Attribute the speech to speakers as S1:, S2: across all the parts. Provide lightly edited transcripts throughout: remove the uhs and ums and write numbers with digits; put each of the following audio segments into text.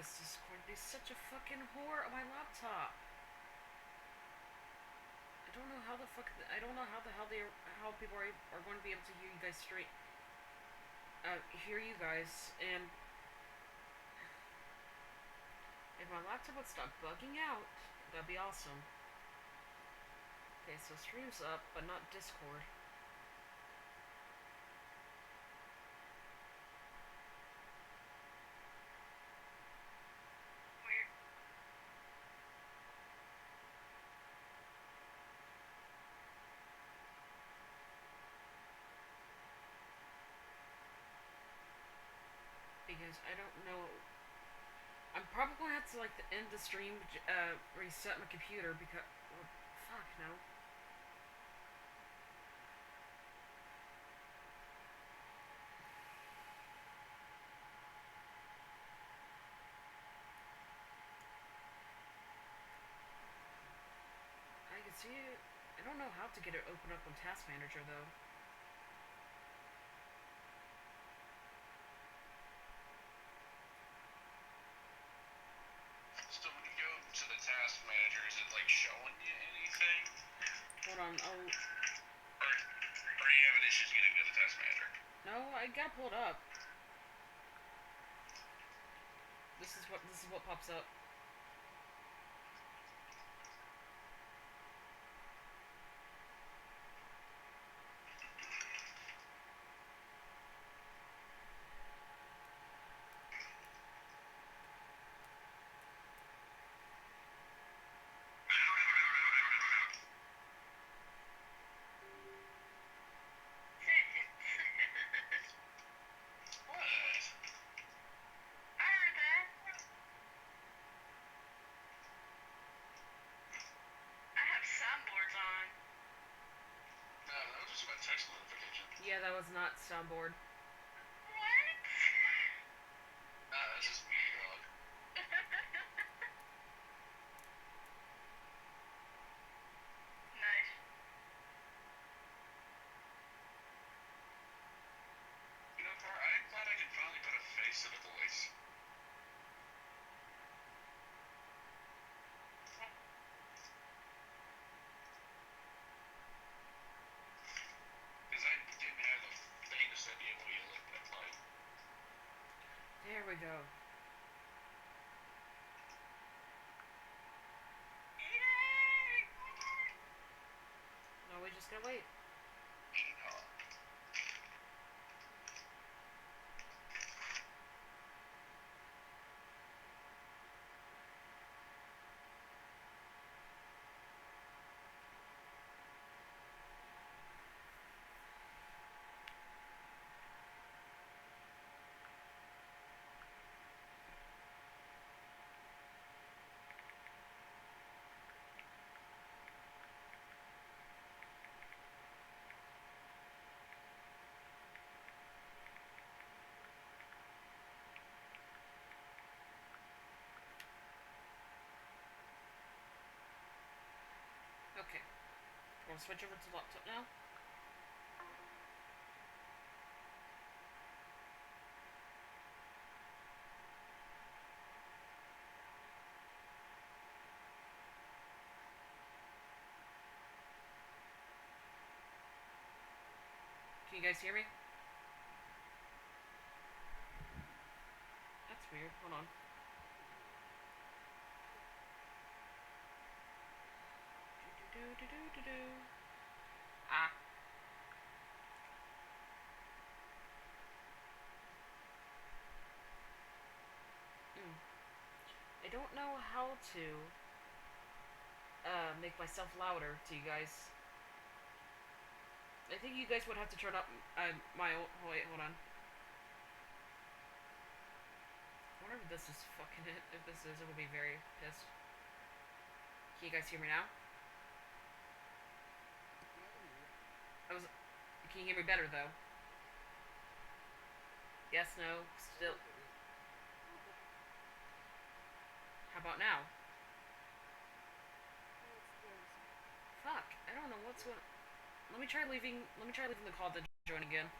S1: this is going to be such a fucking whore on my laptop. I don't know how the fuck. I don't know how the hell how people are going to be able to hear you guys straight. Hear you guys, and if my laptop would stop bugging out, that'd be awesome. Okay, so stream's up, but not Discord. Because I don't know. I'm probably gonna have to like end the stream, reset my computer because, well, fuck no. I can see it. I don't know how to get it open up on Task Manager though.
S2: So when you go to the Task Manager, is it like showing you anything?
S1: Hold on, oh.
S2: Or are you having issues getting to the Task Manager?
S1: No, I got pulled up. This is what pops up.
S2: Text notification.
S1: Yeah, that was not soundboard.
S3: What?
S2: Nah, that's just me, dog.
S3: Nice.
S2: You know, Car, I'm glad I can finally put a face to the voice. Because I didn't have the faintest idea what you looked like.
S1: There we go. No, we just gotta wait. Okay. We'll switch over to the laptop now. Can you guys hear me? That's weird. Hold on. Ah. I don't know how to make myself louder to you guys. I think you guys would have to turn up my old. Oh, wait, hold on. I wonder if this is fucking it. If this is, it would be very pissed. Can you guys hear me now? Can you hear me better though? Yes, no, still. How about now? Fuck, I don't know what's going. Let me try leaving the call to join again.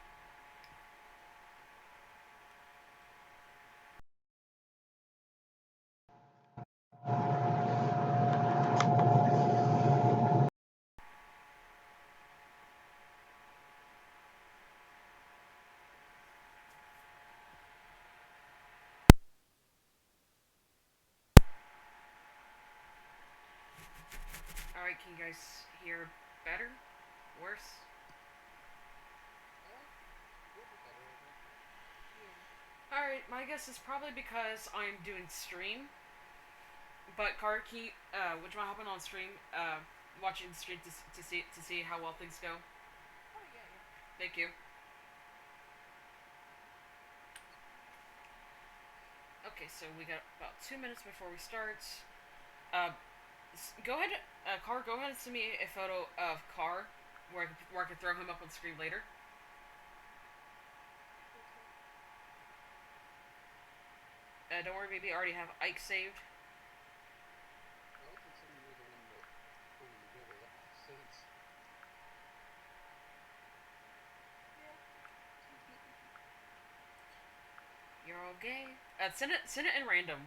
S1: Alright, can you guys hear better? Worse? Alright, my guess is probably because I'm doing stream. But Car, can you, would you mind hopping on stream, watching the stream to see how well things go? Thank you. Okay, so we got about 2 minutes before we start. Go ahead, Car. Go ahead and send me a photo of Car, where I can throw him up on screen later. Don't worry, maybe I already have Ike saved. You're all gay. Send it in random.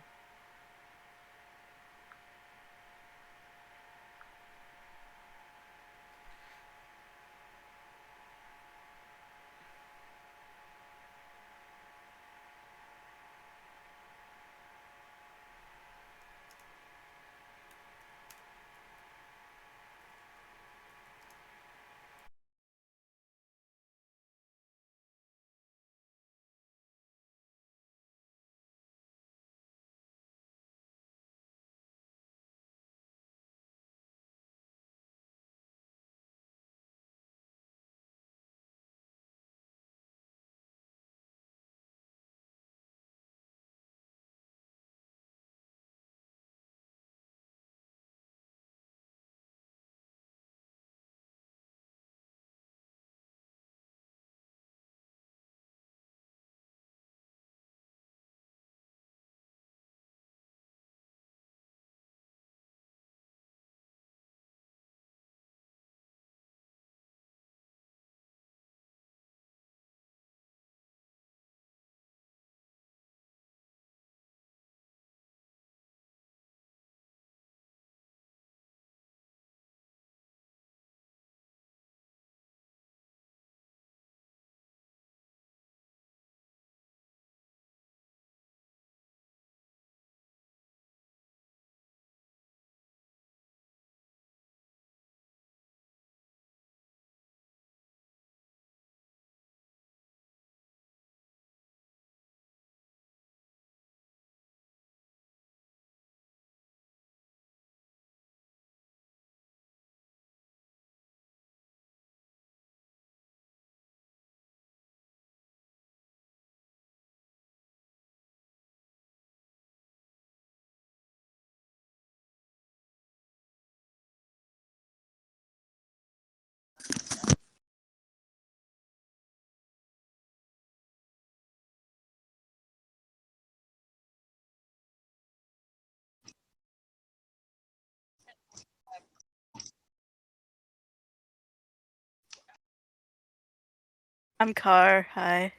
S3: I'm Car. Hi.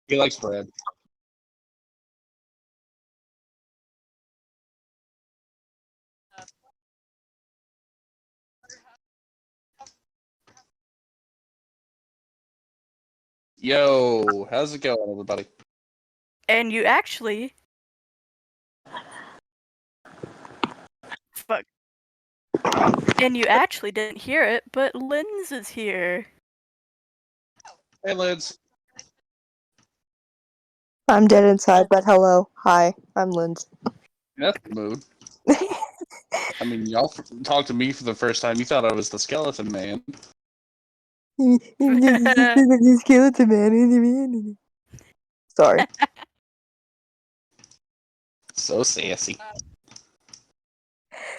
S2: He likes bread. Yo, how's it going, everybody?
S3: And you actually... Fuck. And you actually didn't hear it, but Linz is here.
S2: Hey, Lids.
S4: I'm dead inside, but hello. Hi, I'm Linz.
S2: That's the mood. I mean, y'all talked to me for the first time. You thought I was the skeleton man.
S4: Skeleton man. Sorry.
S2: So sassy.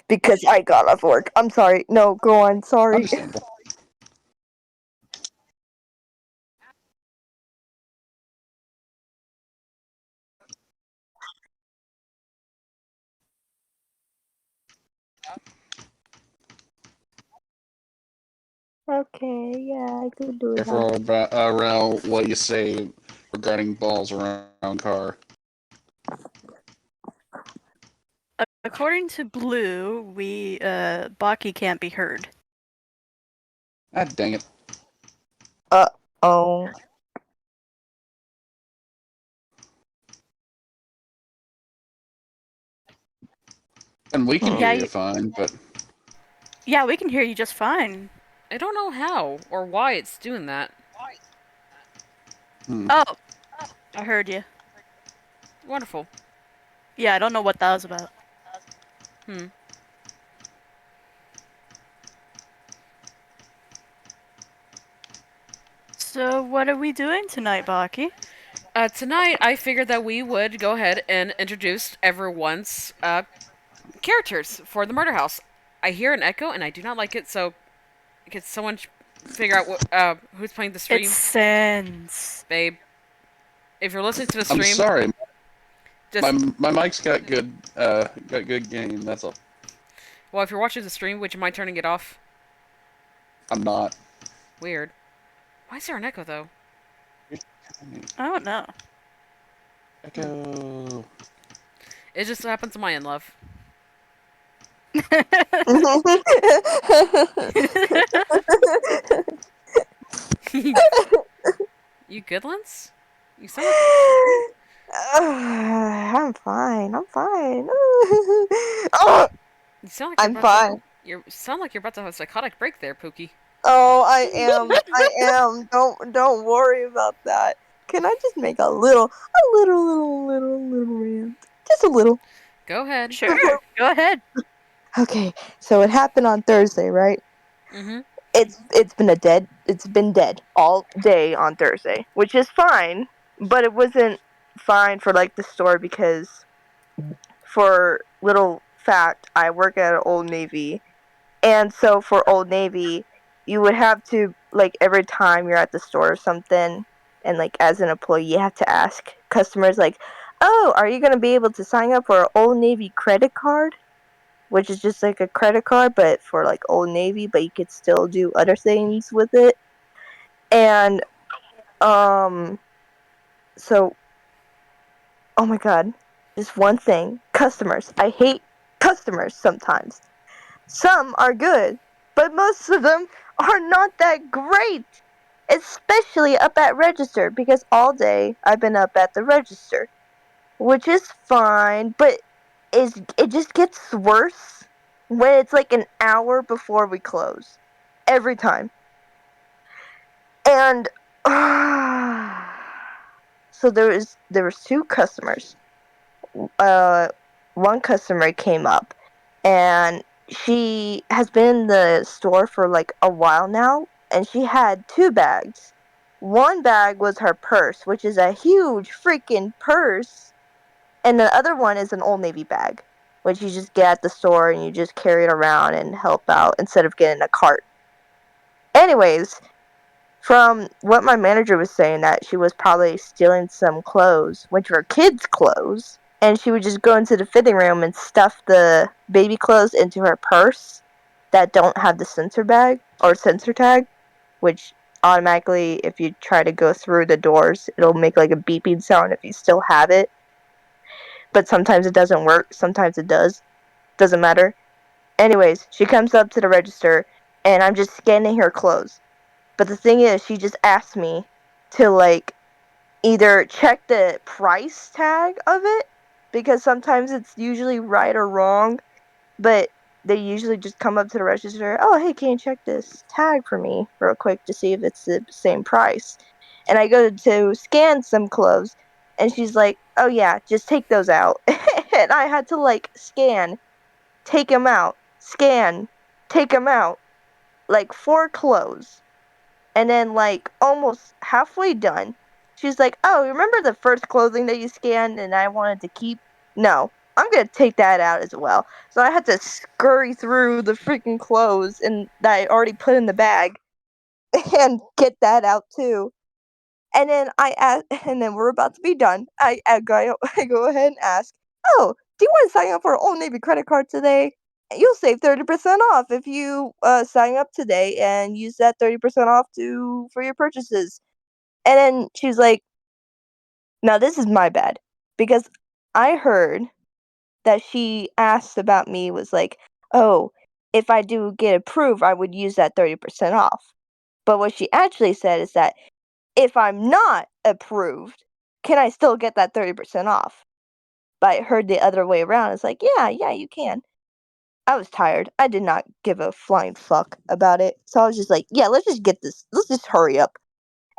S4: Because I got off work. I'm sorry. No, go on. Sorry.
S2: Understandable.
S4: Okay, yeah, I could do it.
S2: Careful around what you say regarding balls around car.
S3: According to Blue, Baki can't be heard.
S2: Ah, dang it.
S4: Oh.
S2: And we can
S3: Yeah,
S2: hear you fine, but
S3: Yeah, we can hear you just fine.
S1: I don't know how or why it's doing that.
S3: Oh, I heard you.
S1: Wonderful.
S3: Yeah, I don't know what that was about. So, what are we doing tonight, Baki?
S1: Tonight, I figured that we would go ahead and introduce everyone's characters for the murder house. I hear an echo, and I do not like it. So, can someone figure out who's playing the stream?
S3: It's Sans.
S1: Babe, if you're listening to the
S2: I'm
S1: stream,
S2: sorry.
S1: just
S2: My mic's got good gain. That's all.
S1: well, if you're watching the stream, would you mind turning it off?
S2: I'm not.
S1: Weird. Why is there an echo though?
S3: I don't know.
S2: Echo.
S1: It just happens to my in love. You good, Lance? You sound like
S4: I'm fine. I'm fine. Oh,
S1: you sound like
S4: I'm fine.
S1: You sound like you're about to have a psychotic break there, Pookie.
S4: Oh, I am. I am. Don't worry about that. Can I just make a little rant? Just a little.
S1: Go ahead.
S3: Sure, go ahead.
S4: Okay, so it happened on Thursday, right?
S1: Mm-hmm.
S4: It's been dead all day on Thursday, which is fine, but it wasn't fine for like the store because for little fact, I work at Old Navy, and so for Old Navy, you would have to like every time you're at the store or something, and like as an employee, you have to ask customers like, "Oh, are you gonna be able to sign up for an Old Navy credit card?" Which is just like a credit card, but for like Old Navy, but you could still do other things with it. And so oh my god, just one thing: customers. I hate customers sometimes. Some are good, but most of them are not that great. Especially up at register, because all day I've been up at the register, which is fine, but it just gets worse when it's like an hour before we close. Every time. And so there was two customers. One customer came up, and she has been in the store for like a while now, and she had two bags. One bag was her purse, which is a huge freaking purse, and the other one is an Old Navy bag, which you just get at the store and you just carry it around and help out instead of getting a cart. Anyways, from what my manager was saying, that she was probably stealing some clothes, which were kids' clothes, and she would just go into the fitting room and stuff the baby clothes into her purse that don't have the sensor bag or sensor tag, which automatically, if you try to go through the doors, it'll make like a beeping sound if you still have it. But sometimes it doesn't work, sometimes it does. Doesn't matter. Anyways, she comes up to the register, and I'm just scanning her clothes. But the thing is, she just asked me to like either check the price tag of it, because sometimes it's usually right or wrong, but they usually just come up to the register, "Oh, hey, can you check this tag for me real quick to see if it's the same price?" And I go to scan some clothes, and she's like, "Oh yeah, just take those out." And I had to like scan, take them out, scan, take them out, like 4 clothes. And then, like, almost halfway done, she's like, "Oh, remember the first clothing that you scanned and I wanted to keep? No, I'm gonna take that out as well." So I had to scurry through the freaking clothes and that I already put in the bag and get that out too. And then and then we're about to be done. I go ahead and ask, "Oh, do you want to sign up for an Old Navy credit card today? You'll save 30% off if you sign up today and use that 30% off for your purchases." And then she's like, "Now this is my bad, because I heard that she asked about me was like, oh, if I do get approved, I would use that 30% off." But what she actually said is that if I'm not approved, can I still get that 30% off? But I heard the other way around. It's like, yeah, you can. I was tired. I did not give a flying fuck about it. So I was just like, yeah, let's just get this. Let's just hurry up.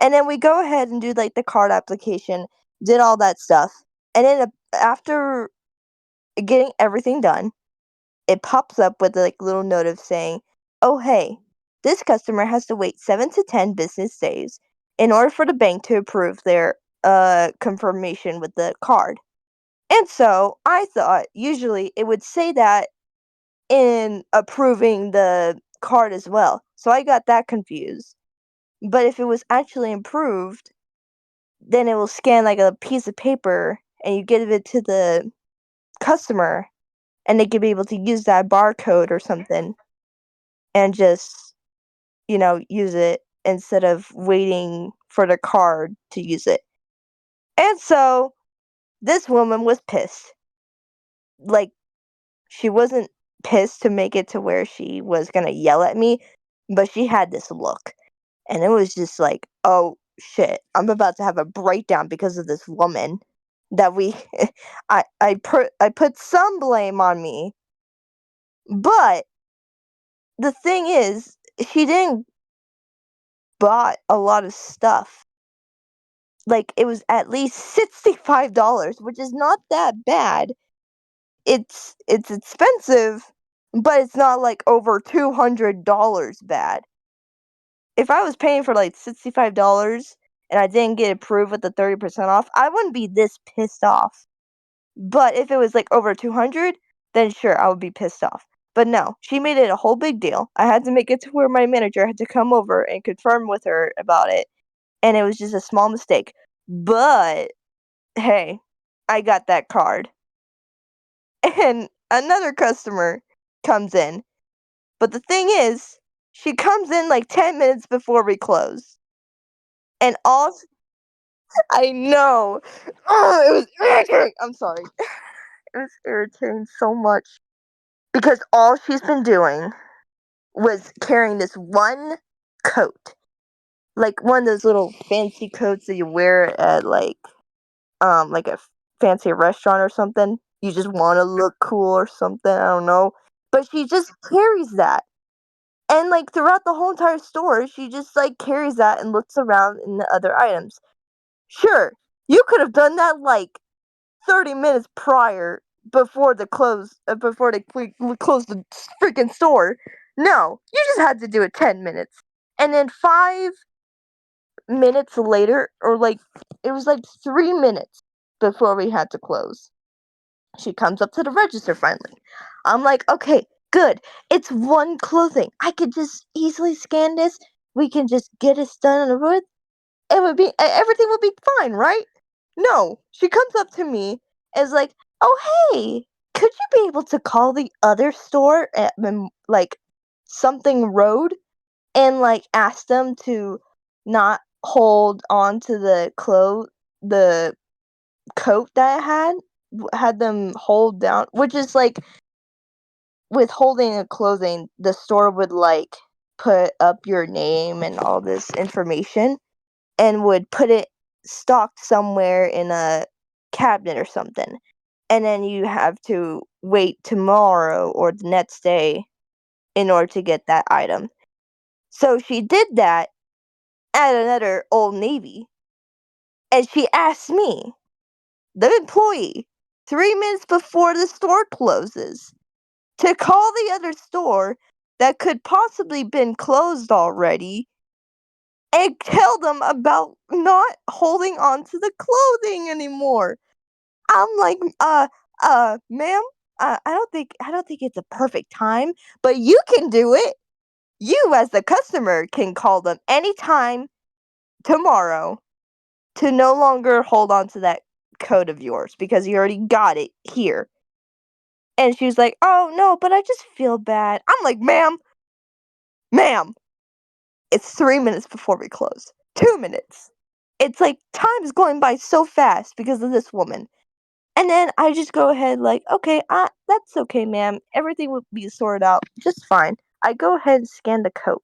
S4: And then we go ahead and do like the card application, did all that stuff. And then after getting everything done, it pops up with like a little note of saying, oh, hey, this customer has to wait 7 to 10 business days in order for the bank to approve their confirmation with the card. And so I thought usually it would say that in approving the card as well. So I got that confused. But if it was actually approved, then it will scan like a piece of paper and you give it to the customer and they could be able to use that barcode or something and just, use it instead of waiting for the card to use it. And so this woman was pissed. Like, she wasn't pissed to make it to where she was going to yell at me, but she had this look. And it was just like, oh shit, I'm about to have a breakdown because of this woman that I put some blame on me. But the thing is, she didn't bought a lot of stuff. Like, it was at least $65, which is not that bad. It's expensive, but it's not like over $200 bad. If I was paying for like $65 and I didn't get approved with the 30% off, I wouldn't be this pissed off. But if it was like over 200, then sure, I would be pissed off. But no, she made it a whole big deal. I had to make it to where my manager had to come over and confirm with her about it. And it was just a small mistake. But hey, I got that card. And another customer comes in. But the thing is, she comes in like 10 minutes before we close. And all I know. Oh, it was irritating. I'm sorry. It was irritating so much. Because all she's been doing was carrying this one coat. Like one of those little fancy coats that you wear at like a fancy restaurant or something. You just want to look cool or something, I don't know. But she just carries that. And like throughout the whole entire store, she just like carries that and looks around in the other items. Sure, you could have done that like 30 minutes prior before before they closed the freaking store. No, you just had to do it 10 minutes. And then 5 minutes later, or like, it was like 3 minutes before we had to close, she comes up to the register finally. I'm like, okay, good. It's one clothing. I could just easily scan this. We can just get it done and over with. Everything would be fine, right? No, she comes up to me and is like, oh, hey, could you be able to call the other store at, like, something road and, like, ask them to not hold on to the coat that I had them hold down, which is, like, with holding a clothing, the store would, like, put up your name and all this information and would put it stocked somewhere in a cabinet or something. And then you have to wait tomorrow or the next day in order to get that item. So she did that at another Old Navy. And she asked me, the employee, 3 minutes before the store closes, to call the other store that could possibly been closed already and tell them about not holding on to the clothing anymore. I'm like, ma'am, I don't think it's a perfect time, but you can do it. You as the customer can call them anytime tomorrow to no longer hold on to that coat of yours because you already got it here. And she was like, oh no, but I just feel bad. I'm like, ma'am, it's 3 minutes before we close. 2 minutes. It's like time is going by so fast because of this woman. And then I just go ahead like, okay, that's okay, ma'am. Everything will be sorted out just fine. I go ahead and scan the coat.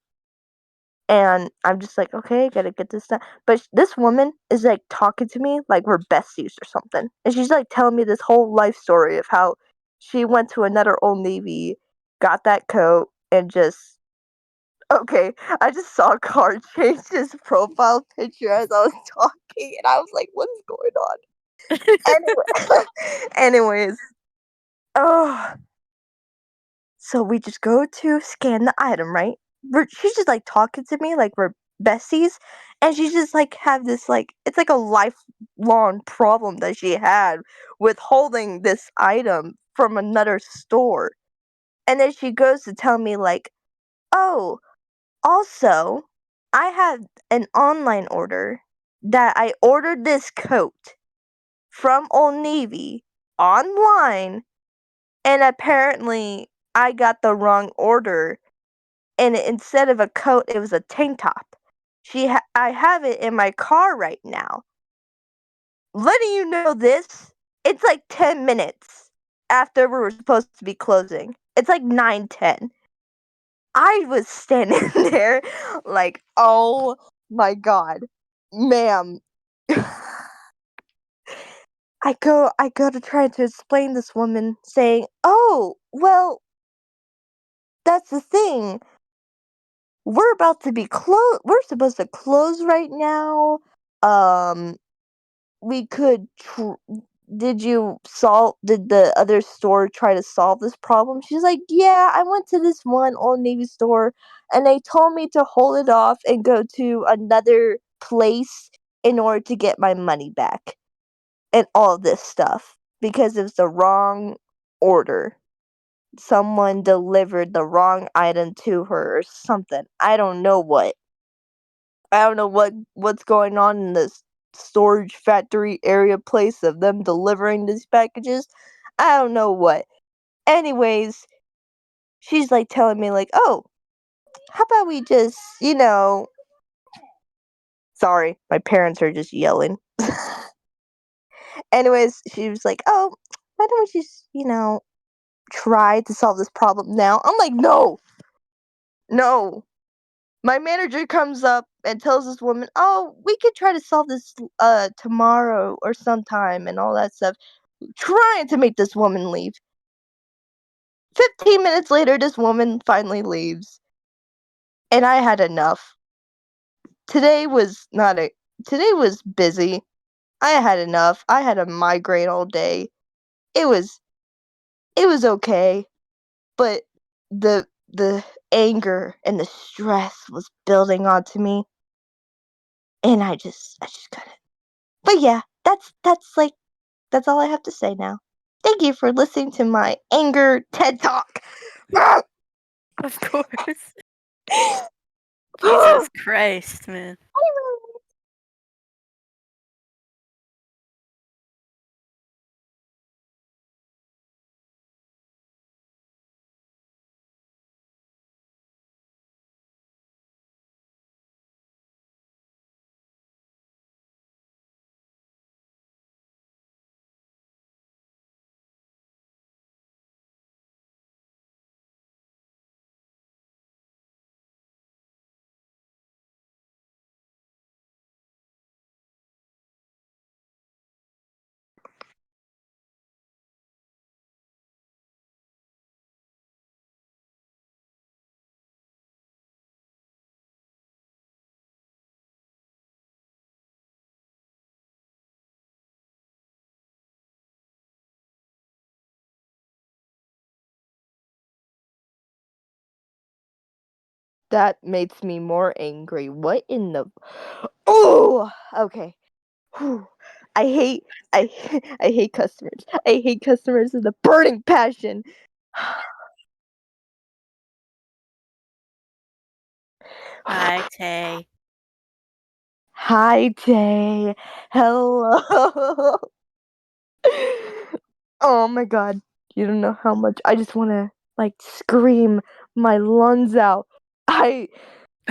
S4: And I'm just like, okay, gotta get this done. But this woman is like talking to me like we're besties or something. And she's like telling me this whole life story of how she went to another Old Navy got that coat, and just okay. I just saw a car change his profile picture as I was talking, and I was like, "What is going on?" Anyways, oh, so we just go to scan the item, right? She's just like talking to me like we're besties, and she just like have this like it's like a lifelong problem that she had with holding this item from another store. And then she goes to tell me like, "Oh, also, I had an online order that I ordered this coat from Old Navy online, and apparently I got the wrong order, and instead of a coat, it was a tank top. I have it in my car right now. Letting you know this, it's like 10 minutes after we were supposed to be closing. It's like 9:10. I was standing there like, oh my god, ma'am. I go to try to explain this woman saying, "Oh, well, that's the thing. We're about to be we're supposed to close right now. Um we could did the other store try to solve this problem?" She's like, "Yeah, I went to this one Old Navy store and they told me to hold it off and go to another place in order to get my money back and all this stuff because it was the wrong order. Someone delivered the wrong item to her or something. I don't know what. I don't know what's going on in this storage factory area place of them delivering these packages. I don't know what. Anyways, she's like telling me like, "Oh, how about we just, sorry, my parents are just yelling." Anyways, she was like, "Oh, why don't we just, try to solve this problem now?" I'm like, "No. No." My manager comes up and tells this woman, "Oh, we could try to solve this tomorrow or sometime," and all that stuff, trying to make this woman leave. 15 minutes later, this woman finally leaves, and I had enough. Today was not a Today was busy. I had enough. I had a migraine all day. It was it was okay, but the anger and the stress was building onto me, and I just couldn't. But yeah, that's all I have to say now. Thank you for listening to my anger TED Talk.
S3: Of course. Jesus Christ, man.
S4: That makes me more angry. What in the? Oh, okay. Whew. I hate, I, I hate customers. I hate customers with a burning passion.
S3: Hi, Tay.
S4: Hi, Tay. Hello. Oh my god. You don't know how much I just want to like scream my lungs out. I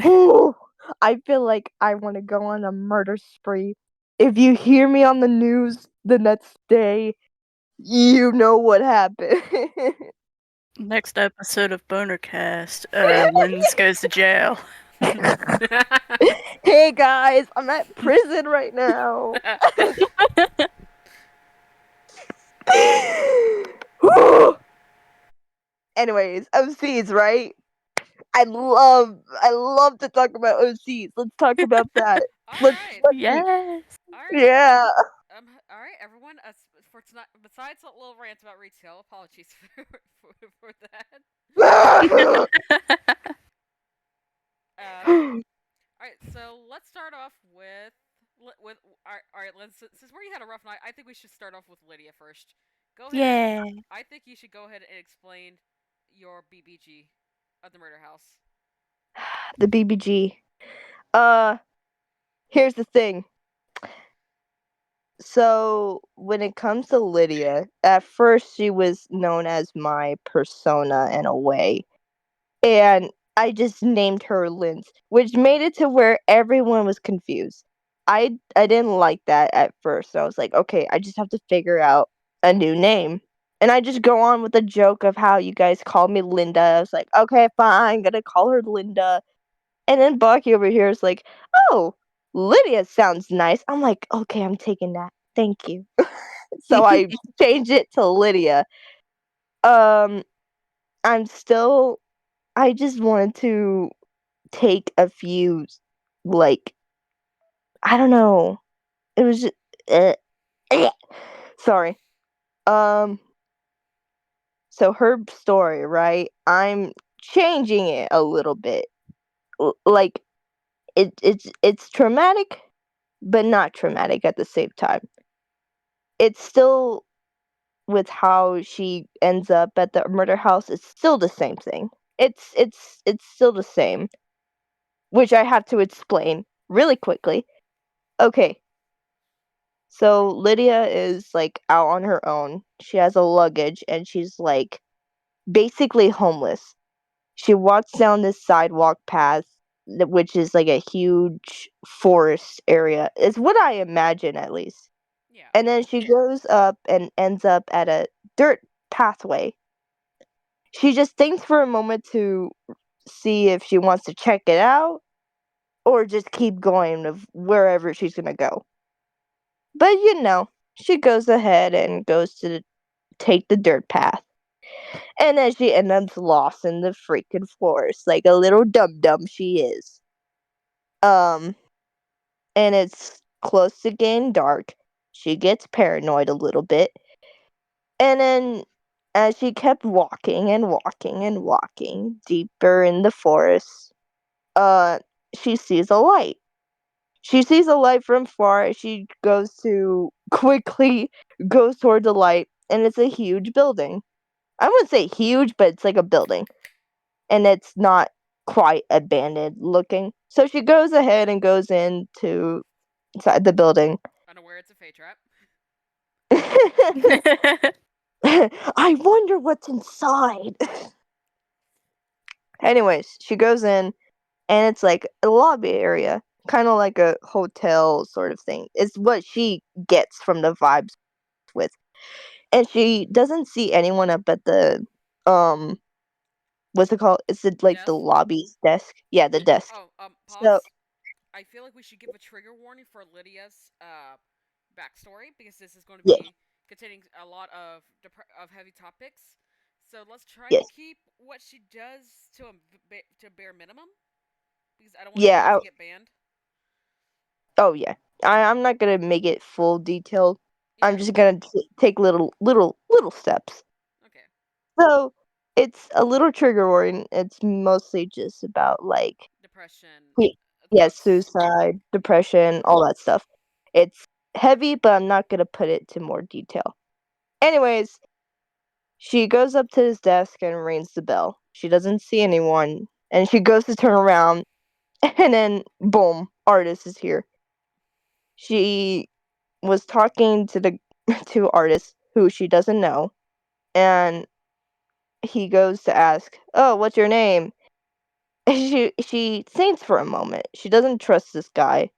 S4: Ooh, I feel like I want to go on a murder spree. If you hear me on the news the next day, you know what happened.
S3: Next episode of Bonercast, Linz goes to jail.
S4: Hey guys, I'm at prison right now. Whew. Anyways, OCs, right? I love to talk about OCs. Let's talk about that.
S1: All
S4: Let's
S1: right.
S3: Yes.
S1: All right.
S4: yeah.
S1: All right, everyone. For tonight, besides that little rant about retail, apologies for that. All right, so let's start off with all right. Since we had a rough night, I think we should start off with Lydia first. Go ahead.
S3: Yeah.
S1: I think you should go ahead and explain your BBG of the murder house.
S4: The BBG. Here's the thing. So when it comes to Lydia, at first she was known as my persona in a way. And I just named her Linz, which made it to where everyone was confused. I didn't like that at first. So I was like, okay, I just have to figure out a new name. And I just go on with the joke of how you guys call me Linda. I was like, okay, fine, gonna call her Linda. And then Baki over here is like, oh, Lydia sounds nice. I'm like, okay, I'm taking that. Thank you. So I changed it to Lydia. Um, I'm still. I just wanted to take a few, like, I don't know. It was just, sorry. Um, so her story, right? I'm changing it a little bit. Like it's traumatic, but not traumatic at the same time. It's still with how she ends up at the murder house. It's still the same thing. It's still the same, which I have to explain really quickly. Okay, so Lydia is like out on her own. She has a luggage and she's like basically homeless. She walks down this sidewalk path, which is like a huge forest area. Is what I imagine at least.
S1: Yeah.
S4: And then she goes up and ends up at a dirt pathway. She just thinks for a moment to see if she wants to check it out or just keep going of wherever she's gonna go. But she goes ahead and goes to take the dirt path. And then she ends up lost in the freaking forest, like a little dum dum she is. Um, and it's close to getting dark. She gets paranoid a little bit. And then as she kept walking and walking and walking deeper in the forest, uh, she sees a light. She sees a light from far. She quickly goes toward the light, and it's a huge building. I wouldn't say huge, but it's like a building. And it's not quite abandoned looking. So she goes ahead and goes into inside the building.
S1: Unaware it's a fate trap.
S4: I wonder what's inside. Anyways, she goes in and it's like a lobby area, kind of like a hotel sort of thing. It's what she gets from the vibes with. And she doesn't see anyone up at the what's it called? Is it like the
S1: Desk.
S4: lobby desk? Yeah, the desk.
S1: Oh,
S4: So
S1: pause. I feel like we should give a trigger warning for Lydia's backstory because this is going to
S4: yeah,
S1: be containing a lot of heavy topics. So let's try to
S4: yes.
S1: keep what she does to bare minimum because I don't want
S4: Yeah,
S1: anything to get banned.
S4: oh yeah. I'm not gonna make it full detailed. I'm
S1: Yeah.
S4: just gonna take little steps.
S1: Okay.
S4: So it's a little trigger warning. It's mostly just about like
S1: Depression,
S4: Ye- yeah,
S1: thoughts.
S4: suicide, depression, all that stuff. It's heavy, but I'm not gonna put it to more detail. Anyways, she goes up to his desk and rings the bell. She doesn't see anyone, and she goes to turn around, and then boom, Artist is here. She was talking to the to Artist who she doesn't know, and he goes to ask, "Oh, what's your name?" She thinks for a moment. She doesn't trust this guy.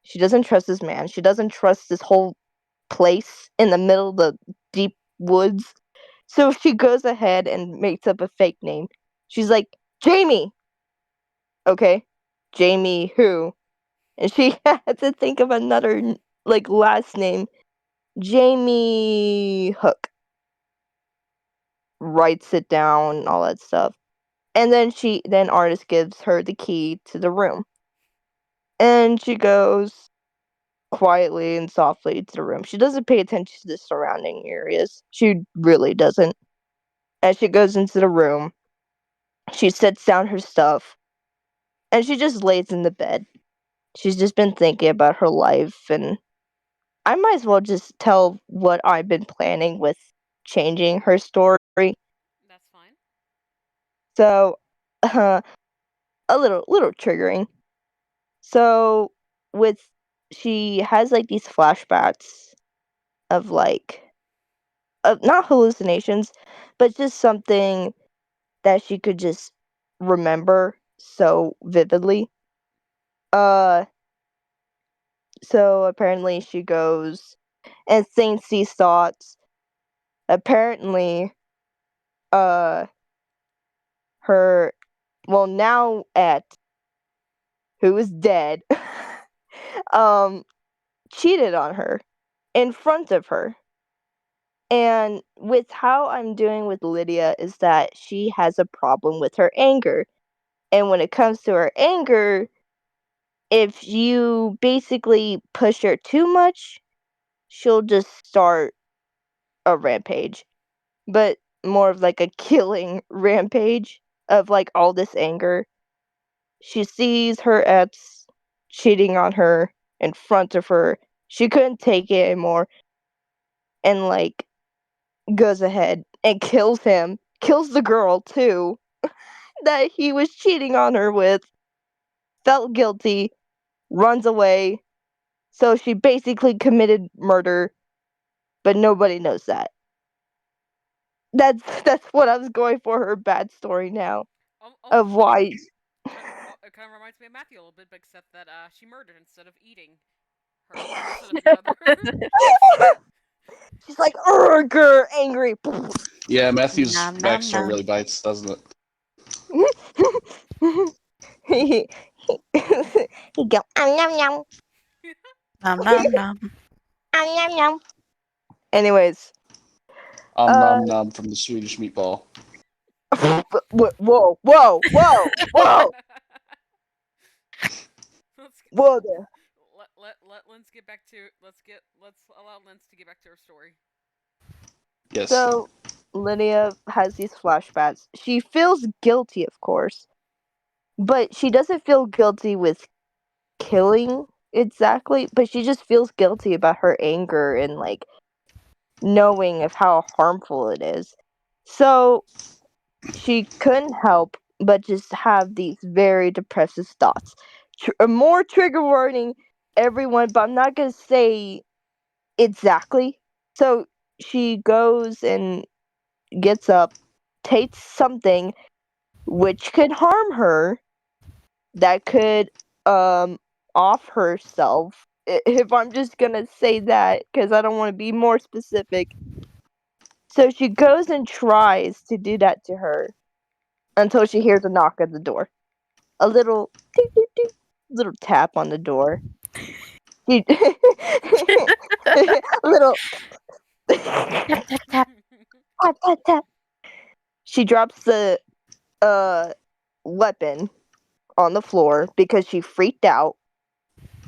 S4: She doesn't trust this man. She doesn't trust this whole place in the middle of the deep woods. So she goes ahead and makes up a fake name. She's like, Jamie! Okay. Jamie who? And she had to think of another, like, last name. Jamie Hook. writes it down, all that stuff. And then Artist gives her the key to the room. And she goes quietly and softly to the room. She doesn't pay attention to the surrounding areas. She really doesn't. As she goes into the room, she sets down her stuff and she just lays in the bed. She's just been thinking about her life, and I might as well just tell what I've been planning with changing her story.
S1: That's fine.
S4: So, a little triggering. So, with she has like these flashbacks of like not hallucinations, but just something that she could just remember so vividly. Uh, so apparently she goes and thinks these thoughts. Apparently, uh, her, well, now at who is dead, um, cheated on her in front of her. And with how I'm doing with Lydia is that she has a problem with her anger. And when it comes to her anger, if you basically push her too much, she'll just start a rampage. But more of like a killing rampage of like all this anger. She sees her ex cheating on her in front of her. She couldn't take it anymore and like goes ahead and kills him. Kills the girl too that he was cheating on her with. Felt guilty, runs away. So she basically committed murder, but nobody knows that. That's what I was going for her bad story now of
S1: Almost
S4: why.
S1: it kind of reminds me of Matthew a little bit, but except that she murdered instead of eating her instead of your brother.
S4: She's like, grr, angry.
S2: Yeah, Matthew's
S3: Nom nom
S2: backstory
S3: nom.
S2: really bites, doesn't it?
S4: he he go, yum yum,
S3: Nom nom nom.
S4: yum yum. Anyways, uh,
S2: Nom nom from the Swedish meatball.
S4: whoa, whoa, whoa, whoa,
S1: let's
S4: whoa there.
S1: let Linz get back to let's allow Linz to get back to her story.
S2: Yes.
S4: So Lydia has these flashbacks. She feels guilty, of course, but she doesn't feel guilty with killing exactly, but she just feels guilty about her anger and like knowing of how harmful it is. So she couldn't help but just have these very depressive thoughts. More trigger warning, everyone, but I'm not gonna say exactly. So she goes and gets up, takes something which could harm her, that could off herself. If I'm just gonna say that, because I don't want to be more specific. So she goes and tries to do that to her until she hears a knock at the door. A little ding, ding, ding, little tap on the door. She little
S3: Tap tap tap.
S4: tap tap tap. She drops the uh weapon on the floor because she freaked out.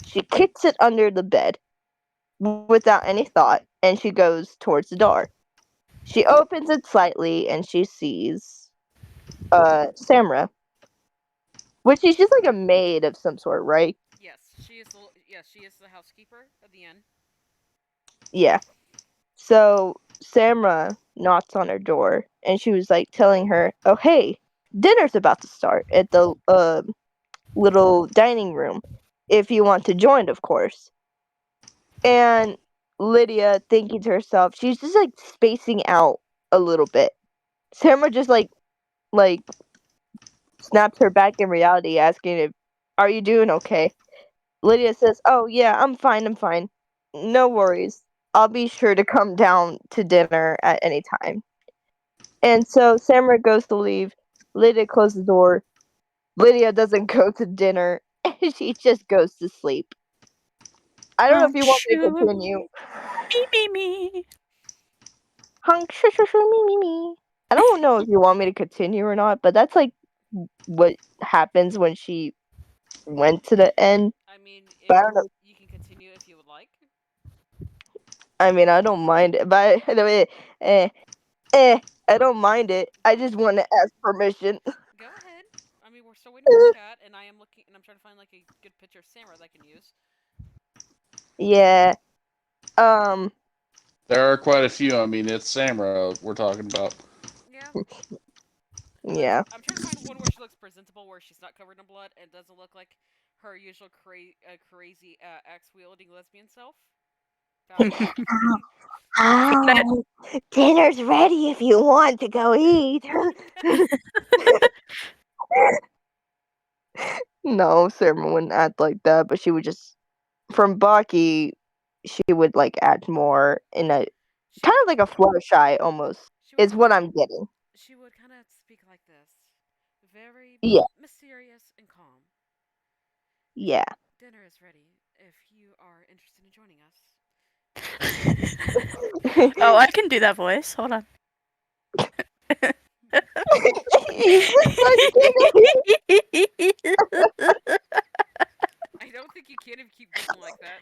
S4: She kicks it under the bed without any thought, and she goes towards the door. She opens it slightly and she sees Samra, which is just like a maid of some sort, right?
S1: She is the housekeeper at the end.
S4: Yeah. So Samra knocks on her door and she was like telling her, "Oh hey, dinner's about to start at the little dining room. If you want to join, of course." And Lydia thinking to herself, she's just like spacing out a little bit. Samra just like snaps her back in reality, asking if, "Are you doing okay?" Lydia says, "Oh yeah, I'm fine, I'm fine. No worries. I'll be sure to come down to dinner at any time." And so Samra goes to leave. Lydia closes the door. Lydia doesn't go to dinner. She just goes to sleep. I don't know if you want me to
S3: Shoot
S4: continue.
S3: me me me.
S4: Honk, shoo, shoo, shoo, me, me, me. I don't know if you want me to continue or not, but that's like what happens when she went to the end.
S1: I mean,
S4: But I don't know.
S1: you can continue if you would like.
S4: I mean, I don't mind it, but I don't mind it. I just want to ask permission.
S1: Go ahead. I mean, we're still waiting for the chat, and I am looking, and I'm trying to find like a good picture of Samara that I can use.
S4: Yeah.
S2: There are quite a few. I mean, it's Samra we're talking about.
S1: Yeah.
S4: Yeah.
S1: I'm trying to find one where she looks presentable, where she's not covered in blood and doesn't look like her usual crazy axe-wielding lesbian self. Found it.
S4: Oh, dinner's ready if you want to go eat. No, Sarah wouldn't act like that, but she would just, from Baki, she would like act more in a kind of like a Fluttershy almost. Is what I'm getting.
S1: She would kind of speak like this, very
S4: Yeah.
S1: mysterious and calm.
S4: Yeah.
S1: Dinner is ready if you are interested in joining us.
S3: Oh, I can do that voice. Hold on.
S1: I don't think you can if you keep giggling like that.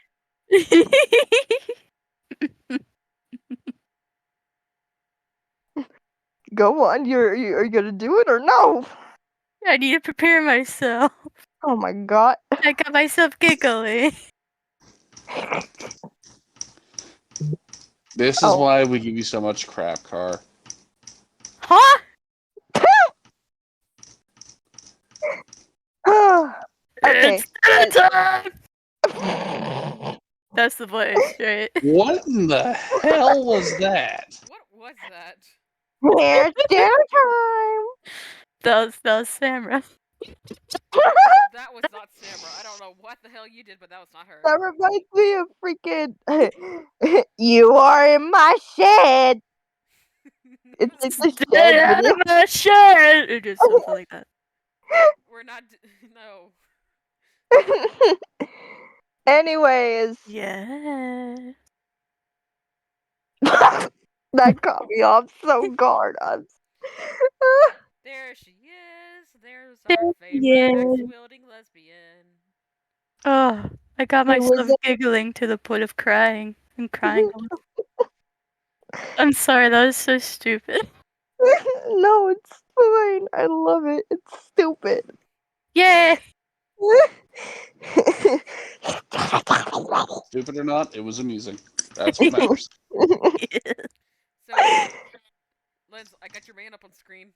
S4: Go on, are you gonna do it or no?
S3: I need to prepare myself.
S4: Oh my god.
S3: I got myself giggling.
S2: This is why we give you so much crap, Car.
S3: Huh?
S4: Okay.
S3: It's time! That's the voice, right?
S2: What in the hell was that?
S1: What was that?
S4: It's dinner time.
S3: That was Samra.
S1: That was not Samra. I don't know what the hell you did, but that was not her.
S4: That reminds me of freaking You Are in My Shed. It's like the
S3: Get
S4: shed
S3: out
S4: video.
S3: of my shed! Or just something like that.
S1: We're not. No.
S4: Anyways.
S3: Yeah.
S4: That caught me off so guard.
S1: There she is. There's our favorite axe-wielding lesbian.
S3: Oh, I got
S4: Wait, was
S3: myself giggling to the point of crying and crying. I'm sorry, that was so stupid.
S4: No, it's fine. I love it. It's stupid.
S3: Yay!
S2: Stupid or not, it was amusing. That's what matters.
S1: So, Liz, I got your man up on screen.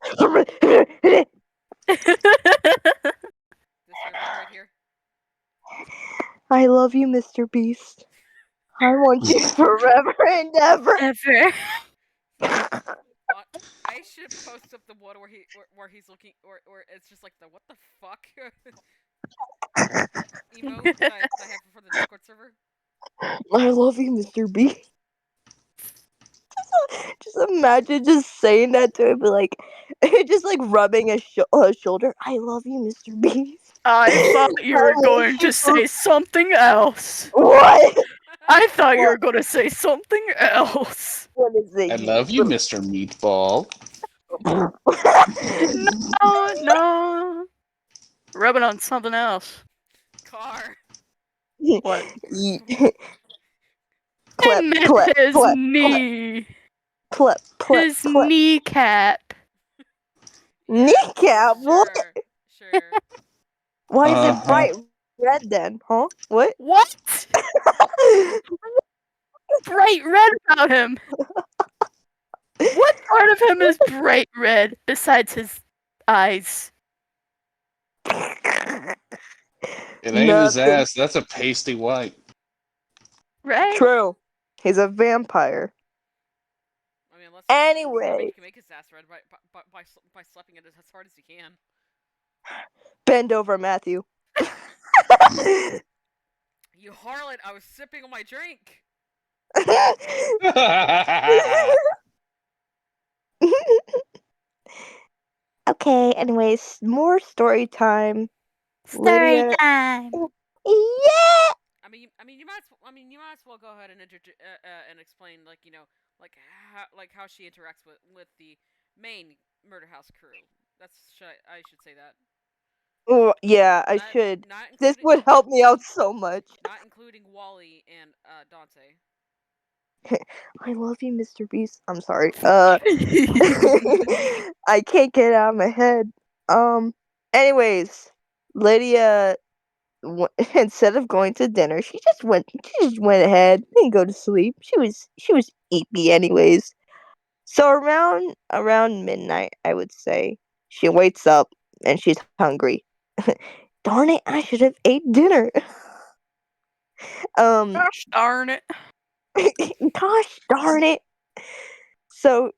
S1: This your man right here.
S4: I love you, Mr. Beast. I want you forever and ever.
S3: Ever.
S1: I should post up the one where he's looking, or it's just like the what the fuck emote that I have for the Discord server.
S4: I love you, Mr. B. Just imagine just saying that to him, but like, just like rubbing his shoulder. I love you, Mr. B.
S3: I thought you were going to say something else.
S4: What?
S3: I thought you were going to say something else.
S4: What is it?
S2: I love you, Mr. Meatball.
S3: No. Rubbing on something else.
S1: Car.
S3: What?
S4: Clip,
S3: I meant
S4: clip,
S3: his
S4: clip,
S3: knee.
S4: clip, clip,
S3: His
S4: clip.
S3: kneecap.
S4: Kneecap? What?
S1: Sure.
S4: Why is it bright red then? Huh? What?
S3: What? Bright red about him. What part of him is bright red besides his eyes?
S2: It ain't his ass. That's a pasty white.
S3: Right?
S4: True. He's a vampire.
S1: I mean,
S4: anyway,
S1: you can make his ass red by slapping it as hard as you can.
S4: Bend over, Matthew.
S1: You harlot! I was sipping on my drink.
S4: Okay. Anyways, more story time.
S3: Story time.
S4: Yeah.
S1: You might as well go ahead and and explain, like, how she interacts with the main murder house crew. I should say that.
S4: Oh, yeah, I
S1: Not
S4: should.
S1: not
S4: This
S1: including
S4: would help me out so much.
S1: not including Wally and Dante.
S4: I love you, Mr. Beast. I'm sorry. I can't get it out of my head. Anyways, Lydia, instead of going to dinner, she just went. She just went ahead and go to sleep. She was sleepy anyways. So around midnight, I would say, she wakes up and she's hungry. Darn it! I should have ate dinner.
S3: Gosh darn it.
S4: Gosh darn it! So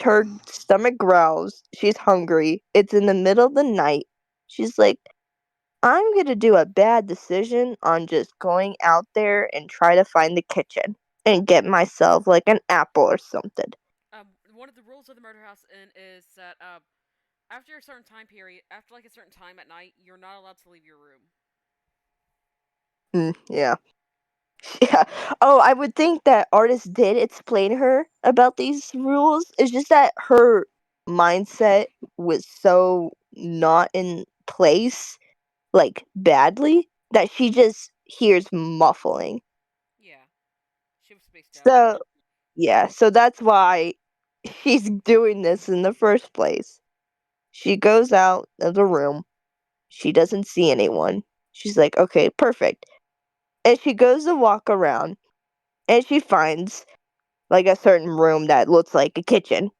S4: her stomach growls. She's hungry. It's in the middle of the night. She's like, I'm gonna do a bad decision on just going out there and try to find the kitchen and get myself like an apple or something.
S1: One of the rules of the murder house is that after a certain time period, after like a certain time at night, you're not allowed to leave your room.
S4: Yeah. Yeah. Oh, I would think that artist did explain her about these rules. It's just that her mindset was so not in place, like badly, that she just hears muffling.
S1: Yeah, she was spaced out.
S4: So, yeah, so that's why she's doing this in the first place. She goes out of the room. She doesn't see anyone. She's like, okay, perfect. And she goes to walk around and she finds like a certain room that looks like a kitchen.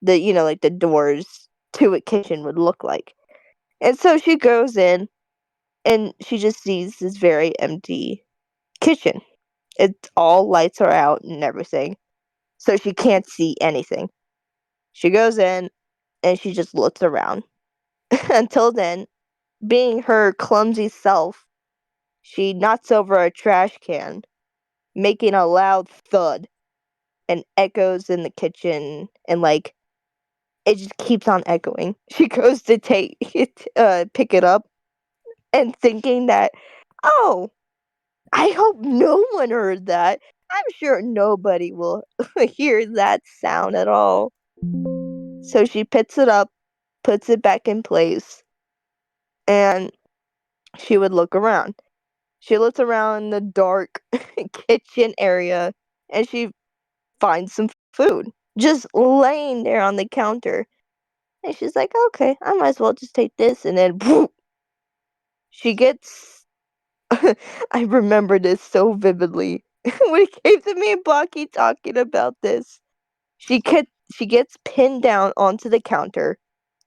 S4: Like the doors to a kitchen would look like. And so she goes in and she just sees this very empty kitchen. It's all lights are out and everything. So she can't see anything. She goes in and she just looks around. Until then, being her clumsy self, she knocks over a trash can, making a loud thud and echoes in the kitchen and like it just keeps on echoing. She goes to take it, pick it up, and thinking that, oh, I hope no one heard that. I'm sure nobody will hear that sound at all. So she picks it up, puts it back in place, and she would look around. She looks around the dark kitchen area, and she finds some food just laying there on the counter. And she's like, okay, I might as well just take this. And then whoop, she gets. I remember this so vividly. When it came to me and Baki talking about this, she gets pinned down onto the counter,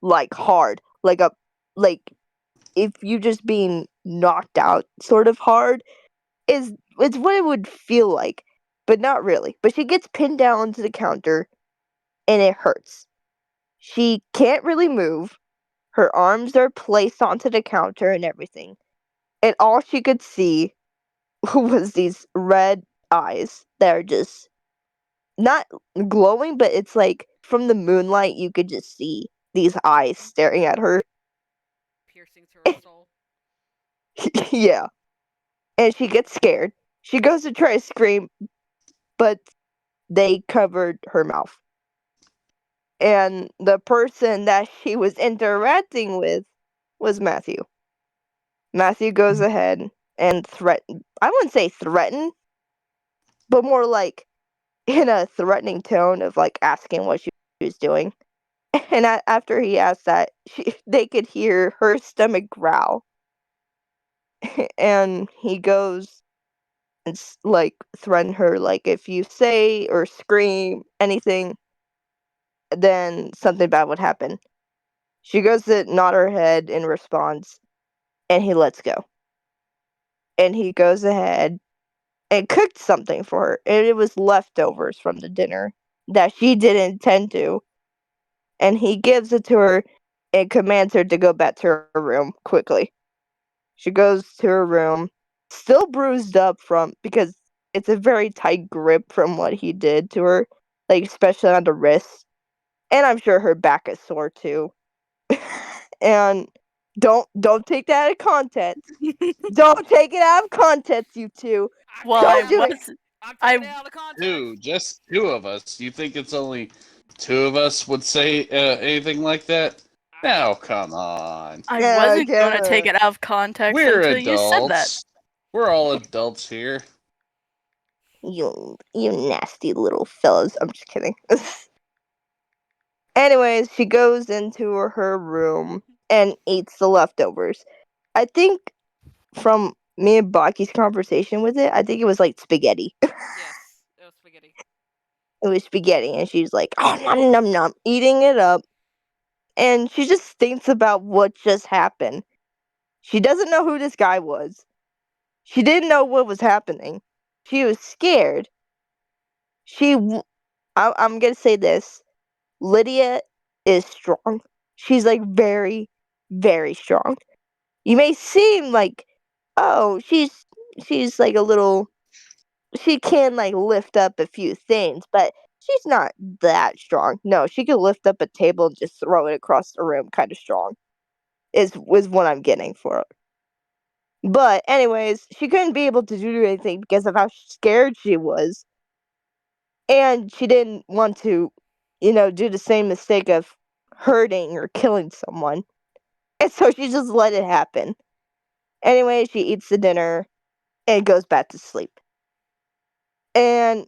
S4: like hard, like if you just being knocked out, sort of hard. It's what it would feel like, but not really. But she gets pinned down onto the counter, and it hurts. She can't really move. Her arms are placed onto the counter and everything. And all she could see was these red eyes that are just not glowing, but it's like from the moonlight you could just see these eyes staring at her.
S1: Piercing to her soul.
S4: Yeah. And she gets scared. She goes to try to scream, but they covered her mouth. And the person that she was interacting with was Matthew. Matthew goes ahead and I wouldn't say threaten, but more like in a threatening tone of like asking what she was doing. And after he asked that, they could hear her stomach growl. And he goes and like threaten her, like if you say or scream anything, then something bad would happen. She goes to nod her head in response, and he lets go. And he goes ahead and cooked something for her, and it was leftovers from the dinner that she didn't intend to. And he gives it to her and commands her to go back to her room quickly. She goes to her room, still bruised up from because it's a very tight grip from what he did to her, like especially on the wrist. And I'm sure her back is sore too. And don't take that out of context. Don't take it out of context, you two.
S1: I'm
S3: Well,
S1: taking
S3: I
S1: it
S4: Don't
S1: out
S4: do
S1: of
S4: it.
S3: was.
S1: I'm
S3: I
S1: taking it out of context.
S2: Dude, just two of us. You think it's only two of us would say anything like that? Now, come on.
S3: I
S4: Yeah,
S3: wasn't going to take
S4: yeah.
S3: it out of context
S2: We're
S3: until you said that.
S2: adults. We're all adults here.
S4: You nasty little fellas. I'm just kidding. Anyways, she goes into her room and eats the leftovers. I think from me and Baki's conversation with it, I think it was like spaghetti.
S1: Yes, it was spaghetti.
S4: It was spaghetti, and she's like, oh, nom nom nom, eating it up. And she just thinks about what just happened. She doesn't know who this guy was. She didn't know what was happening. She was scared. I'm gonna say this. Lydia is strong. She's like very, very strong. You may seem like, oh, she's like a little. She can like lift up a few things, but she's not that strong. No, she can lift up a table and just throw it across the room, kind of strong. Is what I'm getting for her. But anyways, she couldn't be able to do anything because of how scared she was, and she didn't want to, do the same mistake of hurting or killing someone. And so she just let it happen. Anyway, she eats the dinner and goes back to sleep. And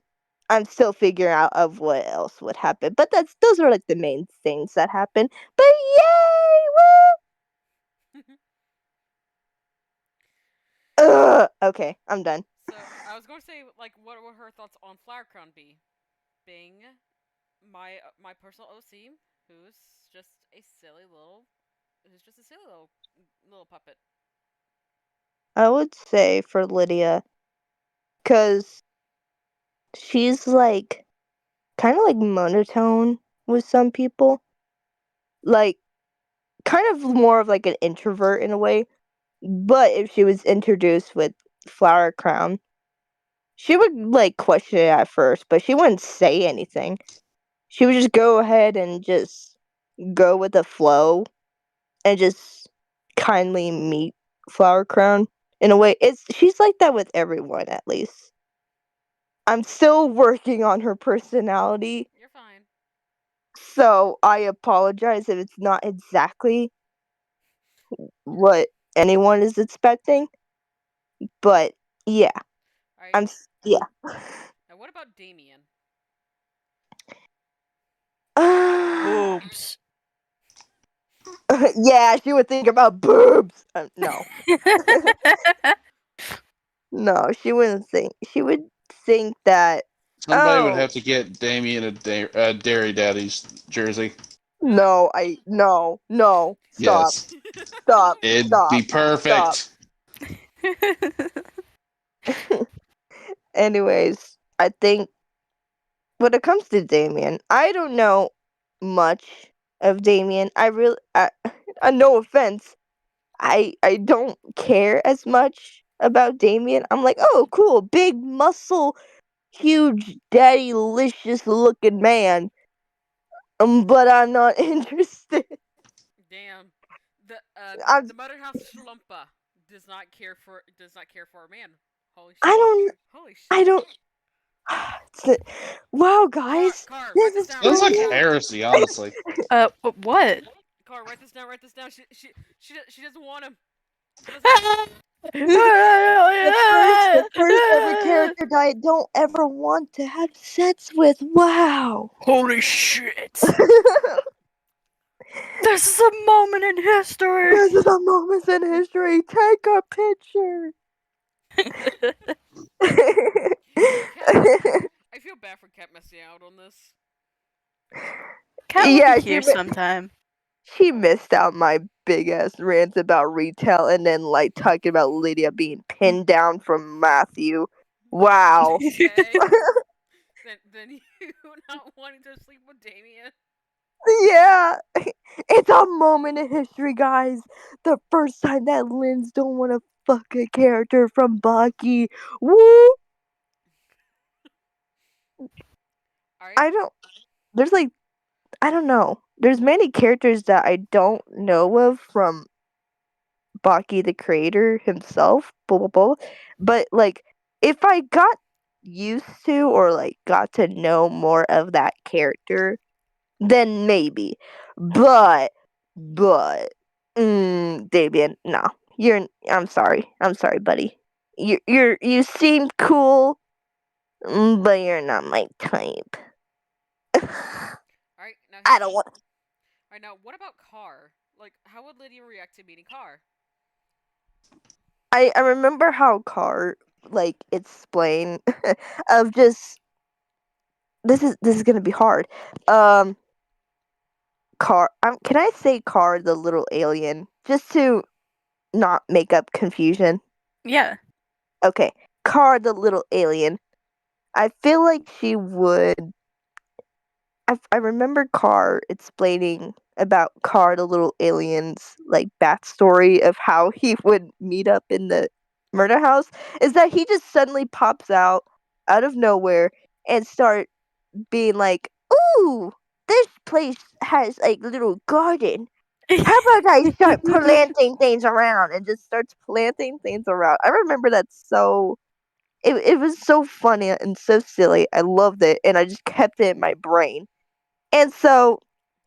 S4: I'm still figuring out of what else would happen. But those are like the main things that happen. But yay! Woo! Ugh, okay, I'm done.
S1: So I was going to say, like, what would her thoughts on Flower Crown be? Being my personal OC, who's just a silly little, little puppet.
S4: I would say for Lydia, because she's like kind of like monotone with some people. Like, kind of more of like an introvert in a way. But if she was introduced with Flower Crown, she would like question it at first, but she wouldn't say anything. She would just go ahead and just go with the flow and just kindly meet Flower Crown in a way. She's like that with everyone, at least. I'm still working on her personality,
S1: You're fine.
S4: so I apologize if it's not exactly what anyone is expecting. But yeah,
S1: All right.
S4: yeah.
S1: Now, what about Damien?
S3: Boobs.
S4: Yeah, she would think about boobs. No, no, she wouldn't think. She would think that.
S2: Somebody would
S4: Oh
S2: have to get Damien a Dairy Daddy's jersey.
S4: no, no. Stop,
S2: Yes.
S4: stop,
S2: It'd be
S4: stop, stop.
S2: perfect.
S4: Anyways, I think when it comes to Damien, I don't know much of Damien. No offense, I don't care as much about Damien. I'm like, oh, cool, big muscle, huge, daddy-licious looking man. But I'm not interested.
S1: Damn. The
S4: I'm,
S1: the Mother House Schlumpa does not care for a man. Holy
S4: I
S1: shit.
S4: don't,
S1: Holy
S4: I
S1: shit.
S4: don't. Wow,
S1: Car,
S4: guys,
S1: car, write
S4: this
S1: this
S4: is
S1: down.
S2: Sounds
S1: Write
S2: like
S1: this
S4: crazy.
S1: down.
S2: heresy, honestly.
S3: What?
S1: Car, write this down. Write this down. She doesn't want him. She doesn't want him.
S4: The first ever character that I don't ever want to have sex with. Wow.
S3: Holy shit! This is a moment in history.
S4: This is a moment in history. Take a picture.
S1: Cat, I feel bad for Cat missing out on this.
S3: Cat will
S4: Yeah,
S3: be here sometime.
S4: she missed out my big ass rants about retail and then like talking about Lydia being pinned down from Matthew. Wow.
S1: Okay. then you not wanting to sleep with Damien.
S4: Yeah. It's a moment in history, guys. The first time that Lynn's don't want to fuck a character from Baki. Woo!
S1: Alright.
S4: I don't. There's like. I don't know. There's many characters that I don't know of from Baki the creator himself. Blah, blah, blah. But like, if I got used to or like got to know more of that character, then maybe. But, Davian, no. I'm sorry. I'm sorry, buddy. You seem cool, but you're not my type.
S1: Alright, now
S4: I don't want.
S1: Alright, now what about Car? Like, how would Lydia react to meeting Car?
S4: I remember how Car like explained of just this is gonna be hard. Car. Can I say Car the little alien just to not make up confusion?
S3: Yeah.
S4: Okay, Car the little alien. I feel like she would. I remember Car explaining about Car the little alien's like backstory of how he would meet up in the murder house. Is that he just suddenly pops out of nowhere and start being like, "Ooh, this place has a little garden. How about I start planting things around?" And just starts planting things around. I remember that so. It was so funny and so silly. I loved it, and I just kept it in my brain. And so,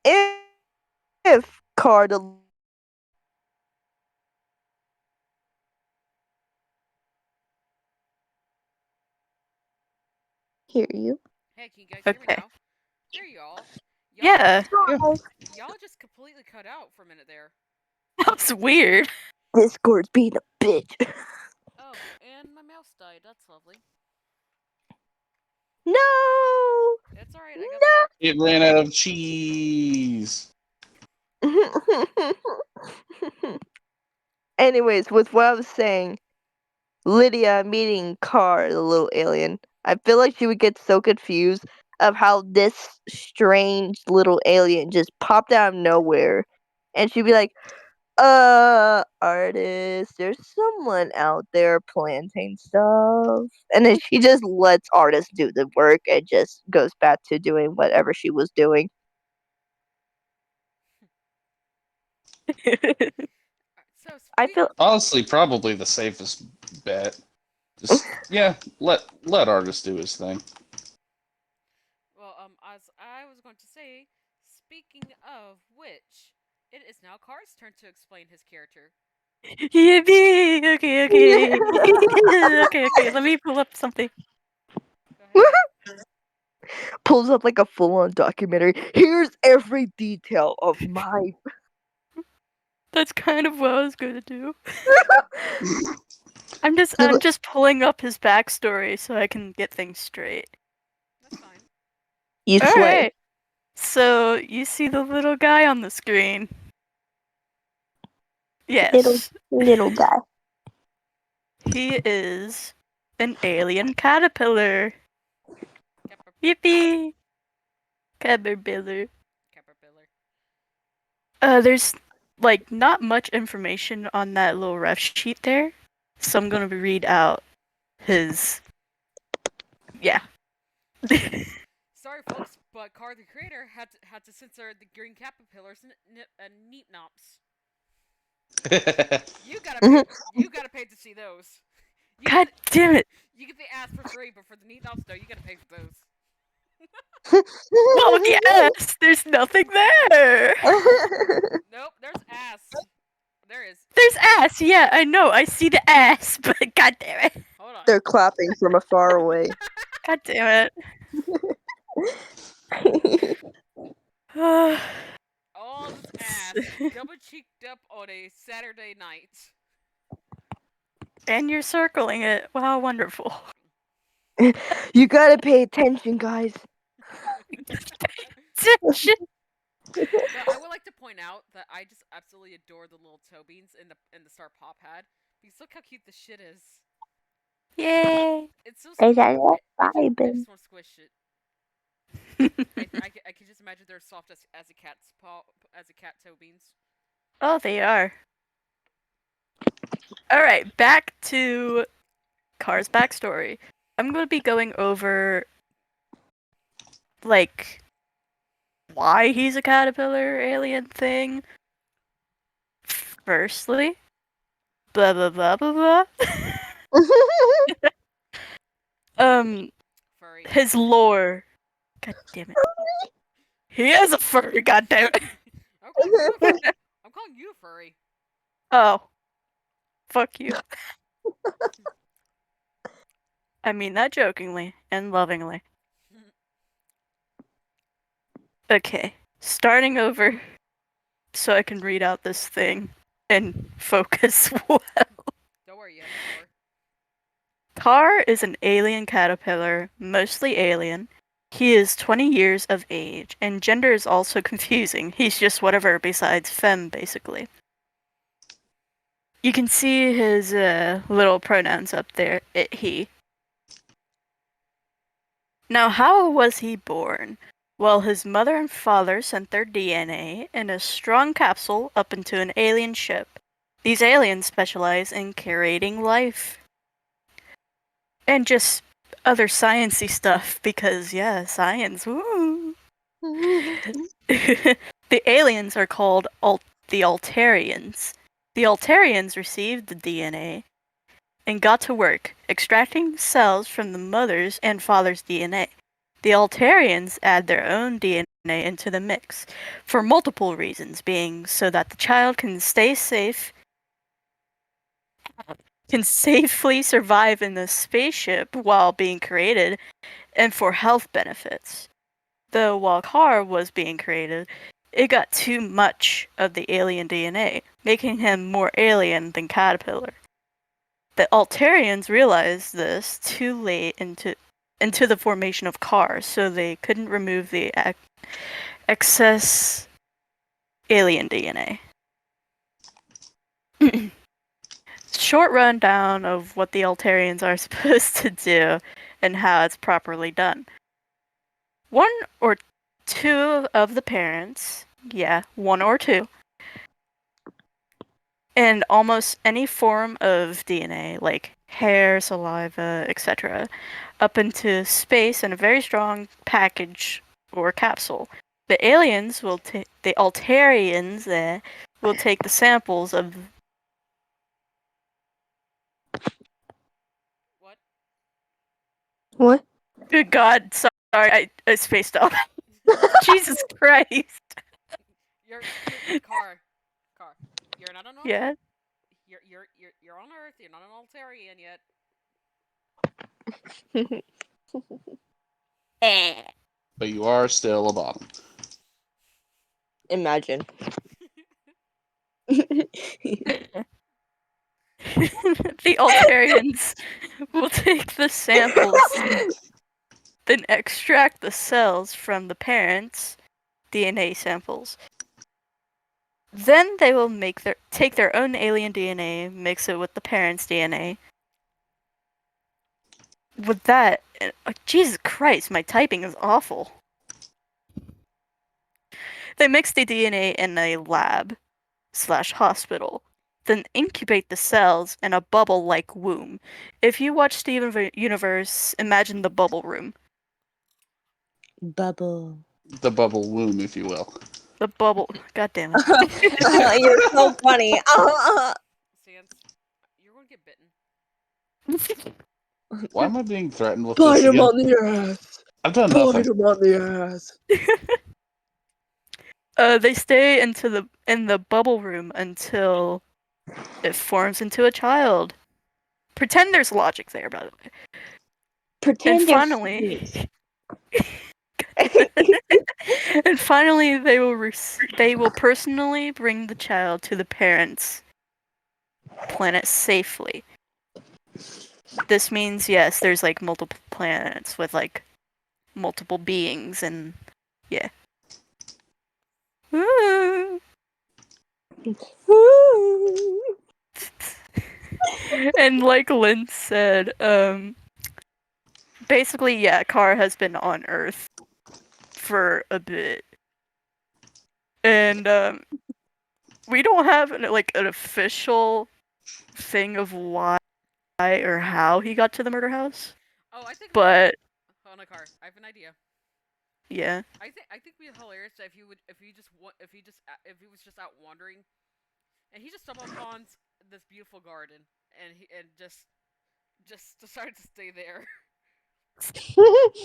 S4: if Card hear you.
S1: Hey, can you guys hear me
S3: Okay.
S1: now? There y'all.
S3: Yeah.
S1: Y'all just completely cut out for a minute there.
S3: That's weird.
S4: Discord's being a bitch.
S1: Oh, and my mouse died. That's lovely.
S4: No.
S1: It's alright, I got this.
S2: It ran out of cheese.
S4: Anyways, with what I was saying, Lydia meeting Car, the little alien, I feel like she would get so confused of how this strange little alien just popped out of nowhere. And she'd be like, artist, there's someone out there planting stuff. And then she just lets artist do the work and just goes back to doing whatever she was doing.
S1: So,
S4: I feel
S2: Honestly, probably the safest bet. Just let artist do his thing.
S1: Well, as I was going to say, speaking of which, it is now Car's turn to explain his character.
S3: Yippee! Okay. Okay. Let me pull up something.
S1: Go ahead.
S4: pulls up like a full-on documentary. Here's every detail of my
S3: That's kind of what I was gonna do. I'm just pulling up his backstory so I can get things straight.
S1: That's fine.
S4: You slay.
S3: Alright. So you see the little guy on the screen. Yes.
S4: Little guy.
S3: He is an alien caterpillar.
S1: Caterpillar.
S3: Yippee! Caterpillar.
S1: Caterpillar.
S3: There's like not much information on that little ref sheet there, so I'm gonna read out his. Yeah.
S1: Sorry, folks, but Car the creator had to censor the green caterpillars and neat nops. You gotta pay to see those.
S3: God damn it!
S1: You get the ass for free, but for the neat nops, no, you gotta pay for those.
S3: Well, yes, there's nothing there.
S1: Nope, there's ass. There is.
S3: There's ass. Yeah, I know. I see the ass, but god damn it.
S1: Hold on.
S4: They're clapping from afar away.
S3: God damn it.
S1: All this ass, double cheeked up on a Saturday night.
S3: And you're circling it. Wow, wonderful.
S4: You gotta pay attention, guys.
S1: But I would like to point out that I just absolutely adore the little toe beans in the Star Pop had. Because look how cute this shit is.
S3: Yay.
S1: It's so
S4: Guys,
S1: sweet.
S4: I love
S1: I
S4: vibing.
S1: just want to squish it. I can just imagine they're soft as a cat's paw, as a cat toe beans.
S3: Oh, they are. Alright, back to Car's backstory. I'm going to be going over, like, why he's a caterpillar alien thing. Firstly, blah blah blah blah blah.
S1: Furry.
S3: His lore. God damn it. He is a furry, goddammit.
S1: I'm calling you a furry.
S3: Oh. Fuck you. I mean that jokingly and lovingly. Okay. Starting over so I can read out this thing and focus well.
S1: Don't worry, you have an hour.
S3: Car is an alien caterpillar, mostly alien. He is 20 years of age, and gender is also confusing. He's just whatever besides femme, basically. You can see his little pronouns up there, it, he. Now, how was he born? Well, his mother and father sent their DNA in a strong capsule up into an alien ship. These aliens specialize in curating life. And just other sciencey stuff, because, yeah, science, woo! The aliens are called the Altarians. The Altarians received the DNA and got to work extracting cells from the mother's and father's DNA. The Altarians add their own DNA into the mix for multiple reasons, being so that the child can safely survive in the spaceship while being created, and for health benefits. Though while Carr was being created, it got too much of the alien DNA, making him more alien than Caterpillar. The Altarians realized this too late into the formation of Carr, so they couldn't remove the excess alien DNA. Short rundown of what the Altarians are supposed to do and how it's properly done. One or two of the parents, yeah, one or two, and almost any form of DNA, like hair, saliva, etc., up into space in a very strong package or capsule. The aliens will the Altarians will take the samples of.
S1: What?
S4: What?
S3: Good God, sorry, I spaced out. Jesus Christ.
S1: You're car. You're not on Earth.
S3: Yeah.
S1: You're on Earth. You're not an Altarian yet.
S2: But you are still a bottom.
S4: Imagine.
S3: The Altarians will take the samples, then extract the cells from the parents' DNA samples. Then they will take their own alien DNA, mix it with the parents' DNA. With that, Jesus Christ, my typing is awful. They mix the DNA in a lab/hospital, then incubate the cells in a bubble-like womb. If you watch Steven Universe, imagine the bubble room.
S4: Bubble.
S2: The bubble womb, if you will.
S3: The bubble. God damn it.
S4: You're so funny.
S1: Sans, you're going to get bitten.
S2: Why am I being threatened with
S4: Bite
S2: this
S4: him
S2: again?
S4: on the ass.
S2: I've done
S4: Bite
S2: nothing.
S4: him on the ass.
S3: They stay in the bubble room until it forms into a child. Pretend there's logic there, by the way.
S4: Pretend
S3: And finally, they will personally bring the child to the parents' planet safely. This means, yes, there's like multiple planets with like multiple beings, and yeah. And like Lynn said, basically, yeah, Carr has been on Earth for a bit. And we don't have like an official thing of why or how he got to the murder house.
S1: Oh, I think.
S3: But
S1: On a car. I have an idea.
S3: yeah.
S1: I think it'd be hilarious if he was just out wandering, and he just stumbled upon this beautiful garden, and he just decided to stay there.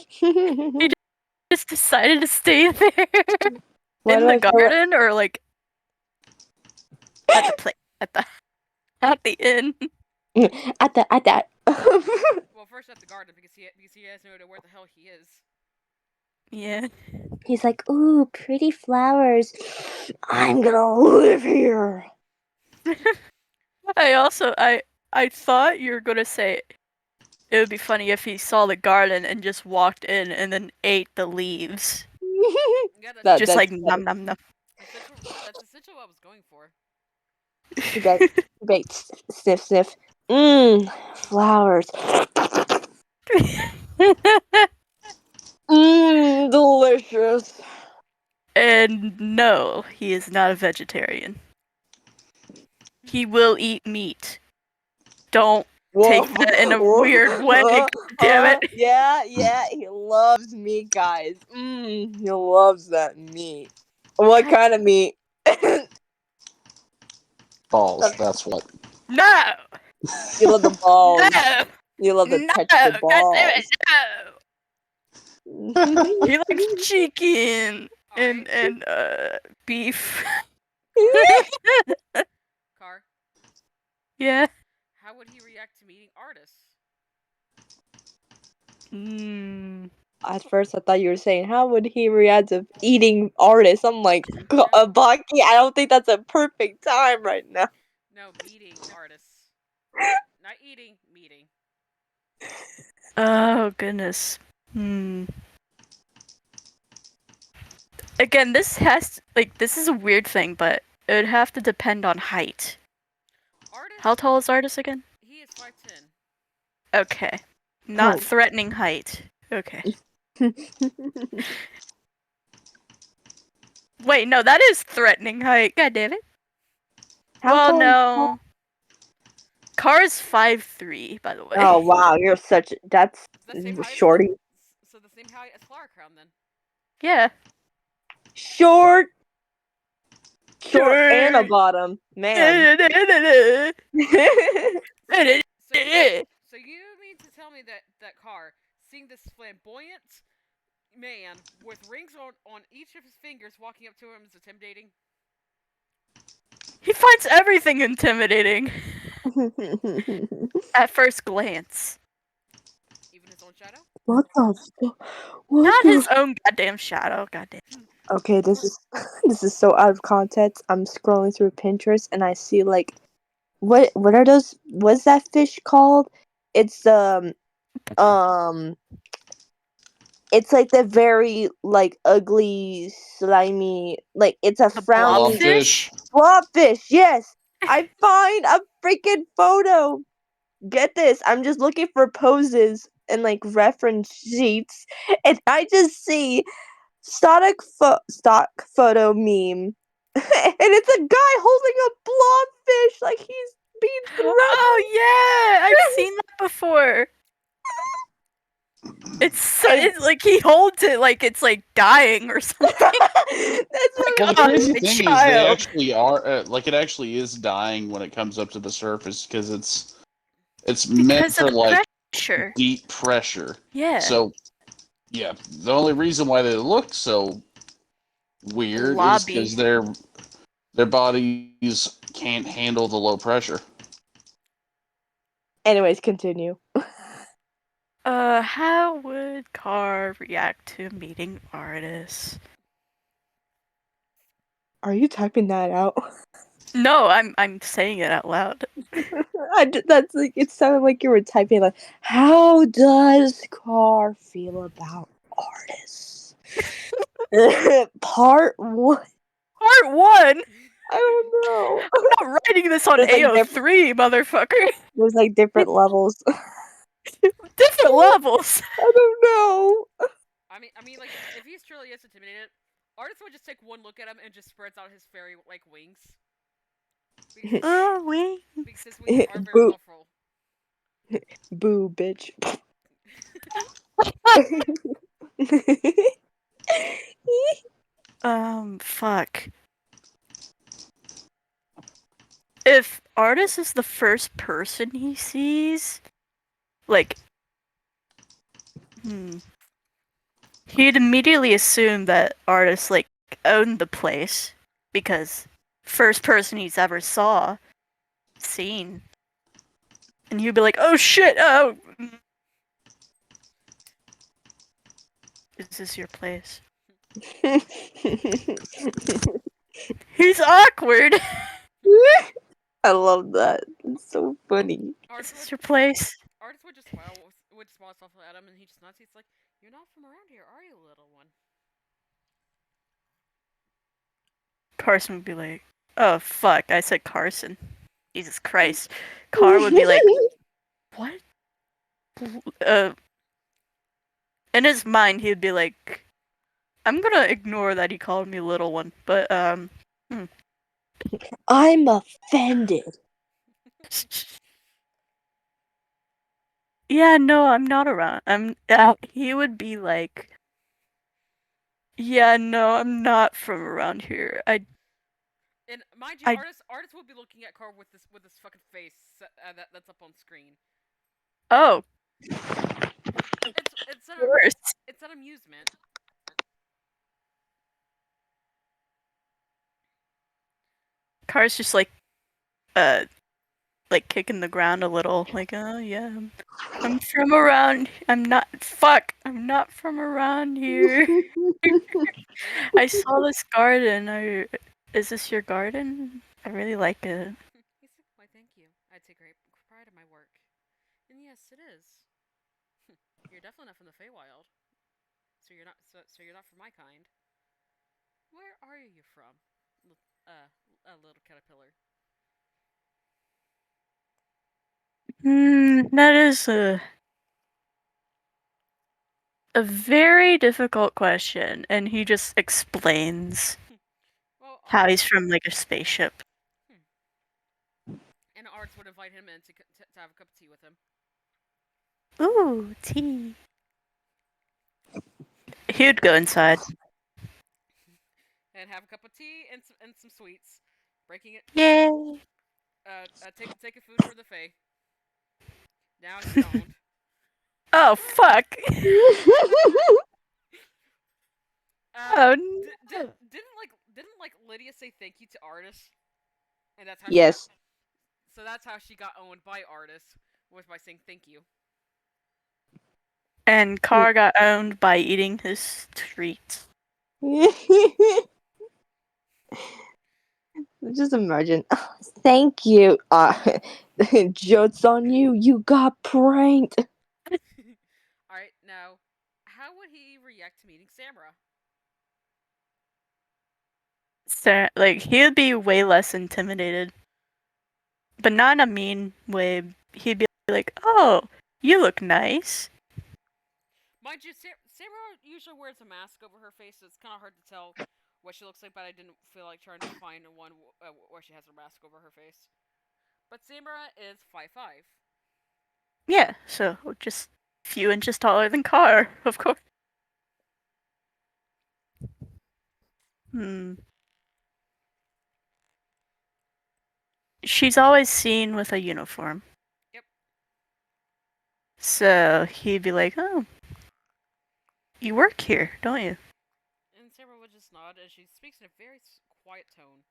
S3: He Artist decided to stay there
S4: Why
S3: in
S4: do
S3: the
S4: I feel like-
S3: garden or like at the play at the inn.
S4: at that.
S1: Well, first at the garden because he has no idea where the hell he is.
S3: Yeah.
S4: He's like, ooh, pretty flowers. I'm gonna live here.
S3: I thought you were gonna say it would be funny if he saw the garden and just walked in and then ate the leaves.
S1: Yeah,
S4: That-
S3: Just like
S4: that's-
S3: nom nom nom.
S1: that's essentially what I was going for.
S4: Great. Sniff, sniff. Mmm, flowers. Mmm, delicious.
S3: And no, he is not a vegetarian. He will eat meat. Don't take that in a weird way. God damn it.
S4: Yeah, he loves meat, guys. He loves that meat. What
S3: God-
S4: kind of meat?
S2: Balls. That's what.
S3: No!
S4: You love the balls.
S3: No!
S4: You love to
S3: No!
S4: touch
S3: God
S4: the
S3: damn it,
S4: balls.
S3: no! He likes chicken
S1: Alright,
S3: and beef.
S1: Car.
S3: Yeah.
S1: How would he react to meeting artists?
S3: Mm.
S4: At first, I thought you were saying, how would he react to eating artists? I'm like,
S1: No.
S4: Baki, I don't think that's a perfect time right now.
S1: No, meeting artists. Not eating, meeting.
S3: Oh goodness. Again, this is a weird thing, but it would have to depend on height.
S1: Artist.
S3: How tall is Artis again?
S1: He is 5'10".
S3: Okay. Not
S4: Oh.
S3: threatening height. Okay. Wait, no, that is threatening height. God damn it.
S4: How
S3: Well,
S4: tall is
S3: no. Car's 5'3", by the way.
S4: Oh wow, you're such that's
S1: The same height.
S4: shorty.
S1: So the same height as Flower Crown then.
S3: Yeah.
S4: Short and a bottom. Man.
S1: So you mean to tell me that Car, seeing this flamboyant man with rings on each of his fingers walking up to him is intimidating?
S3: He finds everything intimidating at first glance.
S1: Even his own shadow?
S4: What the fuck? What
S3: Not
S4: the
S3: his own goddamn shadow. Goddamn.
S4: Okay, this is so out of context. I'm scrolling through Pinterest and I see like what are those, what's that fish called? It's it's like the very like ugly slimy, like it's a
S3: The
S4: frowning
S3: blobfish?
S4: blobfish. Yes. I find a freaking photo. Get this, I'm just looking for poses and like reference sheets and I just see stock photo meme, and it's a guy holding a blobfish like he's being threatened.
S3: Oh yeah, I've seen that before. It's like he holds it like it's like dying or something.
S4: That's what
S2: Well, the
S3: Oh,
S2: crazy
S3: my
S2: thing is they
S3: child.
S2: actually are like it actually is dying when it comes up to the surface because it's meant
S3: Because
S2: for
S3: of the
S2: like
S3: pressure.
S2: deep pressure.
S3: Yeah.
S2: So yeah, the only reason why they look so weird is
S3: Blobby.
S2: because their bodies can't handle the low pressure.
S4: Anyways, continue.
S3: How would Carr react to meeting artists?
S4: Are you typing that out?
S3: No, I'm saying it out loud.
S4: That's like, it sounded like you were typing like, how does Carr feel about artists? Part 1.
S3: Part 1?
S4: I don't know.
S3: I'm not writing this on
S4: There's, like,
S3: AO3, motherfucker.
S4: There's like different levels.
S3: Different levels.
S4: I don't know.
S1: I mean, like if he's truly is intimidated, artist would just take one look at him and just spreads out his fairy like wings. Because his wings are very
S4: Boo.
S1: colorful.
S4: Boo, bitch.
S3: Fuck. If Artis is the first person he sees, like, He'd immediately assume that artist like owned the place because first person he's ever seen, and he'd be like, "Oh shit! Oh, is this your place?" He's awkward.
S4: I love that. It's so funny.
S3: Is this your place?
S1: Artist would just smile stuff at him, and he just nods. He's like, "You're not from around here, are you, little one?"
S3: Carson would be like, "Oh fuck, I said Carson. Jesus Christ." Car would be like, "What?" In his mind, he'd be like, "I'm gonna ignore that he called me little one, but
S4: I'm offended.
S3: yeah, no, I'm not around. He would be like, yeah, no, I'm not from around here.
S1: And mind you,
S3: I-
S1: artist will be looking at Car with this fucking face that's up on screen.
S3: Oh,
S1: It's
S3: worse.
S1: it's an amusement.
S3: Car's just like kicking the ground a little, like, oh yeah, I'm from around. I'm not. Fuck, I'm not from around here. I saw this garden. Is this your garden? I really like it.
S1: He said, "Why, thank you. I take great pride in my work." And yes, it is. You're definitely not from the Feywild, so you're not from my kind. Where are you from, a little caterpillar?
S3: That is a very difficult question, and he just explains
S1: Well,
S3: how he's from like a spaceship.
S1: and Arts would invite him in to have a cup of tea with him.
S3: Ooh, tea. He'd go inside.
S1: And have a cup of tea and some sweets. Breaking it.
S3: Yay!
S1: Taking food for the Fae. Now you don't.
S3: Oh fuck! Oh no!
S1: Didn't Lydia say thank you to Artis? And that's how
S4: Yes.
S1: so that's how she got owned by Artis, was by saying thank you.
S3: And Carr got owned by eating his treats.
S4: Just imagine. Thank you. Joke's on you. You got pranked.
S1: Alright, now, how would he react to meeting Samra?
S3: So, like, he'd be way less intimidated. But not in a mean way. He'd be like, oh, you look nice.
S1: Mind you, Samra usually wears a mask over her face, so it's kind of hard to tell what she looks like, but I didn't feel like trying to find one where she has her mask over her face. But Samra is 5'5".
S3: Yeah, so just a few inches taller than Carr, of course. She's always seen with a uniform.
S1: Yep.
S3: So he'd be like, oh, you work here, don't you?
S1: And Samra would just nod as she speaks in a very quiet tone.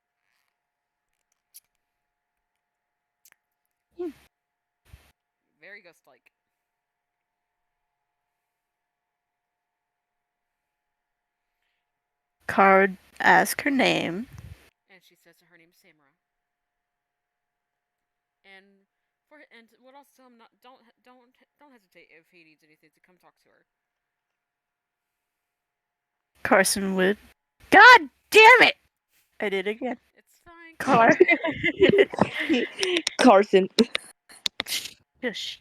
S1: Very ghost-like.
S3: Carr would ask her name.
S1: And she says her name is Samra. And would also tell him don't hesitate if he needs anything to come talk to her.
S3: Carson would. God damn it! I did it again.
S1: It's fine.
S3: Carr.
S4: Carson.
S3: Shush.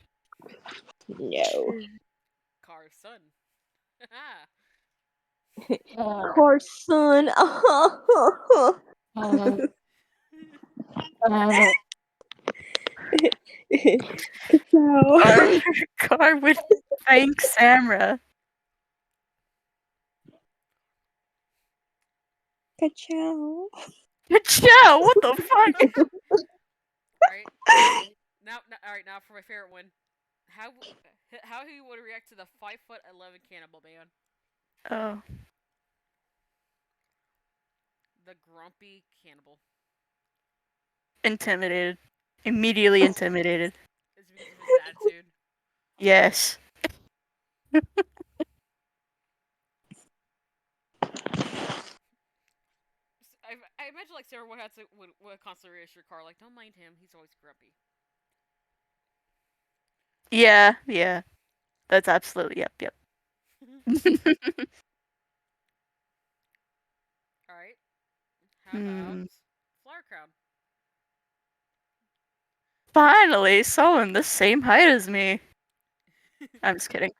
S4: No.
S1: Car's son.
S4: Carson.
S3: Carr would thank Samra.
S4: Ka-chow.
S3: Ka-chow! What the fuck?
S1: Now for my favorite one. How he would react to the 5'11" cannibal man.
S3: Oh,
S1: The grumpy cannibal.
S3: intimidated. Immediately intimidated.
S1: Is it because of his attitude?
S3: Yes.
S1: I imagine like Sarah would constantly reassure Carl, like, don't mind him, he's always grumpy.
S3: Yeah, yeah. That's absolutely yep.
S1: Alright. How about Flower Crown?
S3: Finally, someone the same height as me. I'm just kidding.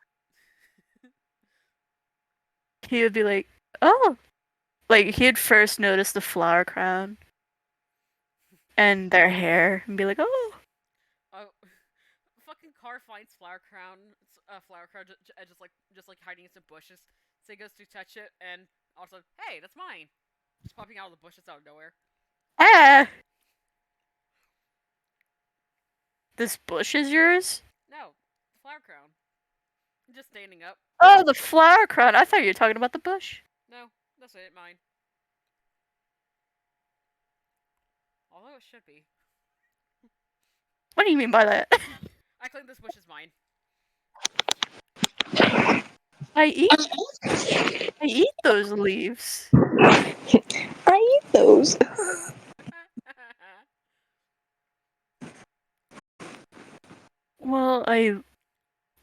S3: He would be like, oh. Like, he'd first notice the flower crown and their hair and be like, oh.
S1: Oh, fucking Car finds Flower Crown just like hiding in some bushes. So he goes to touch it, and also, hey, that's mine. Just popping out of the bushes out of nowhere.
S3: Ah! This bush is yours?
S1: No, the Flower Crown. Just standing up.
S3: Oh, the flower crown. I thought you were talking about the bush.
S1: No, that's it, mine. Although it should be.
S3: What do you mean by that?
S1: I claim this bush is mine.
S3: I eat those leaves.
S4: I eat those.
S3: Well, I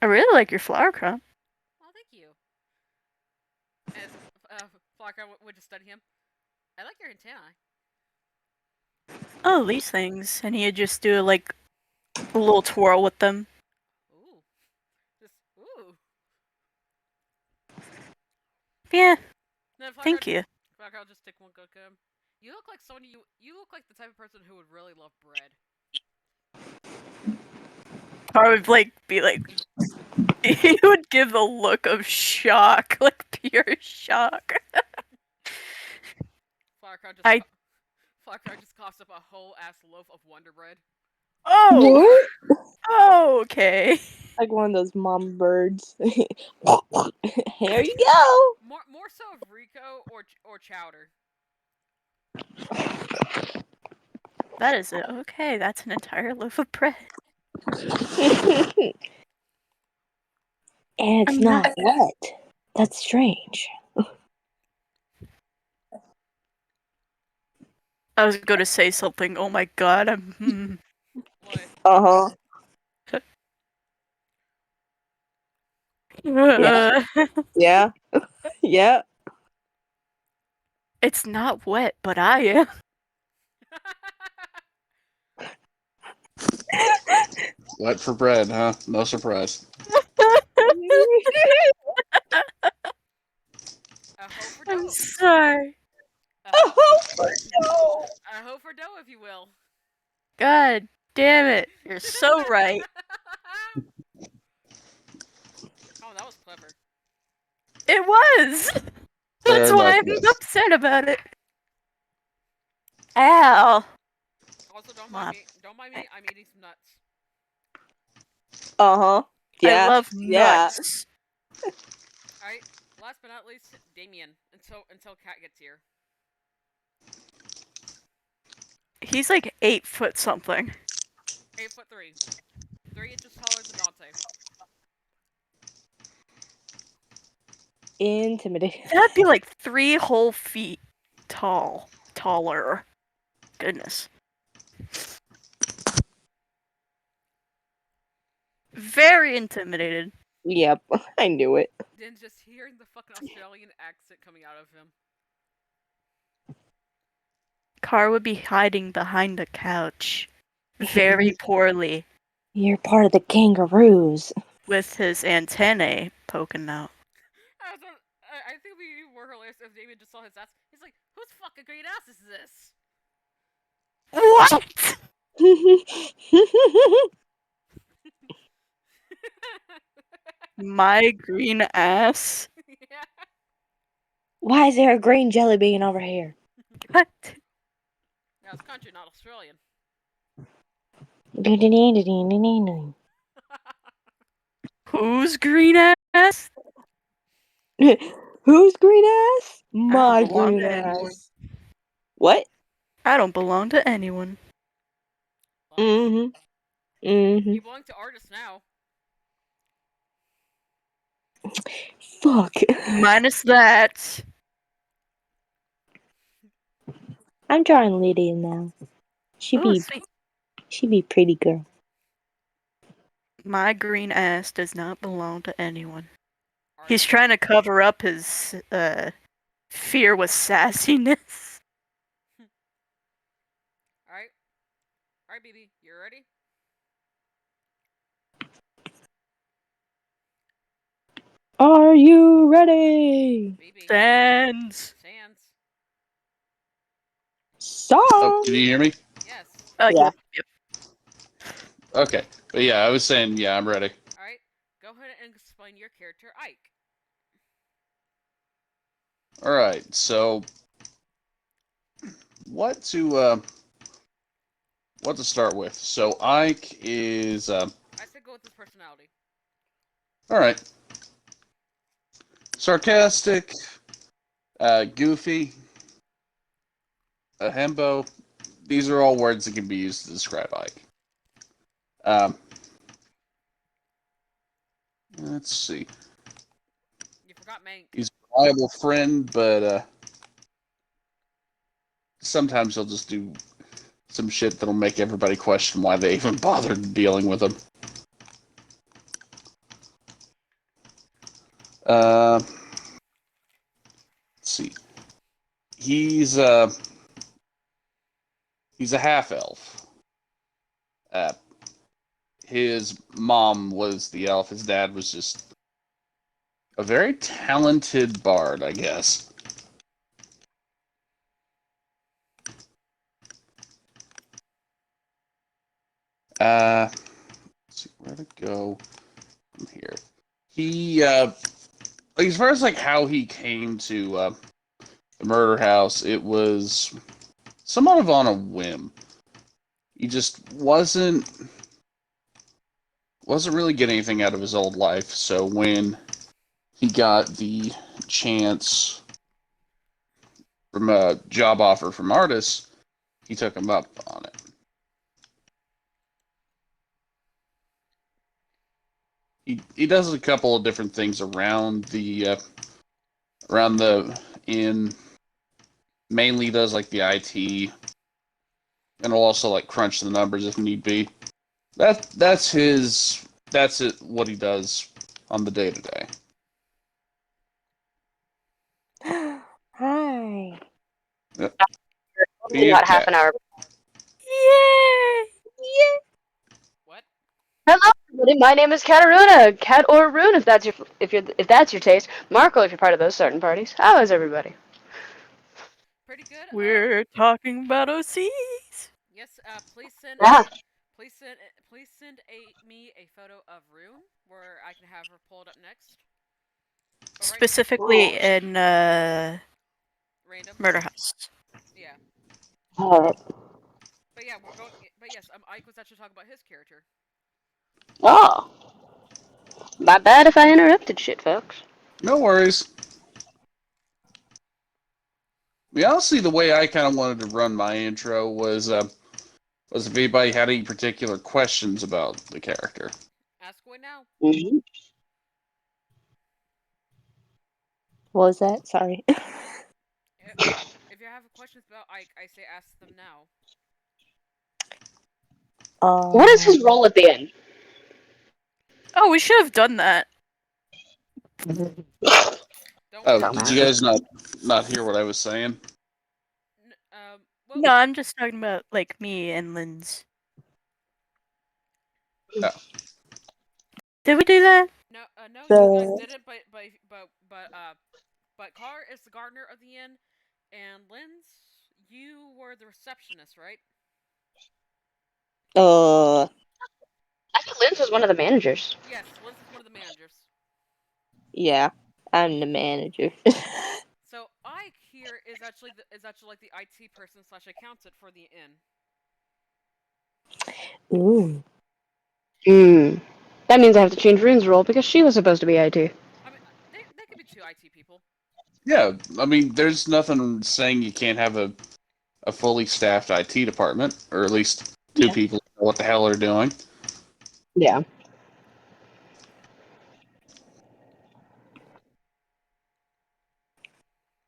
S3: really like your flower crown.
S1: Well, thank you. As Flower Crown would just study him. I like your antennae.
S3: Oh, these things. And he'd just do like a little twirl with them.
S1: Ooh. Just, ooh.
S3: Yeah,
S1: No, Flower
S3: thank
S1: Crown,
S3: you.
S1: Flower Crown just take one look at him. You look like someone you look like the type of person who would really love bread.
S3: I would like be like, he would give a look of shock, like pure shock.
S1: Flower Crown just coughs up a whole ass loaf of Wonder Bread.
S3: Oh, oh, okay.
S4: Like one of those mom birds. Here you go.
S1: More so of Rico or Chowder.
S3: That is it. Okay, that's an entire loaf of bread.
S4: And it's not wet. That's strange.
S3: I was going to say something. Oh my god, I'm.
S1: What?
S4: Uh huh. Yeah. Yeah. Yeah.
S3: It's not wet, but I am.
S2: Wet for bread, huh? No surprise.
S1: A hoe for
S3: I'm
S1: dough.
S3: sorry.
S1: A hoe,
S4: No.
S1: a hoe for dough, if you will.
S3: God damn it. You're so right.
S1: Oh, that was clever.
S3: It was! That's
S2: Fair
S3: why
S2: enough,
S3: I'm
S2: yes.
S3: upset about it. Ow.
S1: Also, don't
S3: Mom.
S1: mind me. I'm eating some nuts.
S4: Uh huh. Yeah.
S3: I love
S4: Yeah.
S3: nuts.
S1: All right. Last but not least, Damien. Until Cat gets here.
S3: He's like 8 foot something.
S1: 8'3", 3 inches taller than Dante.
S4: Intimidating.
S3: That'd be like 3 whole feet tall. Taller. Goodness. Very intimidated.
S4: Yep. I knew it.
S1: Then just hearing the fucking Australian accent coming out of him.
S3: Car would be hiding behind a couch. Very poorly.
S4: You're part of the kangaroos.
S3: With his antennae poking out.
S1: I think it'd be more hilarious if Damien just saw his ass. He's like, whose fucking green ass is this?
S3: What? My green ass?
S1: Yeah.
S4: Why is there a green jelly bean over here?
S3: What?
S1: Now it's country, not Australian.
S3: Whose green ass?
S4: Whose green ass?
S3: I
S4: My
S3: don't belong
S4: green
S3: to anyone.
S4: ass. What?
S3: I don't belong to anyone.
S1: Lies.
S4: Mm-hmm. Mm-hmm.
S1: You belong to artists now.
S4: Fuck.
S3: Minus that.
S4: I'm drawing Lydia now. She
S3: Oh,
S4: be
S3: sweet.
S4: pretty girl.
S3: My green ass does not belong to anyone.
S1: Are
S3: He's
S1: you?
S3: trying to cover up his fear with sassiness.
S1: Alright. Alright, BB. You ready?
S4: Are you ready?
S1: BB.
S3: Stands.
S1: Sans.
S4: Song.
S2: Oh, can you hear me?
S1: Yes.
S3: Oh,
S4: Yeah.
S3: yep.
S2: Okay. But yeah, I was saying, yeah, I'm ready.
S1: Alright. Go ahead and explain your character, Ike.
S2: All right. So, what to start with? So Ike is
S1: I said go with his personality.
S2: all right. Sarcastic, goofy, a hembo. These are all words that can be used to describe Ike. Let's see.
S1: You forgot Mank.
S2: He's a reliable friend, but sometimes he'll just do some shit that'll make everybody question why they even bothered dealing with him. Let's see. He's a half elf. His mom was the elf. His dad was just a very talented bard, I guess. Let's see where to go from here. He, as far as like how he came to the murder house, it was somewhat of on a whim. He just wasn't really getting anything out of his old life. So when he got the chance from a job offer from Artis, he took him up on it. He does a couple of different things around the inn. Mainly does like the IT, and will also like crunch the numbers if need be. That's it. What he does on the day to day.
S4: Hi.
S2: Be a
S5: Not half
S2: cat.
S5: an hour.
S3: Yay!
S1: What?
S5: Hello, everybody. My name is Kataruna. Cat or Rune, if that's your taste. Marco, if you're part of those certain parties. How is everybody?
S1: Pretty good.
S3: We're talking about OCs.
S1: Yes. Please send
S5: Yeah.
S1: me a photo of Rune where I can have her pulled up next. But right,
S3: Specifically in
S1: random.
S3: Murder House.
S1: Yeah.
S5: Alright.
S1: But yeah, we're going. But yes, Ike was actually talking about his character.
S5: Oh. My bad if I interrupted shit, folks.
S2: No worries. Yeah, honestly, the way I kind of wanted to run my intro was if anybody had any particular questions about the character.
S1: Ask away now.
S5: Mm-hmm.
S4: What was that? Sorry.
S1: If you have questions about Ike, I say ask them now.
S5: What is his role at the end?
S3: Oh, we should have done that.
S1: Don't
S2: Oh,
S1: worry.
S2: did you guys not hear what I was saying?
S1: Well,
S3: No, I'm just talking about like me and Lynn's.
S2: Oh.
S3: Did we do that?
S1: no, you
S4: The-
S1: guys didn't. But Carr is the gardener of the inn, and Lynn's, you were the receptionist, right?
S5: I thought Linz was one of the managers.
S1: Yes, Lynn's is one of the managers.
S4: Yeah, I'm the manager.
S1: So Ike here is actually like the IT person slash accountant for the inn.
S4: Ooh.
S5: That means I have to change Rune's role because she was supposed to be IT.
S1: I mean, they could be two IT people.
S2: Yeah, I mean, there's nothing saying you can't have a fully staffed IT department, or at least two
S5: Yeah.
S2: people who know what the hell they're doing.
S5: Yeah.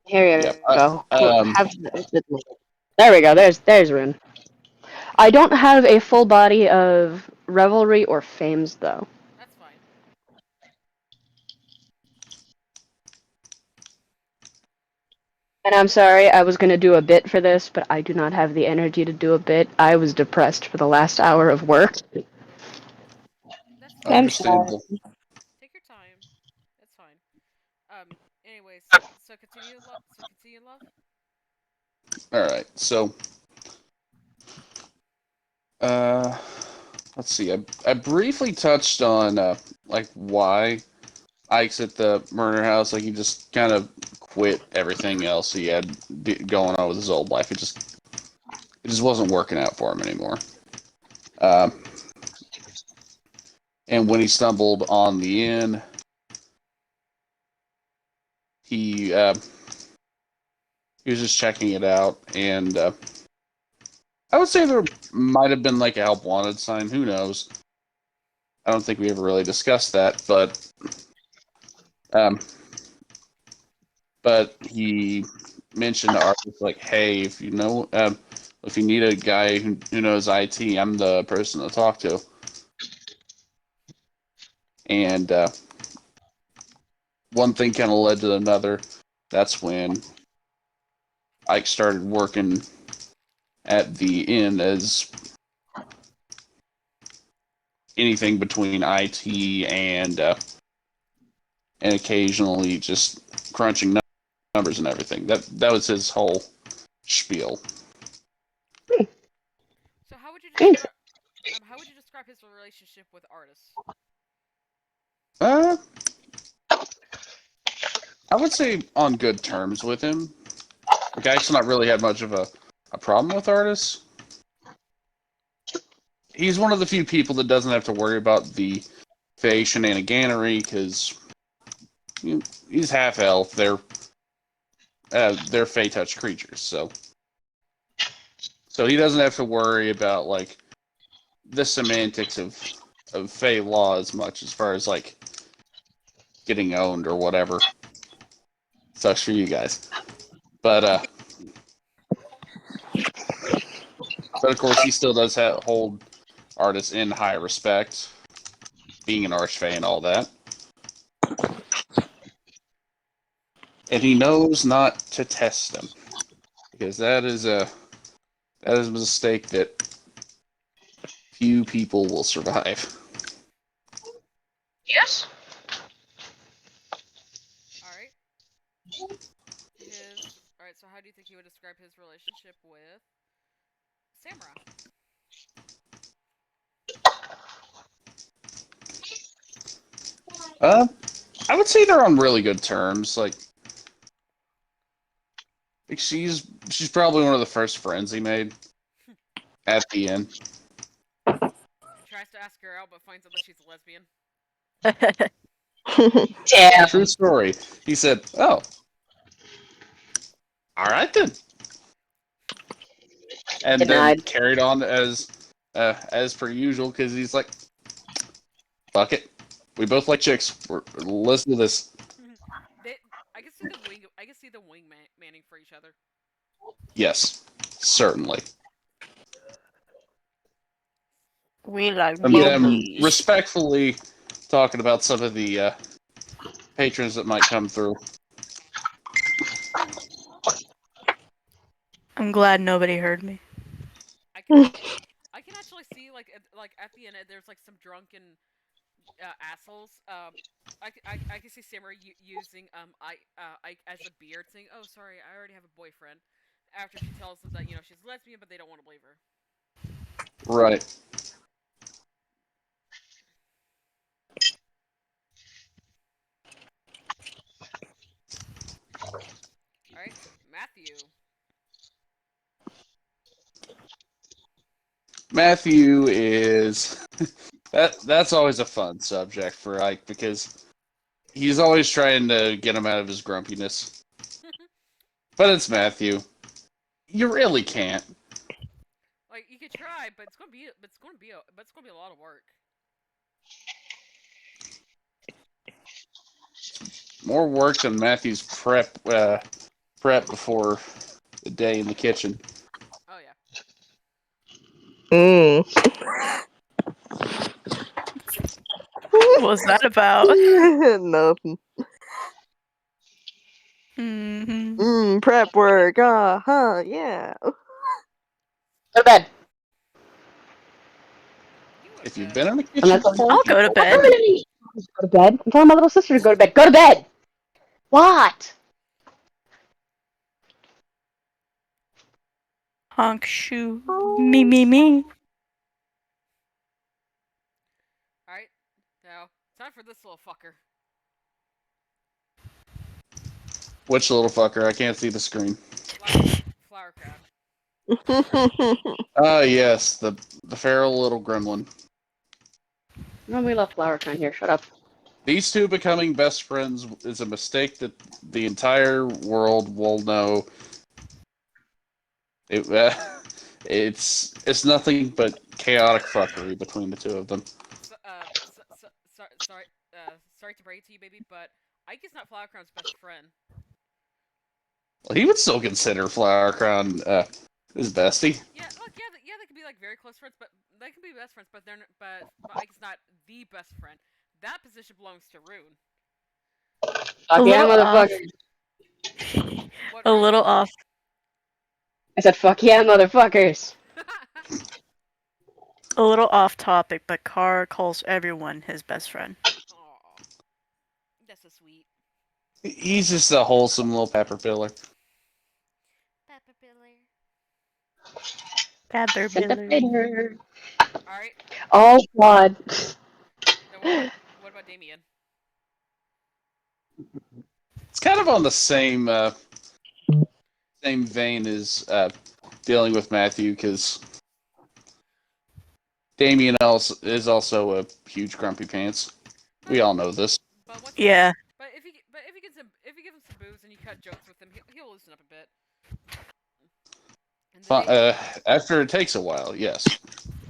S5: Here you
S2: Yep.
S5: go. There we go. There's Rune. I don't have a full body of Revelry or Fames though.
S1: That's fine.
S5: And I'm sorry, I was gonna do a bit for this, but I do not have the energy to do a bit. I was depressed for the last hour of work.
S1: That's fine.
S4: I'm sorry.
S2: Understandable.
S1: Take your time. That's fine. Anyways, so continue, love.
S2: All right. So, uh, let's see. I briefly touched on like why Ike's at the murder house. Like he just kind of quit everything else he had going on with his old life. It just wasn't working out for him anymore. Um, and when he stumbled on the inn, he he was just checking it out, and I would say there might have been like a help wanted sign. Who knows? I don't think we ever really discussed that, um, but he mentioned to artists like, "Hey, if you know, if you need a guy who knows IT, I'm the person to talk to." And one thing kind of led to another. That's when Ike started working at the inn as anything between IT and occasionally just crunching numbers and everything. That was his whole spiel.
S1: So
S5: Thanks.
S1: how would you describe his relationship with artists?
S2: Uh, I would say on good terms with him. Like Ike's not really had much of a problem with artists. He's one of the few people that doesn't have to worry about the Fae shenaniganery because he's half elf. They're Fae touch creatures, so he doesn't have to worry about like the semantics of Fae law as much as far as like getting owned or whatever. Sucks for you guys, but of course he still does hold artists in high respect, being an archfey and all that. And he knows not to test them because that is a mistake that few people will survive.
S5: Yes.
S1: All right. All right. So how do you think he would describe his relationship with Samara?
S2: Uh, I would say they're on really good terms. Like she's probably one of the first friends he made at the inn.
S1: He tries to ask her out, but finds out that she's a lesbian.
S5: Damn.
S2: True story. He said, "Oh, all right then," and then
S5: Denied.
S2: carried on as per usual because he's like, "Fuck it, we both like chicks. Listen to this."
S1: they, I can see the wing manning for each other.
S2: Yes, certainly.
S3: We like
S2: I mean, I'm
S3: boobies.
S2: respectfully talking about some of the patrons that might come through.
S3: I'm glad nobody heard me.
S1: I can I can actually see like at the end there's like some drunken assholes. I can see Samara using Ike as a beard, saying, "Oh, sorry, I already have a boyfriend." After she tells them that she's lesbian, but they don't want to believe her.
S2: Right.
S1: All right, Matthew.
S2: Matthew is that's always a fun subject for Ike because he's always trying to get him out of his grumpiness. But it's Matthew. You really can't.
S1: Like you could try, but it's gonna be a lot of work.
S2: More work than Matthew's prep before the day in the kitchen.
S1: Oh yeah.
S3: What was that about?
S4: Nothing.
S3: Mm-hmm.
S4: Prep work. Yeah.
S5: Go to bed.
S1: You go to
S2: If you've
S1: bed.
S2: been in the
S5: I'm
S2: kitchen
S5: not telling you.
S2: before,
S3: I'll
S2: you
S3: go to
S2: know
S5: I'm
S3: bed.
S5: not telling you to go to bed. I'm telling my little sister to go to bed. Go to bed. What?
S3: Honk shoe. Me.
S1: All right. Now time for this little fucker.
S2: Which little fucker? I can't see the screen.
S1: Flower crab.
S2: Ah, yes, the feral little gremlin.
S5: No, we left Flower Crown here. Shut up.
S2: These two becoming best friends is a mistake that the entire world will know. It's nothing but chaotic fuckery between the two of them.
S1: Sorry to break it to you, baby, but Ike is not Flower Crown's best friend.
S2: Well, he would still consider Flower Crown his bestie.
S1: Yeah, look, they could be like very close friends, but they can be best friends, but but Ike is not the best friend. That position belongs to Rune.
S3: A
S5: Fuck yeah,
S3: little off.
S5: motherfuckers.
S1: What,
S3: A
S1: Rune?
S3: little off.
S5: I said, fuck yeah, motherfuckers.
S3: A little off topic, but Carr calls everyone his best friend.
S1: Aw, that's so sweet.
S2: He's just a wholesome little pepper pillar.
S1: Peppa Pillar.
S3: Caterpillar.
S1: All right.
S5: Oh, God.
S1: Now what about Damien?
S2: It's kind of on the same vein as dealing with Matthew, because Damien is also a huge grumpy pants. We all know this.
S1: But once
S3: Yeah.
S1: if he gives him some booze and you cut jokes with him, he'll loosen up a bit. And
S2: After it takes a while, yes.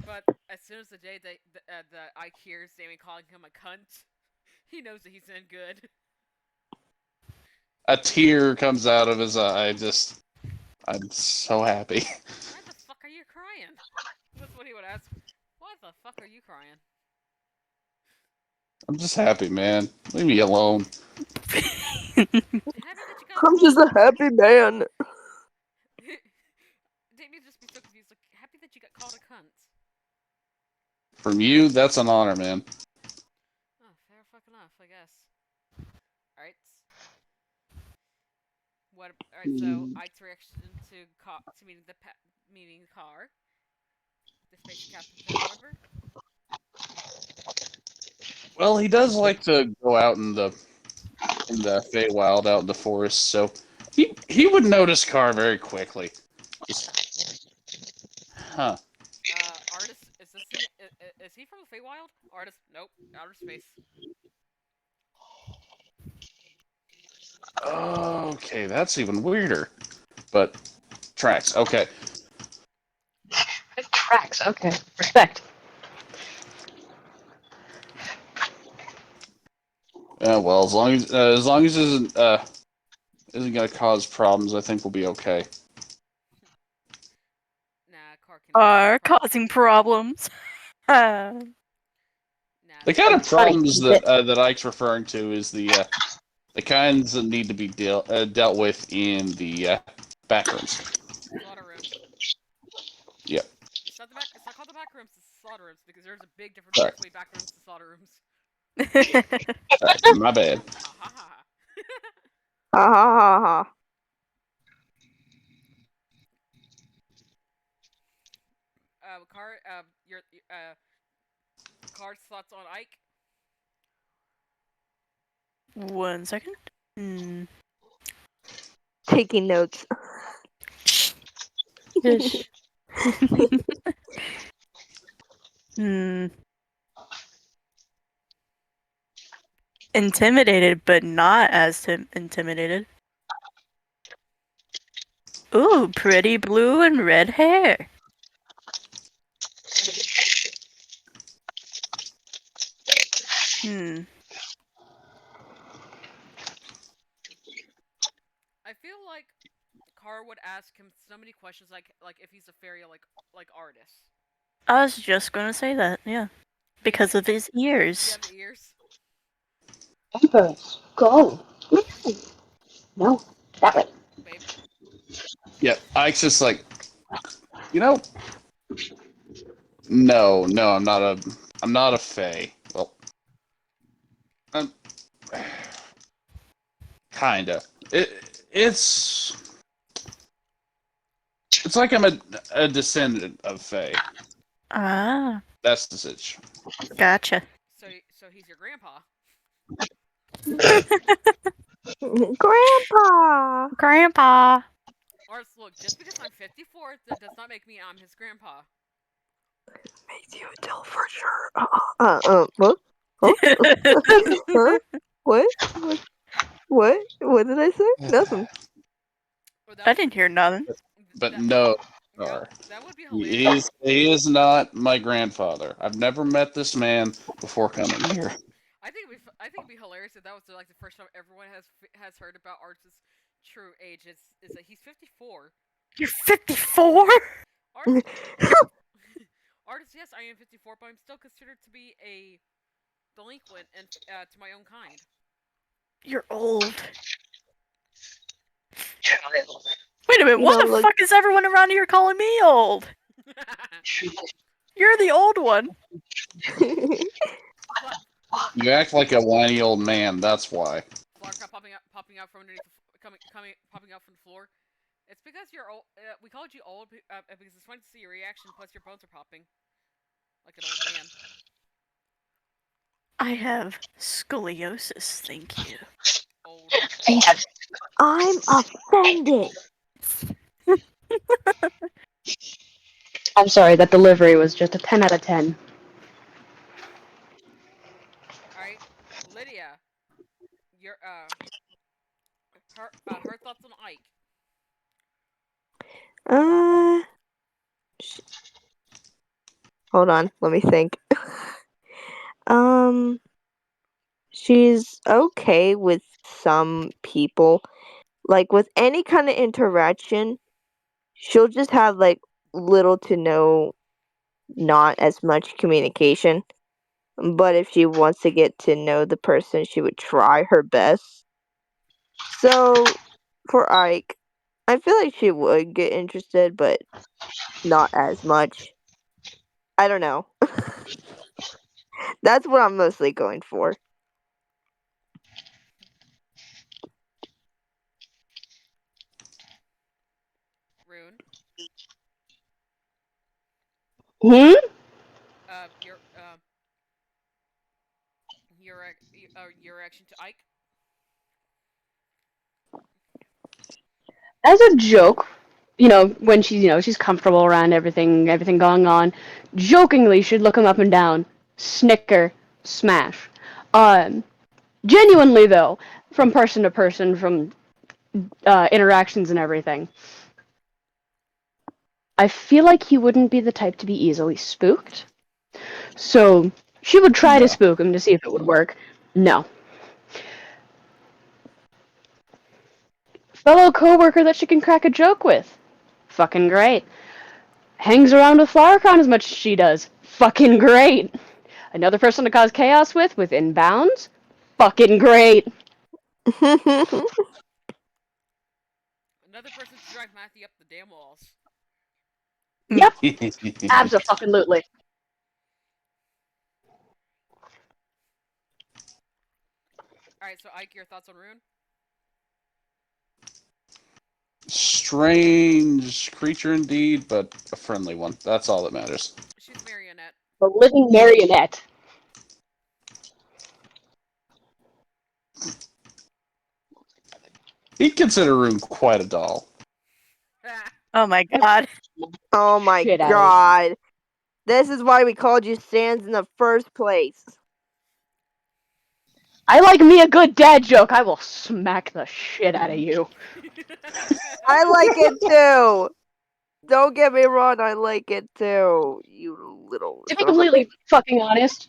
S1: but as soon as the day that Ike hears Damien calling him a cunt, he knows that he's in good.
S2: A tear comes out of his eye. I'm so happy.
S1: Why the fuck are you crying? That's what he would ask. Why the fuck are you crying?
S2: I'm just happy, man. Leave me alone.
S1: Happy that you got
S4: I'm just a happy man.
S1: Damien just be so confused. Like, happy that you got called a cunt.
S2: From you, that's an honor, man.
S1: Oh, fair fucking enough, I guess. Alright. Alright, so Ike's reaction to meeting the car. The space captain whatever.
S2: Well, he does like to go out in the Feywild, out in the forest, so he would notice Carr very quickly. Huh.
S1: Artist, is he from the Feywild? Artist, nope, outer space.
S2: Okay, that's even weirder. But tracks. Okay.
S5: Tracks. Okay. Respect.
S2: Well, as long as it isn't gonna cause problems, I think we'll be okay.
S1: Nah, Car can.
S3: Are causing problems.
S1: Nah.
S2: The kind of
S5: Funny.
S2: problems that Ike's referring to is the kinds that need to be dealt with in the back rooms.
S1: Slaughter rooms.
S2: Yep.
S1: It's not called the back rooms. It's the slaughter rooms because there's a big difference
S2: Sorry.
S1: between back rooms and slaughter rooms.
S2: My bad.
S1: Ha ha ha.
S4: Ha ha ha ha.
S1: Car. Your card slots on Ike.
S3: 1 second.
S4: Taking notes.
S3: Ish. Intimidated, but not as intimidated. Ooh, pretty blue and red hair.
S1: I feel like Car would ask him so many questions, like if he's a fairy, like artist.
S3: I was just gonna say that, yeah. Because of his ears.
S1: Yeah, the ears.
S5: Empress, go. No, that way.
S1: Babe.
S2: Yeah, Ike's just like, you know, no, I'm not a fae. Well, I'm kinda. It's like I'm a descendant of fae.
S3: Ah,
S2: That's the sitch.
S3: gotcha.
S1: So he's your grandpa.
S4: Grandpa!
S3: Grandpa.
S1: Arts, look, just because I'm 54, that does not make me I'm his grandpa.
S4: Makes you a tell for sure. What? Huh? Huh? What? What? What did I say? Nothing.
S1: Or that
S3: I
S1: would,
S3: didn't hear nothing.
S2: But
S1: that,
S2: no,
S1: yeah,
S2: Gar.
S1: that would be
S2: He
S1: hilarious.
S2: is not my grandfather. I've never met this man before coming here.
S1: I think it'd be hilarious if that was like the first time everyone has heard about Arts' true age. Is that he's 54.
S3: You're 54?
S1: Arts, Artist, yes, I am 54, but I'm still considered to be a delinquent and to my own kind.
S3: You're old.
S5: Child.
S3: Wait a minute,
S4: You
S3: what
S4: know,
S3: the
S4: like-
S3: fuck is everyone around here calling me old? You're the old one.
S2: You act like a whiny old man. That's why.
S1: Flower crop popping out from underneath, popping out from the floor. It's because you're old. We called you old because it's fun to see your reaction. Plus, your bones are popping like an old man.
S3: I have scoliosis, thank you.
S1: Old.
S4: I'm offended.
S5: I'm sorry, that delivery was just a 10 out of 10.
S1: All right, Lydia. Your her thoughts on Ike.
S4: Uh, hold on. Let me think. um, she's okay with some people. Like with any kind of interaction, she'll just have like little to no, not as much communication. But if she wants to get to know the person, she would try her best. So for Ike, I feel like she would get interested, but not as much. I don't know. That's what I'm mostly going for.
S1: Rune.
S5: Hmm?
S1: Your your reaction to Ike.
S5: As a joke, when she's comfortable around everything going on, jokingly she'd look him up and down, snicker, smash. Um, Genuinely though, from person to person, from interactions and everything, I feel like he wouldn't be the type to be easily spooked. So she would try to
S2: No.
S5: spook him to see if it would work. No. Fellow coworker that she can crack a joke with. Fucking great. Hangs around with FlowerCon as much as she does. Fucking great. Another person to cause chaos within bounds. Fucking great.
S1: Another person to drive Matthew up the damn walls.
S5: Yep. Absolutely.
S1: All right, so Ike, your thoughts on Rune?
S2: Strange creature indeed, but a friendly one. That's all that matters.
S1: She's marionette.
S5: The living marionette.
S2: He'd consider Rune quite a doll.
S3: Oh my god.
S4: Oh my
S5: Shit out of
S4: god. This is why we called you Sans in the first place.
S5: I like me a good dad joke. I will smack the shit out of you.
S4: I like it too. Don't get me wrong, I like it too. You little
S5: To be
S4: son of a
S5: completely fucking honest,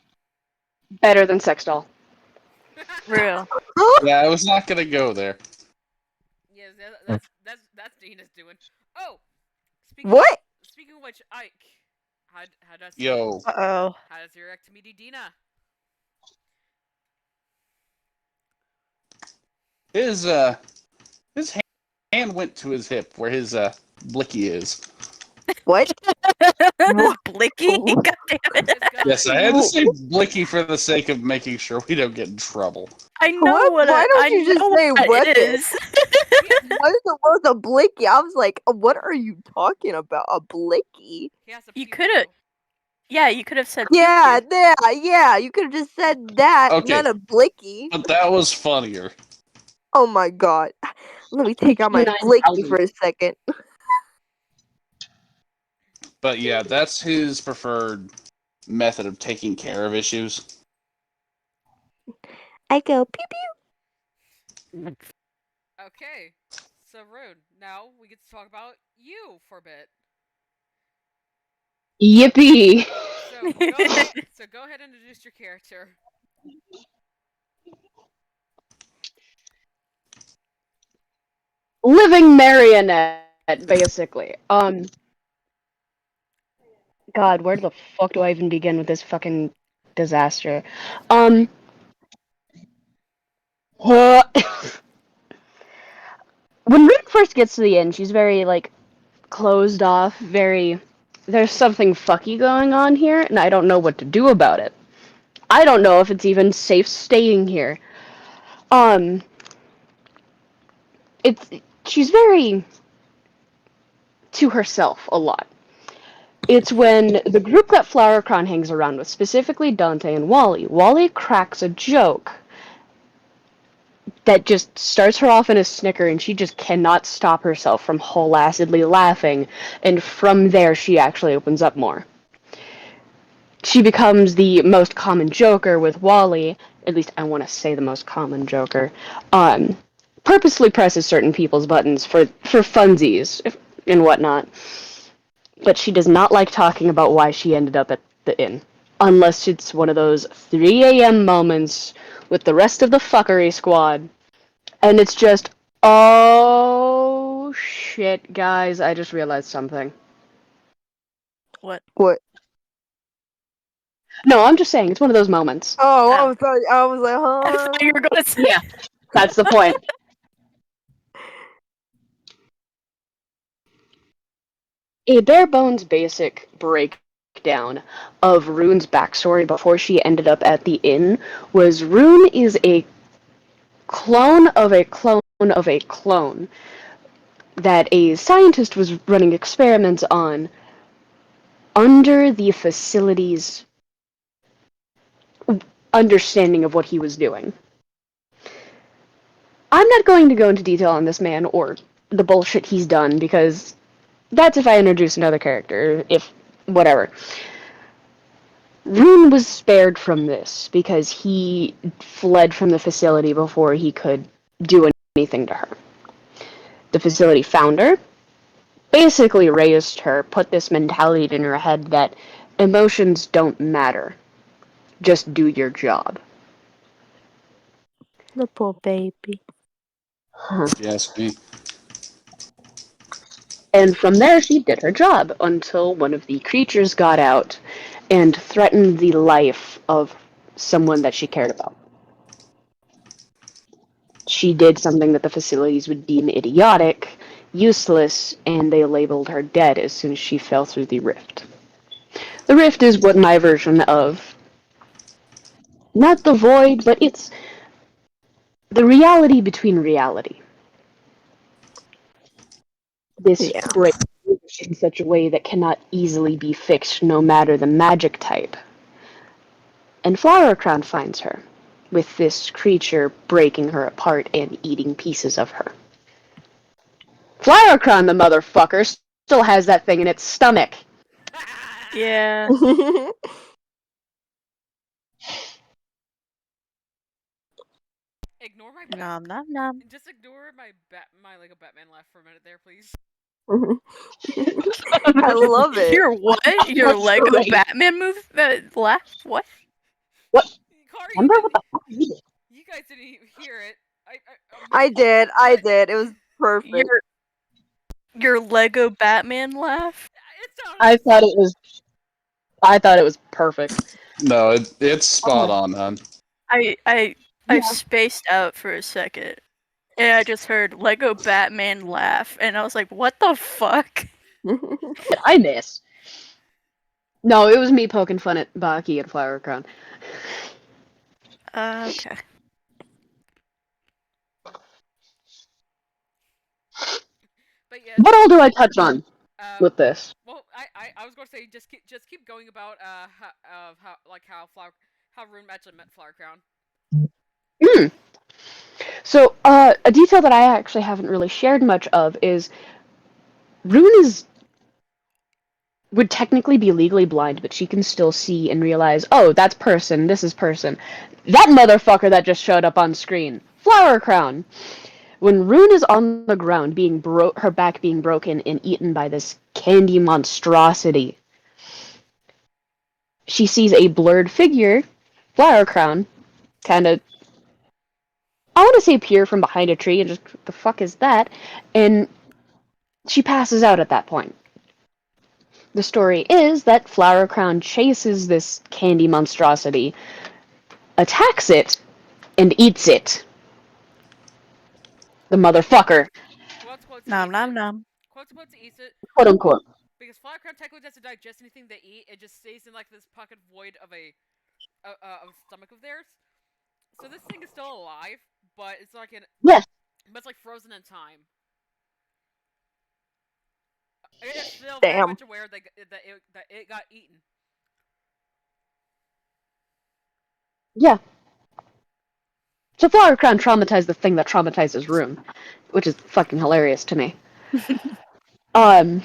S5: better than sex doll.
S3: Real.
S2: Yeah, I was not gonna go there.
S1: Yes, that's Dina's doing. Oh,
S4: What?
S1: speaking of which, Ike, how does
S2: Yo,
S3: Uh-oh.
S1: how does your react to meeting Dina?
S2: his his hand went to his hip where his blicky is.
S4: What? What?
S3: Blicky? God damn it.
S1: It's got
S2: Yes, I had to say blicky for the sake of making sure we don't get in trouble.
S3: I know
S4: What?
S3: what
S4: Why don't
S3: I
S4: you just
S3: know
S4: say
S3: what
S4: weapon?
S3: it is.
S1: he has,
S4: What is the word a blicky? I was like, what are you talking about? A blicky?
S1: he has a
S3: You
S1: pew
S3: could have,
S1: pew.
S3: yeah, you could have said
S4: Yeah,
S3: pew
S4: yeah. You could have just said that,
S2: Okay,
S4: not a blicky.
S2: but that was funnier.
S4: Oh my god. Let me take out my blicky for a second.
S2: But yeah, that's his preferred method of taking care of issues.
S4: I go pew
S3: pew.
S1: Okay, so Rune, now we get to talk about you for a bit.
S5: Yippee!
S1: So go ahead. So go ahead and introduce your character.
S5: Living marionette, basically. God, where the fuck do I even begin with this fucking disaster?
S1: It's
S5: Um,
S1: Baki.
S5: uh, when Rune first gets to the inn, she's very, like, closed off, very... There's something fucky going on here, and I don't know what to do about it. I don't know if it's even safe staying here. Um, it's... She's very... to herself a lot. It's when the group that Flowercrown hangs around with, specifically Dante and Wally, Wally cracks a joke that just starts her off in a snicker, and she just cannot stop herself from wholeassedly laughing, and from there she actually opens up more. She becomes the most common joker with Wally, at least I want to say the most common joker, purposely presses certain people's buttons for funsies and whatnot, but she does not like talking about why she ended up at the inn. Unless it's one of those 3 a.m. moments with the rest of the fuckery squad. And it's just, oh shit, guys, I just realized something.
S3: What?
S4: What?
S5: No, I'm just saying, it's one of those moments.
S4: Oh,
S3: Oh.
S4: I was like,
S3: I
S4: huh?
S3: thought you were going to say.
S5: Yeah, that's the point. A bare bones basic breakdown of Rune's backstory before she ended up at the inn was Rune is a clone of a clone of a clone that a scientist was running experiments on under the facility's understanding of what he was doing. I'm not going to go into detail on this man or the bullshit he's done because that's if I introduce another character, if whatever. Rune was spared from this because he fled from the facility before he could do anything to her. The facility found her, basically raised her, put this mentality in her head that emotions don't matter. Just do your job.
S4: The poor baby.
S2: Yes, me.
S5: And from there, she did her job until one of the creatures got out and threatened the life of someone that she cared about. She did something that the facilities would deem idiotic, useless, and they labeled her dead as soon as she fell through the rift. The rift is what my version of not the void, but it's the reality between reality. This
S4: Yeah.
S5: breaks in such a way that cannot easily be fixed no matter the magic type. And Flower Crown finds her, with this creature breaking her apart and eating pieces of her. Flower Crown, the motherfucker, still has that thing in its stomach.
S3: Yeah.
S1: Ignore my
S3: Nom nom nom.
S1: Just ignore my Lego Batman laugh for a minute there, please.
S4: I love it.
S3: Your what? Your
S5: That's
S3: Lego
S5: great.
S3: Batman laugh? What?
S5: What?
S1: Car,
S5: Remember what the fuck is it?
S1: you guys didn't hear it.
S4: I did. I
S1: What?
S4: did. It was perfect.
S3: Your Lego Batman laugh?
S1: It sounded.
S5: I thought it was perfect.
S2: No, it's spot
S5: Oh,
S2: on, man.
S3: I
S5: yeah.
S3: spaced out for a second. And I just heard Lego Batman laugh, and I was like, what the fuck?
S5: Did I miss? No, it was me poking fun at Baki and Flower Crown.
S3: Okay.
S1: But yeah,
S5: What all do I touch on
S1: um,
S5: with this?
S1: well, I was going to say just keep going about how Rune actually met Flower Crown.
S5: Hmm. So, a detail that I actually haven't really shared much of is Rune would technically be legally blind, but she can still see and realize, oh, that's person, this is person. That motherfucker that just showed up on screen, Flower Crown. When Rune is on the ground, her back being broken and eaten by this candy monstrosity, she sees a blurred figure, Flower Crown, kind of, I want to say peer from behind a tree and just, what the fuck is that? And she passes out at that point. The story is that Flower Crown chases this candy monstrosity, attacks it, and eats it. The motherfucker.
S1: Quotes he
S3: Nom
S1: eats
S3: nom
S1: it.
S3: nom.
S1: Quotes he eats it.
S5: Quote unquote.
S1: Because Flower Crown technically doesn't digest anything they eat. It just stays in like this pocket void of a stomach of theirs. So this thing is still alive, but
S5: Yes.
S1: but it's like frozen in time. It's still very
S4: Damn.
S1: much aware that it got eaten.
S5: Yeah. So Flower Crown traumatized the thing that traumatizes Rune, which is fucking hilarious to me. Um,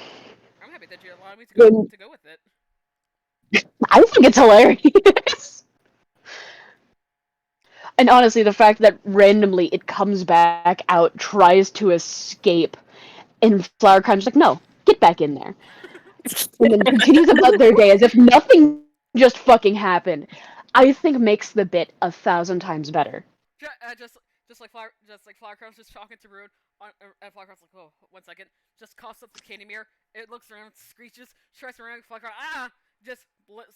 S1: I'm happy that you allowed me
S5: when,
S1: to go with it.
S5: I think it's hilarious. And honestly, the fact that randomly it comes back out, tries to escape, and Flower Crown's like, no, get back in there. And then continues about their day as if nothing just fucking happened. I think makes the bit 1,000 times better.
S1: Just like Flower Crown's just talking to Rune, and Flower Crown's like, oh, 1 second, just coughs up the candy mirror. It looks around, screeches, tries around. Flower Crown, just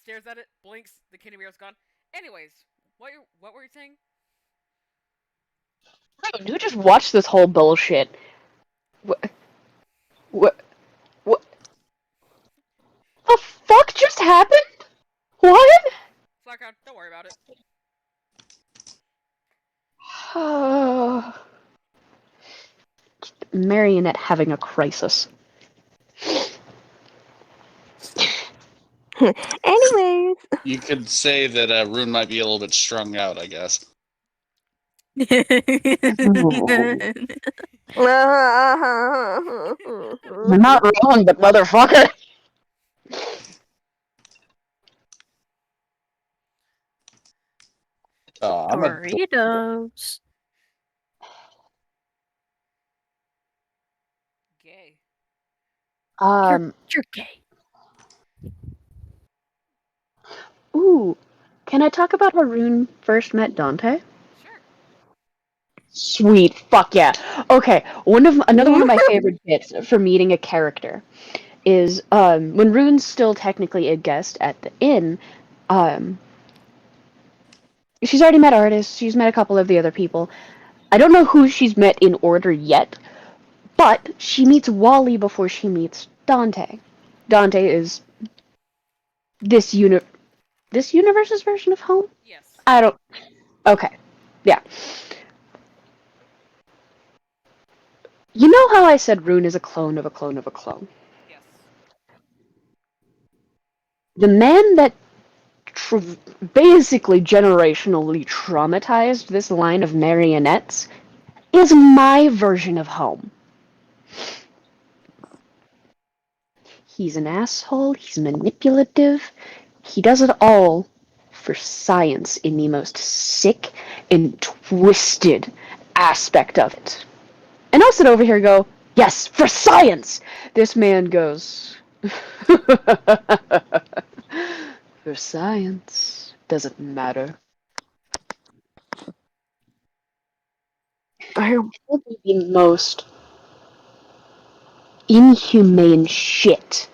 S1: stares at it, blinks. The candy mirror's gone. Anyways, what were you saying?
S5: Dude, you just watch this whole bullshit. What? What? What? The fuck just happened? What?
S1: Flower Crown, don't worry about it.
S5: Marionette having a crisis.
S4: Anyways.
S2: You could say that Rune might be a little bit strung out, I guess.
S5: You're not wrong, but motherfucker.
S2: I'm a
S3: Doritos.
S1: Gay.
S3: You're gay.
S5: Ooh. Can I talk about how Rune first met Dante?
S1: Sure.
S5: Sweet. Fuck yeah. Okay. Another one of my favorite bits for meeting a character is when Rune's still technically a guest at the inn, um she's already met artists, she's met a couple of the other people. I don't know who she's met in order yet, but she meets Wally before she meets Dante. Dante is this universe's version of home?
S1: Yes.
S5: I don't. Okay. Yeah. You know how I said Rune is a clone of a clone of a clone?
S1: Yes.
S5: The man that basically generationally traumatized this line of marionettes is my version of home. He's an asshole, he's manipulative, he does it all for science in the most sick and twisted aspect of it. And I'll sit over here and go, yes, for science! This man goes, for science, doesn't matter. I will do the most inhumane shit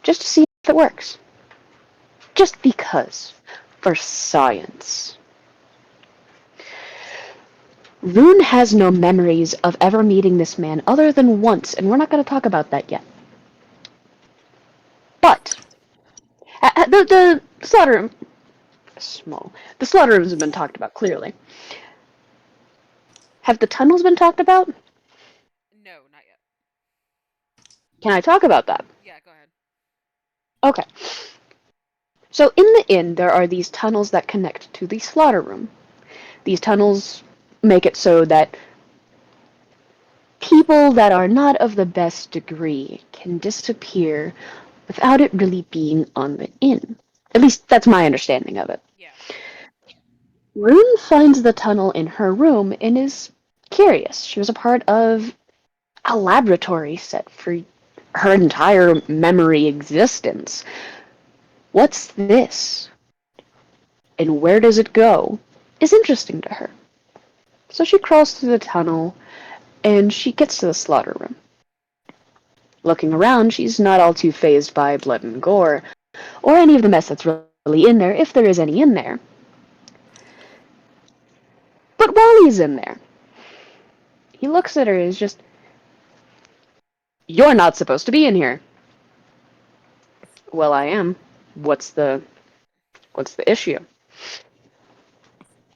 S5: just to see if it works. Just because. For science. Rune has no memories of ever meeting this man other than once, and we're not going to talk about that yet. But the slaughter room, small. The slaughter rooms have been talked about clearly. Have the tunnels been talked about?
S1: No, not yet.
S5: Can I talk about that?
S1: Yeah, go ahead.
S5: Okay. So in the inn, there are these tunnels that connect to the slaughter room. These tunnels make it so that people that are not of the best degree can disappear without it really being on the inn. At least that's my understanding of it.
S1: Yeah.
S5: Rune finds the tunnel in her room and is curious. She was a part of a laboratory set for her entire memory existence. What's this? And where does it go? Is interesting to her. So she crawls through the tunnel and she gets to the slaughter room. Looking around, she's not all too fazed by blood and gore, or any of the mess that's really in there, if there is any in there. But Wally's in there. He looks at her and is just, "You're not supposed to be in here." "Well, I am. What's the issue?"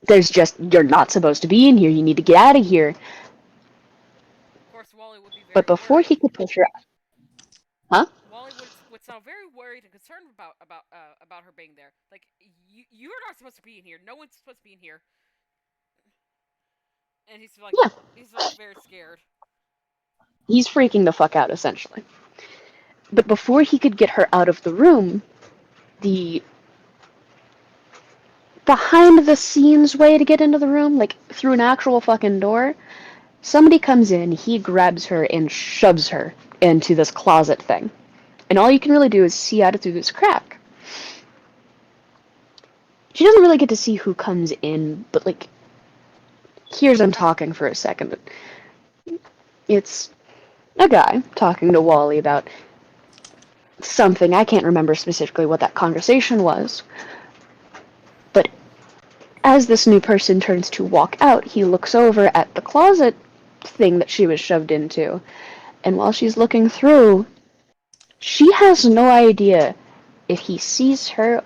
S5: "There's just, you're not supposed to be in here. You need to get out of here."
S1: Of course, Wally would be
S5: But
S1: very
S5: before
S1: worried.
S5: he could push her out, huh?
S1: Wally would sound very worried and concerned about her being there. Like, you're not supposed to be in here. No one's supposed to be in here. And
S5: Yeah,
S1: he's like very scared.
S5: he's freaking the fuck out, essentially. But before he could get her out of the room, the behind the scenes way to get into the room, like through an actual fucking door, somebody comes in, he grabs her and shoves her into this closet thing. And all you can really do is see out it through this crack. She doesn't really get to see who comes in, but like, here's them talking for a second. It's a guy talking to Wally about something. I can't remember specifically what that conversation was. But as this new person turns to walk out, he looks over at the closet thing that she was shoved into. And while she's looking through, she has no idea if he sees her,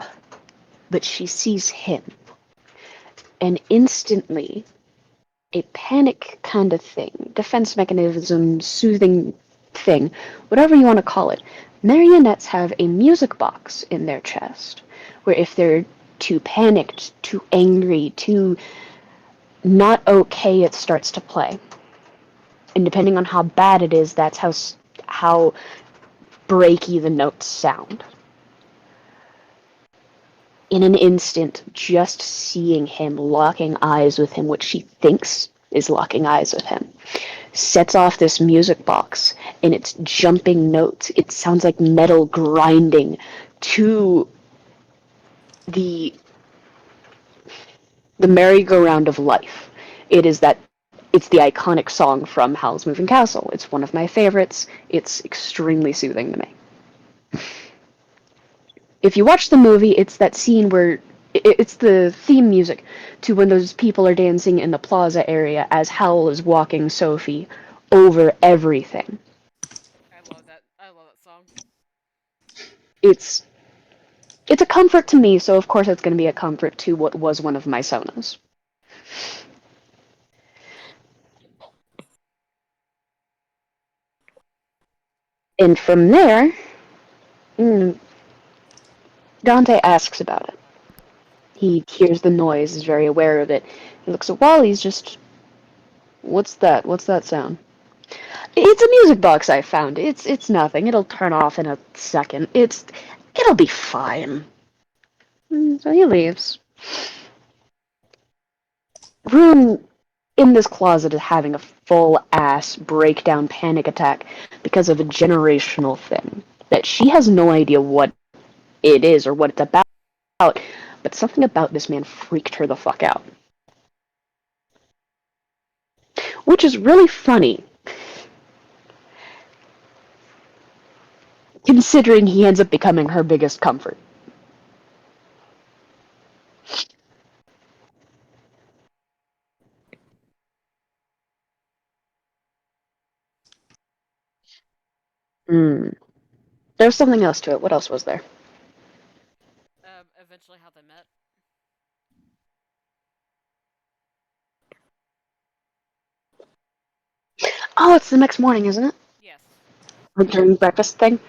S5: but she sees him. And instantly, a panic kind of thing, defense mechanism, soothing thing, whatever you want to call it. Marionettes have a music box in their chest, where if they're too panicked, too angry, too not okay, it starts to play. And depending on how bad it is, that's how breaky the notes sound. In an instant, just seeing him, locking eyes with him, which she thinks is locking eyes with him, sets off this music box, and it's jumping notes. It sounds like metal grinding to the merry-go-round of life. It's the iconic song from Howl's Moving Castle. It's one of my favorites. It's extremely soothing to me. If you watch the movie, it's that scene where it's the theme music to when those people are dancing in the plaza area as Howl is walking Sophie over everything.
S1: I love that. I love that song.
S5: It's a comfort to me, so of course it's going to be a comfort to what was one of my sonas. And from there, mm, Dante asks about it. He hears the noise, is very aware of it. He looks at Wally's just, "What's that? What's that sound?" "It's a music box I found. It's nothing. It'll turn off in a second. It'll be fine." So he leaves. Rune in this closet is having a full ass breakdown panic attack because of a generational thing that she has no idea what it is or what it's about, but something about this man freaked her the fuck out. Which is really funny, considering he ends up becoming her biggest comfort. Hmm. There's something else to it. What else was there?
S1: Eventually, how they met.
S5: Oh, it's the next morning, isn't it?
S1: Yes.
S5: Like during breakfast thing.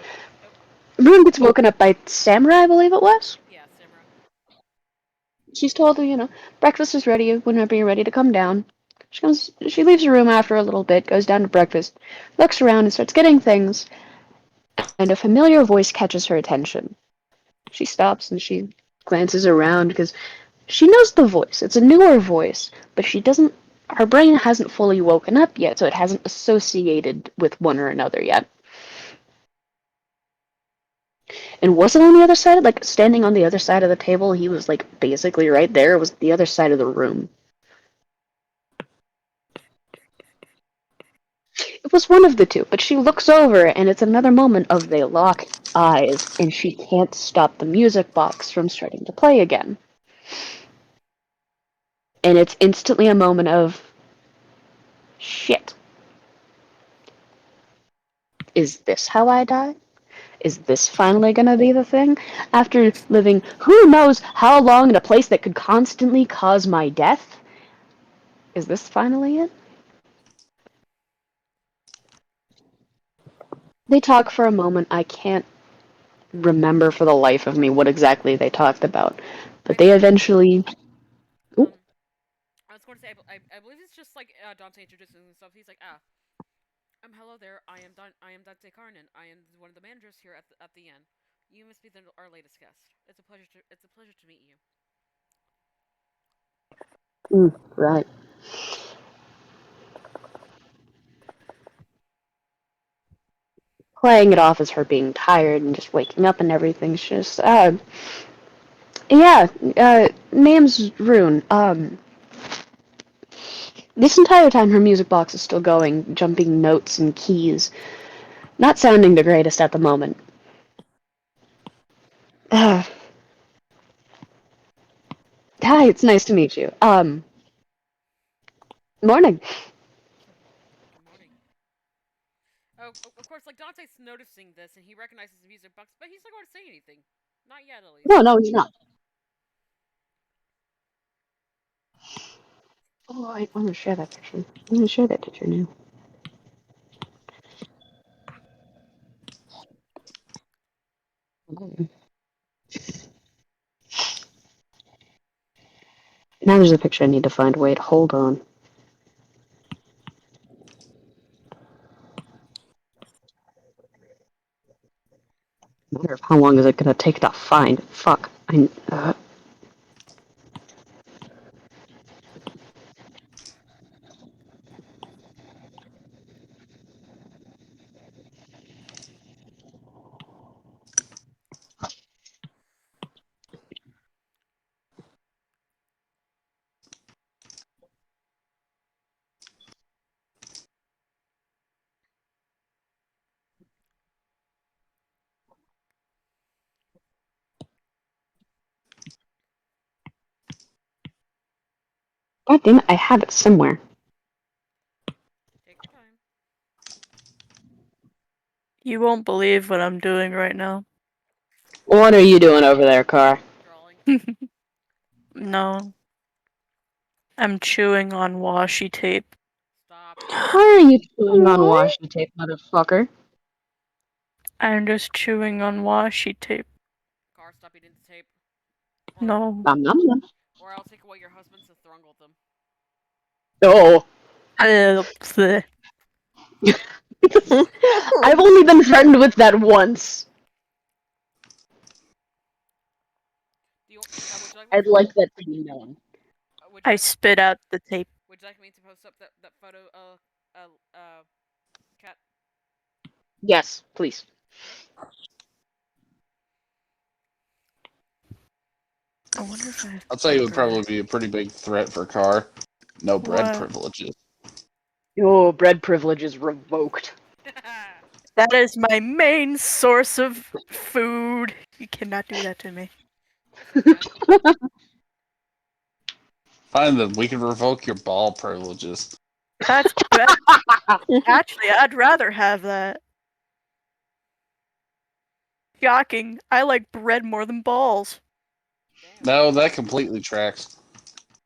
S1: Nope.
S5: Rune gets woken up by Samurai, I believe it was.
S1: Yeah, Samurai.
S5: She's told, breakfast is ready whenever you're ready to come down. She leaves her room after a little bit, goes down to breakfast, looks around and starts getting things, and a familiar voice catches her attention. She stops and she glances around because she knows the voice. It's a newer voice, but her brain hasn't fully woken up yet, so it hasn't associated with one or another yet. And was it on the other side? Like, standing on the other side of the table, he was, like, basically right there. It was the other side of the room. It was one of the two, but she looks over, and it's another moment of they lock eyes, and she can't stop the music box from starting to play again. And it's instantly a moment of, shit. Is this how I die? Is this finally gonna be the thing? After living who knows how long in a place that could constantly cause my death? Is this finally it? They talk for a moment. I can't remember for the life of me what exactly they talked about. But they eventually. Ooh,
S1: I was going to say, I believe it's just like Dante introducing himself. He's like, hello there. I am Dante Carnan. I am one of the managers here at the inn. You must be our latest guest. It's a pleasure to meet you.
S5: right. Playing it off as her being tired and just waking up and everything. She's just, yeah, name's Rune. This entire time her music box is still going, jumping notes and keys. Not sounding the greatest at the moment. Hi, it's nice to meet you. Morning.
S1: Good morning. Oh, of course, like Dante's noticing this and he recognizes the music box, but he's not going to say anything. Not yet, at least.
S5: No, he's not. Oh, I want to share that picture. I'm going to share that picture now. Now there's a picture I need to find. Wait, hold on. Matter of how long is it gonna take to find? Fuck. God damn it, I have it somewhere.
S1: Take your time.
S3: You won't believe what I'm doing right now.
S5: What are you doing over there, Car?
S1: Drawing.
S3: No. I'm chewing on washi tape.
S1: Stop.
S5: How are you chewing on washi tape, motherfucker?
S3: I'm just chewing on washi tape.
S1: Car, stop eating the tape.
S3: No.
S5: Nom nom nom.
S1: Or I'll take away your husband's and strangle them.
S5: Oh.
S3: Bleh.
S5: I've only been threatened with that once.
S1: Would you me
S5: I'd like that to be known.
S1: would you
S3: I
S1: like
S3: spit out the tape.
S1: would you like me to post up that photo cat?
S5: Yes, please.
S1: Okay.
S3: I wonder if I have
S2: I'll tell you, it would
S3: paper.
S2: probably be a pretty big threat for Car. No bread
S3: What?
S2: privileges.
S5: Oh, bread privilege is revoked.
S3: That is my main source of food. You cannot do that to me.
S1: What's that, cat?
S2: Fine, then we can revoke your ball privileges.
S3: That's actually, I'd rather have that. Shocking. I like bread more than balls.
S1: Damn.
S2: No, that completely tracks.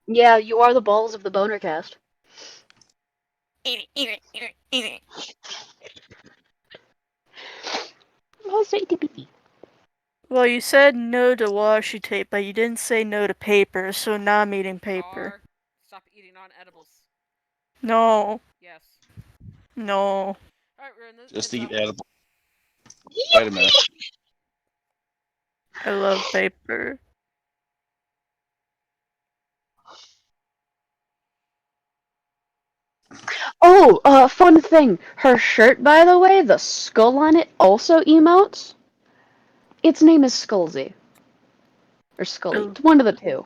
S5: Yeah, you are the balls of the boner cast.
S3: Well, you said no to washi tape, but you didn't say no to paper, so now I'm eating paper.
S1: Car, stop eating non-edibles.
S3: No,
S1: Yes.
S3: no.
S1: All right, Rune.
S2: Just
S1: It's
S2: eat edible. Wait a minute.
S3: I love paper.
S5: Oh, fun thing. Her shirt, by the way, the skull on it also emotes. Its name is Skullsy. Or Scully.
S3: Oh.
S5: It's one of the two.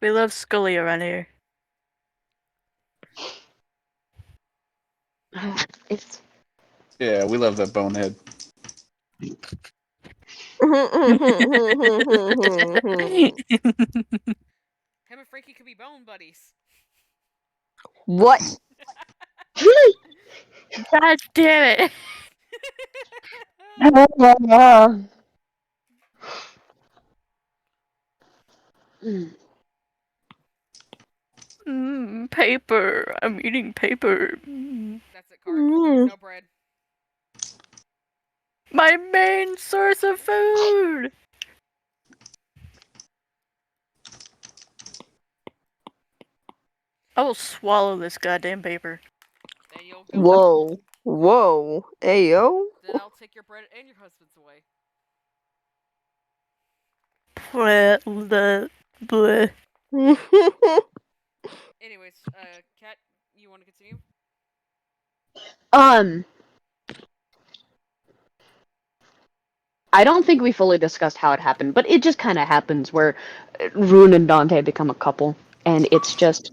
S3: We love Scully around here.
S5: It's
S2: Yeah, we love that bonehead.
S1: him and Frankie could be bone buddies.
S4: What?
S3: God damn it! Paper. I'm eating paper.
S1: That's it, Car. No bread.
S3: My main source of food. I will swallow this goddamn paper.
S1: Then you'll go.
S4: Whoa. Whoa. Ayo.
S1: Then I'll take your bread and your husband's away.
S3: Bleh, bleh.
S1: Anyways, Cat, you want to continue?
S5: I don't think we fully discussed how it happened, but it just kind of happens where Rune and Dante become a couple, and it's just.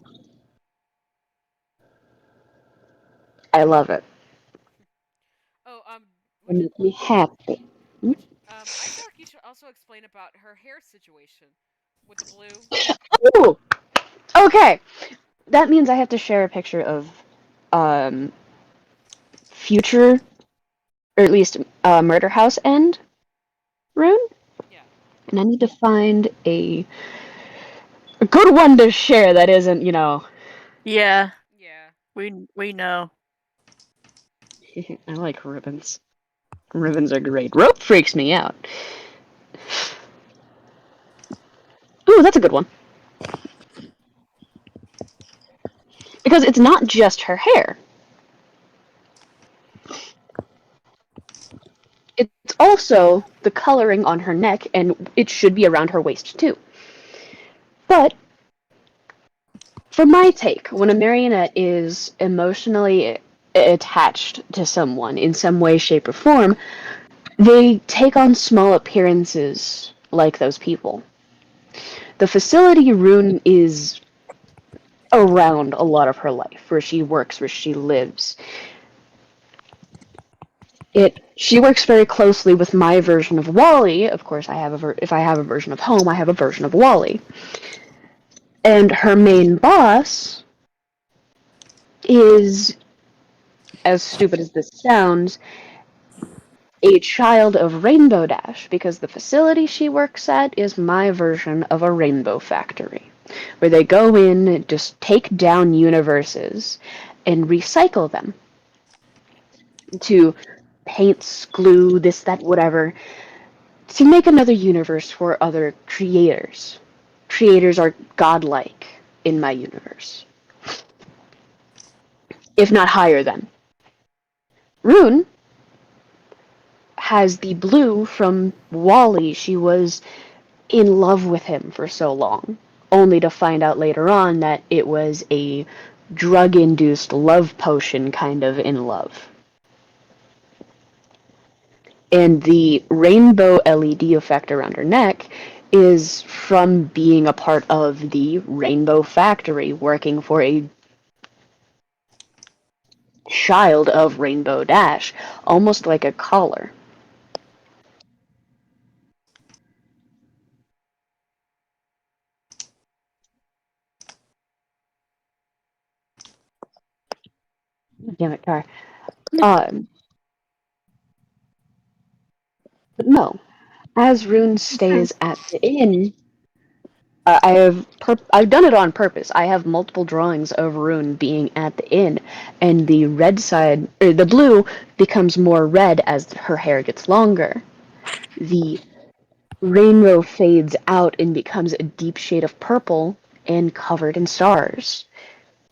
S5: I love it.
S1: Oh,
S5: It makes me happy.
S1: I feel like you should also explain about her hair situation with the blue.
S5: Ooh! Okay! That means I have to share a picture of future, or at least Murder House End Rune,
S1: Yeah.
S5: and I need to find a good one to share that isn't,
S3: Yeah,
S1: Yeah.
S3: we know.
S5: I like ribbons. Ribbons are great. Rope freaks me out. Ooh, that's a good one. Because it's not just her hair. It's also the coloring on her neck, and it should be around her waist too. But for my take, when a marionette is emotionally attached to someone in some way, shape, or form, they take on small appearances like those people. The facility Rune is around a lot of her life, where she works, where she lives. She works very closely with my version of Wally. Of course, if I have a version of Home, I have a version of Wally. And her main boss is, as stupid as this sounds, a child of Rainbow Dash, because the facility she works at is my version of a rainbow factory, where they go in and just take down universes and recycle them to paints, glue, this, that, whatever, to make another universe for other creators. Creators are godlike in my universe, if not higher than. Rune has the blue from Wally. She was in love with him for so long, only to find out later on that it was a drug-induced love potion kind of in love. And the rainbow LED effect around her neck is from being a part of the Rainbow Factory, working for a child of Rainbow Dash, almost like a collar. Damn it, car. But no, as Rune stays at the inn, I've done it on purpose. I have multiple drawings of Rune being at the inn, and the red side, or the blue, becomes more red as her hair gets longer. The rainbow fades out and becomes a deep shade of purple and covered in stars.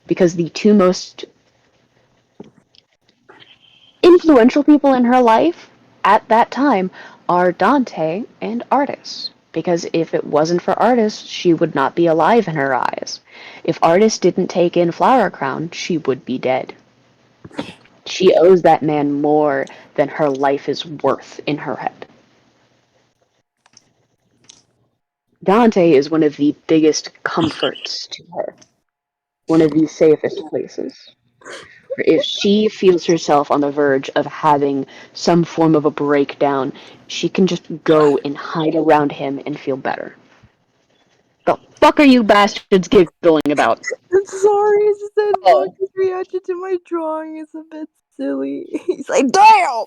S5: Because the two most influential people in her life at that time are Dante and Artis. Because if it wasn't for Artis, she would not be alive in her eyes. If Artis didn't take in Flower Crown, she would be dead. She owes that man more than her life is worth in her head. Dante is one of the biggest comforts to her, one of the safest places. If she feels herself on the verge of having some form of a breakdown, she can just go and hide around him and feel better. The fuck are you bastards giggling about?
S4: I'm sorry, it's just that
S5: Oh.
S4: Baki's reaction to my drawing is a bit silly. He's like, damn!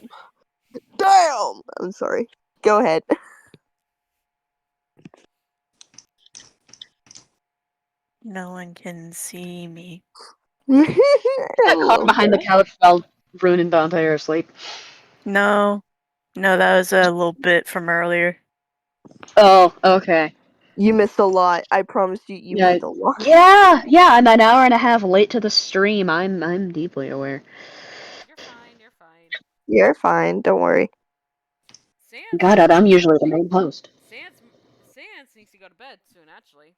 S4: Damn! I'm sorry. Go ahead.
S3: No one can see me.
S4: I
S5: Caught
S4: love
S5: behind the
S4: that.
S5: couch while Rune and Dante are asleep.
S3: No. No, that was a little bit from earlier.
S5: Oh, okay.
S4: You missed a lot. I promise you, you
S5: Yeah,
S4: missed a lot.
S5: yeah. I'm an hour and a half late to the stream. I'm deeply aware.
S1: You're fine. You're fine.
S4: You're fine. Don't worry.
S1: Sans
S5: God, I'm usually the main host.
S1: Sans Sans needs to go to bed soon. Actually,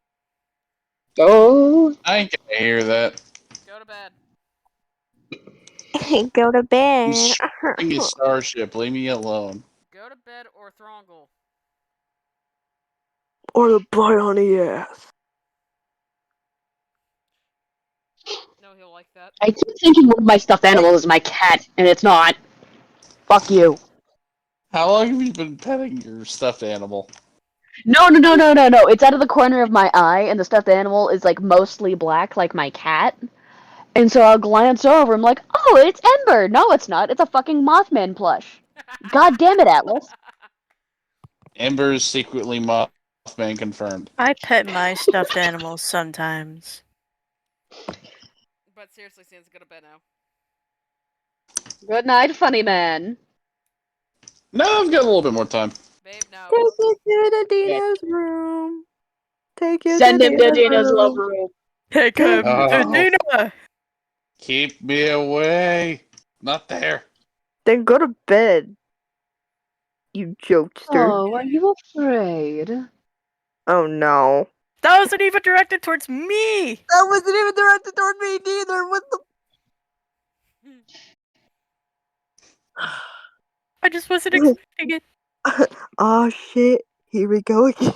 S5: Oh,
S2: I ain't gonna hear that.
S1: go to bed.
S4: Go to
S2: I'm
S4: bed.
S2: shooting a starship. Leave me alone.
S1: Go to bed or Throngle.
S4: Or the bite on the ass.
S1: No, he'll like that.
S5: I keep thinking one of my stuffed animals is my cat, and it's not. Fuck you.
S2: How long have you been petting your stuffed animal?
S5: No. It's out of the corner of my eye, and the stuffed animal is like mostly black, like my cat. And so I'll glance over. I'm like, oh, it's Ember. No, it's not. It's a fucking Mothman plush. God damn it, Atlas.
S2: Ember's secretly Mothman confirmed.
S3: I pet my stuffed animals sometimes.
S1: But seriously, Sans, go to bed now.
S5: Good night, funny man.
S2: No, I've got a little bit more time.
S1: Babe, no.
S4: Take it to the Dina's room. Take it
S5: Send
S4: to
S5: him to
S4: Dina's
S5: Dina's love
S4: room.
S5: room.
S3: Take him to
S2: Oh.
S3: Dina!
S2: Keep me away. Not there.
S4: Then go to bed. You jokester.
S5: Oh, are you afraid?
S4: Oh no.
S3: That wasn't even directed towards me!
S4: That wasn't even directed toward me neither. What the?
S3: I just wasn't expecting it.
S4: Oh shit. Here we go again.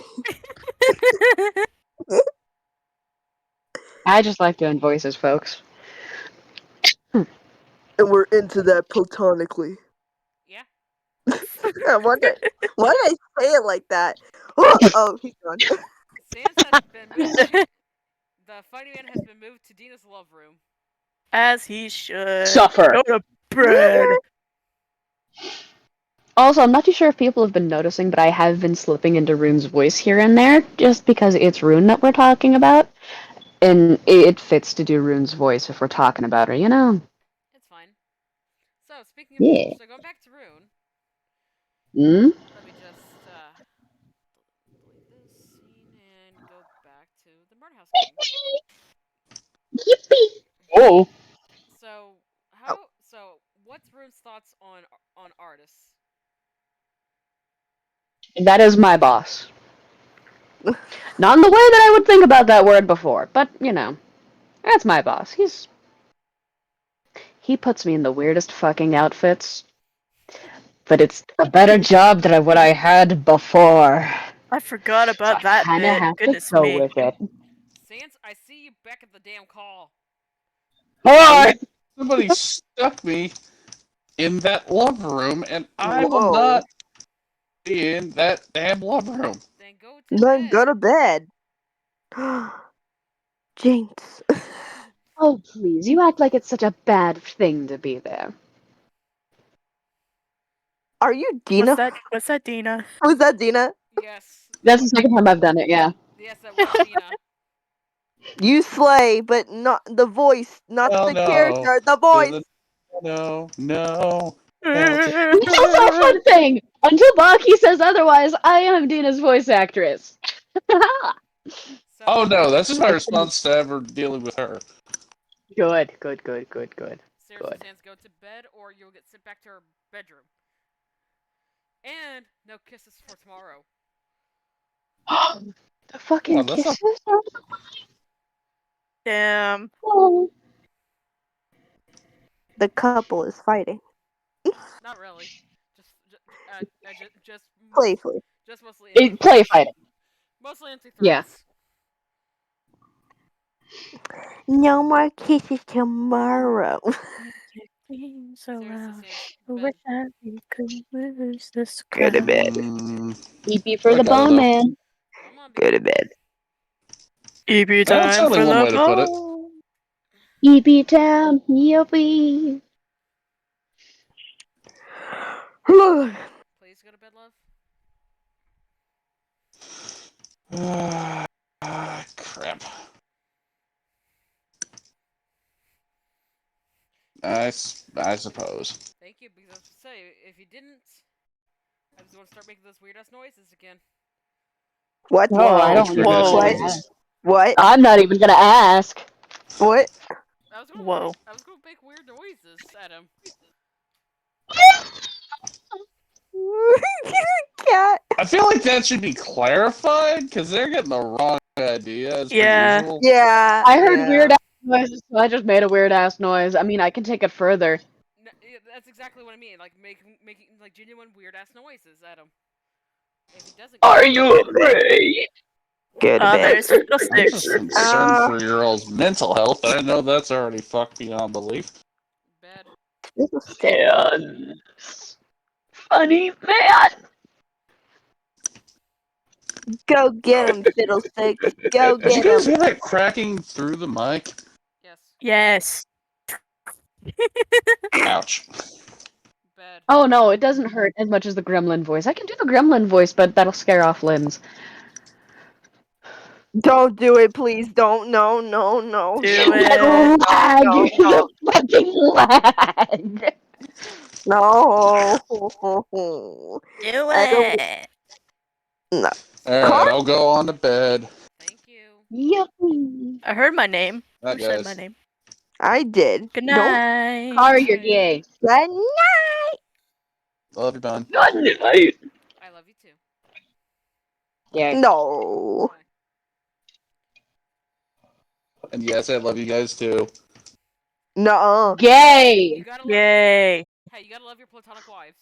S5: I just like doing voices, folks.
S4: And we're into that platonically.
S1: Yeah.
S4: why did I say it like that? Oh, he's gone.
S1: Sans has been moved to the fighting man has been moved to Dina's love room.
S3: As he should.
S5: Suffer.
S3: Go to bed.
S5: Also, I'm not too sure if people have been noticing, but I have been slipping into Rune's voice here and there, just because it's Rune that we're talking about. And it fits to do Rune's voice if we're talking about her, you know?
S1: It's fine. So speaking of,
S5: Yeah.
S1: so going back to Rune,
S5: Hmm?
S1: let me just delete this scene and go back to the murder house game.
S5: Yippee! Oh.
S1: So
S4: Oh.
S1: what's Rune's thoughts on artists?
S5: That is my boss. Not in the way that I would think about that word before, but you know, that's my boss. He puts me in the weirdest fucking outfits, but it's a better job than what I had before.
S3: I forgot
S5: So
S3: about
S5: I
S3: that
S5: kind of
S3: bit.
S5: have to
S3: Goodness
S5: go
S3: me.
S5: with it.
S1: Sans, I see you back at the damn call.
S5: Or
S2: Somebody stuck me in that love room, and I will
S4: Whoa.
S2: not be in that damn love room.
S1: Then go to
S4: Then
S1: bed.
S4: go to bed. Jinx.
S5: oh please, you act like it's such a bad thing to be there.
S4: Are you Dina?
S3: What's that, Dina?
S4: Was that Dina?
S1: Yes.
S5: That's the second time I've done it. Yeah.
S1: Yes, that was Dina.
S4: You slay, but not the voice, not
S2: Oh
S4: the
S2: no.
S4: character, the voice.
S2: No. Hell
S5: It's also a fun thing. Until Baki says otherwise, I am Dina's voice actress.
S1: So,
S2: Oh no, that's just my response to ever dealing with her.
S5: Good.
S1: Sarah's and Sans, go to bed or you'll get sent back to her bedroom. And no kisses for tomorrow.
S5: The fucking
S2: Oh, that's not-
S5: kisses.
S3: Damn.
S5: Oh.
S4: The couple is fighting
S1: Not really. Just
S4: playfully.
S1: just mostly empty
S5: Play
S1: threats.
S5: fighting.
S1: Mostly empty
S5: Yeah.
S1: threats.
S4: No more kisses tomorrow.
S3: Things
S1: Seriously,
S3: around.
S1: Sans,
S3: I
S1: bed.
S3: wish that we could lose this
S4: Go to
S3: crowd.
S4: bed.
S5: EP for
S2: I
S5: the
S2: gotta
S5: bone
S2: though.
S5: man.
S1: Come on,
S4: Go
S1: baby.
S4: to bed.
S3: EB
S2: That's
S3: time
S2: only
S3: for
S2: one
S3: the
S2: way to put it.
S3: ball.
S5: EP town. Yippee.
S1: Please go to bed, love.
S2: Crap. I suppose.
S1: Thank you, because I was to say, if you didn't, I was going to start making those weird ass noises again.
S4: What?
S5: No, I
S4: Whoa.
S2: Which
S5: don't
S2: weird
S5: even
S2: ass
S3: Whoa.
S5: want to
S2: noises.
S5: ask.
S4: What?
S5: I'm not even gonna ask.
S4: What?
S3: Whoa.
S1: I was going to make weird noises at him.
S4: Cat.
S2: I feel like that should be clarified because they're getting the wrong idea as per
S3: Yeah.
S2: usual.
S4: Yeah.
S5: I heard
S4: yeah.
S5: weird ass noises, so I just made a weird ass noise. I mean, I can take it further.
S1: No, yeah, that's exactly what I mean. Like making like genuine weird ass noises at him. If he doesn't,
S5: Are you afraid?
S4: Go to bed.
S3: There's
S2: I'm
S3: fiddlesticks.
S2: just concerned for your all's mental health. I know that's already fucked beyond belief.
S1: bed.
S5: And funny man.
S4: Go get him, fiddlesticks. Go
S2: Did you
S4: get
S2: guys
S4: him.
S2: hear that cracking through the mic?
S1: Yes.
S3: Yes.
S2: Ouch.
S1: Bed.
S5: Oh no, it doesn't hurt as much as the gremlin voice. I can do the gremlin voice, but that'll scare off limbs.
S4: Don't do it, please. Don't. No, no, no.
S3: Do
S5: That
S3: it.
S5: lag!
S4: No,
S5: The fucking lag!
S4: no.
S3: Do
S4: I don't.
S3: it.
S4: No.
S2: Alright, I'll go on to bed.
S1: Thank you.
S5: Yuppie.
S3: I heard my name.
S2: Night,
S3: Who said my
S2: guys.
S3: name?
S4: I did.
S3: Good
S4: Don't.
S3: night.
S5: Car, you're
S1: Bye.
S5: gay.
S4: Good night.
S2: Love you, Bon.
S5: Good night.
S1: I love you too.
S5: Gay.
S4: No.
S1: Bye.
S2: And yes, I love you guys too.
S4: No.
S1: You
S5: Gay!
S1: gotta love.
S3: Yay.
S1: Hey, you gotta love your platonic wives.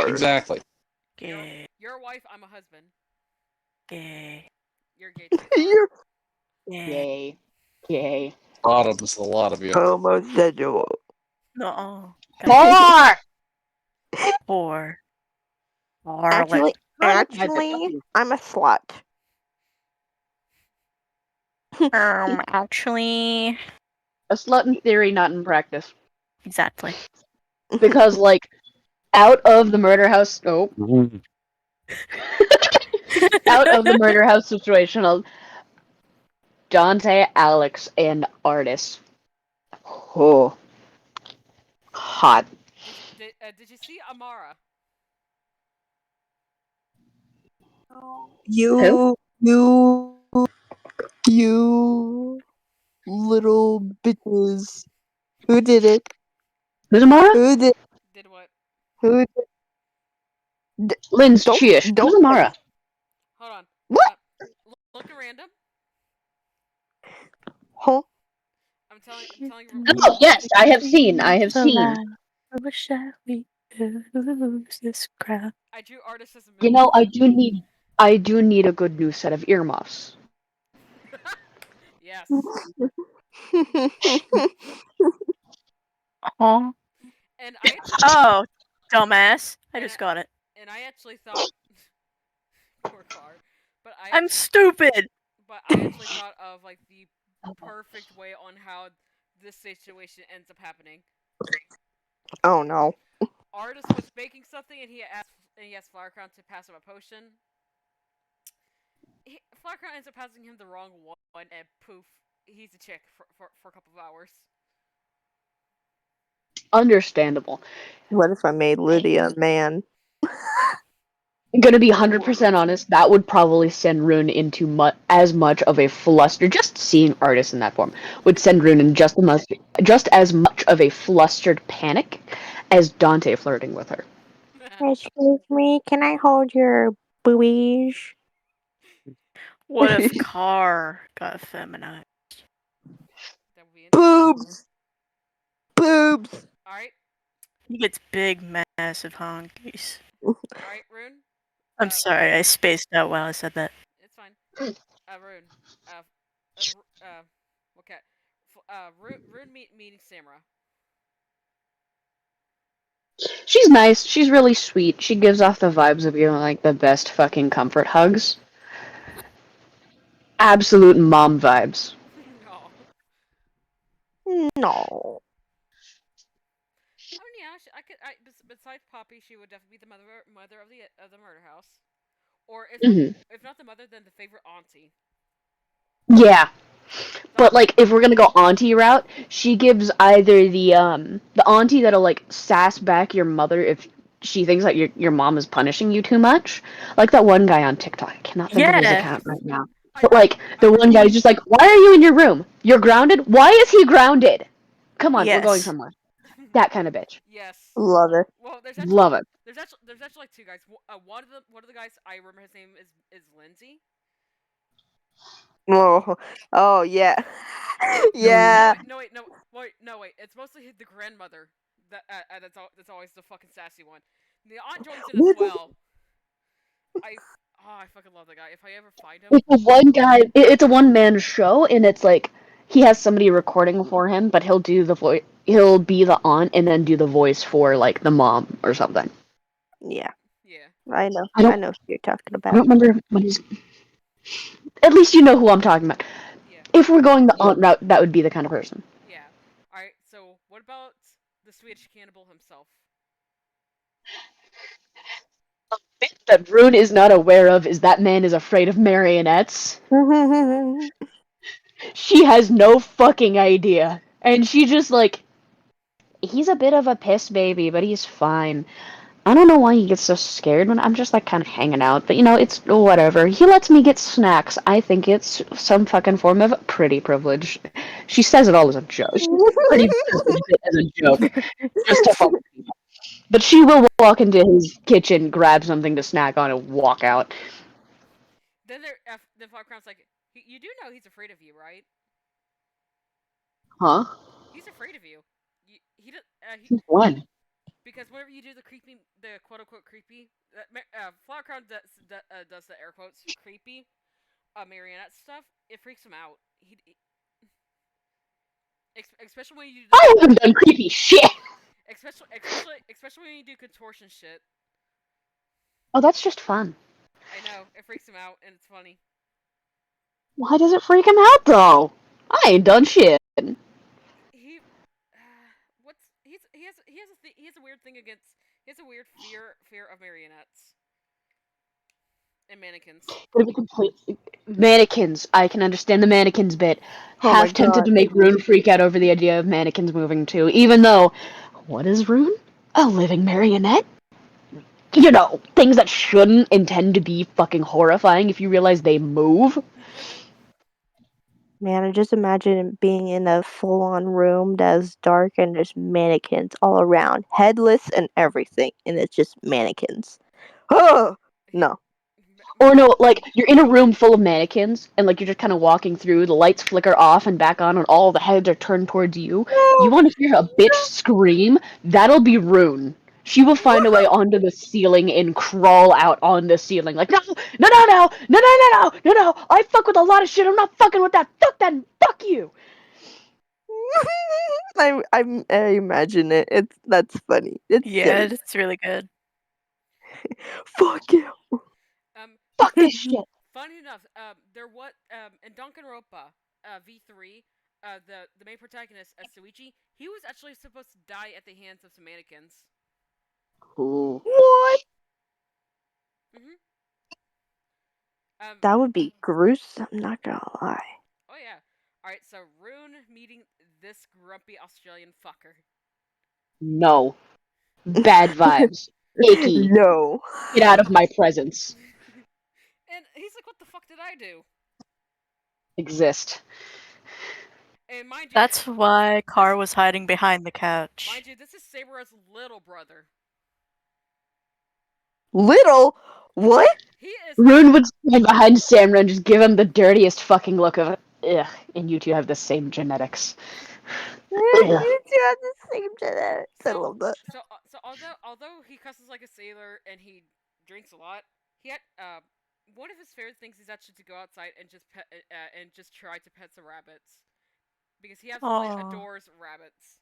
S2: Exactly.
S3: Gay.
S1: You're a wife. I'm a husband.
S3: Gay.
S1: You're gay too.
S4: You're
S3: Gay.
S5: Gay. Gay.
S2: Bottoms, a lot of you.
S4: homosexual.
S3: No.
S5: Four!
S3: Four.
S4: Actually,
S5: Harlot.
S4: I'm a slut.
S3: Actually.
S5: A slut in theory, not in practice.
S3: Exactly.
S5: Because, like, out of the murder house. Oh. Out of the murder house situation of Dante, Alex, and Artis. Oh. Hot.
S1: Did you see Amara?
S4: You little bitches. Who did it?
S5: Who's Amara?
S4: Who did?
S1: Did what?
S4: Who did?
S5: Lynn's
S4: Don't
S5: Chish. Who's
S4: don't.
S5: Amara?
S1: Hold on. looking random.
S4: Huh?
S1: I'm telling you.
S5: Oh, yes, I have seen. I have seen.
S3: I wish that we could lose this crowd.
S1: I drew artists as a
S5: You
S1: middle.
S5: know, I do need a good new set of earmuffs.
S1: Yes.
S3: Aw.
S1: And I actually
S3: Oh, dumbass. I
S1: and
S3: just got it.
S1: I actually thought poor car, but
S3: I'm stupid.
S1: I actually thought of like the perfect way on how this situation ends up happening.
S4: Oh no.
S1: Artist was baking something and he asked Flower Crown to pass him a potion. Flower Crown ends up passing him the wrong one and poof, he's a chick for a couple of hours.
S5: Understandable.
S4: What if I made Lydia a man?
S5: Gonna be 100% honest, that would probably send Rune into as much of a fluster. Just seeing artists in that form would send Rune in just as much of a flustered panic as Dante flirting with her.
S4: Excuse me, can I hold your boobies?
S3: What if Car got feminized?
S1: That would be interesting.
S4: Boobs! Boobs!
S1: Alright,
S3: He gets big, massive honkies.
S1: alright, Rune.
S3: I'm sorry, I spaced out while I said that.
S1: It's fine. Rune. Okay. Rune meeting Samara.
S5: She's nice. She's really sweet. She gives off the vibes of you like the best fucking comfort hugs. Absolute mom vibes.
S1: No.
S4: No.
S1: I mean, yeah, I could. Besides Poppy, she would definitely be the mother of the murder house, or if not the mother, then the favorite auntie.
S5: Yeah. But like, if we're gonna go auntie route, she gives either the auntie that'll like sass back your mother if she thinks that your mom is punishing you too much. Like that one guy on TikTok. I cannot think of his account right now. But like the one guy's just like, "Why are you in your room? You're grounded. Why is he grounded? Come on, we're going
S3: Yes.
S5: somewhere." That kind of bitch.
S1: Yes.
S4: Love it.
S1: Well,
S5: Love it.
S1: there's actually like two guys. One of the guys I remember his name is Lindsay.
S4: Oh, oh yeah.
S1: No,
S4: Yeah.
S1: no wait. It's mostly the grandmother that's always the fucking sassy one. The aunt joins in as well. I fucking love that guy. If I ever find him,
S5: It's a one guy. It's a one man show, and it's like he has somebody recording for him, but he'll do the voice. He'll be the aunt and then do the voice for like the mom or something.
S4: Yeah.
S1: yeah,
S4: I know.
S5: I
S4: I
S5: don't.
S4: know who you're talking
S5: I don't
S4: about.
S5: remember what he's. At least you know who I'm talking about.
S1: yeah,
S5: If we're going the aunt route, that would be the kind of person.
S1: yeah. All right. So what about the Swedish cannibal himself?
S5: That Rune is not aware of is that man is afraid of marionettes. She has no fucking idea, and she just like he's a bit of a piss baby, but he's fine. I don't know why he gets so scared when I'm just like kind of hanging out, but you know, it's whatever. He lets me get snacks. I think it's some fucking form of pretty privilege. She says it all as a joke. She says pretty privilege as a joke, just to fuck. But she will walk into his kitchen, grab something to snack on, and walk out.
S1: Then Falcron's like, you do know he's afraid of you, right?
S5: Huh?
S1: He's afraid of you. He does.
S5: When?
S1: Because whenever you do the quote unquote creepy, Flower Crown does the air quotes creepy, marionette stuff. It freaks him out. Especially when you do
S5: I haven't done creepy shit.
S1: especially when you do contortion shit.
S5: Oh, that's just fun.
S1: I know it freaks him out and it's funny.
S5: Why does it freak him out though? I ain't done shit.
S1: He what's he has a weird thing against he has a weird fear of marionettes and mannequins.
S5: Mannequins. I can understand the mannequins bit.
S4: Oh my
S5: Half tempted
S4: god.
S5: to make Rune freak out over the idea of mannequins moving too, even though, what is Rune? A living marionette? You know, things that shouldn't intend to be fucking horrifying if you realize they move.
S4: Man, I just imagine being in a full on room that's dark and there's mannequins all around, headless and everything, and it's just mannequins. Oh no.
S5: Or no, like you're in a room full of mannequins, and like you're just kind of walking through. The lights flicker off and back on, and all the heads are turned towards you. You
S4: No,
S5: want to hear a bitch scream? That'll be Rune. She will find a way onto the ceiling and crawl out on the ceiling like no, no, no, no, no, no, no, no, no, no. I fuck with a lot of shit. I'm not fucking with that. Fuck that. Fuck you.
S4: I imagine it. That's funny. It's
S3: Yeah,
S4: silly.
S3: it's really good.
S4: Fuck you.
S1: Um,
S5: Fuck this shit.
S1: funny enough, there what in Danganronpa, V3, the main protagonist, Suichi, he was actually supposed to die at the hands of some mannequins.
S5: Ooh.
S4: What?
S1: Mhm. Um.
S4: That would be gruesome. Not gonna lie.
S1: Oh yeah. All right. So Rune meeting this grumpy Australian fucker.
S5: No. Bad vibes. Icky.
S4: No.
S5: Get out of my presence.
S1: And he's like, "What the fuck did I do?"
S5: Exist.
S1: And mind you,
S3: That's why
S1: this,
S3: Car was hiding behind the couch.
S1: mind you, this is Sabura's little brother.
S4: Little. What?
S1: He is.
S5: Rune would stand behind Samra and just give him the dirtiest fucking look of, ugh, and you two have the same genetics. Ugh.
S4: You two have the same genetics. I
S1: So,
S4: love that.
S1: so although he cusses like a sailor and he drinks a lot, he had one of his favorite things is actually to go outside and just pet and just try to pet some rabbits because he absolutely
S3: Aw.
S1: adores rabbits.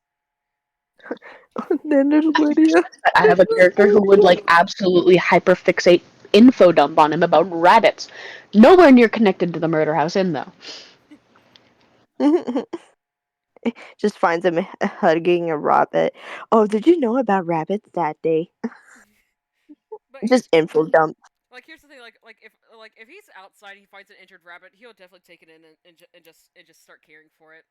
S4: Then there's Lydia.
S5: I have a character who would like absolutely hyperfixate info dump on him about rabbits. Nowhere near connected to the murder house in though.
S4: Just finds him hugging a rabbit. Oh, did you know about rabbits that day?
S1: But here's
S4: Just info dump.
S1: here's the thing like if he's outside and he finds an injured rabbit, he'll definitely take it in and just start caring for it.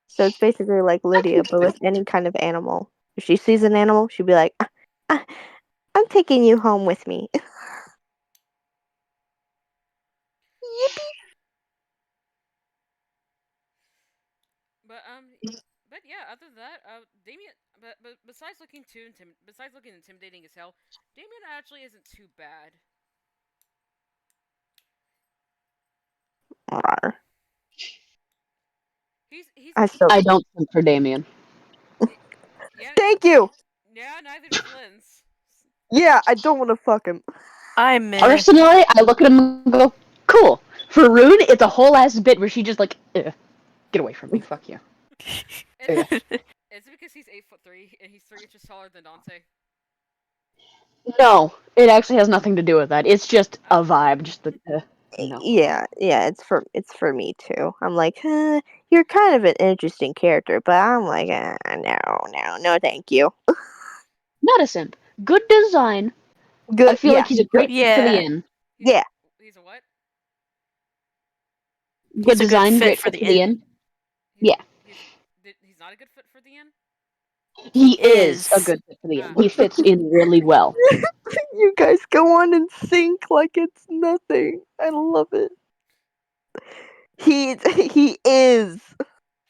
S4: So it's basically like Lydia, but with any kind of animal. If she sees an animal, she'll be like, "Ah, I'm taking you home with me."
S1: But but yeah, other than that, Damien. But besides looking intimidating as hell, Damien actually isn't too bad.
S4: Rawr.
S1: He's
S4: I
S1: he,
S4: still
S5: I don't think for Damien.
S1: he yeah
S4: thank you.
S1: yeah neither does Lynn's.
S4: Yeah, I don't want to fuck him.
S3: I'm meh.
S5: Personally, I look at him and go, cool. For Rune, it's a whole ass bit where she just like, ugh, get away from me, fuck you.
S1: It,
S5: Ugh.
S1: it's because he's 8'3" and he's 3 inches taller than Dante.
S5: No, it actually has nothing to do with that. It's just
S1: Oh,
S5: a vibe. Just the, no.
S4: Yeah, it's for me too. I'm like, you're kind of an interesting character, but I'm like, no, thank you.
S5: Not a simp. Good design. I
S4: Good,
S5: feel like
S4: yeah,
S5: he's a
S4: good,
S5: great fit for the
S3: Yeah,
S5: inn.
S1: he's
S4: yeah.
S1: he's a what?
S5: Good
S3: he's a good
S5: design,
S3: fit
S5: great
S3: for
S5: fit
S3: the
S5: for the
S3: inn.
S5: inn.
S1: He's
S5: Yeah,
S1: he's not a good fit for the inn.
S3: He
S5: he is a
S3: is.
S5: good fit for the inn.
S1: Ah,
S5: He fits in really well.
S4: You guys go on and sync like it's nothing. I love it. He he is.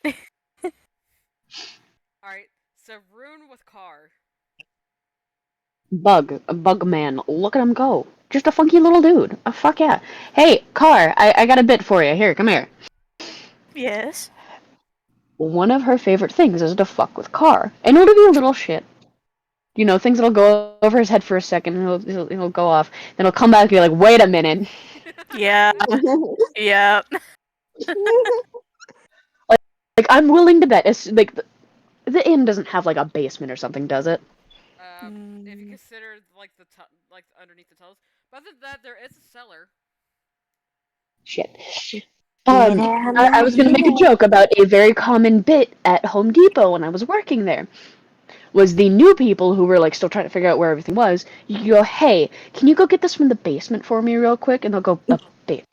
S1: all right. So Rune with Car.
S5: A bug man. Look at him go. Just a funky little dude. Oh, fuck yeah. Hey, Car, I got a bit for you. Here, come here.
S3: Yes.
S5: One of her favorite things is to fuck with Car. And it'll be a little shit. You know, things that'll go over his head for a second, and he'll go off. Then he'll come back and be like, wait a minute.
S3: Yeah. Yeah.
S5: Like, I'm willing to bet. It's, like, the inn doesn't have, like, a basement or something, does it?
S1: If you
S3: Mm,
S1: consider like like underneath the tunnels, but other than that, there is a cellar.
S5: Shit.
S4: Yeah,
S5: I was gonna make a joke about a very common bit at Home Depot when I was working there. Was the new people who were like still trying to figure out where everything was. You go, hey, can you go get this from the basement for me real quick? And they'll go,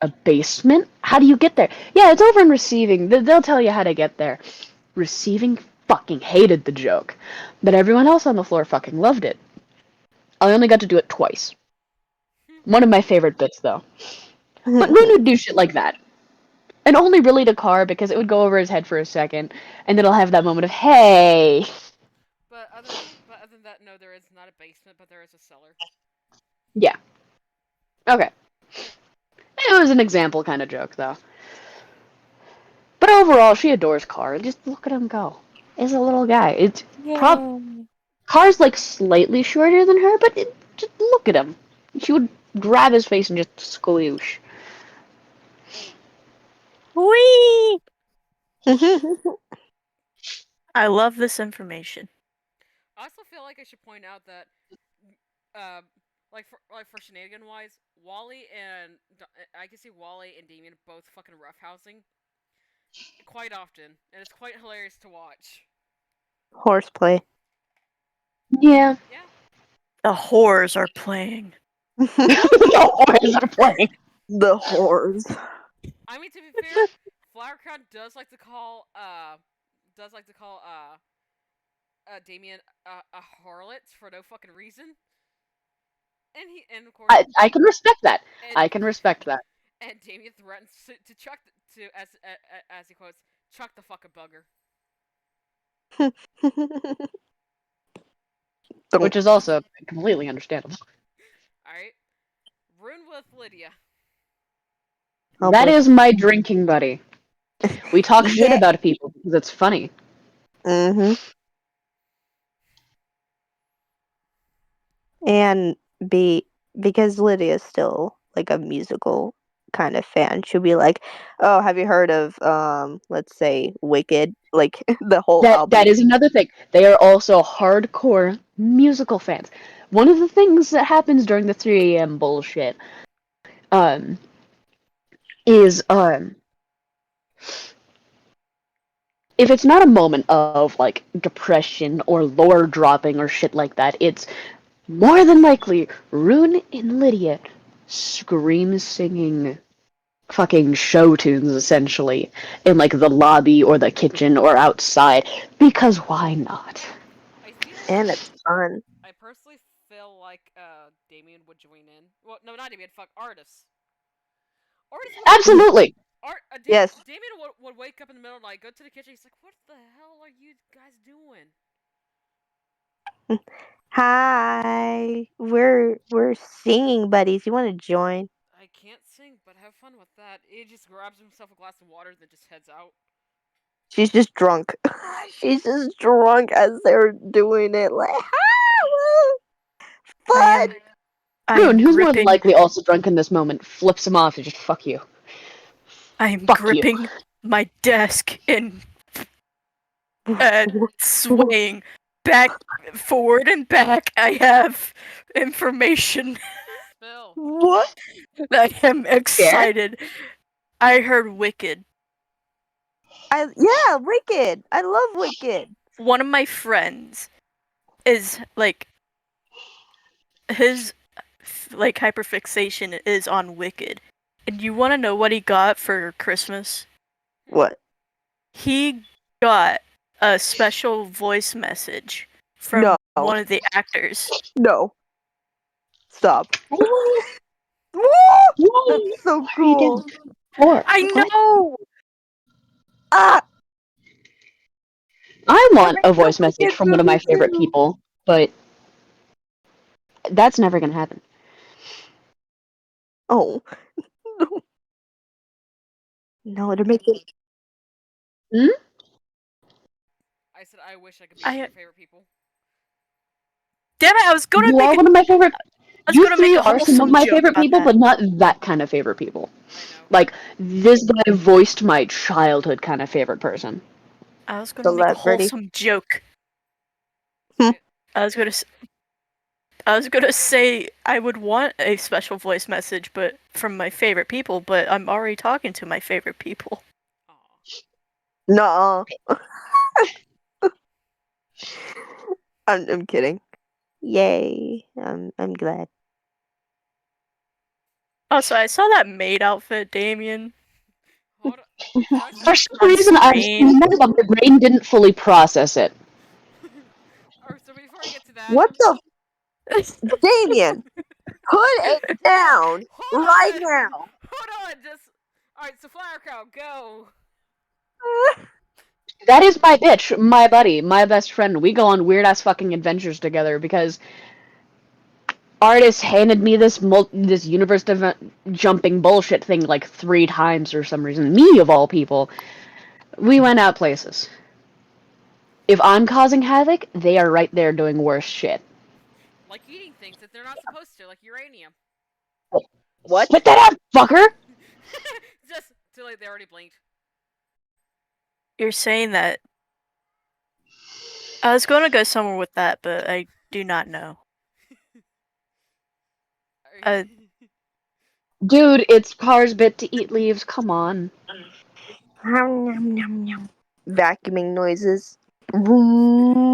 S5: a basement? How do you get there? Yeah, it's over in receiving. They'll tell you how to get there. Receiving fucking hated the joke, but everyone else on the floor fucking loved it. I only got to do it twice. One of my favorite bits though. But Rune would do shit like that. And only really to Car because it would go over his head for a second, and then he'll have that moment of, hey.
S1: But other than that, no, there is not a basement, but there is a cellar.
S5: Yeah. Okay. It was an example kind of joke, though. But overall, she adores Carr. Just look at him go. He's a little guy. It's
S3: Yay.
S5: Carr's like slightly shorter than her, but just look at him. She would grab his face and just squoosh.
S3: Whee! I love this information.
S1: I also feel like I should point out that, like for shenanigan wise, Wally and I can see Wally and Damien both fucking roughhousing quite often, and it's quite hilarious to watch.
S4: Horseplay.
S5: Yeah.
S1: Yeah.
S3: The whores are playing.
S5: The horns are playing.
S4: The whores.
S1: I mean, to be fair, Flower Crown does like to call Damien a harlot for no fucking reason. And of course,
S5: I can respect that.
S1: and,
S5: I can respect that.
S1: and Damien threatens to chuck as he quotes, chuck the fucking bugger.
S5: Which is also completely understandable.
S1: All right, Rune with Lydia.
S4: Oh,
S5: That
S4: boy.
S5: is my drinking buddy. We talk shit
S4: Yeah.
S5: about people because it's funny.
S4: Mm-hmm. And because Lydia's still like a musical kind of fan, she'll be like, "Oh, have you heard of let's say Wicked? Like the whole album."
S5: That is another thing. They are also hardcore musical fans. One of the things that happens during the 3 a.m. bullshit um, is if it's not a moment of like depression or lore dropping or shit like that, it's more than likely Rune and Lydia scream singing fucking show tunes essentially in like the lobby or the kitchen or outside because why not?
S1: I feel
S4: And
S1: like
S4: it's fun.
S1: I personally feel like Damien would join in. Well, no, not Damien. Fuck, artists. Artists would
S5: Absolutely.
S4: Yes.
S1: Damien would wake up in the middle of the night, go to the kitchen. He's like, "What the hell are you guys doing?"
S4: Hi. We're singing buddies. You want to join?
S1: I can't sing, but have fun with that. He just grabs himself a glass of water, then just heads out.
S4: She's just drunk. She's just drunk as they're doing it. Like,
S3: I
S4: fun.
S5: Rune,
S3: am
S5: who's more than
S3: gripping.
S5: likely also drunk in this moment, flips him off and just fuck you.
S3: I am
S5: Fuck you.
S3: gripping my desk and swaying back, forward, and back. I have information.
S1: Spill.
S4: What?
S3: I am excited. I heard Wicked.
S4: Yeah, Wicked. I love Wicked.
S3: One of my friends is like his like hyperfixation is on Wicked. And you want to know what he got for Christmas?
S4: What?
S3: He got a special voice message from
S4: No.
S3: one of the actors.
S4: No. Stop.
S5: Whoa,
S4: That's so
S5: what are you
S4: cool.
S5: doing? For?
S3: I
S5: What?
S3: know.
S4: Ah!
S5: I want
S4: I
S5: a voice
S4: know
S5: message
S4: Wicked
S5: from one of my
S4: movie
S5: favorite
S4: too.
S5: people, but that's never gonna happen.
S4: Oh. No. No, they're making.
S1: I said I wish I could be one of your favorite people.
S3: Damn it! I was gonna
S5: You
S3: make
S5: are
S3: a,
S5: one of my favorite.
S3: I was
S5: You
S3: gonna make
S5: three
S3: a
S5: are some of
S3: wholesome
S5: my
S3: joke
S5: favorite
S3: about
S5: people,
S3: that.
S5: but not that kind of favorite people.
S1: I know.
S5: Like, this guy voiced my childhood kind of favorite person.
S3: I was gonna make a
S4: Celebrity.
S3: wholesome joke.
S4: Hmm.
S3: I was gonna say I would want a special voice message, but from my favorite people. But I'm already talking to my favorite people.
S1: Aw.
S4: Nuh-uh. I'm kidding. Yay. I'm glad.
S3: Also, I saw that maid outfit, Damien.
S1: Hold on.
S5: For some
S3: On
S5: reason, I was
S3: screen.
S5: seeing that, but my brain didn't fully process it.
S1: Alright, so before I get to that,
S4: What the Damien? Put it down
S1: hold
S4: right
S1: on.
S4: now.
S1: Hold on, just alright. So Flower Cow, go.
S5: That is my bitch, my buddy, my best friend. We go on weird ass fucking adventures together because Artist handed me this this universe jumping bullshit thing like 3 times for some reason. Me of all people. We went out places. If I'm causing havoc, they are right there doing worse shit.
S1: Like eating things that they're not supposed to, like uranium.
S4: What?
S5: Spit that out, fucker!
S1: Just too late. They already blinked.
S3: You're saying that. I was going to go somewhere with that, but I do not know.
S5: Dude, it's Car's bit to eat leaves. Come on.
S4: Vacuuming noises.
S5: You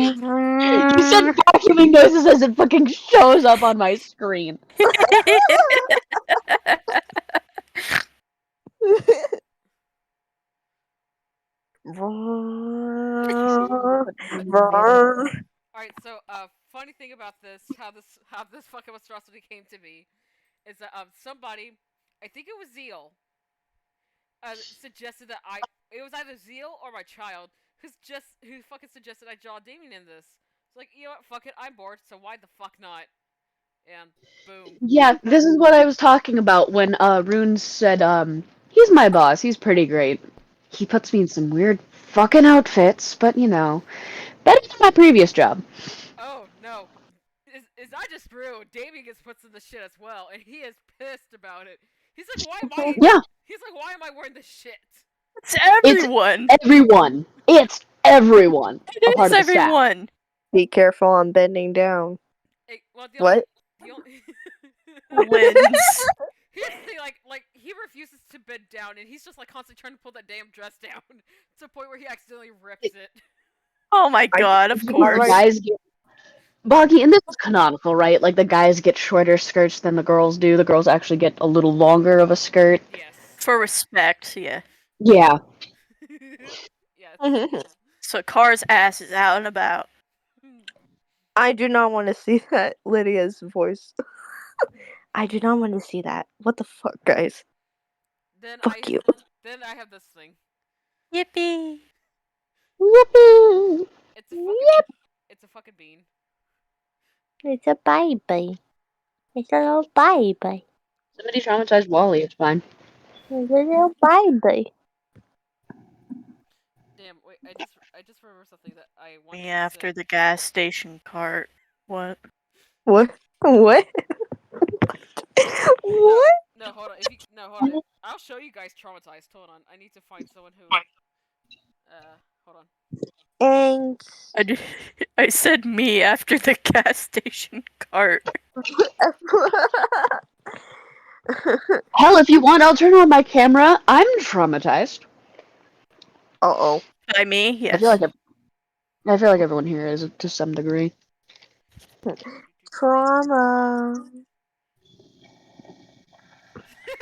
S5: said vacuuming noises as it fucking shows up on my screen.
S1: Alright, so funny thing about this, how this fucking monstrosity came to be, is that somebody, I think it was Zeal, suggested that it was either Zeal or my child, who fucking suggested I draw Damien in this. It's like, you know what, fuck it, I'm bored, so why the fuck not? And boom.
S5: Yeah, this is what I was talking about when Rune said, he's my boss, he's pretty great. He puts me in some weird fucking outfits, but you know, better than my previous job.
S1: Oh no. Is I just brew? Damien gets puts in the shit as well, and he is pissed about it. He's like, why am I?
S5: Yeah.
S1: He's like, why am I wearing this shit?
S3: It's everyone.
S5: Everyone. It's everyone. A part
S3: It's
S5: of the staff.
S3: everyone.
S4: Be careful, I'm bending down.
S1: Hey, well,
S4: What?
S3: Wins.
S1: Here's the thing, like he refuses to bend down, and he's just like constantly trying to pull that damn dress down to the point where he accidentally rips it.
S3: Oh my god, of course.
S4: Right.
S5: Guys get Baki, and this is canonical, right? Like the guys get shorter skirts than the girls do. The girls actually get a little longer of a skirt.
S1: Yes.
S3: For respect, yeah.
S5: Yeah.
S1: Yes.
S3: So Car's ass is out and about.
S4: I do not want to see that. Lydia's voice. I do not want to see that. What the fuck, guys?
S1: Then
S4: Fuck you.
S1: Then I have this thing.
S3: Yippee.
S5: Yippee!
S1: It's a fucking. It's a fucking bean.
S4: It's a baby. It's a little baby.
S5: Somebody traumatized Wally, it's fine.
S4: It's a little baby.
S1: Damn, wait, I just remember something that I wanted
S3: Me
S1: to
S3: after
S1: say.
S3: the gas station cart. What?
S4: What? What? What?
S1: No, hold on. Hold on. I'll show you guys traumatized. Hold on. I need to find someone who. Hold on.
S4: And
S3: I said me after the gas station cart.
S5: Hell, if you want, I'll turn on my camera. I'm traumatized.
S4: Uh-oh.
S3: By me? Yes.
S5: I feel like everyone here is to some degree.
S4: Trauma.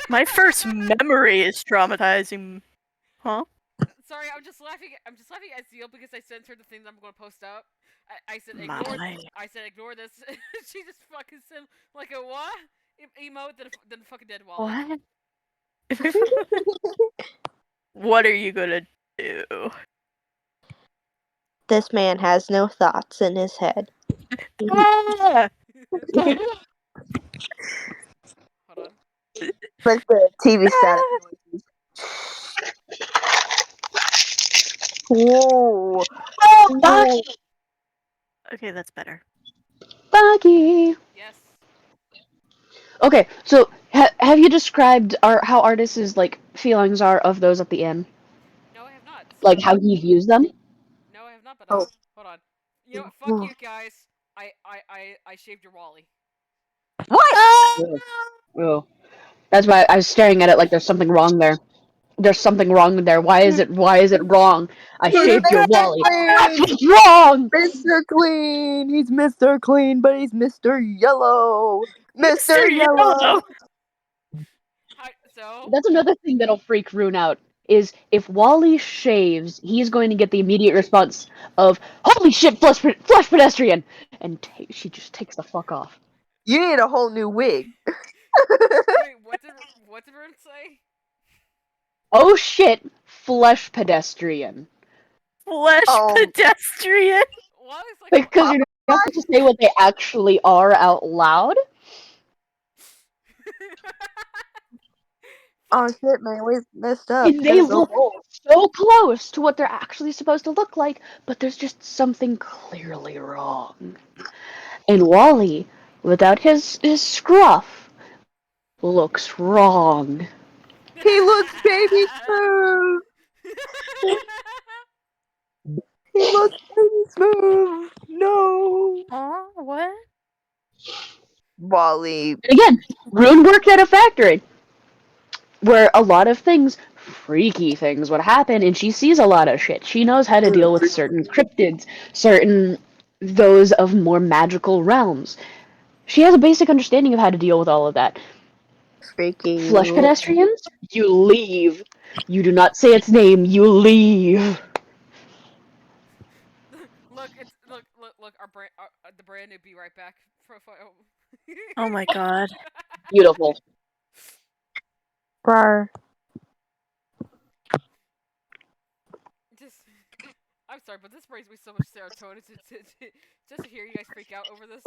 S3: My first memory is traumatizing. Huh?
S1: Sorry, I'm just laughing at Zeal because I sent her the thing that I'm going to post up. I said ignore this. She just fucking sent like a what emote then fucking dead Wally.
S3: What? What are you gonna do?
S4: This man has no thoughts in his head.
S3: Ah!
S1: Hold on.
S4: Like the TV static. Whoa.
S5: Oh, Baki!
S3: Okay, that's better.
S5: Baki!
S1: Yes.
S5: Okay, so have you described how artists' like feelings are of those at the end?
S1: No, I have not.
S5: Like how he views them?
S1: No, I have not. But
S4: Oh.
S1: hold on. You know what? Fuck you guys. I shaved your Wally.
S4: What?
S5: Oh. That's why I was staring at it like there's something wrong there. There's something wrong there. Why is it wrong? I shaved your Wally. That's what's wrong!
S4: Mr. Clean! He's Mr. Clean, but he's Mr. Yellow! Mr.
S3: Mr.
S4: Yellow!
S1: So
S5: That's another thing that'll freak Rune out. Is if Wally shaves, he's going to get the immediate response of "Holy shit, flesh pedestrian!" and she just takes the fuck off.
S4: You need a whole new wig.
S1: wait, what did Rune say?
S5: Oh shit, flesh pedestrian.
S3: Flesh pedestrian.
S1: Wally's like
S5: Because you're not supposed to say what they actually are out loud.
S4: Oh
S1: Fuck.
S4: shit, man, we messed up.
S5: And they
S4: Because the
S5: look
S4: whole
S5: so close to what they're actually supposed to look like, but there's just something clearly wrong. And Wally, without his scruff, looks wrong.
S4: he looks baby smooth. He looks baby smooth. No,
S3: Aw, what?
S4: Wally.
S5: And again, Rune worked at a factory where a lot of things, freaky things, would happen, and she sees a lot of shit. She knows how to deal with certain cryptids, certain those of more magical realms. She has a basic understanding of how to deal with all of that. Flesh
S4: Freaking.
S5: pedestrians, you leave. You do not say its name, you leave.
S1: Look. The brand new Be Right Back profile.
S3: Oh my god.
S5: Beautiful.
S4: Rar.
S1: Just, I'm sorry, but this brings me so much serotonin just to hear you guys freak out over this.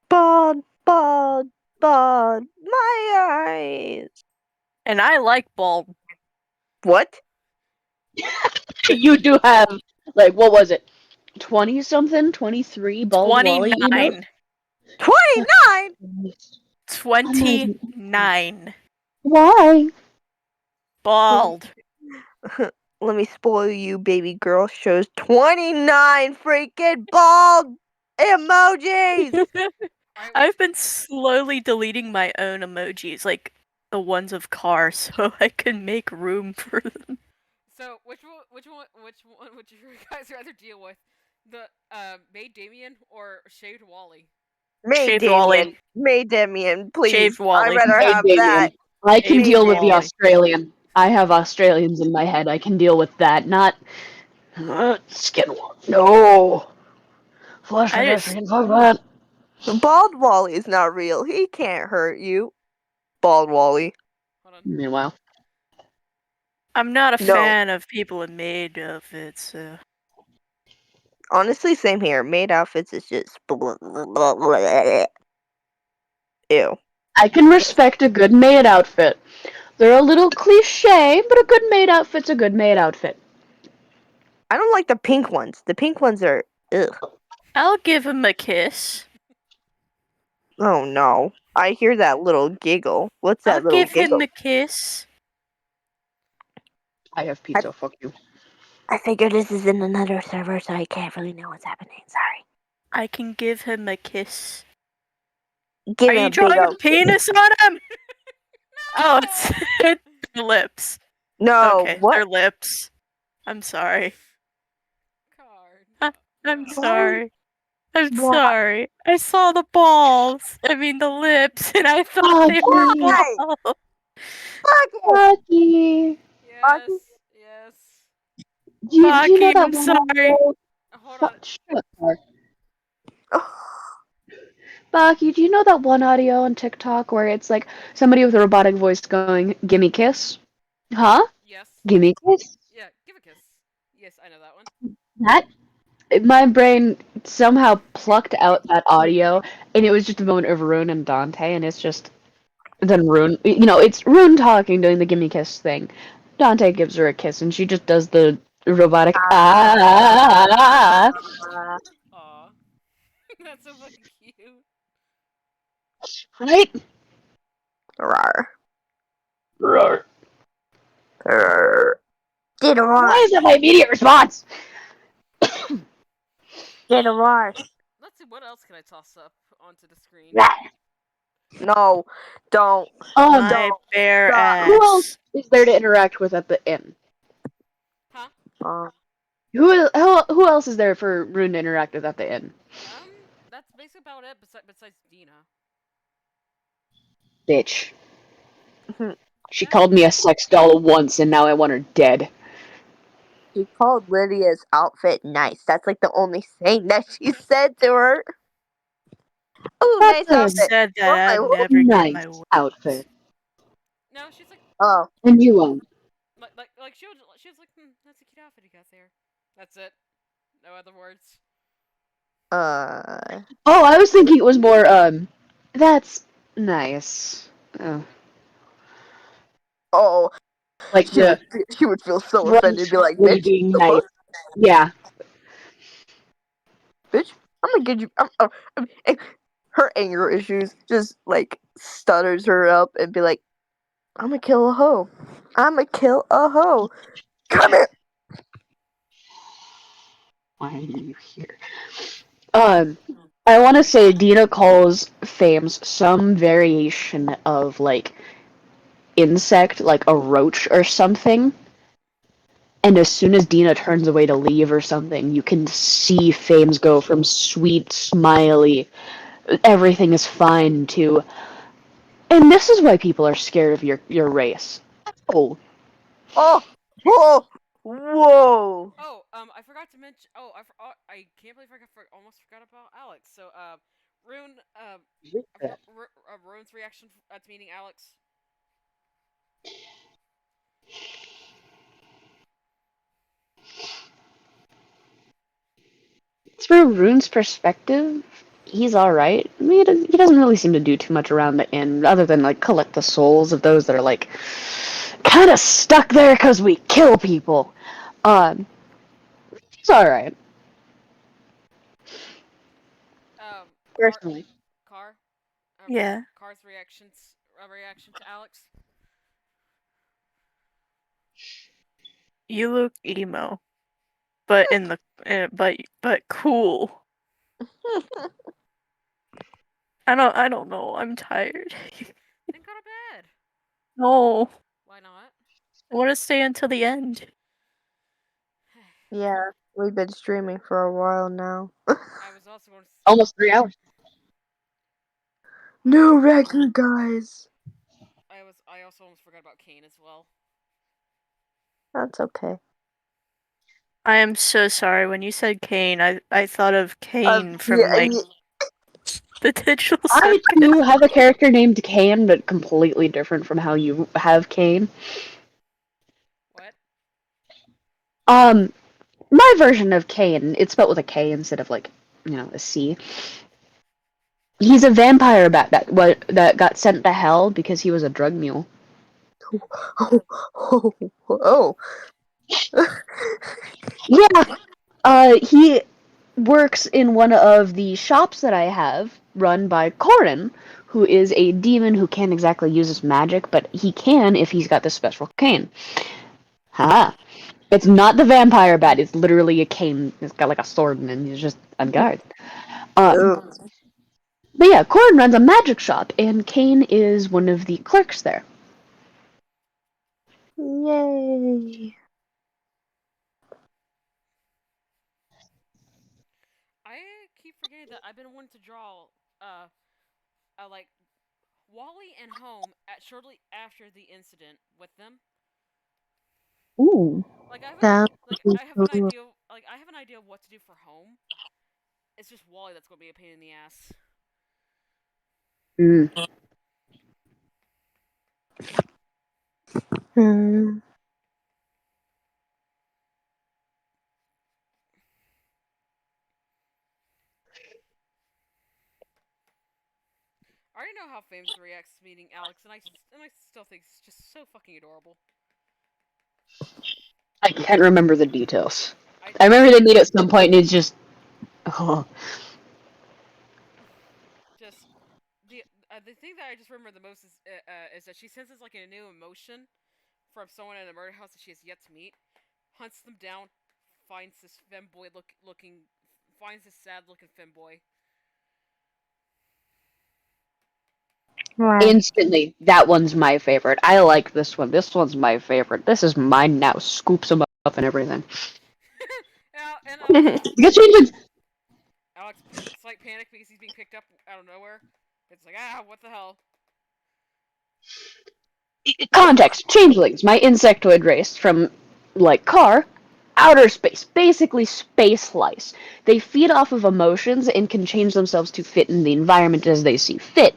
S4: Bald, bald, bald. My eyes.
S3: And I like bald.
S4: What?
S5: You do have, like, what was it? 20 something? 23 bald Wally emotes?
S3: 29.
S4: 29?
S3: 29.
S5: Why?
S3: Bald.
S4: Let me spoil you, baby girl. Shows 29 freaking bald emojis.
S1: Alright,
S3: I've been slowly deleting my own emojis, like the ones of cars, so I can make room for them.
S1: so which one would you guys rather deal with? The Maid Damien or Shaved Wally?
S4: May
S3: Shaved Wally.
S4: Damien. May Damien, please.
S3: Shaved
S4: I'd
S3: Wally.
S4: rather
S5: Hey,
S4: have that.
S5: Damien. I can
S3: Shaved
S5: deal with the
S3: Wally.
S5: Australian. I have Australians in my head. I can deal with that. Not skin. No. Flesh
S3: I just
S5: pedestrian. Fuck that.
S4: Bald Wally is not real. He can't hurt you. Bald Wally.
S1: Hold on.
S5: Meanwhile,
S3: I'm not a
S4: No.
S3: fan of people in maid outfits, so
S4: Honestly, same here. Maid outfits is just ew.
S5: I can respect a good maid outfit. They're a little cliche, but a good maid outfit's a good maid outfit.
S4: I don't like the pink ones. The pink ones are ugh.
S3: I'll give him a kiss.
S4: Oh no. I hear that little giggle. What's
S3: I'll
S4: that little
S3: give him
S4: giggle?
S3: the kiss.
S5: I have pizza. Fuck you.
S4: I figure this is in another server, so I can't really know what's happening. Sorry.
S3: I can give him a kiss.
S4: Give
S3: Are
S4: me
S3: you
S4: a big
S3: drawing a
S4: old
S3: penis on him? Oh, it's their lips.
S4: No,
S3: Okay,
S4: what?
S3: their lips. I'm sorry.
S1: Card.
S3: I'm
S1: Card.
S3: sorry. I'm
S4: Why?
S3: sorry. I saw the balls. I mean the lips, and I thought they were
S4: Why?
S3: balls.
S4: Fuck it.
S5: Baki.
S1: Yes. Yes.
S5: Do you know
S3: Baki,
S5: that
S3: I'm
S5: one
S3: sorry.
S5: audio?
S1: Hold on.
S5: Shut up. Baki, do you know that one audio on TikTok where it's like somebody with a robotic voice going, "Gimme kiss"? Huh?
S1: Yes.
S5: Gimme kiss?
S1: Yeah. Give a kiss. Yes, I know that one.
S5: That my brain somehow plucked out that audio, and it was just a moment of Rune and Dante, and it's just then Rune, it's Rune talking, doing the gimme kiss thing. Dante gives her a kiss, and she just does the robotic ah,
S1: Aw. That's so fucking cute.
S5: right?
S4: Rawr.
S5: Roar.
S4: Rawr. Get a
S5: Why
S4: roar.
S5: is that my immediate response?
S4: Get a roar.
S1: Let's see, what else can I toss up onto the screen?
S4: No, don't.
S5: Um,
S3: My bare
S4: Stop.
S5: who else
S3: ass.
S5: is there to interact with at the inn?
S1: Huh?
S5: Who else is there for Rune to interact with at the inn?
S1: That's basically about it. Besides Dina.
S5: Bitch. She
S1: Yeah.
S5: called me a sex doll once, and now I want her dead.
S4: She called Lydia's outfit nice. That's like the only thing that she said to her. Ooh, nice
S5: That's
S3: I
S5: a
S4: outfit.
S3: said that
S4: Why?
S3: I'd
S4: Who?
S3: never get
S5: nice
S3: my wish.
S5: outfit.
S1: No, she's like,
S4: Oh.
S5: And you won't.
S1: like she was like, that's a cute outfit you got there. That's it. No other words.
S5: Oh, I was thinking it was more, that's Nice. Oh.
S4: Oh,
S5: Like the
S4: she would feel so offended. Be like,
S5: frontally
S4: bitch,
S5: being
S4: the
S5: nice.
S4: fuck,
S5: Yeah.
S4: bitch. I'm gonna get you. Her anger issues just like stutters her up and be like, I'm gonna kill a hoe. I'm gonna kill a hoe. Come here.
S5: Why are you here? I want to say Dina calls Fames some variation of like insect, like a roach or something. And as soon as Dina turns away to leave or something, you can see Fames go from sweet, smiley, everything is fine to, and this is why people are scared of your race. Oh,
S4: Oh, oh, whoa.
S1: Oh, I forgot to mention. Oh, I can't believe almost forgot about Alex. So, Rune, Rune's reaction to meeting Alex.
S5: through Rune's perspective, he's alright. I mean, he doesn't really seem to do too much around the inn, other than like collect the souls of those that are like kind of stuck there because we kill people. He's alright.
S1: Um, Car,
S5: Personally.
S1: Car,
S3: Yeah.
S1: Car's reaction to Alex.
S3: You look emo, but in the but cool. I don't know. I'm tired.
S1: Then go to bed.
S3: No,
S1: Why not?
S3: I want to stay until the end.
S4: Yeah, we've been streaming for a while now.
S1: I was also going to.
S5: Almost 3 hours.
S4: No record, guys.
S1: I also almost forgot about Kane as well.
S4: That's okay.
S3: I am so sorry. When you said Kane, I thought of Kane from
S4: yeah,
S3: like the digital
S5: I
S3: circuit.
S5: too have a character named Kane, but completely different from how you have Kane.
S1: What?
S5: Um, my version of Kane, it's spelled with a K instead of like, a C. He's a vampire bat that got sent to hell because he was a drug mule.
S4: Oh.
S5: Yeah. He works in one of the shops that I have run by Corin, who is a demon who can't exactly use his magic, but he can if he's got this special cane. Haha. It's not the vampire bat, it's literally a cane. It's got like a sword and he's just on guard. Um,
S4: Oh.
S5: but yeah, Corin runs a magic shop, and Kane is one of the clerks there.
S4: Yay.
S1: I keep forgetting that I've been wanting to draw, like Wally and Home at shortly after the incident with them.
S5: Ooh.
S1: Like
S4: That
S1: I have an idea. Like I have an idea of what to do for Home. It's just Wally that's going to be a pain in the ass.
S5: Mm.
S4: Hmm.
S1: I already know how Fames reacts to meeting Alex, and I still think it's just so fucking adorable.
S5: I can't remember the details.
S1: I
S5: I remember they meet at some point, and it's just. Oh.
S1: just the thing that I just remember the most is that she senses like a new emotion from someone in a murder house that she has yet to meet, hunts them down, finds this finds this sad looking femboy.
S4: Wow.
S5: Instantly, that one's my favorite. I like this one. This one's my favorite. This is mine now. Scoops him up and everything.
S1: And
S5: Get changed.
S1: Alex slight panic because he's being picked up out of nowhere. It's like what the hell?
S5: Context: changelings, my insectoid race from, like Car, outer space, basically space lice. They feed off of emotions and can change themselves to fit in the environment as they see fit.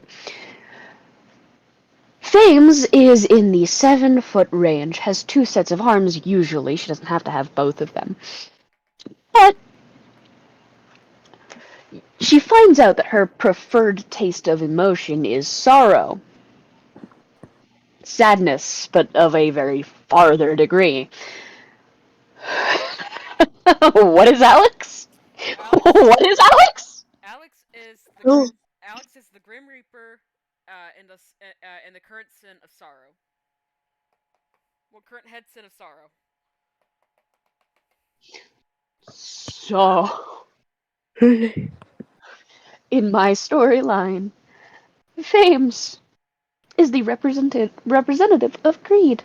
S5: Fames is in the 7-foot range, has 2 sets of arms usually. She doesn't have to have both of them. But she finds out that her preferred taste of emotion is sorrow. Sadness, but of a very farther degree. What is Alex?
S1: Alex
S5: What is Alex?
S1: Alex is the
S4: Oh.
S1: Grim Reaper, in the current sin of sorrow. Well, current head sin of sorrow.
S5: So, in my storyline, Fames is the representative of greed.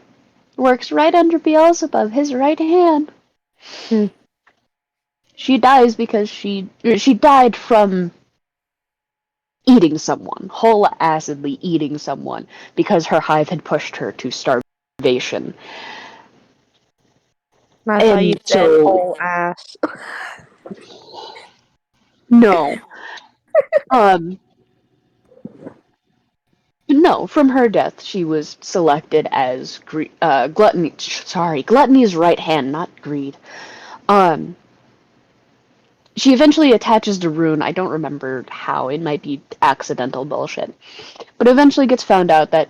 S5: Works right under Beelzebub, his right hand.
S4: Hmm.
S5: She dies because she died from eating someone, whole acidly eating someone, because her hive had pushed her to starvation.
S4: I thought you
S5: And
S4: said
S5: so,
S4: whole ass.
S5: no. Um, no, from her death, she was selected as gluttony. Sorry, gluttony's right hand, not greed. Um, she eventually attaches to Rune. I don't remember how. It might be accidental bullshit. But eventually gets found out that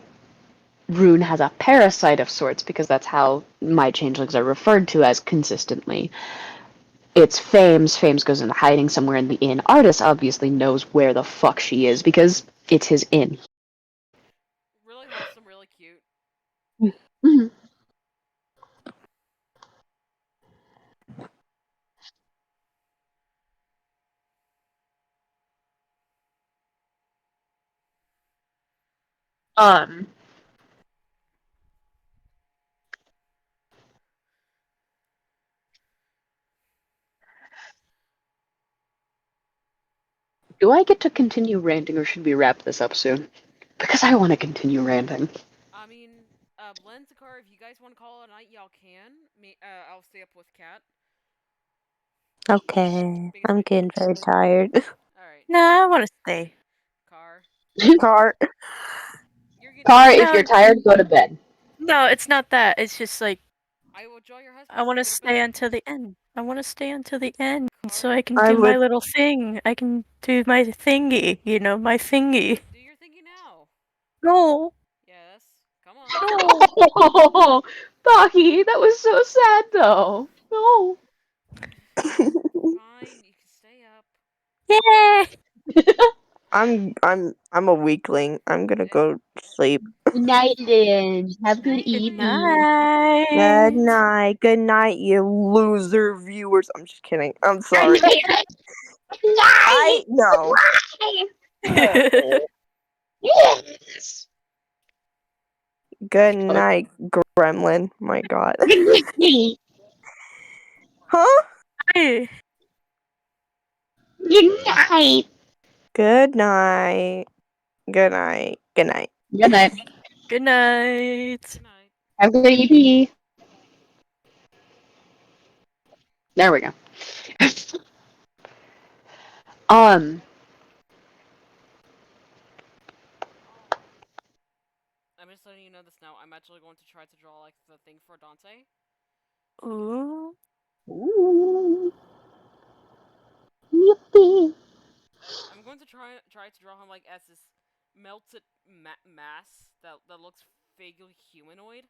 S5: Rune has a parasite of sorts, because that's how my changelings are referred to as consistently. It's Fames. Fames goes into hiding somewhere in the inn. Artis obviously knows where the fuck she is, because it's his inn.
S1: Really wholesome, really cute.
S5: Mhm. Um, do I get to continue ranting, or should we wrap this up soon? Because I want to continue ranting.
S1: I mean, Lenzicar, if you guys want to call it a night, y'all can. I'll stay up with Kat
S4: Okay,
S1: because
S4: I'm
S1: we.
S4: getting very tired.
S1: All right,
S3: No, I want to stay.
S1: Car.
S4: Car.
S1: You're getting
S5: Tar,
S1: tired.
S5: if you're
S3: No,
S5: tired, go to bed.
S3: no, it's not that. It's just like
S1: I will draw your
S3: I
S1: husband so
S3: want
S1: you
S3: to
S1: go to
S3: stay
S1: bed.
S3: until the end. I want to stay until the end
S1: Car.
S3: so I can
S4: I
S3: do my
S4: would.
S3: little thing. I can do my thingy, my thingy.
S1: Do your thinking now.
S3: No,
S1: Yes. Come on.
S3: no.
S5: Oh, Baki, that was so sad, though. No.
S1: Fine, you can stay up.
S3: Yay!
S4: I'm a weakling. I'm gonna
S1: Eh,
S4: go sleep.
S5: Good night, Lynn. Have a good
S1: Night,
S3: Good
S1: Lynn.
S5: evening.
S4: Good
S3: night.
S4: night. Good night, you loser viewers. I'm just kidding. I'm
S5: Good
S4: sorry.
S5: night.
S4: I no. Oh.
S5: Yes.
S4: Good night, Gremlin. My God.
S5: Good night.
S4: Huh?
S3: Hey.
S5: Good night.
S4: Good night. Good night. Good night.
S5: Good night.
S3: Good night.
S1: Good night.
S5: Have a good evening. There we go. um,
S1: I'm just letting you know this now. I'm actually going to try to draw like the thing for Dante.
S3: Ooh.
S5: ooh, yippee.
S1: I'm going to try to draw him like as this melted mass that looks vaguely humanoid.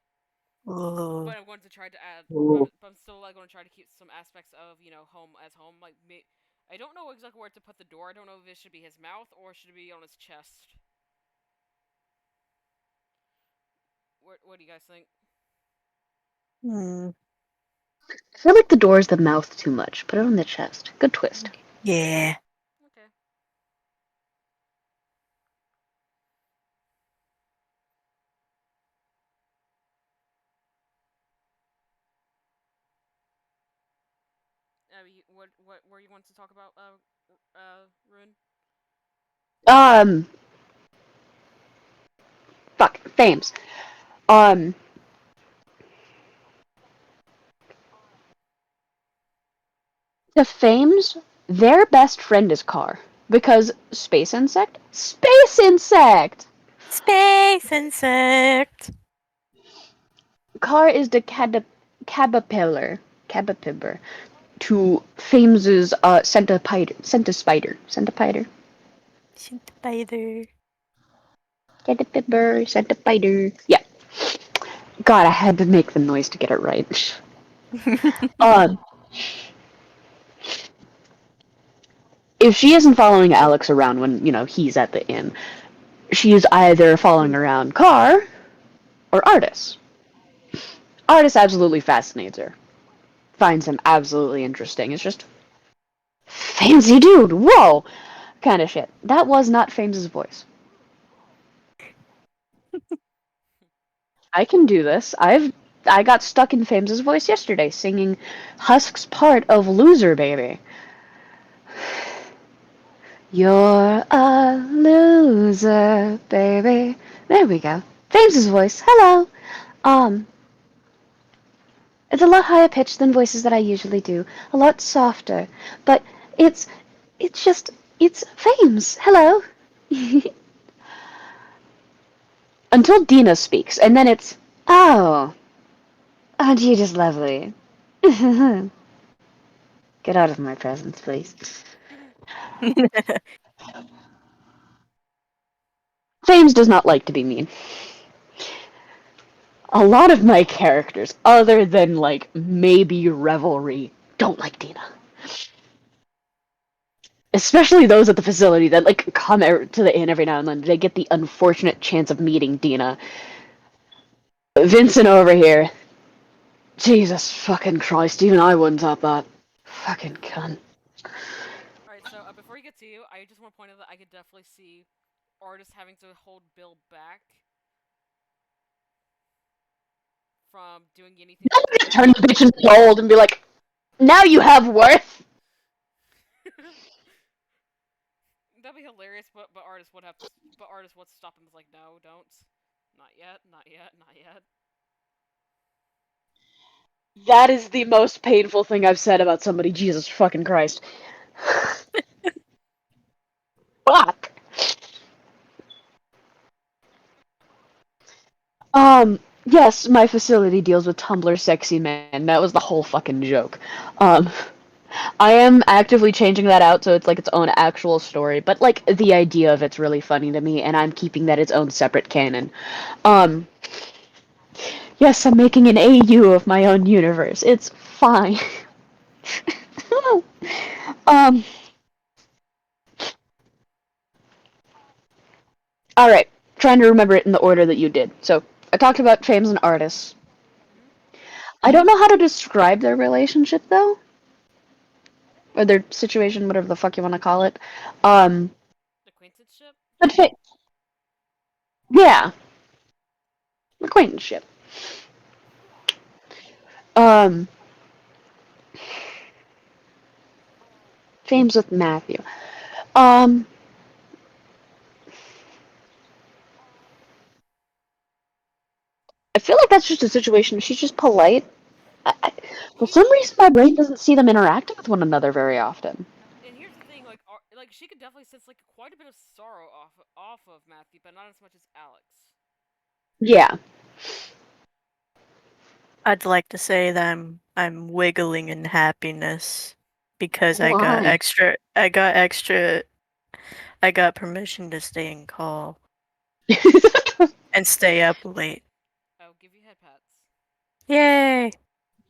S4: Ugh.
S1: But I'm going to try to add.
S5: Ooh.
S1: But I'm still like going to try to keep some aspects of home as home. Like I don't know exactly where to put the door. I don't know if it should be his mouth or should it be on his chest. What do you guys think?
S4: Hmm.
S5: I feel like the door is the mouth too much. Put it on the chest. Good twist.
S3: Yeah.
S1: Okay. What were you want to talk about? Rune.
S5: Um, fuck, Fames. Um, the Fames, their best friend is Car. Because space insect? Space insect!
S3: Space insect.
S5: Car is the caterpillar. Caterpillar. to Fames's centipider. Centipider.
S3: Spider.
S5: Centipider. Yeah. God, I had to make the noise to get it right. Um, if she isn't following Alex around when, he's at the inn, she is either following around Carr or Artis. Artis absolutely fascinates her. Finds him absolutely interesting. It's just, fancy dude, whoa! Kind of shit. That was not Fames's voice. I can do this. I got stuck in Fames's voice yesterday singing Husk's part of Loser Baby. You're a loser, baby. There we go. Fames's voice. Hello. Um, it's a lot higher pitched than voices that I usually do. A lot softer. But it's it's Fames. Hello. Until Dina speaks, and then it's, oh, aren't you just lovely? Get out of my presence, please. Fames does not like to be mean. A lot of my characters, other than, maybe Revelry, don't like Dina. Especially those at the facility that, come to the inn every now and then. They get the unfortunate chance of meeting Dina. Vincent over here. Jesus fucking Christ, even I wouldn't top that. Fucking cunt.
S1: Alright, so before we get to you, I just want to point out that I could definitely see artists having to hold Bill back from doing anything good.
S5: Turn the bitch into gold and be like, now you have worth!
S1: That'd be hilarious, but artists would have to. But artists would stop him. It's like, no, don't, not yet, not yet, not yet.
S5: That is the most painful thing I've said about somebody, Jesus fucking Christ. Fuck! Yes, my facility deals with Tumblr sexy men. That was the whole fucking joke. Um, I am actively changing that out so it's its own actual story, but the idea of it's really funny to me, and I'm keeping that its own separate canon. Um, yes, I'm making an AU of my own universe. It's fine. um, alright, trying to remember it in the order that you did. So, I talked about Fames and artists. I don't know how to describe their relationship, though. Or their situation, whatever the fuck you want to call it.
S1: Acquaintanceship.
S5: But yeah, acquaintanceship. Um, James with Matthew. Um, I feel like that's just a situation. She's just polite. For some reason, my brain doesn't see them interacting with one another very often.
S1: And here's the thing, like she could definitely sense quite a bit of sorrow off of Matthew, but not as much as Alex.
S5: Yeah.
S3: I'd like to say that I'm wiggling in happiness because I got
S5: Why?
S3: extra. I got permission to stay in call and stay up late.
S1: I'll give you head pats.
S3: Yay!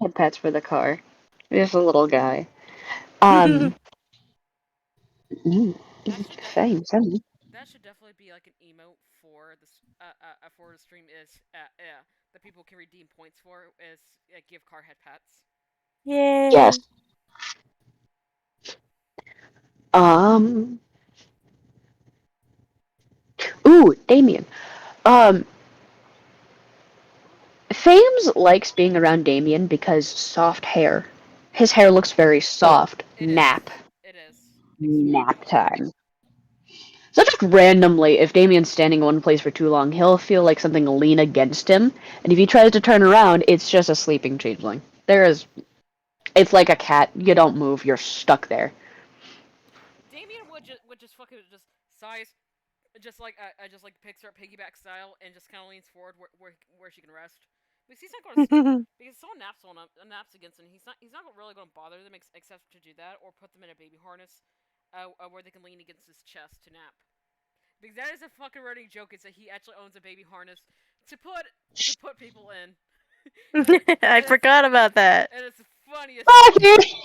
S5: Head pats for the car. There's a little guy. Um, mm,
S1: That should definitely
S5: Thanks. Honey.
S1: that should definitely be like an emote for the stream is that people can redeem points for is give car head pats.
S5: Yes.
S3: Yay!
S5: Um. Ooh, Damien. Um, Fames likes being around Damien because soft hair. His hair looks very soft.
S1: It is.
S5: Nap.
S1: It is extremely.
S5: Nap time. So just randomly, if Damien's standing in one place for too long, he'll feel like something lean against him, and if he tries to turn around, it's just a sleeping changeling. It's like a cat. You don't move. You're stuck there.
S1: Damien would just fucking just sighs, just like just like picks her up piggyback style and just kind of leans forward where she can rest. Because he's not going to. Because someone naps against him, he's not really going to bother them except to do that or put them in a baby harness, where they can lean against his chest to nap. Because that is a fucking running joke. Is that he actually owns a baby harness to put people in.
S3: I forgot about that.
S1: And it's the funniest shit.
S5: Baki!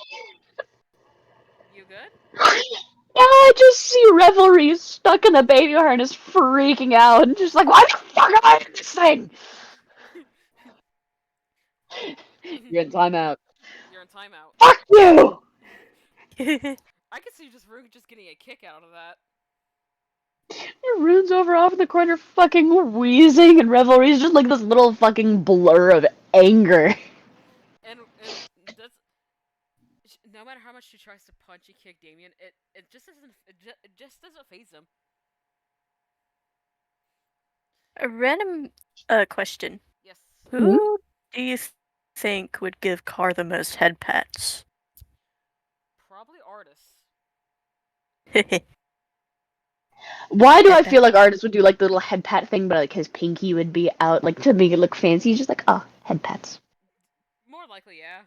S1: You good?
S5: Now I just see Revelry stuck in a baby harness freaking out and just like, why the fuck am I in this thing? You're in timeout.
S1: You're in timeout.
S5: Fuck you!
S1: I could see Rune just getting a kick out of that.
S5: Rune's over off in the corner fucking wheezing and Revelry's just like this little fucking blur of anger.
S1: And that's no matter how much she tries to punch and kick Damien, it just doesn't phase him.
S3: A random question.
S1: Yes.
S3: Who do you think would give Car the most head pats?
S1: Probably artists.
S5: Why do I feel like artists would do like the little head pat thing, but like his pinky would be out, like to make it look fancy? He's just like, oh, head pats.
S1: More likely, yeah.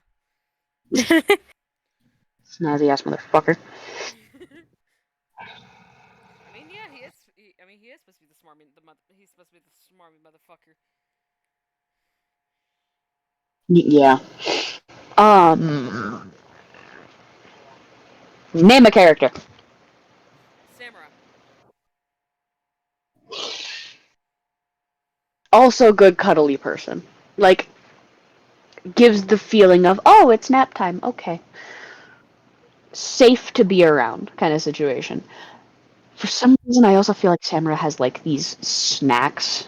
S5: Snazzy ass motherfucker.
S1: I mean, yeah, he is. He is supposed to be the smarmy. He's supposed to be the smarmy motherfucker.
S5: Yeah. Name a character.
S1: Samara.
S5: Also, good cuddly person. Like, gives the feeling of, oh, it's nap time. Okay. Safe to be around kind of situation. For some reason, I also feel like Samara has like these snacks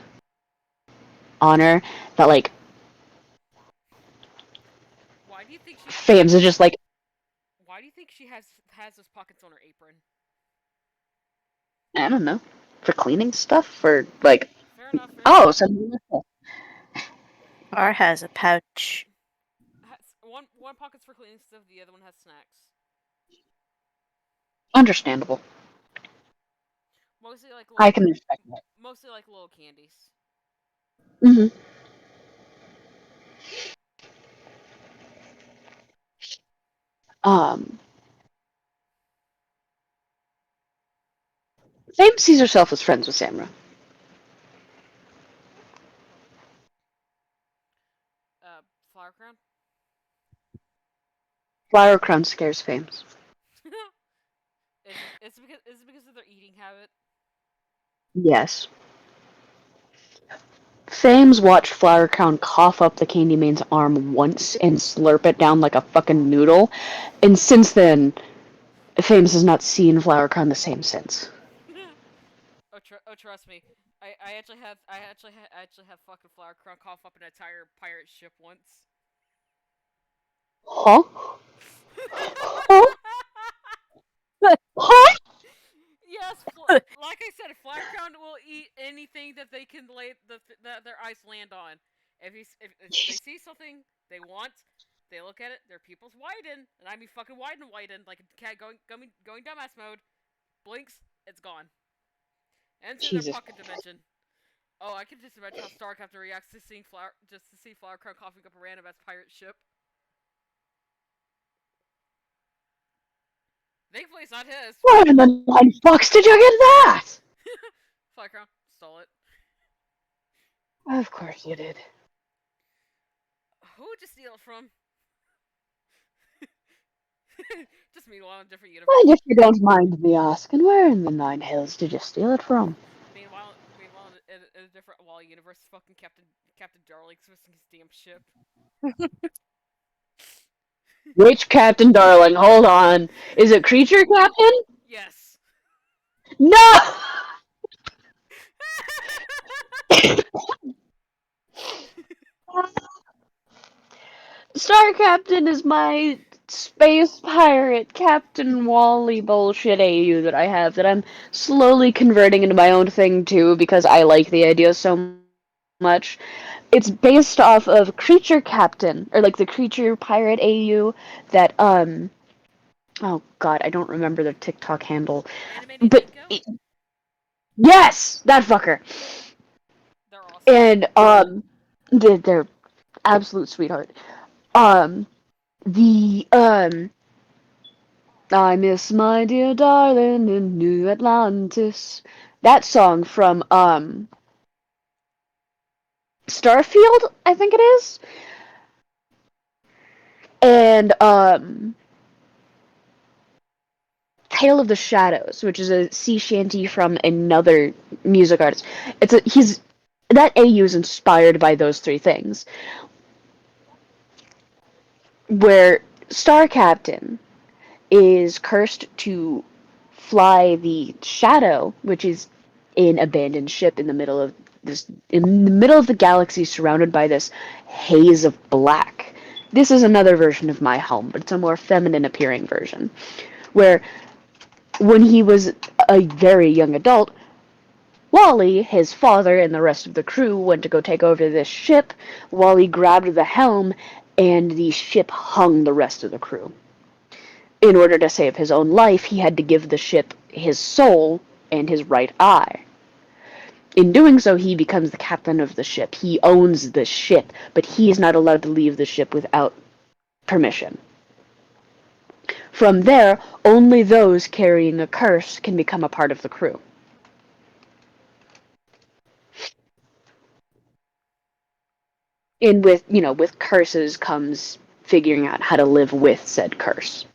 S5: on her that like
S1: Why do you think she?
S5: Fames is just like,
S1: Why do you think she has those pockets on her apron?
S5: I don't know, for cleaning stuff or like,
S1: Fair enough. Fair
S5: oh,
S1: enough.
S5: something like that.
S3: Car has a pouch.
S1: One pocket's for cleaning stuff. The other one has snacks.
S5: Understandable.
S1: Mostly like
S5: I can respect that.
S1: mostly like little candies.
S5: Mm-hmm. Fame sees herself as friends with Samara.
S1: Flower crown.
S5: Flower Crown scares Fames.
S1: Is it because of their eating habit?
S5: Yes. Fames watched Flower Crown cough up the Candyman's arm once and slurp it down like a fucking noodle, and since then, Fames has not seen Flower Crown the same since.
S1: Trust me. I actually have fucking Flower Crown cough up an entire pirate ship once.
S5: Huh? Huh? Huh?
S1: Yes, like I said, Flower Crown will eat anything that they can lay that their eyes land on. If they see something they want, they look at it. Their pupils widen, and I mean fucking widen, like a cat going dumbass mode. Blinks, it's gone. Enter their
S5: Jesus.
S1: pocket dimension. Oh, I can just imagine how Starcraft reacts to seeing Flower Crown coughing up a random ass pirate ship. Thankfully, it's not his.
S5: Where in the 9 bucks did you get that?
S1: Flower Crown stole it.
S5: Of course you did.
S1: Who would you steal it from? Just meanwhile in different universe.
S5: And if you don't mind me asking, where in the 9 hills did you steal it from?
S1: Meanwhile in a different wall universe, fucking Captain Darling's missing his damn ship.
S5: Which Captain Darling? Hold on. Is it Creature Captain?
S1: Yes.
S5: No! Star Captain is my space pirate Captain Wally bullshit AU that I have that I'm slowly converting into my own thing too because I like the idea so much. It's based off of Creature Captain or like the Creature Pirate AU that oh god, I don't remember their TikTok handle.
S1: Animated
S5: But
S1: Dinko?
S5: yes, that fucker.
S1: They're awesome.
S5: And they're Absolute sweetheart. Um, the I miss my dear darling in New Atlantis. That song from Starfield, I think it is. And Tale of the Shadows, which is a sea shanty from another music artist. He's that AU is inspired by those three things. Where Star Captain is cursed to fly the Shadow, which is an abandoned ship in the middle of the galaxy, surrounded by this haze of black. This is another version of my home, but it's a more feminine appearing version, where when he was a very young adult, Wally, his father, and the rest of the crew went to go take over this ship. Wally grabbed the helm, and the ship hung the rest of the crew. In order to save his own life, he had to give the ship his soul and his right eye. In doing so, he becomes the captain of the ship. He owns the ship, but he is not allowed to leave the ship without permission. From there, only those carrying a curse can become a part of the crew. And with curses comes figuring out how to live with said curse.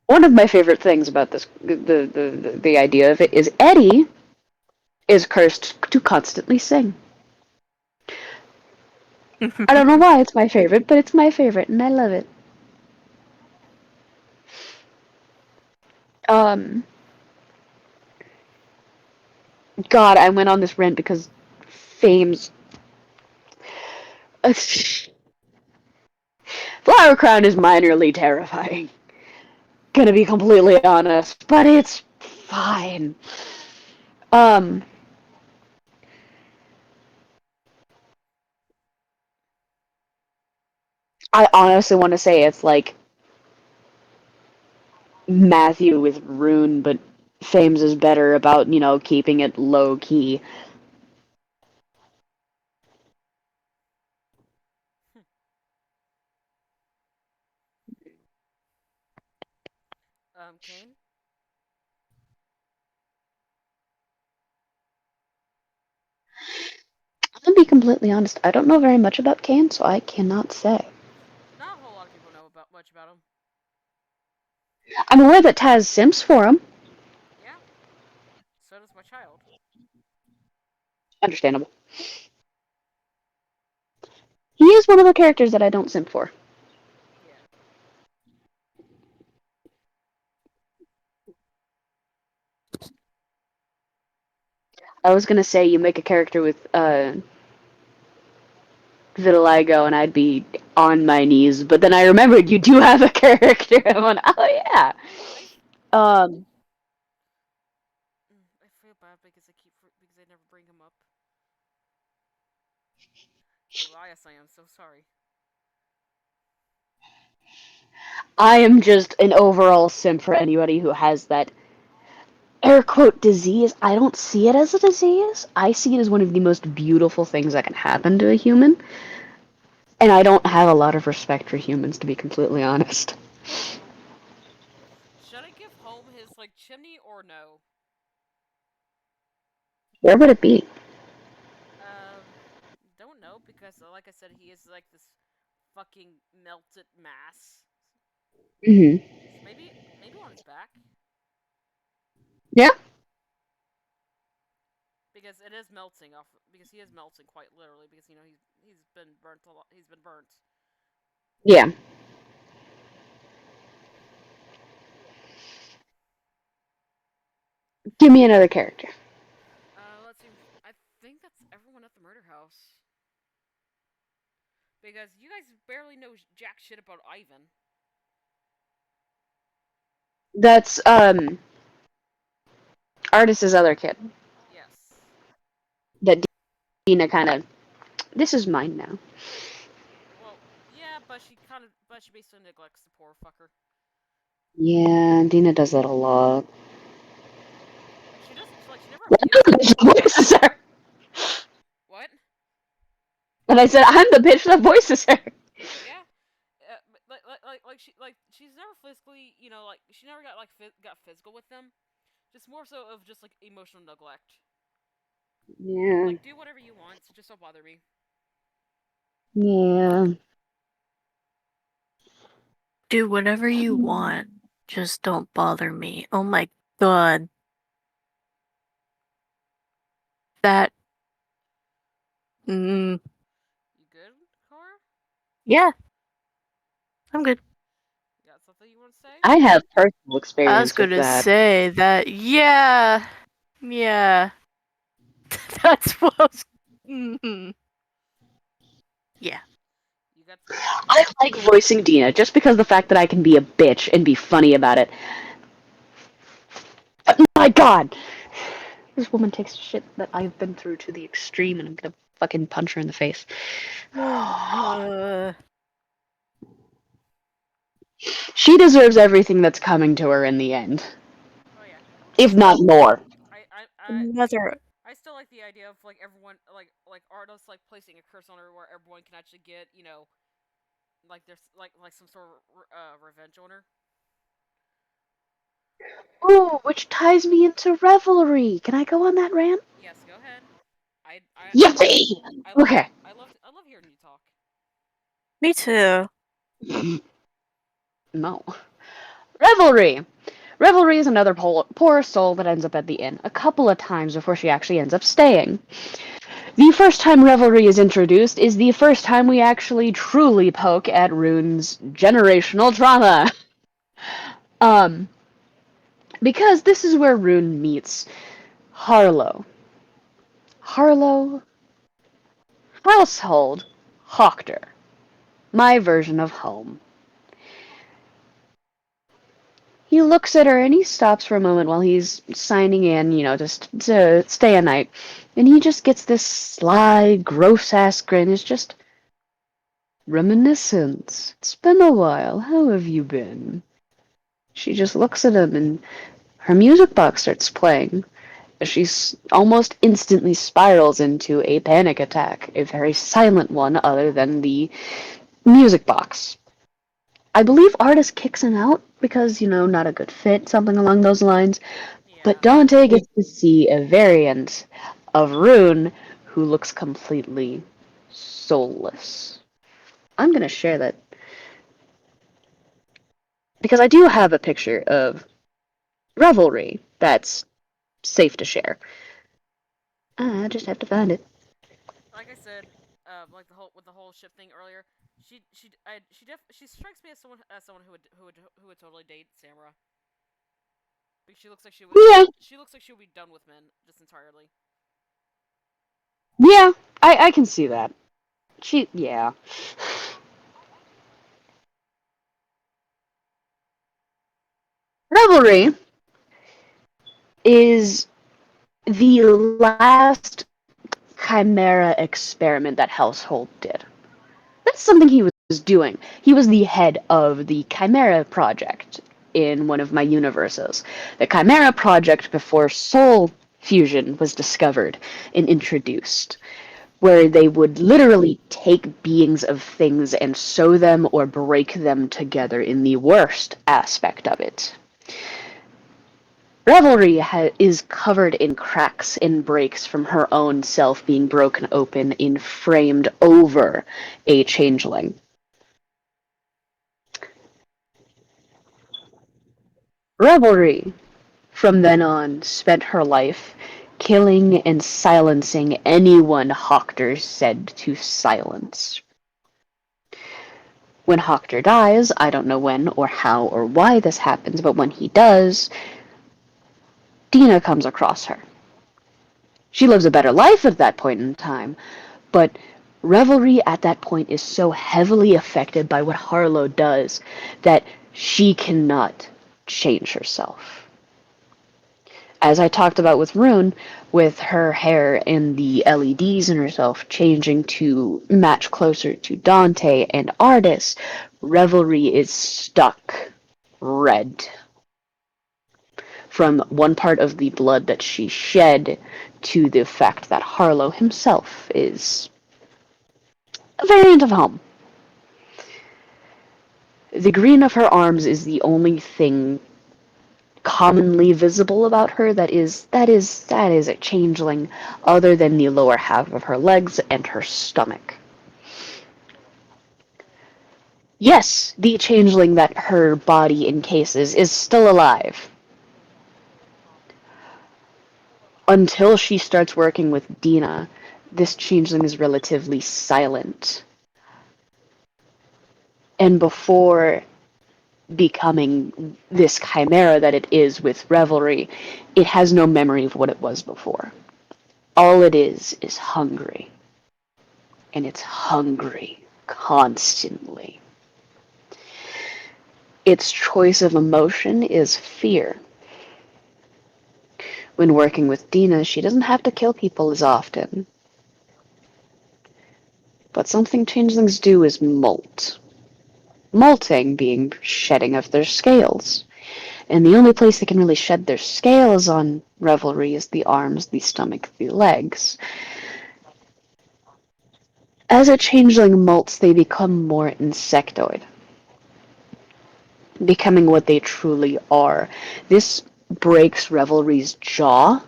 S5: One of my favorite things about this, the idea of it, is Eddie is cursed to constantly sing. I don't know why it's my favorite, but it's my favorite, and I love it. Um, God, I went on this rant because Fames. Flower Crown is minorly terrifying. Gonna be completely honest, but it's fine. Um, I honestly want to say it's like Matthew with Rune, but Fames is better about, keeping it low key.
S1: Kane?
S5: I'm gonna be completely honest, I don't know very much about Kane, so I cannot say.
S1: Not a whole lot of people know about much about him.
S5: I'm aware that Taz simps for him.
S1: Yeah, so does my child.
S5: Understandable. He is one of the characters that I don't simp for.
S1: Yeah.
S5: I was gonna say you make a character with vitiligo and I'd be on my knees, but then I remembered you do have a character. I went, oh yeah.
S1: I
S5: Um,
S1: I feel bad because because I never bring him up. Elias, I am so sorry.
S5: I am just an overall simp for anybody who has that air quote disease. I don't see it as a disease. I see it as one of the most beautiful things that can happen to a human. And I don't have a lot of respect for humans, to be completely honest.
S1: Should I give home his chimney or no?
S5: Where would it be?
S1: Don't know because like I said, he is like this fucking melted mass.
S5: Hmm.
S1: So maybe on his back
S5: Yeah.
S1: because it is melting off because he is melting quite literally because he's been burnt a lot. He's been burnt.
S5: Yeah. Give me another character.
S1: Let's see. I think that's everyone at the murder house. Because you guys barely know jack shit about Ivan.
S5: That's Artist's other kid.
S1: Yes.
S5: That Dina kind of. This is mine now.
S1: Well, yeah, but she basically neglects the poor fucker.
S5: Yeah, Dina does that a lot.
S1: She does, she never abused him.
S5: Sorry. And I said, I'm the bitch that voices her.
S1: Yeah. She's never physically, like she never got got physical with them. Just more so of just like emotional neglect.
S5: Yeah.
S1: Like do whatever you want, so just don't bother me.
S5: Yeah.
S3: Do whatever you want. Just don't bother me. Oh my god. That. Mm,
S1: You good, Car?
S3: yeah, I'm good.
S1: You got something you want to say?
S5: I have personal
S3: I was
S5: experience with
S3: gonna
S5: that.
S3: say that. Yeah. Yeah. That's what I was. Mm-hmm. Yeah.
S1: You got. You,
S5: I like voicing Dina just because of the fact that I can be a bitch and be funny about it. But my god! This woman takes shit that I've been through to the extreme and I'm gonna fucking punch her in the face. She deserves everything that's coming to her in the end.
S1: oh yeah.
S5: If not more.
S1: I I I
S3: Another.
S1: I still like the idea of like everyone like artists like placing a curse on her where everyone can actually get like there's like some sort of revenge on her.
S5: Ooh, which ties me into Revelry. Can I go on that rant?
S1: Yes, go ahead. I I
S5: Yippee!
S1: I love
S5: Okay.
S1: I love hearing you talk.
S3: Me too.
S5: No. Revelry! Revelry is another poor soul that ends up at the inn a couple of times before she actually ends up staying. The first time Revelry is introduced is the first time we actually truly poke at Rune's generational trauma. Um, because this is where Rune meets Harlow. Harlow, household, Hoctor. My version of home. He looks at her and he stops for a moment while he's signing in, just to stay a night. And he just gets this sly, gross ass grin. It's just reminiscence. It's been a while. How have you been? She just looks at him and her music box starts playing. She almost instantly spirals into a panic attack, a very silent one other than the music box. I believe Artist kicks him out because, not a good fit, something along those lines. But
S1: Yeah.
S5: Dante gets to see a variant of Rune who looks completely soulless. I'm going to share that because I do have a picture of Revelry that's safe to share. I just have to find it.
S1: Like I said, like the whole with the whole ship thing earlier, she strikes me as someone who would totally date Samara. Because
S5: Yeah,
S1: she looks like she would be done with men just entirely.
S5: yeah, I can see that. Yeah. Revelry is the last Chimera experiment that Household did. That's something he was doing. He was the head of the Chimera Project in one of my universes. The Chimera Project before Soul Fusion was discovered and introduced, where they would literally take beings of things and sew them or break them together in the worst aspect of it. Revelry is covered in cracks and breaks from her own self being broken open and framed over a changeling. Revelry, from then on, spent her life killing and silencing anyone Hoctor said to silence. When Hoctor dies, I don't know when or how or why this happens, but when he does, Dina comes across her. She lives a better life at that point in time, but Revelry at that point is so heavily affected by what Harlow does that she cannot change herself. As I talked about with Rune, with her hair and the LEDs and herself changing to match closer to Dante and Artis, Revelry is stuck red from one part of the blood that she shed to the fact that Harlow himself is variant of home. The green of her arms is the only thing commonly visible about her that is a changeling, other than the lower half of her legs and her stomach. Yes, the changeling that her body encases is still alive. Until she starts working with Dina, this changeling is relatively silent. And before becoming this chimera that it is with Revelry, it has no memory of what it was before. All it is hungry. And it's hungry constantly. Its choice of emotion is fear. When working with Dina, she doesn't have to kill people as often. But something changelings do is molt. Molting being shedding of their scales. And the only place they can really shed their scales on Revelry is the arms, the stomach, the legs. As a changeling molts, they become more insectoid, becoming what they truly are. This breaks Revelry's jaw,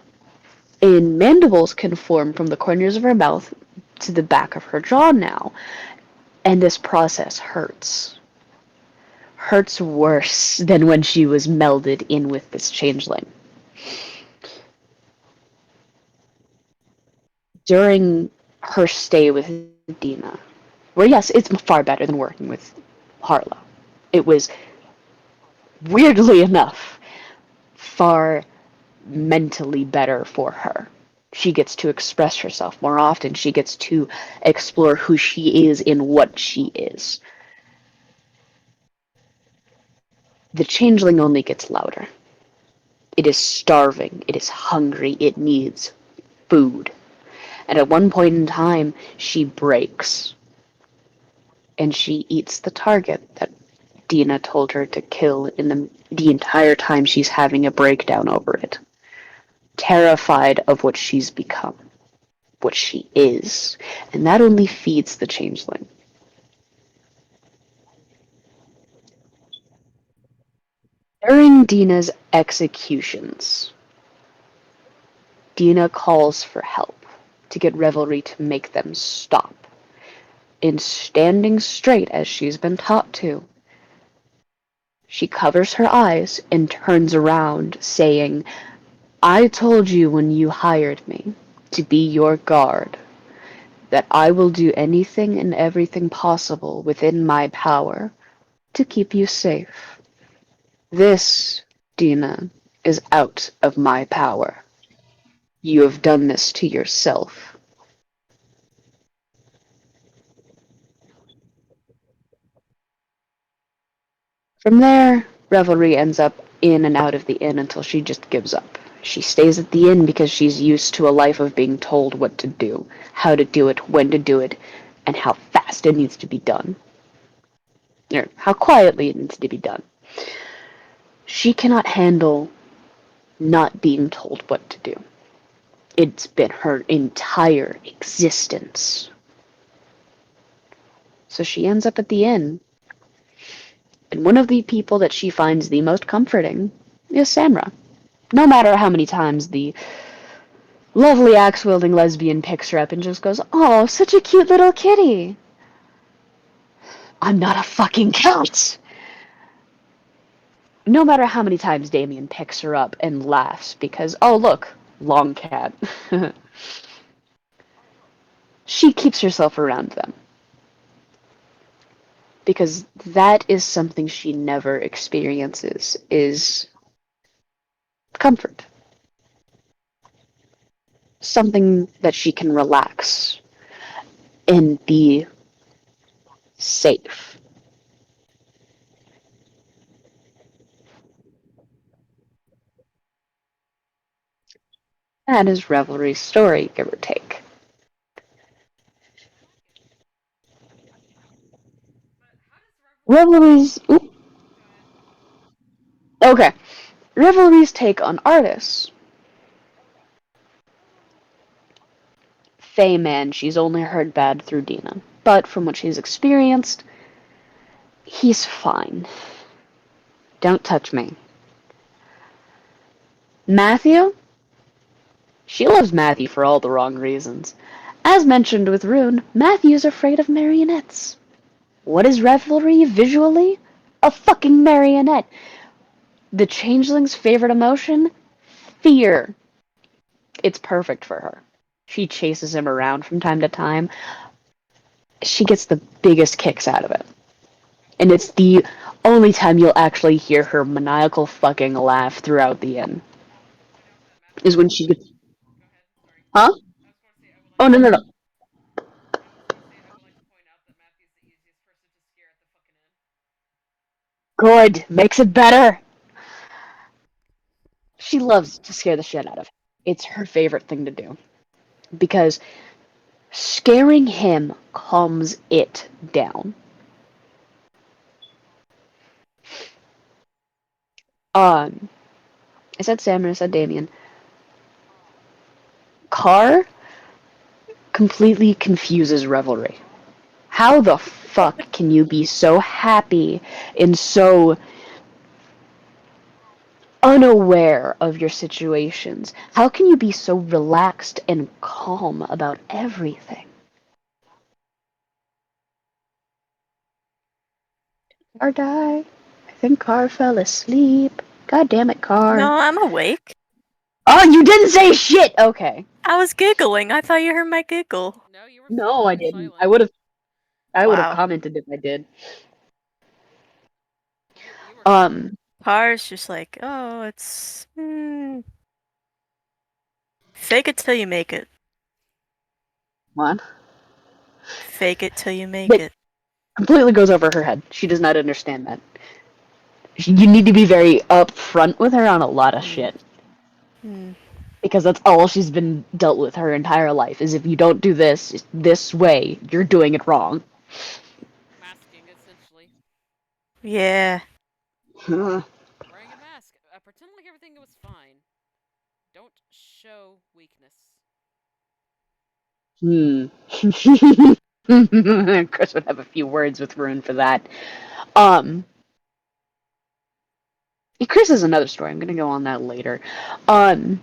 S5: and mandibles can form from the corners of her mouth to the back of her jaw now. And this process hurts. Hurts worse than when she was melded in with this changeling. During her stay with Dina, where yes, it's far better than working with Harlow. It was, weirdly enough, far mentally better for her. She gets to express herself more often. She gets to explore who she is and what she is. The changeling only gets louder. It is starving. It is hungry. It needs food. And at one point in time, she breaks. And she eats the target that Dina told her to kill in the entire time she's having a breakdown over it. Terrified of what she's become, what she is. And that only feeds the changeling. During Dina's executions, Dina calls for help to get Revelry to make them stop. And standing straight as she's been taught to, she covers her eyes and turns around, saying, I told you when you hired me to be your guard that I will do anything and everything possible within my power to keep you safe. This, Dina, is out of my power. You have done this to yourself. From there, Revelry ends up in and out of the inn until she just gives up. She stays at the inn because she's used to a life of being told what to do, how to do it, when to do it, and how fast it needs to be done. Or how quietly it needs to be done. She cannot handle not being told what to do. It's been her entire existence. So she ends up at the inn, and one of the people that she finds the most comforting is Samra. No matter how many times the lovely axe-wielding lesbian picks her up and just goes, oh, such a cute little kitty. I'm not a fucking cat. No matter how many times Damien picks her up and laughs because, oh, look, long cat. She keeps herself around them. Because that is something she never experiences, is comfort. Something that she can relax and be safe. That is Revelry's story, give or take. Revelry's... Oop, okay. Revelry's take on artists. Faye man, she's only heard bad through Dina. but from what she's experienced, he's fine. Don't touch me. Matthew? She loves Matthew for all the wrong reasons. As mentioned with Rune, Matthew's afraid of marionettes. What is Revelry visually? A fucking marionette. The changeling's favorite emotion? Fear. It's perfect for her. She chases him around from time to time. She gets the biggest kicks out of it. And it's the only time you'll actually hear her maniacal fucking laugh throughout the inn. Is when she gets. Huh? Oh, no, no, no. Good. Makes it better. She loves to scare the shit out of him. It's her favorite thing to do. Because scaring him calms it down. Um, I said Sam and I said Damien. Carr completely confuses Revelry. How the fuck can you be so happy and so unaware of your situations? How can you be so relaxed and calm about everything? Carr died. I think Carr fell asleep. God damn it, Carr.
S3: No, I'm awake.
S5: Oh, you didn't say shit! Okay.
S3: I was giggling. I thought you heard my giggle.
S1: No, you were
S5: No, I
S1: fucking
S5: didn't.
S1: silent.
S5: I would have
S3: Wow.
S5: commented if I did.
S1: You were silent.
S5: Um,
S3: Car's just like, oh, it's. Fake it till you make it.
S5: what?
S3: Fake it till you make
S5: That
S3: it.
S5: completely goes over her head. She does not understand that. You need to be very upfront with her on a lot of shit.
S3: Hmm.
S5: Because that's all she's been dealt with her entire life, is if you don't do this way, you're doing it wrong.
S1: Masking, essentially.
S3: Yeah.
S1: Wearing a mask. Pretend like everything was fine. Don't show weakness.
S5: Chris would have a few words with Rune for that. Um, Chris is another story. I'm gonna go on that later. Um,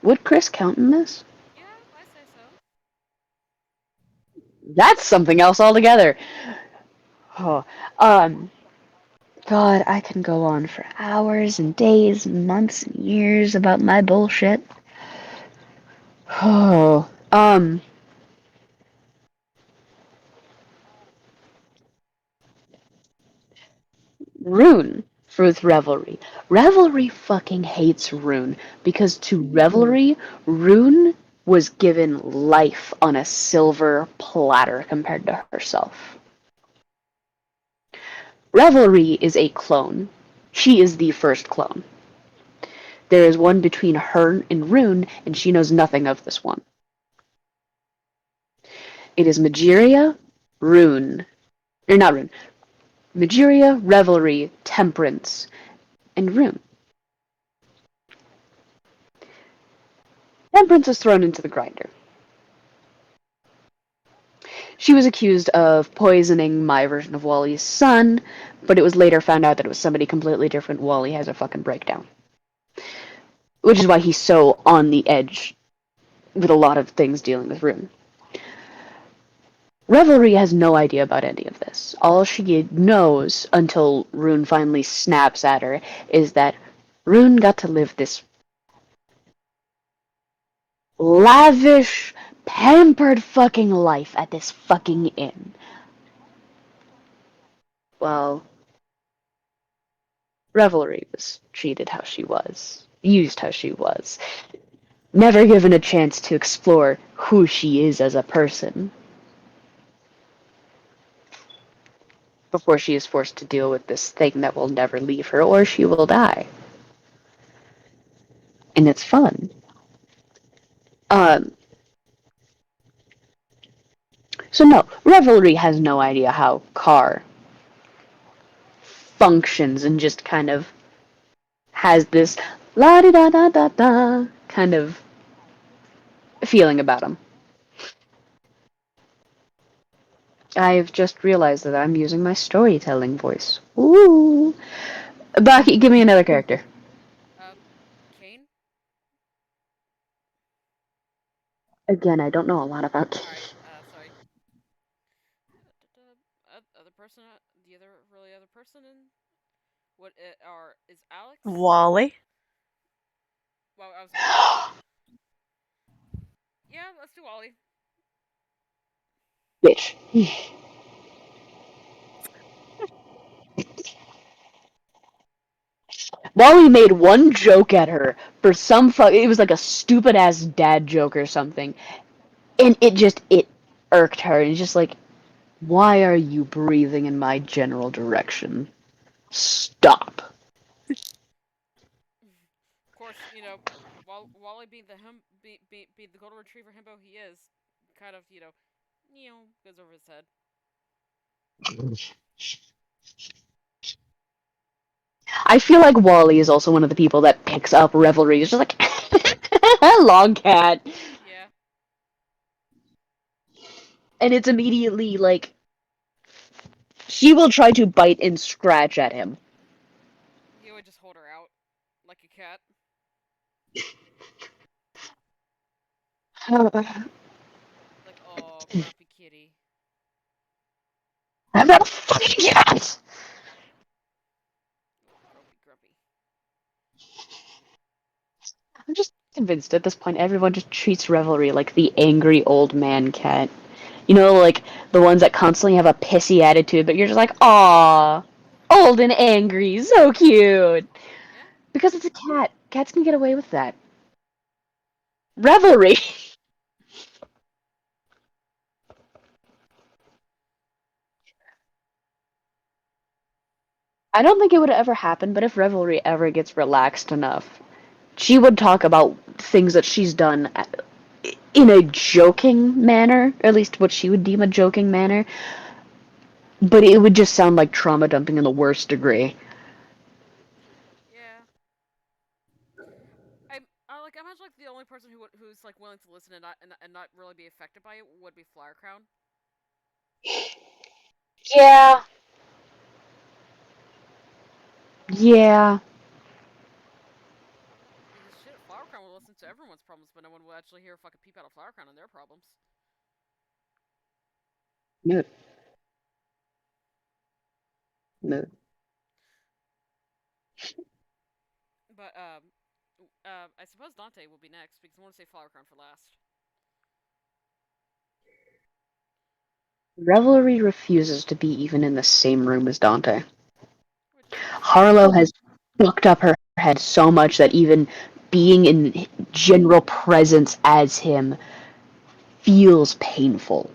S5: would Chris count in this?
S1: Yeah, I say so.
S5: That's something else altogether. Oh, God, I can go on for hours and days and months and years about my bullshit. Oh, Rune with Revelry. Revelry fucking hates Rune because to Revelry, Rune was given life on a silver platter compared to herself. Revelry is a clone. She is the first clone. There is one between her and Rune, and she knows nothing of this one. It is Mageria, Rune, or not Rune, Mageria, Revelry, Temperance, and Rune. Temperance was thrown into the grinder. She was accused of poisoning my version of Wally's son, but it was later found out that it was somebody completely different. Wally has a fucking breakdown. Which is why he's so on the edge with a lot of things dealing with Rune. Revelry has no idea about any of this. All she knows, until Rune finally snaps at her, is that Rune got to live this lavish, pampered fucking life at this fucking inn. Well, Revelry was treated how she was, used how she was, never given a chance to explore who she is as a person before she is forced to deal with this thing that will never leave her or she will die. And it's fun. Um, so no, Revelry has no idea how Carr functions and just kind of has this la di da da da da kind of feeling about him. I've just realized that I'm using my storytelling voice. Ooh. Baki, give me another character.
S1: Uh, Kane.
S5: Again, I don't know a lot about
S1: All right.
S5: Kane.
S1: Sorry. Other person. The other person in what are is Alex?
S3: Wally.
S1: Well, I was gonna say. Yeah, let's do Wally.
S5: Bitch. Wally made one joke at her for some it was like a stupid ass dad joke or something. And it irked her. And it's just like, why are you breathing in my general direction? Stop.
S1: Of course, Wally being be the golden retriever himbo he is, kind of goes over his head.
S5: I feel like Wally is also one of the people that picks up Revelry. It's just like, long cat.
S1: Yeah,
S5: And it's immediately like, she will try to bite and scratch at him.
S1: he would just hold her out like a cat. Like, oh, grumpy kitty.
S5: I'm not a fucking cat!
S1: Oh, grumpy.
S5: I'm just convinced at this point everyone just treats Revelry like the angry old man cat. You know, like the ones that constantly have a pissy attitude, but you're just like, "Aw, old and angry, so cute."
S1: Yeah.
S5: Because it's a cat. Cats can get away with that. Revelry. I don't think it would ever happen, but if Revelry ever gets relaxed enough, she would talk about things that she's done in a joking manner, or at least what she would deem a joking manner, but it would just sound like trauma dumping in the worst degree.
S1: Yeah. I imagine like the only person who's like willing to listen and not really be affected by it would be Flower Crown.
S5: Yeah. Yeah.
S1: Because shit, Flower Crown will listen to everyone's problems, but no one will actually hear a fucking peep out of Flower Crown and their problems.
S5: Mood. Mood.
S1: But I suppose Dante will be next because I want to say Flower Crown for last.
S5: Revelry refuses to be even in the same room as Dante.
S1: Which is understandable.
S5: Harlow has fucked up her head so much that even being in general presence as him feels painful.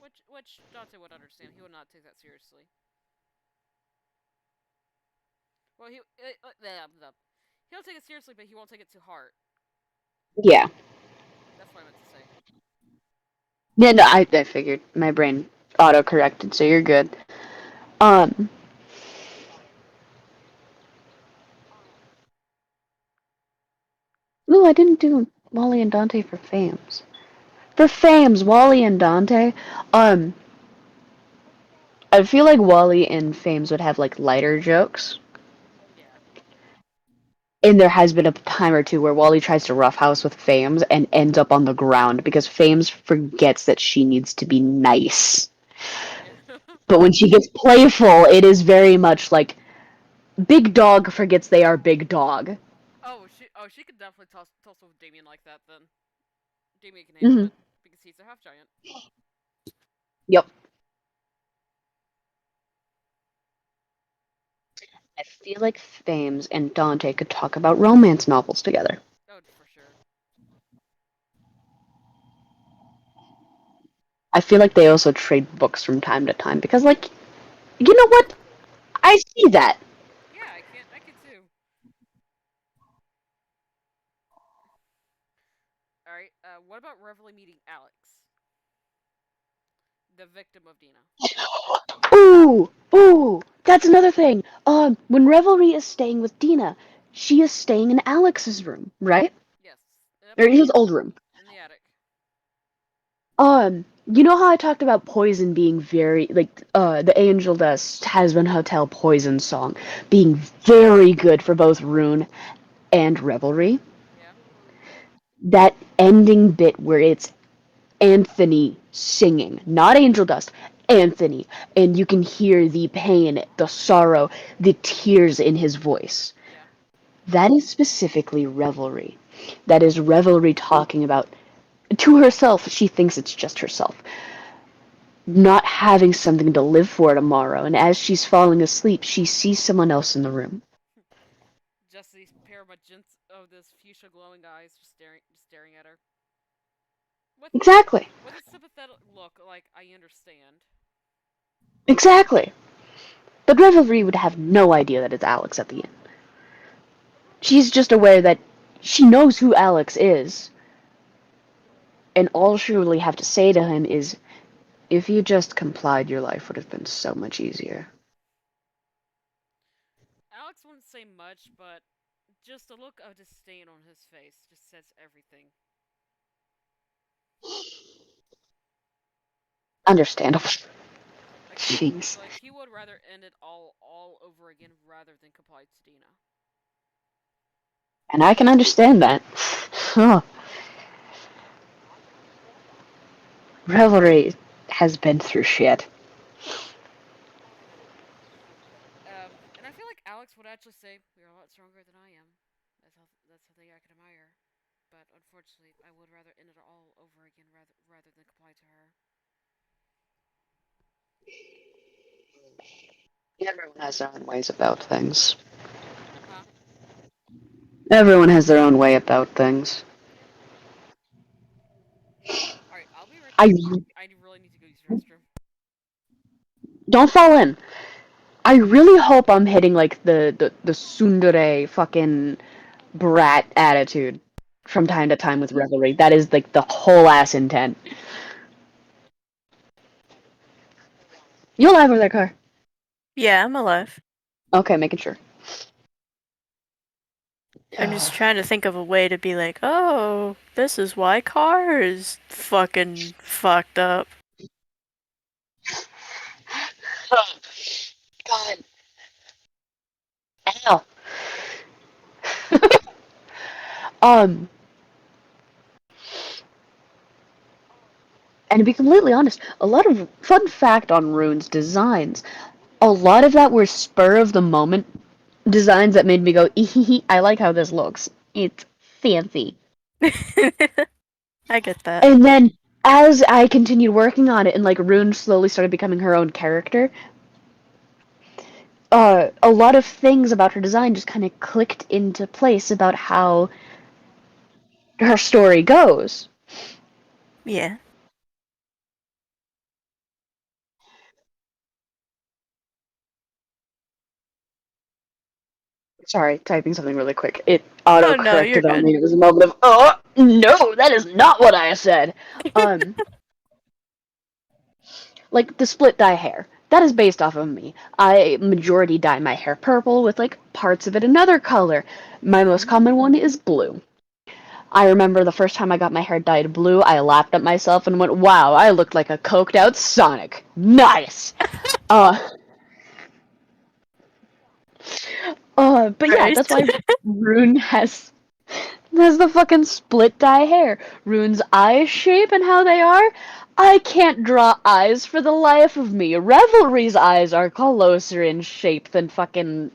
S1: Which Dante would understand. He would not take that seriously. Well, he'll take it seriously, but he won't take it to heart.
S5: Yeah.
S1: That's what I meant to say.
S5: Yeah, no, I figured. My brain auto-corrected, so you're good. Um, Ooh, I didn't do Wally and Dante for Fames. For Fames, Wally and Dante, um, I feel like Wally and Fames would have like lighter jokes.
S1: Yeah.
S5: And there has been a time or two where Wally tries to roughhouse with Fames and ends up on the ground because Fames forgets that she needs to be nice.
S1: Yeah.
S5: But when she gets playful, it is very much like big dog forgets they are big dog.
S1: she could definitely tussle with Damien like that. Then Damien can handle
S5: Hmm.
S1: it because he's a half giant.
S5: Yep. I feel like Fames and Dante could talk about romance novels together.
S1: Oh, for sure.
S5: I feel like they also trade books from time to time because, like, you know what? I see that.
S1: Yeah, I can't. I can too. All right. What about Reveille meeting Alex, the victim of Dina?
S5: Ooh, that's another thing. When Revelry is staying with Dina, she is staying in Alex's room, right?
S1: Yes. Yep.
S5: Or his old room.
S1: In the attic.
S5: You know how I talked about poison being very like the Angel Dust Has Been Hotel poison song being very good for both Rune and Revelry.
S1: Yeah.
S5: That ending bit where it's Anthony singing, not Angel Dust, Anthony, and you can hear the pain, the sorrow, the tears in his voice.
S1: Yeah.
S5: That is specifically Revelry. That is Revelry talking about to herself. She thinks it's just herself not having something to live for tomorrow, and as she's falling asleep, she sees someone else in the room.
S1: Just these pair of magenta of this fuchsia glowing eyes just staring at her. With
S5: Exactly.
S1: with a sympathetic look, like I understand.
S5: Exactly. But Revelry would have no idea that it's Alex at the end. She's just aware that she knows who Alex is, and all she really have to say to him is, if you just complied, your life would have been so much easier.
S1: Alex wouldn't say much, but just a look of disdain on his face just says everything.
S5: Understandable.
S1: Like he
S5: Jeez.
S1: like he would rather end it all over again rather than comply to Dina.
S5: And I can understand that. Oh, Revelry has been through shit.
S1: And I feel like Alex would actually say, "You're a lot stronger than I am. That's something I can admire." But unfortunately, I would rather end it all over again rather than comply to her.
S5: Everyone has their own ways about things.
S1: Huh?
S5: Everyone has their own way about things.
S1: Yeah. All right, I'll be right
S5: I
S1: back. I really need to go use the restroom.
S5: don't fall in. I really hope I'm hitting like the tsundere fucking brat attitude from time to time with Revelry. That is like the whole ass intent. You alive over there, car?
S3: Yeah, I'm alive.
S5: Okay, making sure.
S3: I'm just trying to think of a way to be like, oh, this is why car is fucking fucked up.
S5: God. Ow. um, and to be completely honest, a lot of fun fact on Rune's designs. A lot of that were spur of the moment designs that made me go, I like how this looks. It's fancy.
S3: I get that.
S5: And then as I continued working on it and like Rune slowly started becoming her own character, a lot of things about her design just kind of clicked into place about how her story goes.
S3: Yeah.
S5: Sorry, typing something really quick. It
S3: Oh no, you're
S5: auto-corrected on
S3: good.
S5: me. It was a moment of, oh, no, that is not what I said. Um, like the split dye hair. That is based off of me. I majority dye my hair purple with like parts of it another color. My most common one is blue. I remember the first time I got my hair dyed blue, I laughed at myself and went, wow, I looked like a coked out Sonic. Nice! Uh, but yeah,
S3: Right.
S5: that's why Rune has the fucking split dye hair. Rune's eye shape and how they are. I can't draw eyes for the life of me. Revelry's eyes are closer in shape than fucking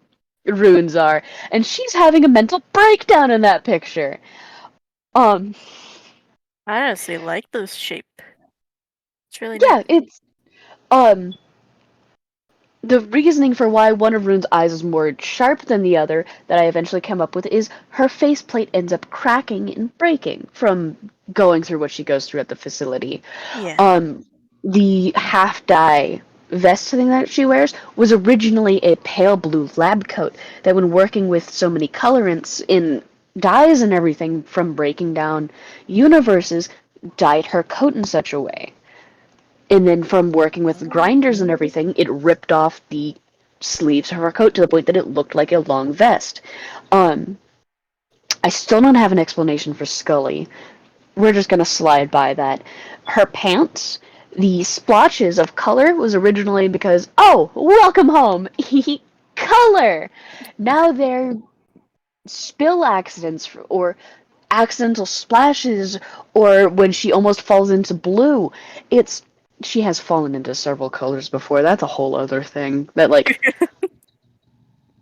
S5: Rune's are, and she's having a mental breakdown in that picture. Um,
S3: I honestly like this shape. It's really neat.
S5: yeah, it's um the reasoning for why one of Rune's eyes is more sharp than the other that I eventually came up with is her faceplate ends up cracking and breaking from going through what she goes through at the facility.
S3: Yeah.
S5: Um, the half dye vest thing that she wears was originally a pale blue lab coat that, when working with so many colorants in dyes and everything from breaking down universes, dyed her coat in such a way. And then from working with grinders and everything, it ripped off the sleeves of her coat to the point that it looked like a long vest. Um, I still don't have an explanation for Scully. We're just gonna slide by that. Her pants, The splotches of color was originally because, oh, welcome home, color. Now they're spill accidents or accidental splashes or when she almost falls into blue. It's she has fallen into several colors before. That's a whole other thing that like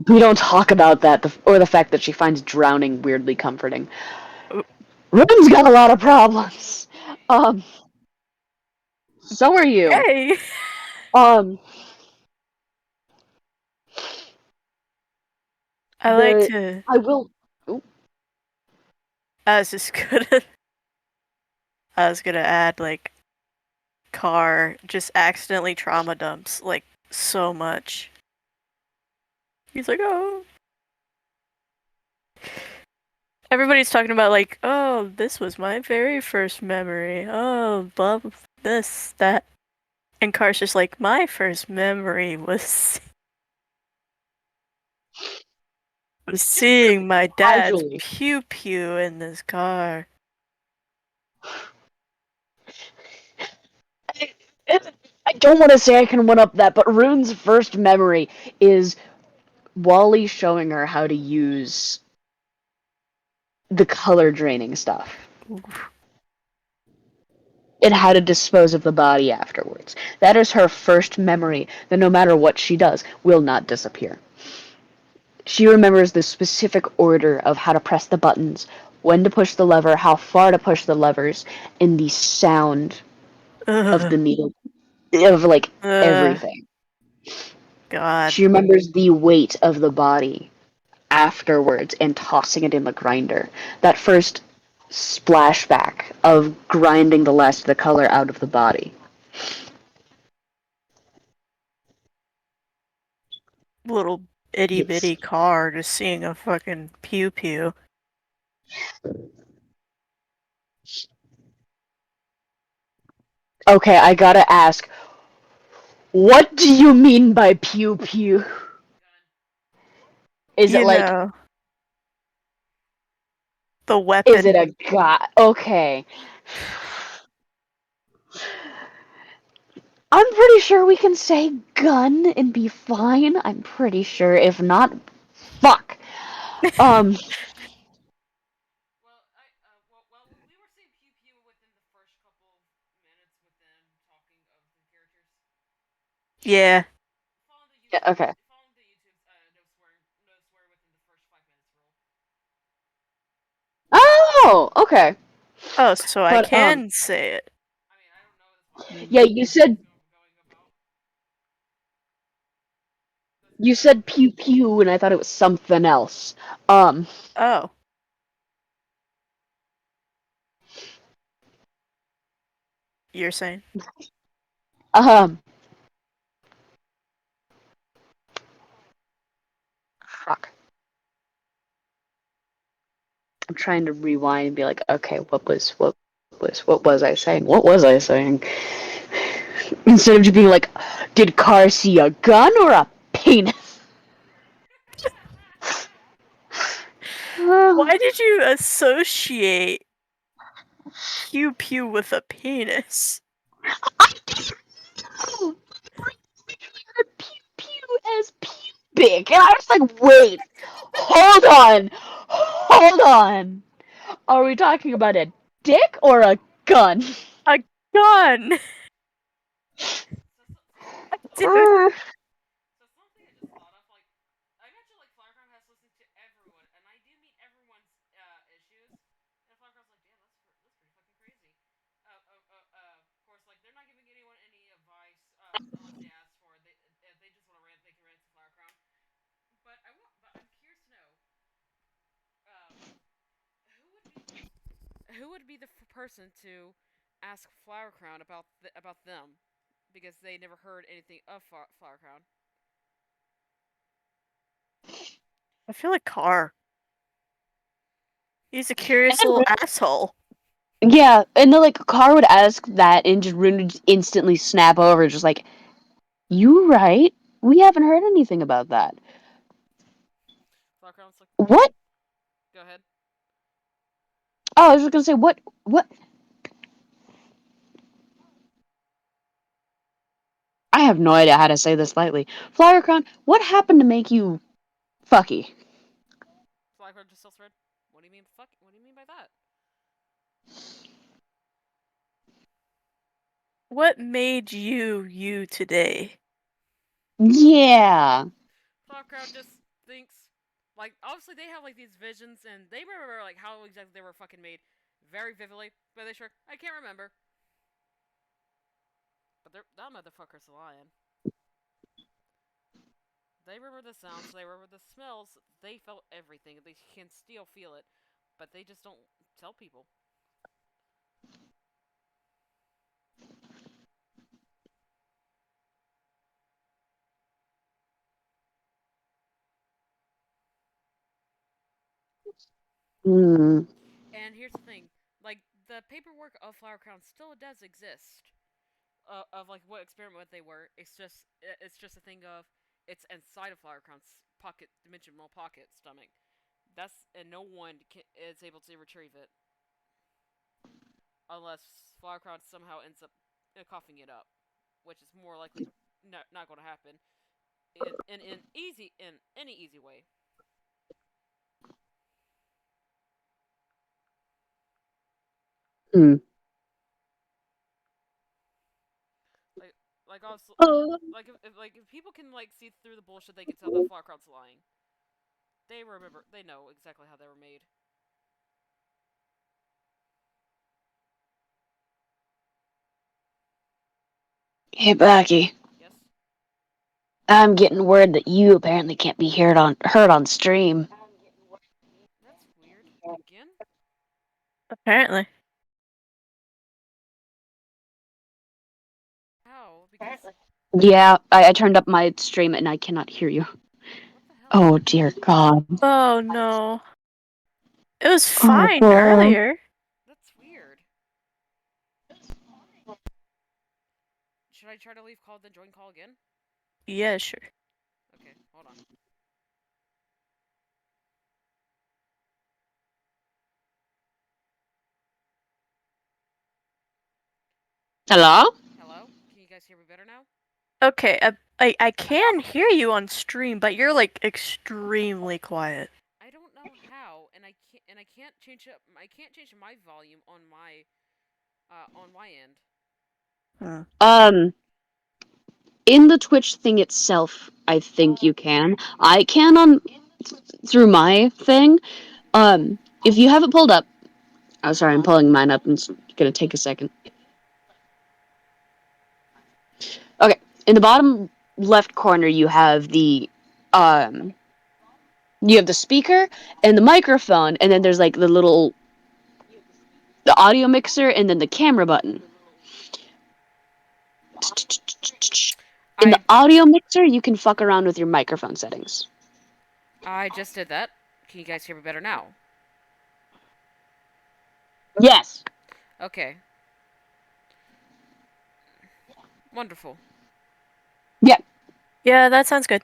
S5: we don't talk about that or the fact that she finds drowning weirdly comforting. Rune's got a lot of problems. Um so are you.
S3: Hey!
S5: Um
S3: I like
S5: the
S3: to.
S5: I will
S3: I was just gonna. I was gonna add, like, Car just accidentally trauma dumps, like, so much. He's like, oh. Everybody's talking about, like, oh, this was my very first memory. Oh, blah, this, that. And Car's just like, my first memory was seeing my dad's
S5: casually.
S3: pew pew in this car.
S5: I don't want to say I can one up that, but Rune's first memory is Wally showing her how to use the color draining stuff and how to dispose of the body afterwards. That is her first memory that no matter what she does, will not disappear. She remembers the specific order of how to press the buttons, when to push the lever, how far to push the levers, and the sound of
S3: Ugh.
S5: the needle, of like everything.
S3: God.
S5: She remembers the weight of the body afterwards and tossing it in the grinder. That first splashback of grinding the last of the color out of the body.
S3: Little itty
S5: It's
S3: bitty car just seeing a fucking pew pew.
S5: okay, I gotta ask, what do you mean by pew pew? Is it
S3: You
S5: like,
S3: know, the
S5: is it
S3: weapon.
S5: a god? Okay. I'm pretty sure we can say gun and be fine. I'm pretty sure. If not, fuck. Um,
S1: Well, we were saying pew pew within the first couple of minutes with them talking of the characters.
S3: Yeah.
S5: yeah, okay.
S1: Following the YouTube's no swear within the first 5 minutes rule.
S5: Oh, okay.
S3: Oh, so I
S5: But,
S3: can say it.
S1: I mean, I don't know. That's why
S5: yeah,
S1: that's what I was going about.
S5: you said pew pew, and I thought it was something else. Um,
S3: Oh. You're saying?
S5: um, fuck. I'm trying to rewind and be like, okay, what was I saying? What was I saying? Instead of just being like, did Car see a gun or a penis?
S3: Why did you associate pew pew with a penis?
S5: Pew pew as pubic, and I was like, wait, hold on. Are we talking about a dick or a gun?
S3: A gun! Dude.
S1: So something I just thought of, like, I mentioned like Firecrown has listened to everyone, and I do meet everyone's issues. And Firecrown's like, damn, that's pretty fucking crazy. Of course, like they're not giving anyone any advice unless they ask for it. If they just want to rant, they can rant to Firecrown. But I'm curious to know, um, who would be the person to ask Flower Crown about them, because they never heard anything of Flower Crown.
S3: I feel like Car. He's a curious little asshole.
S5: Yeah, and then like Car would ask that, and just Rune would just instantly snap over, just like, "You right? We haven't heard anything about that.
S1: Flower Crown's like,
S5: What?
S1: go ahead.
S5: Oh, I was just gonna say, what? have no idea how to say this lightly. Flower Crown, what happened to make you fucky?
S1: Flower just still thread. What do you mean fuck? What do you mean by that?
S3: What made you today?
S5: Yeah.
S1: Flower just thinks, like, obviously they have like these visions and they remember like how exactly they were fucking made very vividly. But they sure I can't remember. But that motherfucker's lying. They remember the sounds, they remember the smells, they felt everything. They can still feel it, but they just don't tell people.
S5: Hmm.
S1: And here's the thing, like the paperwork of Flower Crown still does exist. Of like what experiment they were. It's just a thing of it's inside of Flower Crown's pocket dimensional pocket stomach. That's and no one is able to retrieve it unless Flower Crown somehow ends up coughing it up, which is more likely not going to happen in any easy way.
S5: Hmm.
S1: Like like also
S5: Oh.
S1: if people can like see through the bullshit, they can tell that Flower Crown's lying. They remember. They know exactly how they were made.
S5: Hey, Baki.
S1: Yes.
S5: I'm getting word that you apparently can't be heard on stream.
S1: That's weird. Again?
S3: Apparently.
S1: How? Because
S5: Yeah, I turned up my stream and I cannot hear you.
S1: what the hell?
S5: Oh dear God.
S3: Oh no. It was
S5: Oh
S3: fine
S5: God.
S3: earlier.
S1: That's weird. Should I try to leave call then join call again?
S3: Yeah, sure.
S1: Okay, hold on.
S5: Hello?
S1: Hello? Can you guys hear me better now?
S3: Okay, I can hear you on stream, but you're like extremely quiet.
S1: I don't know how, and I can't change up. I can't change my volume on my end.
S3: Huh.
S5: In the Twitch thing itself, I think you can. I can on through my thing. If you have it pulled up, oh sorry, I'm pulling mine up and it's gonna take a second. Okay, in the bottom left corner um you have the speaker and the microphone, and then there's like the audio mixer and then the camera button. In the
S1: I
S5: audio mixer, you can fuck around with your microphone settings.
S1: I just did that. Can you guys hear me better now?
S5: Yes.
S1: Okay. Wonderful.
S5: Yeah.
S3: Yeah, that sounds good.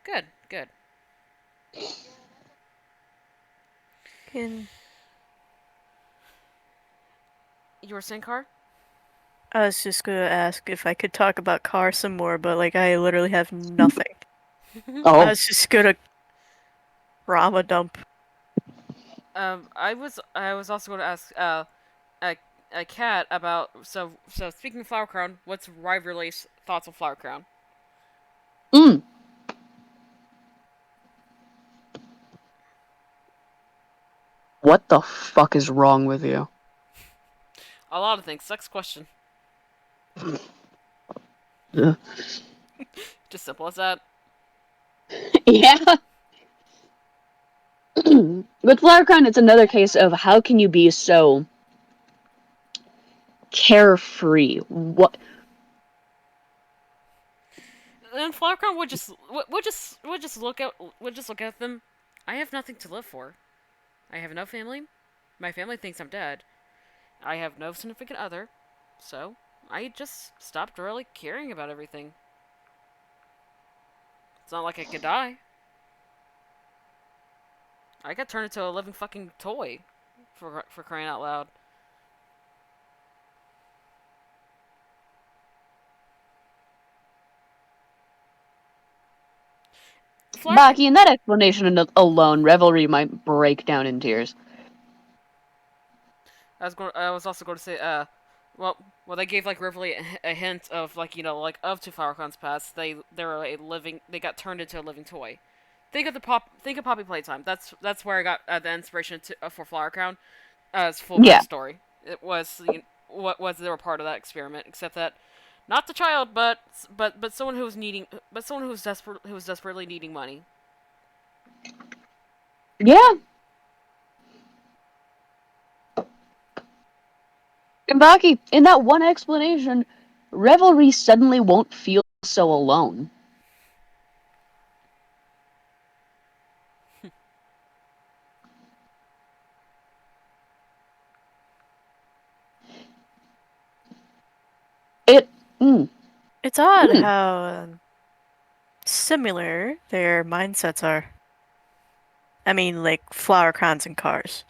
S1: Good. Good.
S3: Can
S1: You were saying car?
S3: I was just gonna ask if I could talk about car some more, but like I literally have nothing. I
S5: Oh.
S3: was just gonna drama dump.
S1: I was also going to ask a a cat about so speaking of Flower Crown, what's Rivalry's thoughts on Flower Crown?
S5: Mm. What the fuck is wrong with you?
S1: A lot of things. Next question.
S5: Yeah.
S1: Just simple as that.
S5: Yeah. With Flowercon, it's another case of how can you be so carefree? What?
S1: And Flower Crown would just look at them. I have nothing to live for. I have no family. My family thinks I'm dead. I have no significant other. So I just stopped really caring about everything. It's not like I could die. I got turned into a living fucking toy. For crying out loud. Flower
S5: Baki, in that explanation alone, Revelry might break down in tears.
S1: I was also going to say, well, they gave like Riverly a hint of like like of two FlowerCon's past, they were a living, they got turned into a living toy. Think of Poppy Playtime. That's where I got the inspiration for Flower Crown. Its full
S5: Yeah.
S1: backstory. It was what was they were part of that experiment, except that not the child, but someone who was needing, but someone who was desperately needing money.
S5: Yeah. And Baki, in that one explanation, Revelry suddenly won't feel so alone. It. Mm,
S3: It's odd
S5: mm.
S3: how similar their mindsets are. I mean, like flower crowns and cars.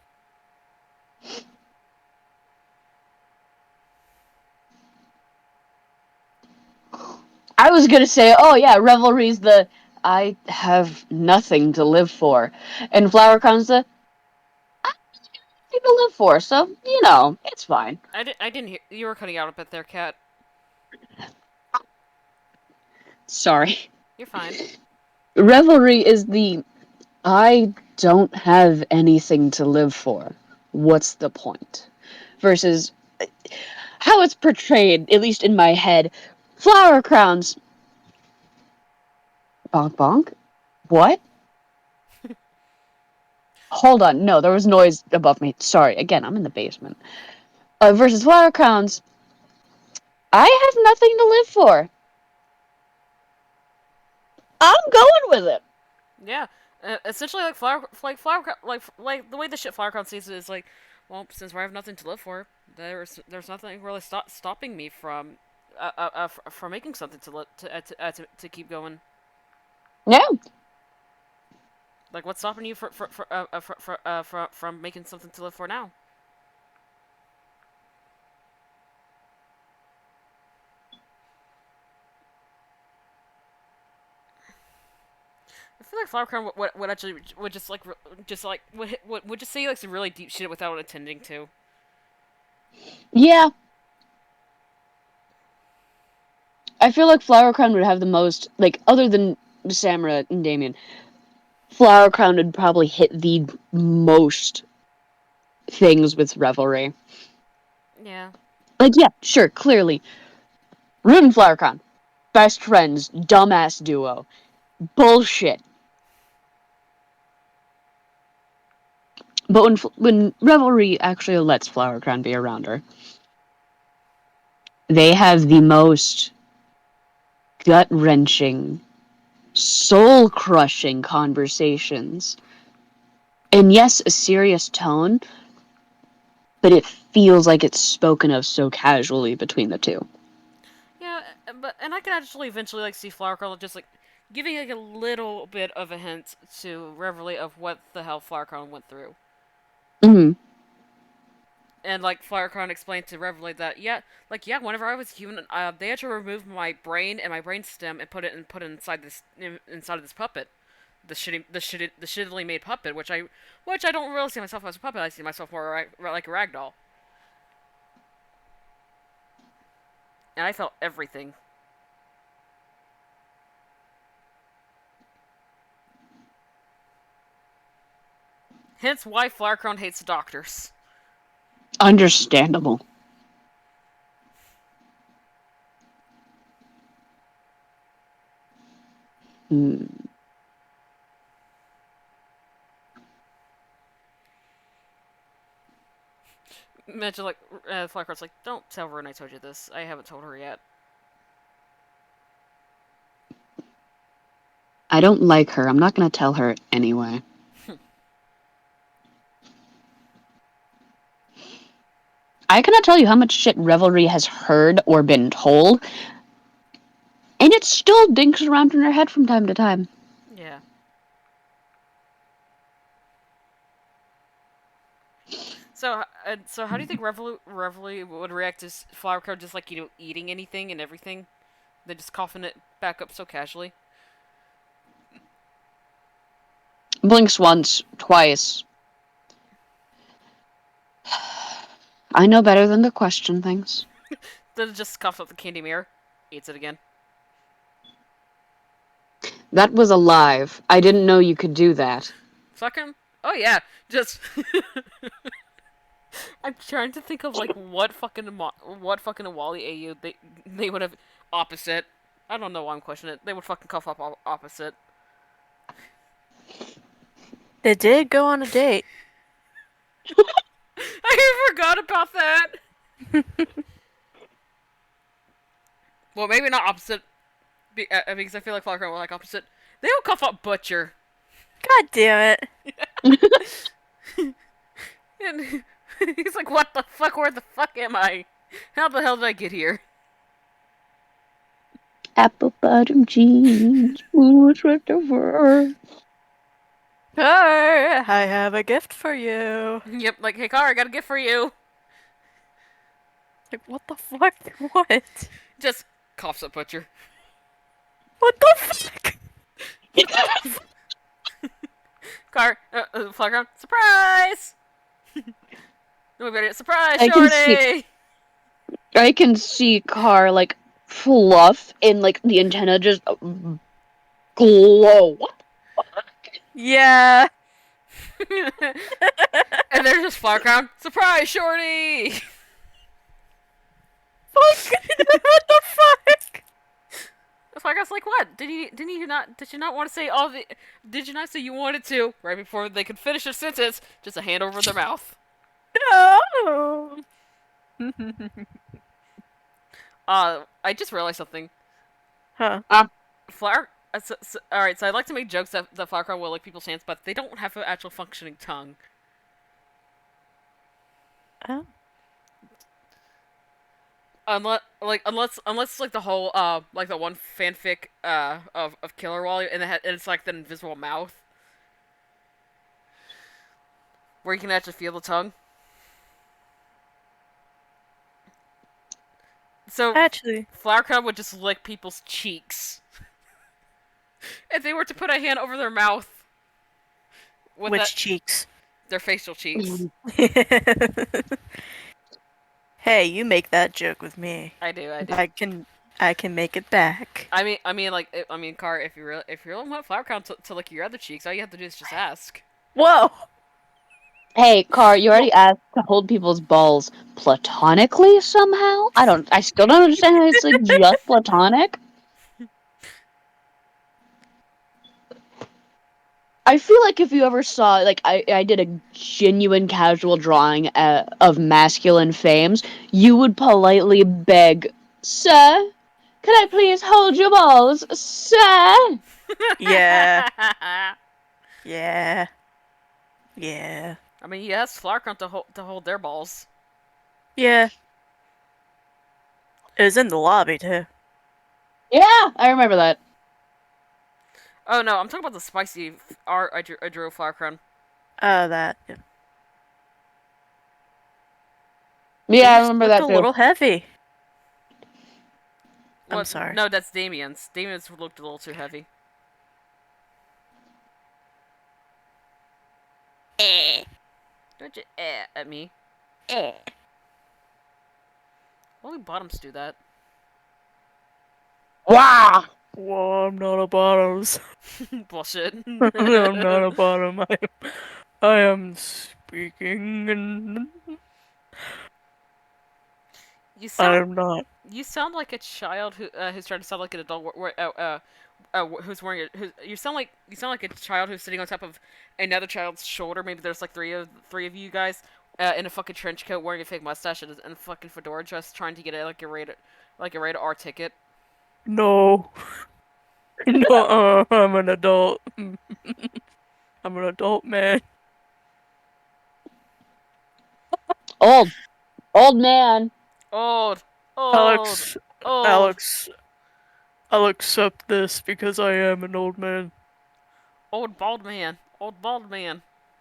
S5: I was gonna say, oh yeah, Revelry's the I have nothing to live for, and Flower Crown's the I have nothing to live for, so it's fine.
S1: I didn't hear you were cutting out a bit there, Cat.
S5: Sorry.
S1: You're fine.
S5: Revelry is the I don't have anything to live for. What's the point? Versus how it's portrayed, at least in my head, Flower Crowns. Bonk bonk? What? Hold on, no, there was noise above me. Sorry, again, I'm in the basement. Versus Flower Crowns, I have nothing to live for. I'm going with it.
S1: Yeah, essentially like the way the shit FlowerCon sees it is like, well, since I have nothing to live for, there's nothing really stopping me from making something to keep going.
S5: Yeah.
S1: Like, what's stopping you from making something to live for now? I feel like FlowerCon would actually would would just say like some really deep shit without intending to.
S5: Yeah. I feel like Flower Crown would have the most, like, other than Samara and Damien, Flower Crown would probably hit the most things with Revelry.
S1: Yeah.
S5: Like, yeah, sure, clearly. Rune and Flower Crown, best friends, dumbass duo. Bullshit. But when Revelry actually lets Flower Crown be around her, they have the most gut-wrenching, soul-crushing conversations. And yes, a serious tone, but it feels like it's spoken of so casually between the two.
S1: Yeah, and I can actually eventually like see Flower Crown just like giving like a little bit of a hint to Reverly of what the hell Flower Crown went through.
S5: Mm-hmm.
S1: And like Flower Crown explained to Reverly that whenever I was human, they had to remove my brain and my brain stem and put it inside of this puppet, the shittily made puppet, which I don't really see myself as a puppet. I see myself more like a ragdoll. And I felt everything. Hence why Flower Crown hates doctors.
S5: Understandable. Hmm.
S1: Imagine like Flower Crown's like, don't tell Rune I told you this. I haven't told her yet.
S5: I don't like her. I'm not going to tell her anyway. I cannot tell you how much shit Revelry has heard or been told, and it still dinks around in her head from time to time.
S1: Yeah. So how do you think Reveille would react to Flower Crown just like eating anything and everything, then just coughing it back up so casually?
S5: Blinks once, twice. I know better than to question things.
S1: Then it just coughs up the candy mirror, eats it again.
S5: That was alive. I didn't know you could do that.
S1: Fuck him. Oh yeah, just. I'm trying to think of like what fucking Wally AU they would have opposite. I don't know why I'm questioning it. They would fucking cough up opposite.
S3: They did go on a date.
S1: I forgot about that. Well, maybe not opposite, because I feel like Falcon will like opposite. They will cough up Butcher.
S3: God damn it.
S1: And he's like, what the fuck? Where the fuck am I? How the hell did I get here?
S5: Apple bottom jeans, boots with the fur.
S3: Hey, I have a gift for you.
S1: Yep, like, hey, Car, I got a gift for you.
S3: Like, what the fuck? What?
S1: Just coughs up Butcher.
S3: What the fuck?
S1: Car, Falcon, surprise! No, we better surprise,
S5: I can
S1: Shorty!
S5: I can see Car like fluff and like the antenna just glow. What the fuck?
S3: Yeah.
S1: And there's just Falcon, surprise, Shorty!
S3: Fuck. What the fuck?
S1: Falcon's like, what? Did you not want to say all the? Did you not say you wanted to? Right before they could finish their sentence, just a hand over their mouth.
S3: No.
S1: I just realized something.
S3: Huh.
S1: Flower. Alright, so I'd like to make jokes that Flower will lick people's hands, but they don't have an actual functioning tongue.
S3: Oh.
S1: Unless like the whole like the one fanfic of Killer Wally and it's like the invisible mouth where you can actually feel the tongue. So
S3: Actually,
S1: Flower Crown would just lick people's cheeks. If they were to put a hand over their mouth with
S3: which cheeks?
S1: their facial cheeks.
S3: Hey, you make that joke with me.
S1: I do.
S3: I can make it back.
S1: I mean, Car, if you really want Flower Crown to lick your other cheeks, all you have to do is just ask.
S3: Whoa.
S5: Hey, Car, you already asked to hold people's balls platonically somehow? I still don't understand how it's like just platonic. I feel like if you ever saw, like, I did a genuine casual drawing of masculine Fames, you would politely beg, "Sir, can I please hold your balls, sir?"
S3: Yeah. Yeah. Yeah.
S1: I mean, you asked Flower Crown to hold their balls.
S3: Yeah. It was in the lobby too.
S5: Yeah, I remember that.
S1: Oh no, I'm talking about the spicy art I drew Flower Crown.
S3: Oh, that. Yeah.
S5: Yeah, I
S3: It just
S5: remember
S3: looked
S5: that
S3: a
S5: too.
S3: little heavy.
S1: Well,
S3: I'm sorry.
S1: No, that's Damien's. Damien's looked a little too heavy. Don't you at me. Only bottoms do that.
S5: Wow.
S3: Well, I'm not a bottoms.
S1: Bullshit.
S3: I'm not a bottom. I am speaking and
S1: You sound
S3: I'm not.
S1: you sound like a child who's trying to sound like an adult. Who's wearing it? You sound like a child who's sitting on top of another child's shoulder. Maybe there's like three of you guys in a fucking trench coat, wearing a fake mustache and a fucking fedora, just trying to get like a rated R ticket.
S3: No. No, I'm an adult. I'm an adult man.
S5: Old man.
S1: Old.
S3: Alex, I'll accept this because I am an old man.
S1: Old bald man.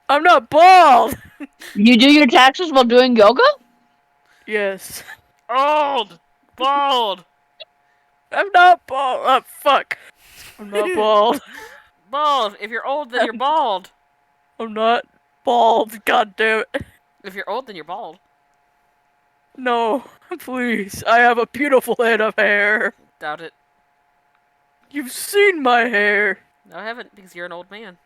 S3: I'm not bald!
S5: You do your taxes while doing yoga?
S3: Yes.
S1: Old. Bald.
S3: I'm not bald. Oh, fuck. I'm not bald.
S1: Bald. If you're old, then you're bald.
S3: I'm not bald. God damn it.
S1: If you're old, then you're bald.
S3: No, please. I have a beautiful head of hair.
S1: Doubt it.
S3: You've seen my hair.
S1: No, I haven't, because you're an old man.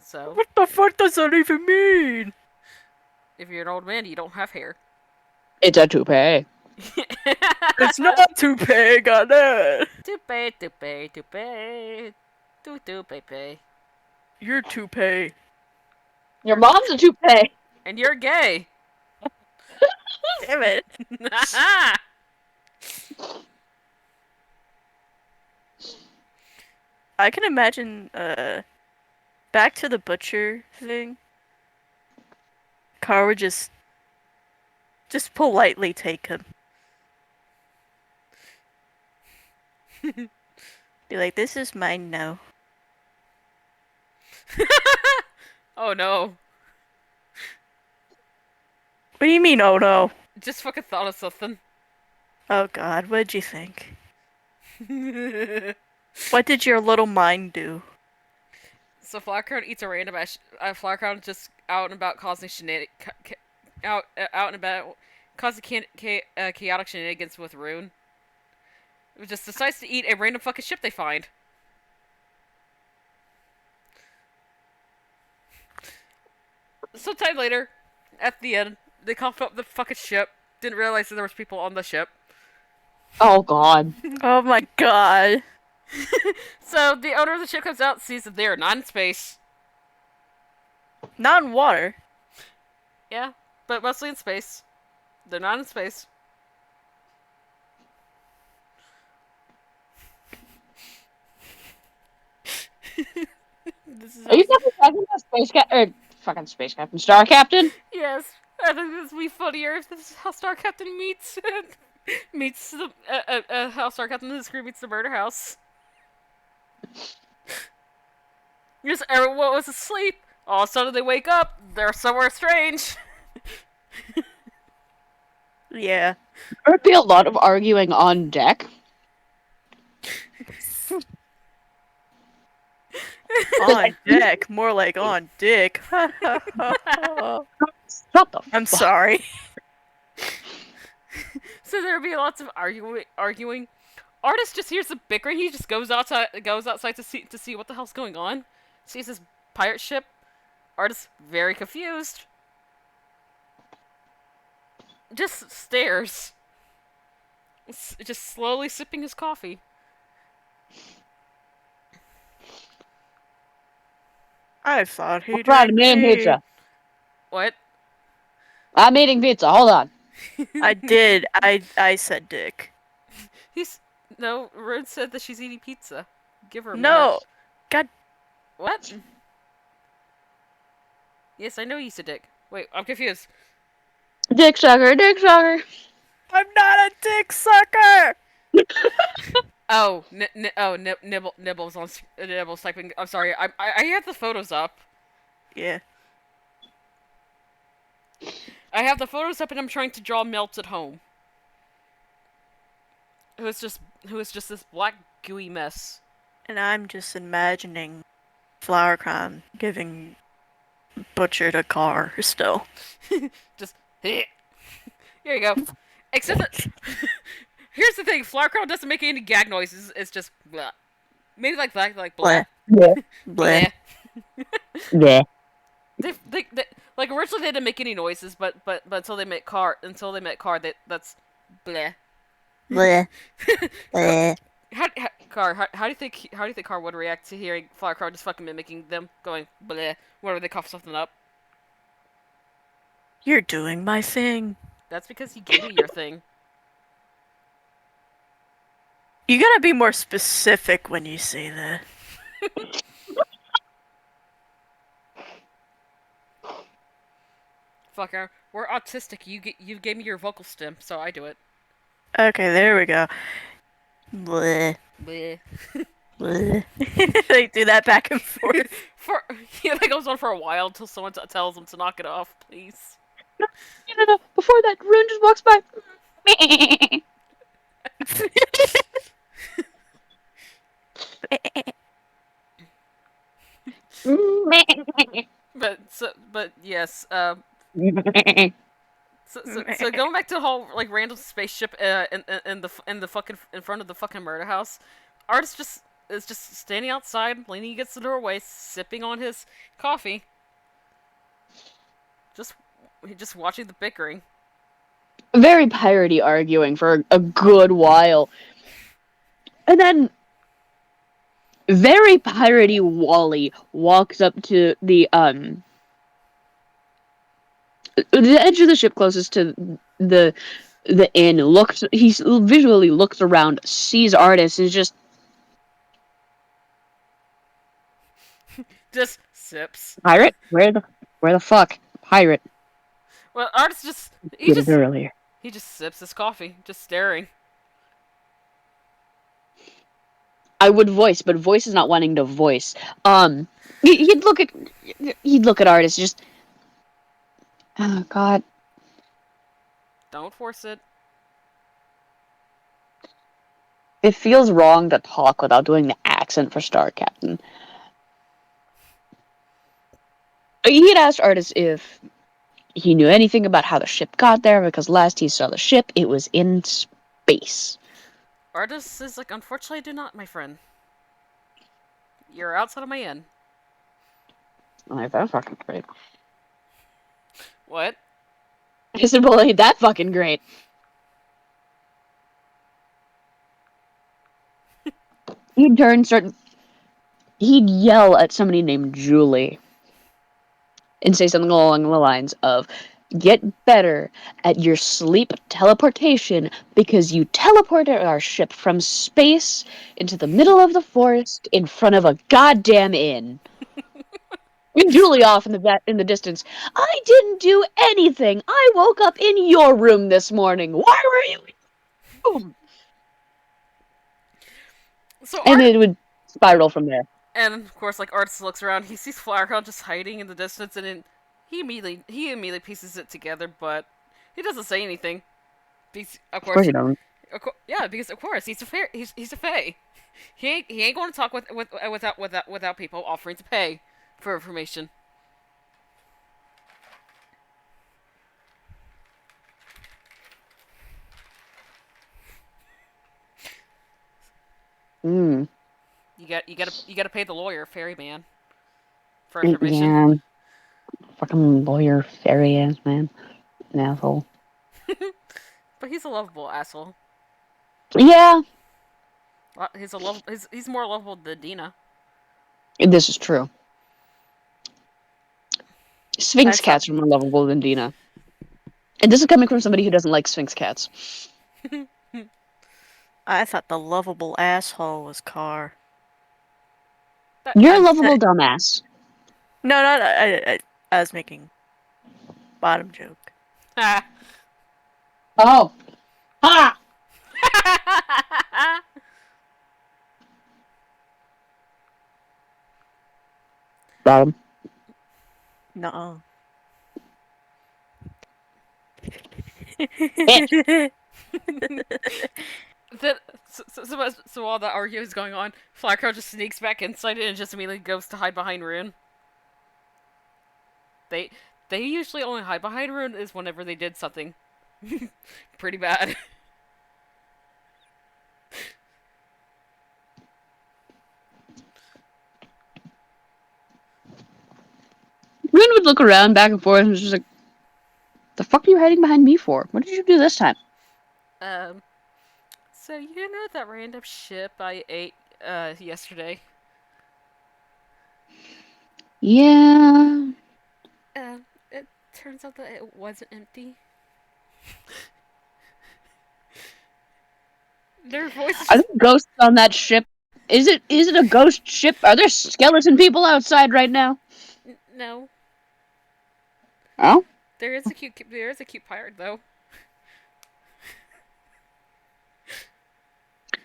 S1: So,
S3: What the fuck does that even mean?
S1: if you're an old man, you don't have hair.
S5: It's a toupee.
S3: It's not toupee, goddamn.
S1: Toupee, toupee, toupee. Toupee.
S3: You're toupee.
S5: Your mom's a toupee.
S1: And you're gay.
S3: Damn it. I can imagine, back to the butcher thing. Car would just politely take him. Be like, this is mine now.
S1: Oh no.
S3: What do you mean, oh no?
S1: Just fucking thought of something.
S3: Oh god, what'd you think? What did your little mind do?
S1: So Flowercrown eats a random ass. Flowercrown just out and about causing out and about causing chaotic shenanigans with Rune. It just decides to eat a random fucking ship they find. Sometime later, at the end, they coughed up the fucking ship. Didn't realize that there was people on the ship.
S5: Oh god.
S3: Oh my god.
S1: So the owner of the ship comes out and sees that they are not in space.
S3: Not in water.
S1: Yeah, but mostly in space. They're not in space. This is
S5: Are you talking about space captain, star captain?
S1: Yes, I think this would be funnier if this is how Star Captain meets meets the how Star Captain and his crew meets the murder house. Just everyone was asleep. All of a sudden they wake up. They're somewhere strange.
S3: Yeah.
S5: There would be a lot of arguing on deck.
S3: On deck, more like on dick.
S5: Shut the
S3: I'm
S5: fuck.
S3: sorry.
S1: So there'd be lots of arguing. Artist just hears the bickering. He just goes outside to see what the hell's going on. Sees this pirate ship. Artist very confused. Just stares. Just slowly sipping his coffee.
S3: I thought he
S5: Right, I'm eating pizza.
S1: What?
S5: I'm eating pizza. Hold on.
S3: I did. I said dick.
S1: No, Rune said that she's eating pizza. Give her a
S3: No.
S1: minute.
S3: God.
S1: What? Yes, I know you said dick. Wait, I'm confused.
S5: Dick sucker, dick sucker.
S3: I'm not a dick sucker.
S1: Oh, Nibble's on Nibble's typing. I'm sorry. I have the photos up.
S3: Yeah.
S1: I have the photos up, and I'm trying to draw Melts at home. Who is just this black gooey mess.
S3: And I'm just imagining Flowercrown giving Butchered a car still.
S1: Just here you go. Except that here's the thing: Flowercrown doesn't make any gag noises. It's just blah. Maybe like that, like blah.
S3: Bleh.
S1: Blah.
S5: Yeah.
S1: They like originally they didn't make any noises, but until they met Car, that's blah.
S3: Bleh. Bleh.
S1: How do you think Car would react to hearing Flowercrown just fucking mimicking them, going bleh whenever they cough something up?
S3: You're doing my thing.
S1: That's because he gave you your thing.
S3: You gotta be more specific when you say that.
S1: Fucker, we're autistic. You gave me your vocal stem, so I do it.
S3: Okay, there we go. Bleh.
S1: Bleh.
S3: Bleh. They do that back and forth.
S1: That goes on for a while until someone tells them to knock it off, please.
S5: No. Before that, Rune just walks by.
S1: But yes. So going back to the whole like random spaceship in the fucking in front of the fucking murder house, Artist just is just standing outside, leaning against the doorway, sipping on his coffee, just just watching the bickering.
S5: Very piratey arguing for a good while. And then very piratey Wally walks up to the edge of the ship closest to the inn, he visually looks around, sees Artis, and is just
S1: Just sips.
S5: pirate? Where the fuck? Pirate.
S1: Well, Artist just
S5: Did it earlier.
S1: he just sips his coffee, just staring.
S5: I would voice, but voice is not wanting to voice. He'd look at Artis, just oh god.
S1: Don't force it.
S5: It feels wrong to talk without doing the accent for Star Captain. He'd asked Artis if he knew anything about how the ship got there, because last he saw the ship, it was in space.
S1: Artist is like, unfortunately, I do not, my friend. You're outside of my inn.
S5: Like, that's fucking great.
S1: What?
S5: I said, well, ain't that fucking great? He'd he'd yell at somebody named Julie and say something along the lines of, get better at your sleep teleportation because you teleported our ship from space into the middle of the forest in front of a goddamn inn. And Julie off in the distance. I didn't do anything. I woke up in your room this morning. Why were you in your room? And it would spiral from there.
S1: And of course, like Artist looks around, he sees Flowercrown just hiding in the distance, and then he immediately pieces it together, but he doesn't say anything. Because,
S5: of course you don't.
S1: Yeah, because of course he's a fae. He ain't going to talk without people offering to pay for information.
S5: Hmm.
S1: You gotta pay the lawyer, ferryman, for information.
S5: Yeah. Fucking lawyer, fairy ass man. An asshole.
S1: But he's a lovable asshole.
S5: Yeah.
S1: He's more lovable than Dina.
S5: This is true. Sphinx cats are more lovable than Dina. And this is coming from somebody who doesn't like Sphinx cats.
S3: I thought the lovable asshole was Carr.
S5: You're a lovable dumbass.
S3: No, I was making bottom joke.
S5: Oh. Ha! Bottom.
S3: No.
S1: So while that argument is going on, Flowercrow just sneaks back inside it and just immediately goes to hide behind Rune. They usually only hide behind Rune is whenever they did something pretty bad.
S5: Rune would look around back and forth and was just like, the fuck are you hiding behind me for? What did you do this time?
S1: So you know that random ship I ate yesterday?
S5: Yeah.
S1: It turns out that it wasn't empty. Their voices.
S5: Are there ghosts on that ship? Is it a ghost ship? Are there skeleton people outside right now?
S1: No.
S5: Oh?
S1: There is a cute pirate though.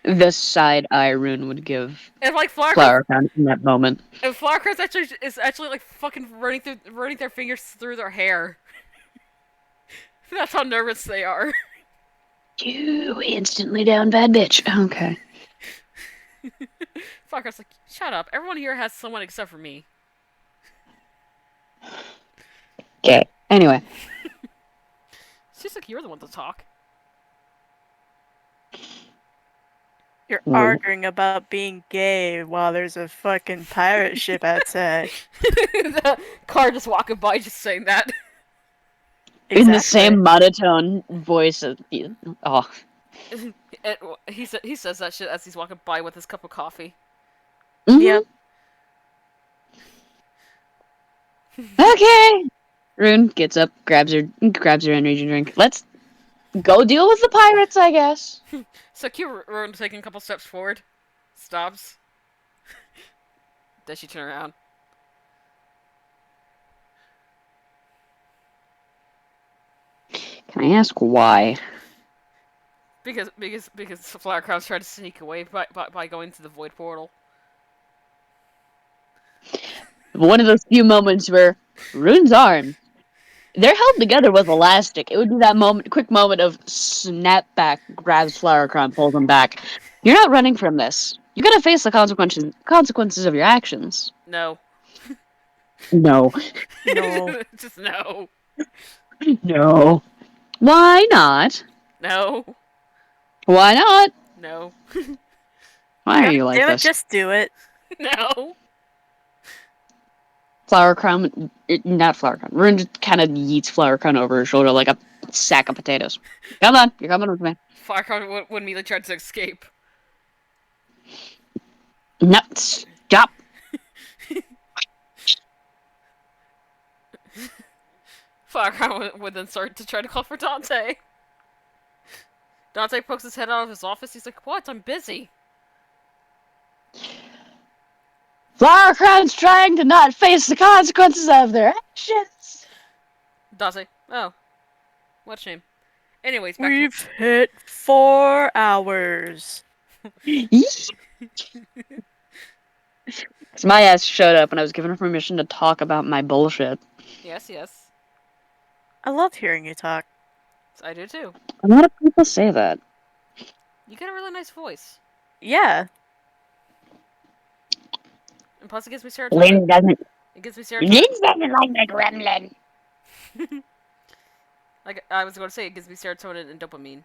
S5: The side eye Rune would give
S1: And like
S5: Flowercrown in that moment.
S1: And Flowercrown is actually like fucking running their fingers through their hair. That's how nervous they are.
S5: You instantly down bad bitch. Okay.
S1: Flowercrown's like, shut up. Everyone here has someone except for me.
S5: Okay. Anyway.
S1: Seems like you're the one to talk.
S3: You're
S5: Ooh.
S3: arguing about being gay while there's a fucking pirate ship outside.
S1: The car just walking by, just saying that.
S5: In the same monotone voice of oh.
S1: He says that shit as he's walking by with his cup of coffee.
S5: Mhm.
S3: Yep.
S5: Okay. Rune gets up, grabs her energy drink. Let's go deal with the pirates, I guess.
S1: So cute, Rune taking a couple steps forward. Stops. Does she turn around?
S5: Can I ask why?
S1: Because the Flower Crown's trying to sneak away by going to the void portal.
S5: One of those few moments where Rune's arms, they're held together with elastic. It would be that quick moment of snap back, grabs Flower Crown, pulls him back. You're not running from this. You're gonna face the consequences of your actions.
S1: No.
S5: No.
S3: No.
S1: Just no.
S5: No. Why not?
S1: No.
S5: Why not?
S1: No.
S5: Why are
S3: God
S5: you like
S3: damn it,
S5: this?
S3: just do it.
S1: No.
S5: Flower Crown, not Flower Crown. Rune just kind of yeets Flower Crown over her shoulder like a sack of potatoes. Come on, you're coming with me.
S1: Flower Crown would immediately try to escape.
S5: No, stop.
S1: Flower Crown would then start to try to call for Dante. Dante pokes his head out of his office. He's like, "What? I'm busy."
S5: Flower Crown's trying to not face the consequences of their actions.
S1: Dante, oh, what a shame. Anyways, back
S3: We've hit 4 hours.
S5: My ass showed up and I was given permission to talk about my bullshit.
S1: Yes, yes,
S3: I love hearing you talk.
S1: I do too.
S5: A lot of people say that.
S1: You got a really nice voice,
S3: Yeah.
S1: and plus it gives me
S5: Lynn
S1: serotonin.
S5: doesn't.
S1: It gives me serotonin.
S5: Lynn doesn't like my gremlin.
S1: Like I was going to say, it gives me serotonin and dopamine.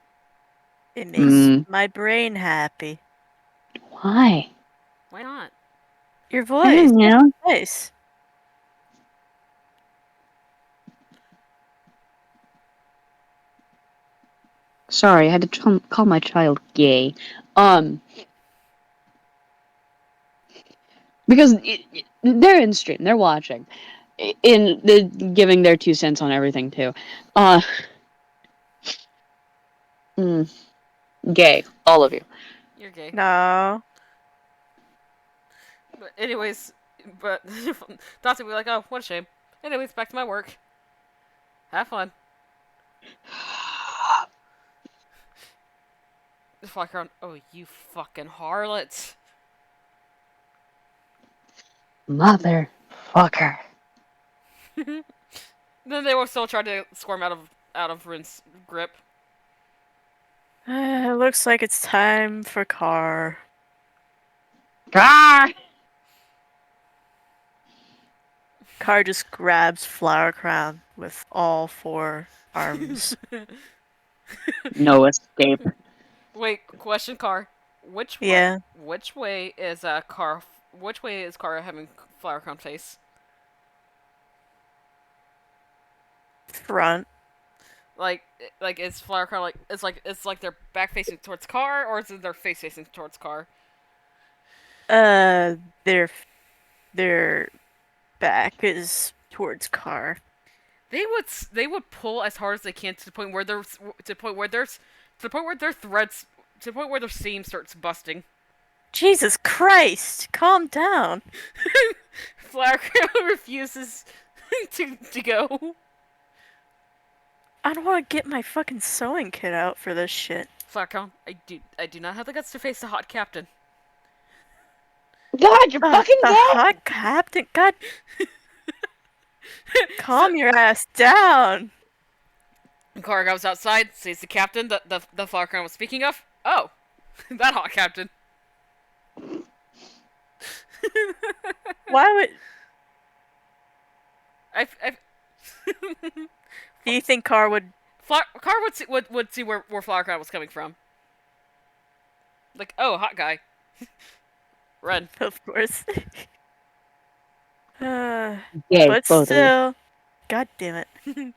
S3: It makes my brain happy.
S5: Why?
S1: Why not?
S3: Your
S5: I
S3: voice.
S5: don't know.
S3: Voice.
S5: Sorry, I had to call my child gay. Because they're in stream, they're watching, they're giving their 2 cents on everything too. Gay, all of you.
S1: You're gay.
S3: No.
S1: But anyways, Dante would be like, "Oh, what a shame." Anyways, back to my work. Have fun. Just walk around. Oh, you fucking harlots.
S5: Motherfucker.
S1: Then they will still try to squirm out of Rin's grip.
S3: Looks like it's time for car.
S5: Ah!
S3: Car just grabs Flower Crown with all 4 arms.
S5: No escape.
S1: Wait, question, Car. Which way?
S3: Yeah.
S1: Which way is Car? Which way is Car having Flower Crown face?
S3: Front.
S1: Like is Flower Crown it's like they're back facing towards Car, or is it their face facing towards Car?
S3: Their back is towards car.
S1: They would pull as hard as they can to the point where their threads to the point where their seam starts busting.
S3: Jesus Christ! Calm down.
S1: Flower Crown refuses to go.
S3: I don't want to get my fucking sewing kit out for this shit.
S1: Flower Crown, I do not have the guts to face the hot captain.
S5: God, you're fucking
S3: The
S5: gay!
S3: hot captain. God. Calm your ass down.
S1: Cora goes outside, sees the captain that the Flower Crown was speaking of. Oh, that hot captain.
S3: Why would...
S1: I
S3: Do you think Car would?
S1: Car would see where Flower Crown was coming from. Like, oh, hot guy. Run.
S3: Of course.
S5: Yeah,
S3: But
S5: both of you.
S3: still, god damn it.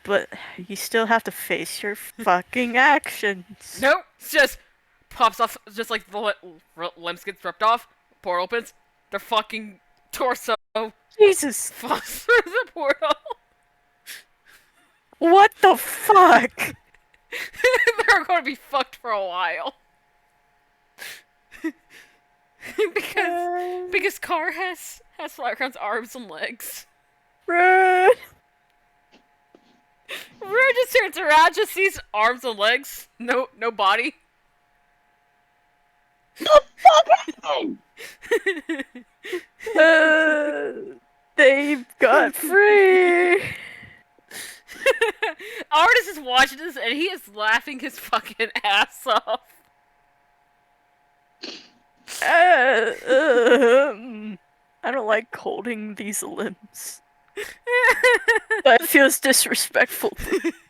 S3: But you still have to face your fucking actions.
S1: Nope. It's just pops off, just like the limbs gets ripped off. Portal opens. Their fucking torso
S3: Jesus,
S1: falls through the portal.
S3: what the fuck?
S1: They're going to be fucked for a while. because Car has Flower Crown's arms and legs.
S3: Rune.
S1: Rune just turns around, just sees arms and legs, no body.
S3: They got free.
S1: Artist is watching this and he is laughing his fucking ass off.
S3: I don't like holding these limbs. But it feels disrespectful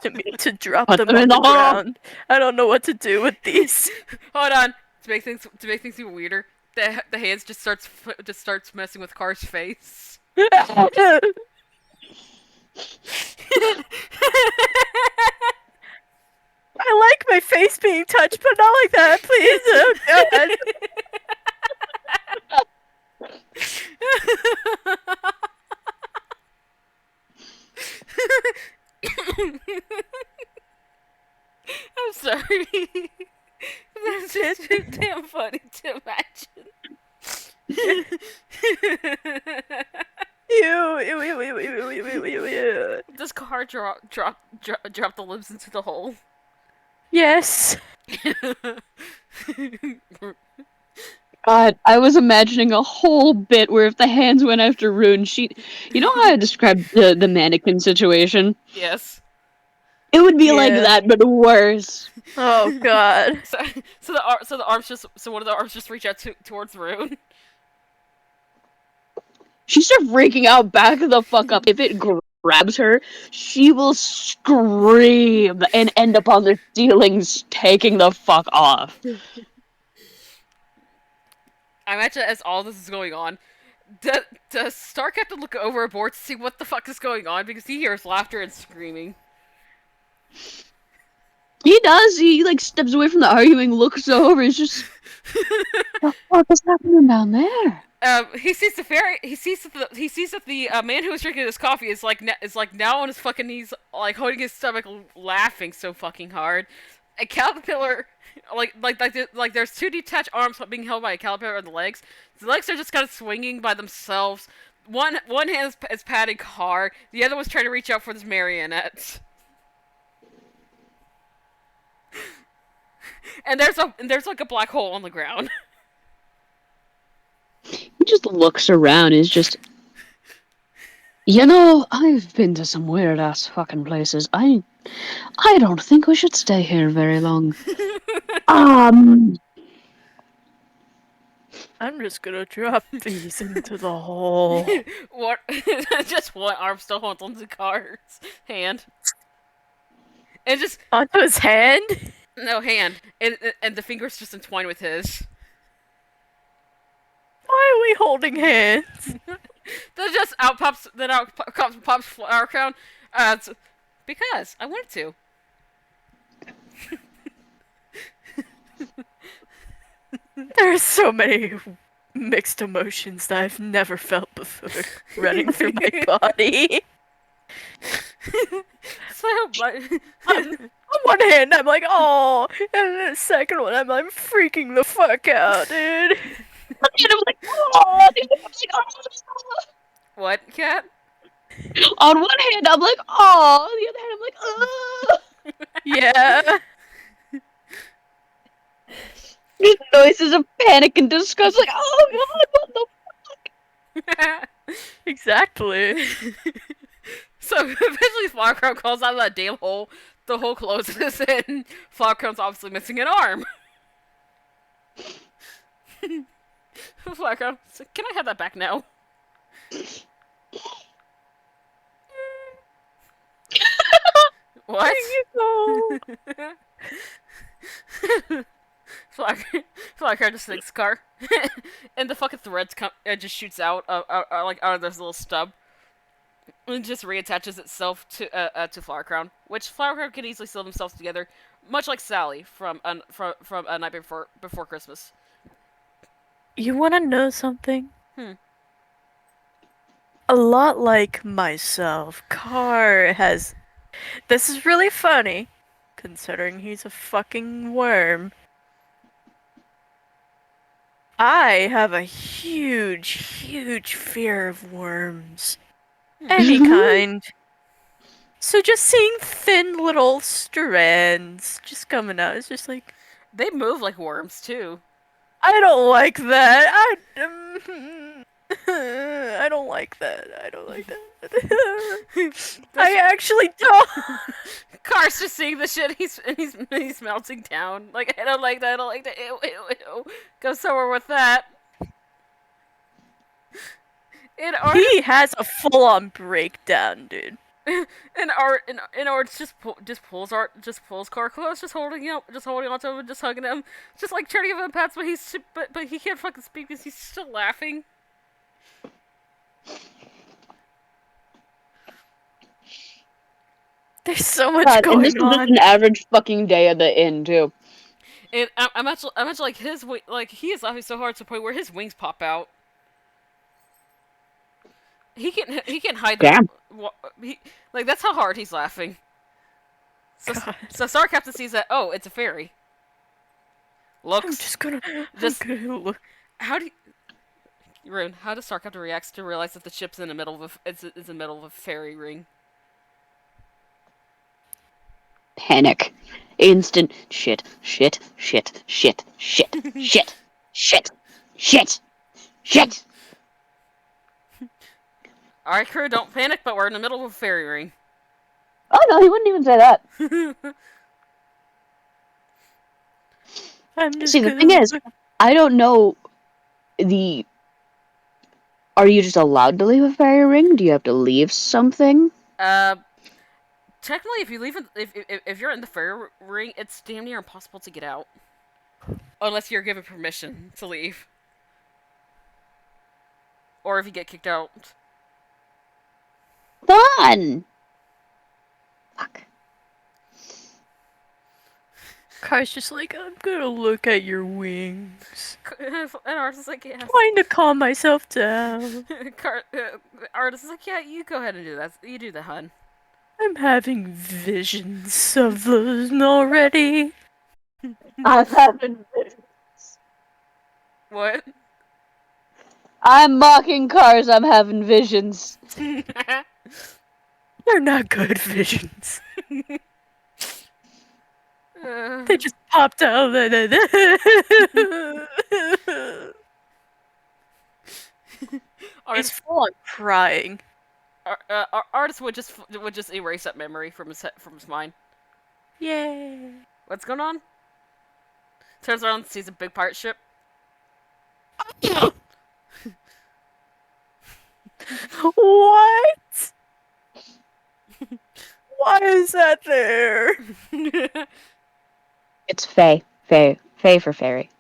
S3: to me to drop
S5: Put
S3: them
S5: them
S3: on
S5: in
S3: the
S5: the hole.
S3: ground. I don't know what to do with these.
S1: Hold on, to make things even weirder, the hands just starts messing with Car's face.
S3: I like my face being touched, but not like that, please. Oh god.
S1: I'm sorry. That's just too damn funny to imagine.
S3: Ew.
S1: Does Car drop the limbs into the hole?
S3: Yes.
S5: God, I was imagining a whole bit where if the hands went after Rune, you know how I described the mannequin situation?
S1: Yes.
S5: It would be like
S3: Yeah.
S5: that, but worse.
S3: Oh god.
S1: So one of the arms just reach out towards Rune.
S5: She starts freaking out, back the fuck up. If it grabs her, she will scream and end up on the ceilings, taking the fuck off.
S1: I imagine as all this is going on, does Stark have to look overboard to see what the fuck is going on because he hears laughter and screaming.
S5: He does. He like steps away from the arguing, looks over. He's just, what the fuck is happening down there?
S1: He sees the fairy. He sees that the man who was drinking his coffee is like now on his fucking knees, like holding his stomach, laughing so fucking hard. A caterpillar, like there's two detached arms being held by a caterpillar on the legs. The legs are just kind of swinging by themselves. One hand is patting Car. The other one's trying to reach out for this marionette. And there's like a black hole on the ground.
S5: He just looks around. He's just, you know, I've been to some weird ass fucking places. I don't think we should stay here very long.
S3: I'm just gonna drop these into the hole.
S1: What? Just one arm still holds onto Car's hand. And just
S3: Onto his hand?
S1: no hand, and the fingers just entwined with his.
S3: Why are we holding hands?
S1: Then just pops Flower Crown. Because I wanted to.
S3: There are so many mixed emotions that I've never felt before running through my body.
S1: So,
S3: On one hand, I'm like, oh, and then the second one, I'm like, freaking the fuck out, dude.
S5: And I'm like, oh,
S1: what, Cat?
S5: on one hand, I'm like, oh. On the other hand, I'm like, oh.
S3: Yeah.
S5: These noises of panic and disgust, like, oh god, what the
S3: Exactly.
S1: So eventually Flower Crown crawls out of that damn hole. The hole closes and Flower Crown's obviously missing an arm. Flower Crown, can I have that back now? What?
S3: There you go.
S1: Flacker just thinks car, and the fucking threads come. It just shoots out, like out of this little stub, and just reattaches itself to Flower Crown, which Flower Crown can easily sew themselves together, much like Sally from A Night Before Christmas.
S3: You want to know something?
S1: Hmm.
S3: A lot like myself, Car has. This is really funny, considering he's a fucking worm. I have a huge, huge fear of worms. Any kind. So just seeing thin little strands just coming out, it's just like,
S1: They move like worms too.
S3: I don't like that. I don't like that. I don't like that. I actually don't.
S1: Car's just seeing the shit. He's melting down. Like, I don't like that. I don't like that. Ew, ew, ew. Go somewhere with that.
S3: He has a full-on breakdown, dude.
S1: And Art pulls Car close, just holding on to him, and just hugging him, just like trying to give him pats, but he can't fucking speak because he's still laughing.
S3: There's so much
S5: God,
S3: going
S5: and this is just
S3: on.
S5: an average fucking day at the inn too.
S1: And I'm actually like he is laughing so hard to the point where his wings pop out. He can hide them. Like that's how hard he's laughing. So Star Captain sees that. Oh, it's a fairy. Looks.
S3: I'm gonna look.
S1: How do you, Rune? How does Star Captain react to realize that the ship's in the middle of it's in the middle of a fairy ring?
S5: Panic. Instant shit.
S1: Alright, crew, don't panic, but we're in the middle of a fairy ring.
S5: Oh no, he wouldn't even say that. See, the thing is, I don't know the. Are you just allowed to leave a fairy ring? Do you have to leave something?
S1: Technically, if you leave, if you're in the fairy ring, it's damn near impossible to get out, unless you're given permission to leave, or if you get kicked out.
S5: Fun. Fuck.
S3: Car's just like, I'm gonna look at your wings.
S1: And Artist is like, yes.
S3: Trying to calm myself down.
S1: Artist is like, yeah, you go ahead and do that. You do that, hun.
S3: I'm having visions of those already.
S5: I'm having visions.
S1: What?
S5: I'm mocking cars. I'm having visions.
S3: They're not good visions. They just popped out. He's full on crying.
S1: Artist would just erase that memory from his mind.
S3: Yay!
S1: What's going on? Turns around and sees a big pirate ship.
S3: What? Why is that there?
S5: It's Faye. Faye for fairy.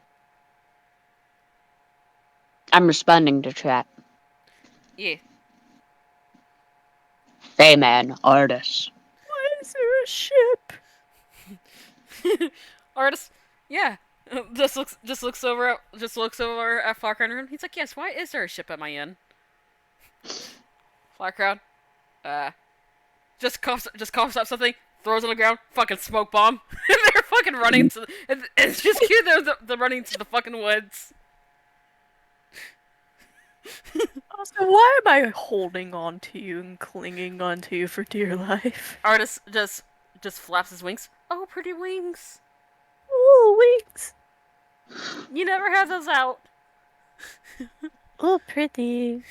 S5: I'm responding to chat.
S1: Yeah.
S5: Faye man, artist.
S3: Why is there a ship?
S1: Artist, yeah. Just looks over at Farcrown and he's like, yes, why is there a ship at my inn? Farcrown, just coughs up something, throws it on the ground, fucking smoke bomb. And they're fucking running to it's just cute, they're running to the fucking woods.
S3: Also, why am I holding on to you and clinging on to you for dear life?
S1: Artist just flaps his wings. Oh, pretty wings.
S3: Ooh, wings.
S1: You never have those out.
S3: Oh, pretty.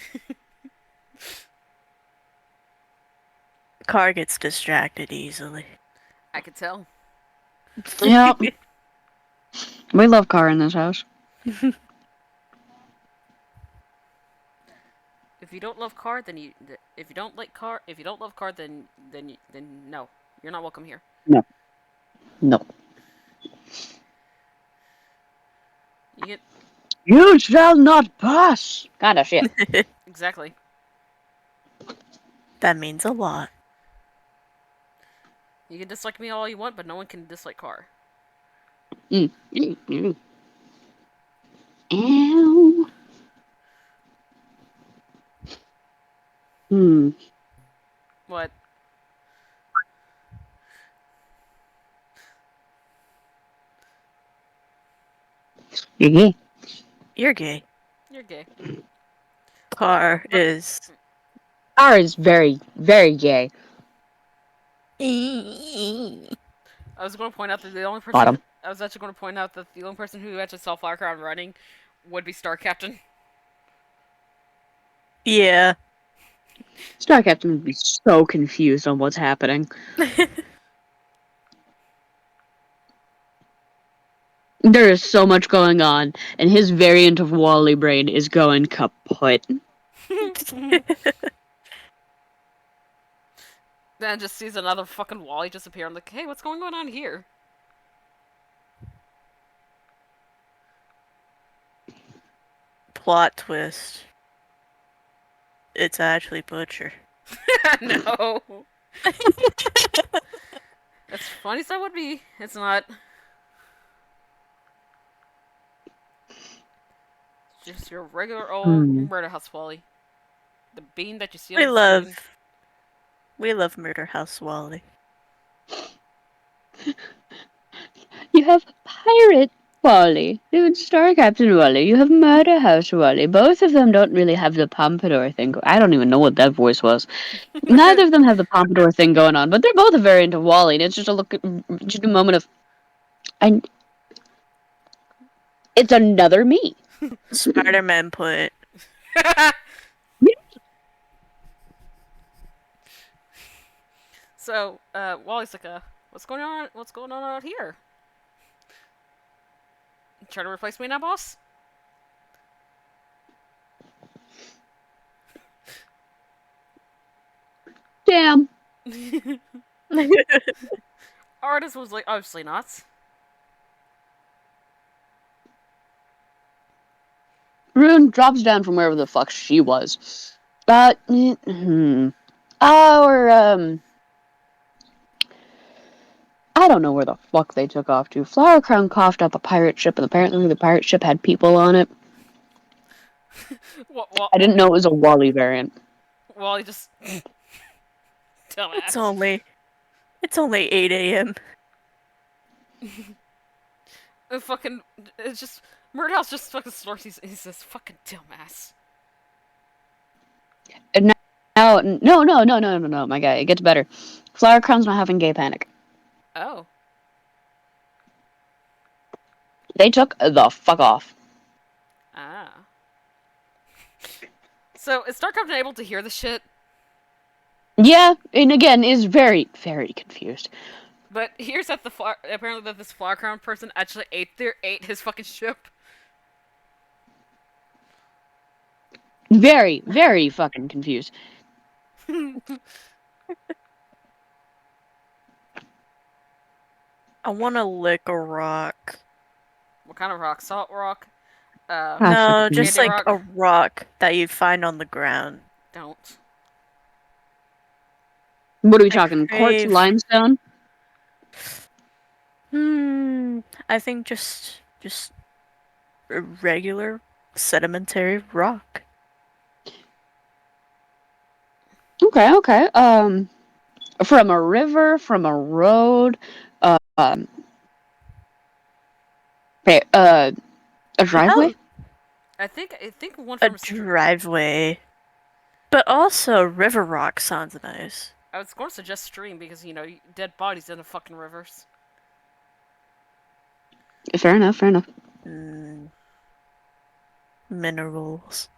S3: Car gets distracted easily.
S1: I could tell.
S5: Yep. We love car in this house.
S1: If you don't love Car, then if you don't love Car, then no, You're not welcome here.
S5: No.
S1: You get
S5: You shall not pass. Kind of shit.
S1: exactly.
S3: That means a lot.
S1: You can dislike me all you want, but no one can dislike Car.
S5: Mm. Ow.
S1: What?
S5: You're gay.
S3: You're gay.
S1: You're gay.
S3: Car
S1: But
S3: is.
S5: R is very, very gay.
S1: I was going to point out that the only person
S5: Bottom.
S1: I was actually going to point out that the only person who actually saw Flower Crown running would be Star Captain.
S3: Yeah.
S5: Star Captain would be so confused on what's happening. There is so much going on, and his variant of Wally brain is going kaput.
S1: Then just sees another fucking Wally disappear. I'm like, hey, what's going on here?
S3: Plot twist. It's actually Butcher.
S1: No. As funny as that would be, it's not. It's just your regular old murder house Wally. The bean that you see on
S3: We
S1: the screen.
S3: love Murder House Wally.
S5: You have Pirate Wally, you have Star Captain Wally, you have Murder House Wally. Both of them don't really have the pompadour thing. I don't even know what that voice was. Neither of them have the pompadour thing going on, but they're both a variant of Wally, and it's just just a moment of, it's another me.
S3: Spider-Man put.
S1: So, Wally's like, what's going on? What's going on out here? Trying to replace me now, boss?
S5: Damn.
S1: Artist was like, obviously not.
S5: Rune drops down from wherever the fuck she was. Or, I don't know where the fuck they took off to. Flower Crown coughed up a pirate ship, and apparently the pirate ship had people on it. I didn't know it was a Wally variant.
S1: Wally just
S3: It's only 8 a.m.
S1: It's just Murder House just fucking snorts. He says, "Fucking dumbass."
S5: And now, no, my guy, it gets better. Flower Crown's not having gay panic.
S1: Oh.
S5: They took the fuck off.
S1: Ah. So is Star Captain able to hear the shit?
S5: Yeah, and again, is very, very confused.
S1: But here's that apparently that this Flower Crown person actually ate his fucking ship.
S5: Very, very fucking confused.
S3: I want to lick a rock.
S1: What kind of rock? Salt rock?
S3: No, just
S1: candy
S3: like
S1: rock?
S3: a rock that you find on the ground.
S1: Don't.
S5: What are we talking? Quartz, limestone?
S3: I think just a regular sedimentary rock.
S5: Okay. From a river, from a road, a driveway?
S1: I think one
S3: A
S1: from
S3: driveway. But also river rock sounds nice.
S1: I was going to suggest stream because dead bodies in the fucking rivers.
S5: Fair enough.
S3: Minerals.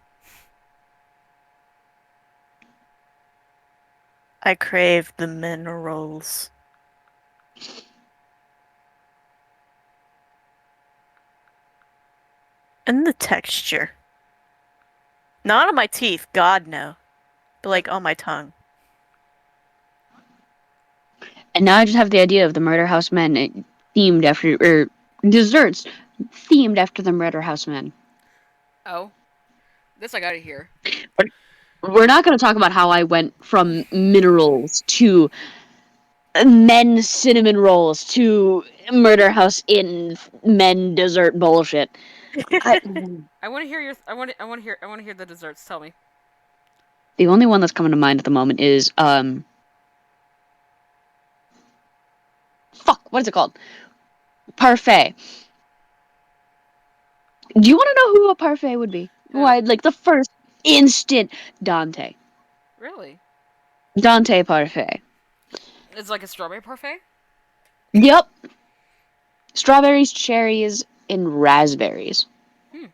S3: I crave the minerals. And the texture. Not on my teeth, God no. But like on my tongue.
S5: And now I just have the idea of the Murder House Men themed after, or desserts themed after the Murder House Men.
S1: Oh, this I gotta hear.
S5: We're not going to talk about how I went from minerals to men cinnamon rolls to Murder House in men dessert bullshit. I,
S1: I want to hear your. I want to hear the desserts. Tell me.
S5: the only one that's coming to mind at the moment is fuck, what is it called? Parfait. Do you want to know who a parfait would be? Who
S1: Who?
S5: I'd like the first instant Dante.
S1: Really?
S5: Dante parfait.
S1: It's like a strawberry parfait.
S5: Yep. Strawberries, cherries, and raspberries.
S1: Hmm.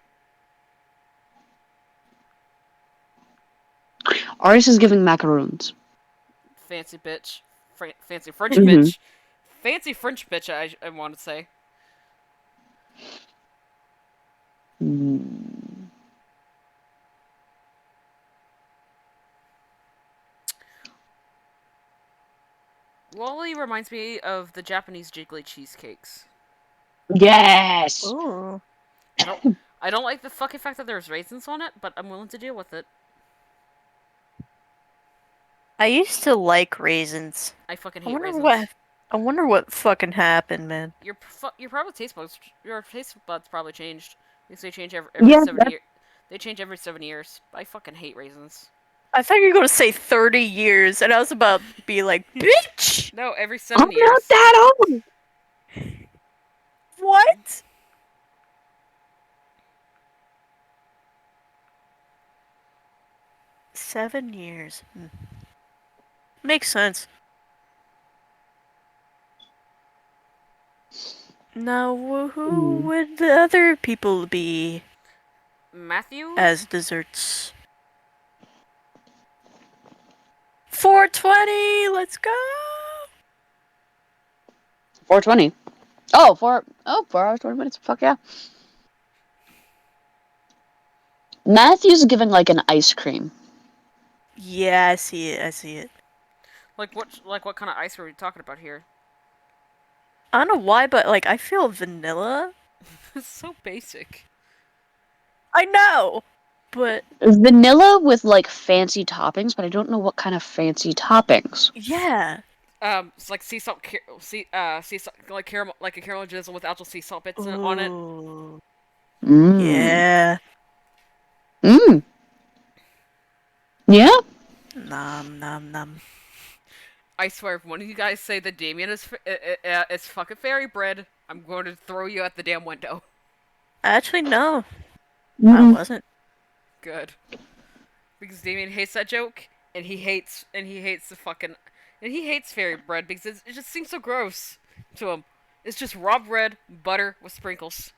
S5: Artist is giving macaroons.
S1: Fancy bitch. Fancy French
S5: Mm-hmm.
S1: bitch. Fancy French bitch. I want to say.
S5: Mm.
S1: Wally reminds me of the Japanese jiggly cheesecakes.
S5: Yes.
S3: Ooh.
S1: I don't. I don't like the fucking fact that there's raisins on it, but I'm willing to deal with it.
S3: I used to like raisins.
S1: I fucking
S3: I
S1: hate
S3: wonder
S1: raisins.
S3: what. I wonder what fucking happened, man.
S1: Your probably taste buds probably changed because they change every
S5: Yeah.
S1: 7 years. They change every 7 years. I fucking hate raisins.
S3: I thought you were gonna say 30 years, and I was about to be like, bitch!
S1: No, every
S5: I'm
S1: 7 years.
S5: not that old.
S3: What? $7 years. Makes sense. Now, who would the other people be
S1: Matthew.
S3: as desserts? 420. Let's go.
S5: 420. Oh, 4 hours, 20 minutes. Fuck yeah. Matthew's giving like an ice cream.
S3: Yeah, I see it. I see it.
S1: Like what kind of ice are we talking about here?
S3: I don't know why, but like I feel vanilla.
S1: It's so basic.
S3: I know, but
S5: Vanilla with like fancy toppings, but I don't know what kind of fancy toppings.
S3: yeah.
S1: It's like sea salt, sea salt, like caramel, like a caramel drizzle with actual sea salt bits on it.
S3: Ooh.
S5: Mm.
S3: Yeah.
S5: Mm. Yeah.
S3: Nom nom nom.
S1: I swear, if one of you guys say that Damien is fucking fairy bread, I'm going to throw you out the damn window.
S3: Actually, no, I
S5: Mm-mm.
S3: wasn't.
S1: Good, because Damien hates that joke, and he hates the fucking, and he hates fairy bread because it just seems so gross to him. It's just raw bread, butter with sprinkles.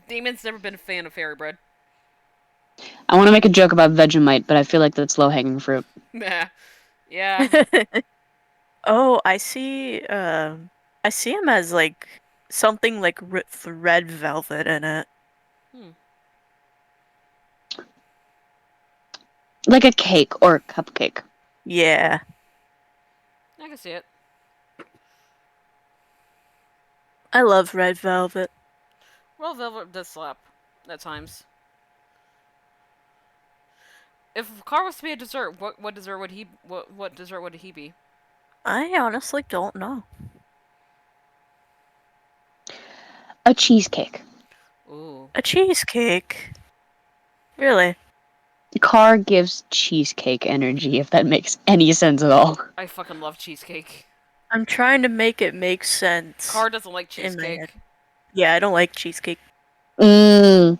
S1: Damien's never been a fan of fairy bread.
S5: I want to make a joke about Vegemite, but I feel like that's low hanging fruit.
S1: Nah. Yeah.
S3: Oh, I see. I see him as like something like with red velvet in it.
S5: Like a cake or a cupcake.
S3: Yeah.
S1: I can see it.
S3: I love red velvet.
S1: Well, velvet does slap at times. If Carl was to be a dessert, what dessert would he be?
S3: I honestly don't know.
S5: A cheesecake.
S1: Ooh.
S3: A cheesecake. Really?
S5: Car gives cheesecake energy, if that makes any sense at all.
S1: I fucking love cheesecake.
S3: I'm trying to make it make sense.
S1: Car doesn't like
S3: in my
S1: cheesecake.
S3: head. Yeah, I don't like cheesecake.
S5: No,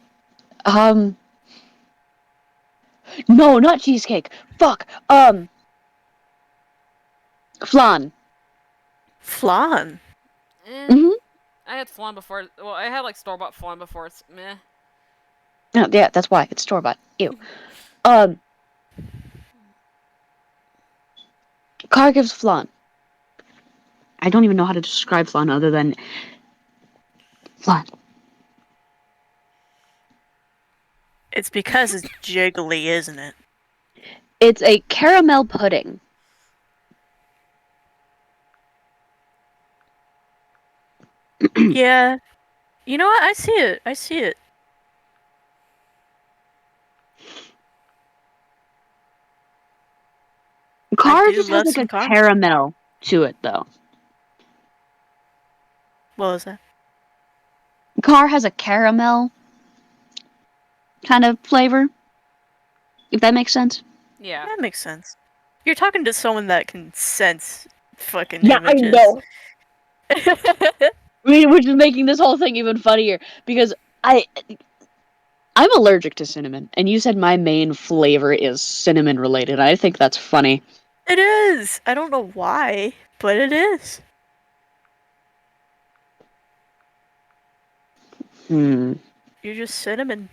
S5: not cheesecake. Fuck. Flan.
S3: Flan.
S5: Mm-hmm.
S1: I had flan before. Well, I had like store-bought flan before. It's meh.
S5: Oh, yeah, that's why. It's store-bought. Ew. Car gives flan. I don't even know how to describe flan other than flan.
S3: It's because it's jiggly, isn't it?
S5: It's a caramel pudding.
S3: Yeah. You know what? I see it. I see it.
S5: Car
S3: do
S5: just has
S3: love
S5: like
S3: some
S5: a
S3: caramel.
S5: caramel to it, though.
S3: What was that?
S5: Car has a caramel kind of flavor, if that makes sense.
S1: Yeah.
S3: That makes sense. You're talking to someone that can sense fucking
S5: Yeah, I
S3: images.
S5: know. Which is making this whole thing even funnier because I'm allergic to cinnamon, and you said my main flavor is cinnamon related. I think that's funny.
S3: It is. I don't know why, but it is.
S5: Hmm.
S3: You're just cinnamon.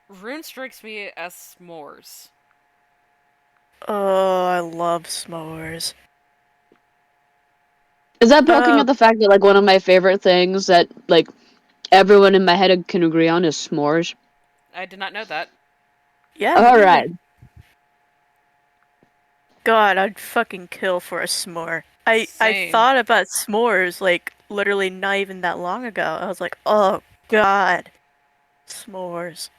S1: Rune strikes me as s'mores.
S3: Oh, I love s'mores.
S5: Is that poking at the fact that like one of my favorite things that like everyone in my head can agree on is s'mores?
S1: I did not know that.
S3: Yeah, me
S5: All
S3: neither.
S5: right.
S3: God, I'd fucking kill for a s'more. I
S1: Same.
S3: thought about s'mores like literally not even that long ago. I was like, oh God, s'mores.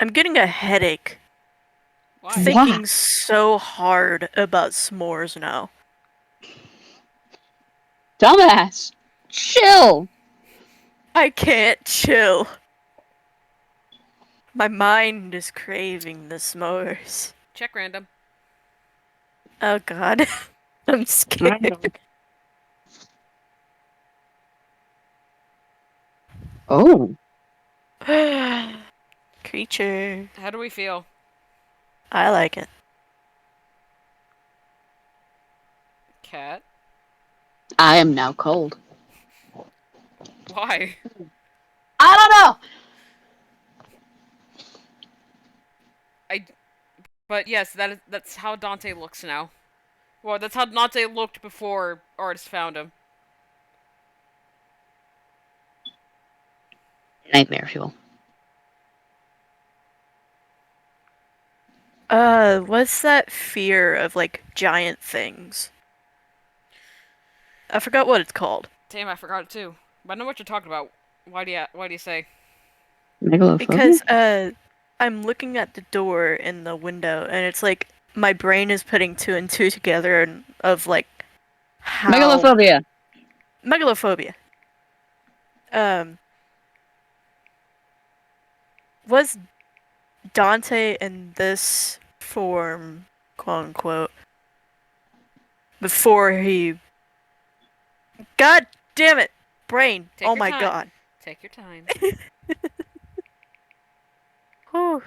S3: I'm getting a headache
S1: Why?
S3: thinking so hard about s'mores now.
S5: Dumbass. Chill.
S3: I can't chill. My mind is craving the s'mores.
S1: Check random.
S3: Oh God, I'm scared.
S5: Oh.
S3: Creature.
S1: How do we feel?
S3: I like it.
S1: Cat?
S5: I am now cold.
S1: Why?
S5: I don't know.
S1: But yes, that's how Dante looks now. Well, that's how Dante looked before artists found him.
S5: Nightmare fuel.
S3: What's that fear of like giant things? I forgot what it's called.
S1: Damn, I forgot it too. But I know what you're talking about. Why do you say?
S5: Megalophobia?
S3: Because I'm looking at the door in the window and it's like my brain is putting two and two together and of like how
S5: Megalophobia.
S3: megalophobia. Was Dante in this form, quote unquote, before he. God damn it! Brain!
S1: Take
S3: Oh
S1: your
S3: my
S1: time.
S3: god.
S1: Take your time.
S3: Whew.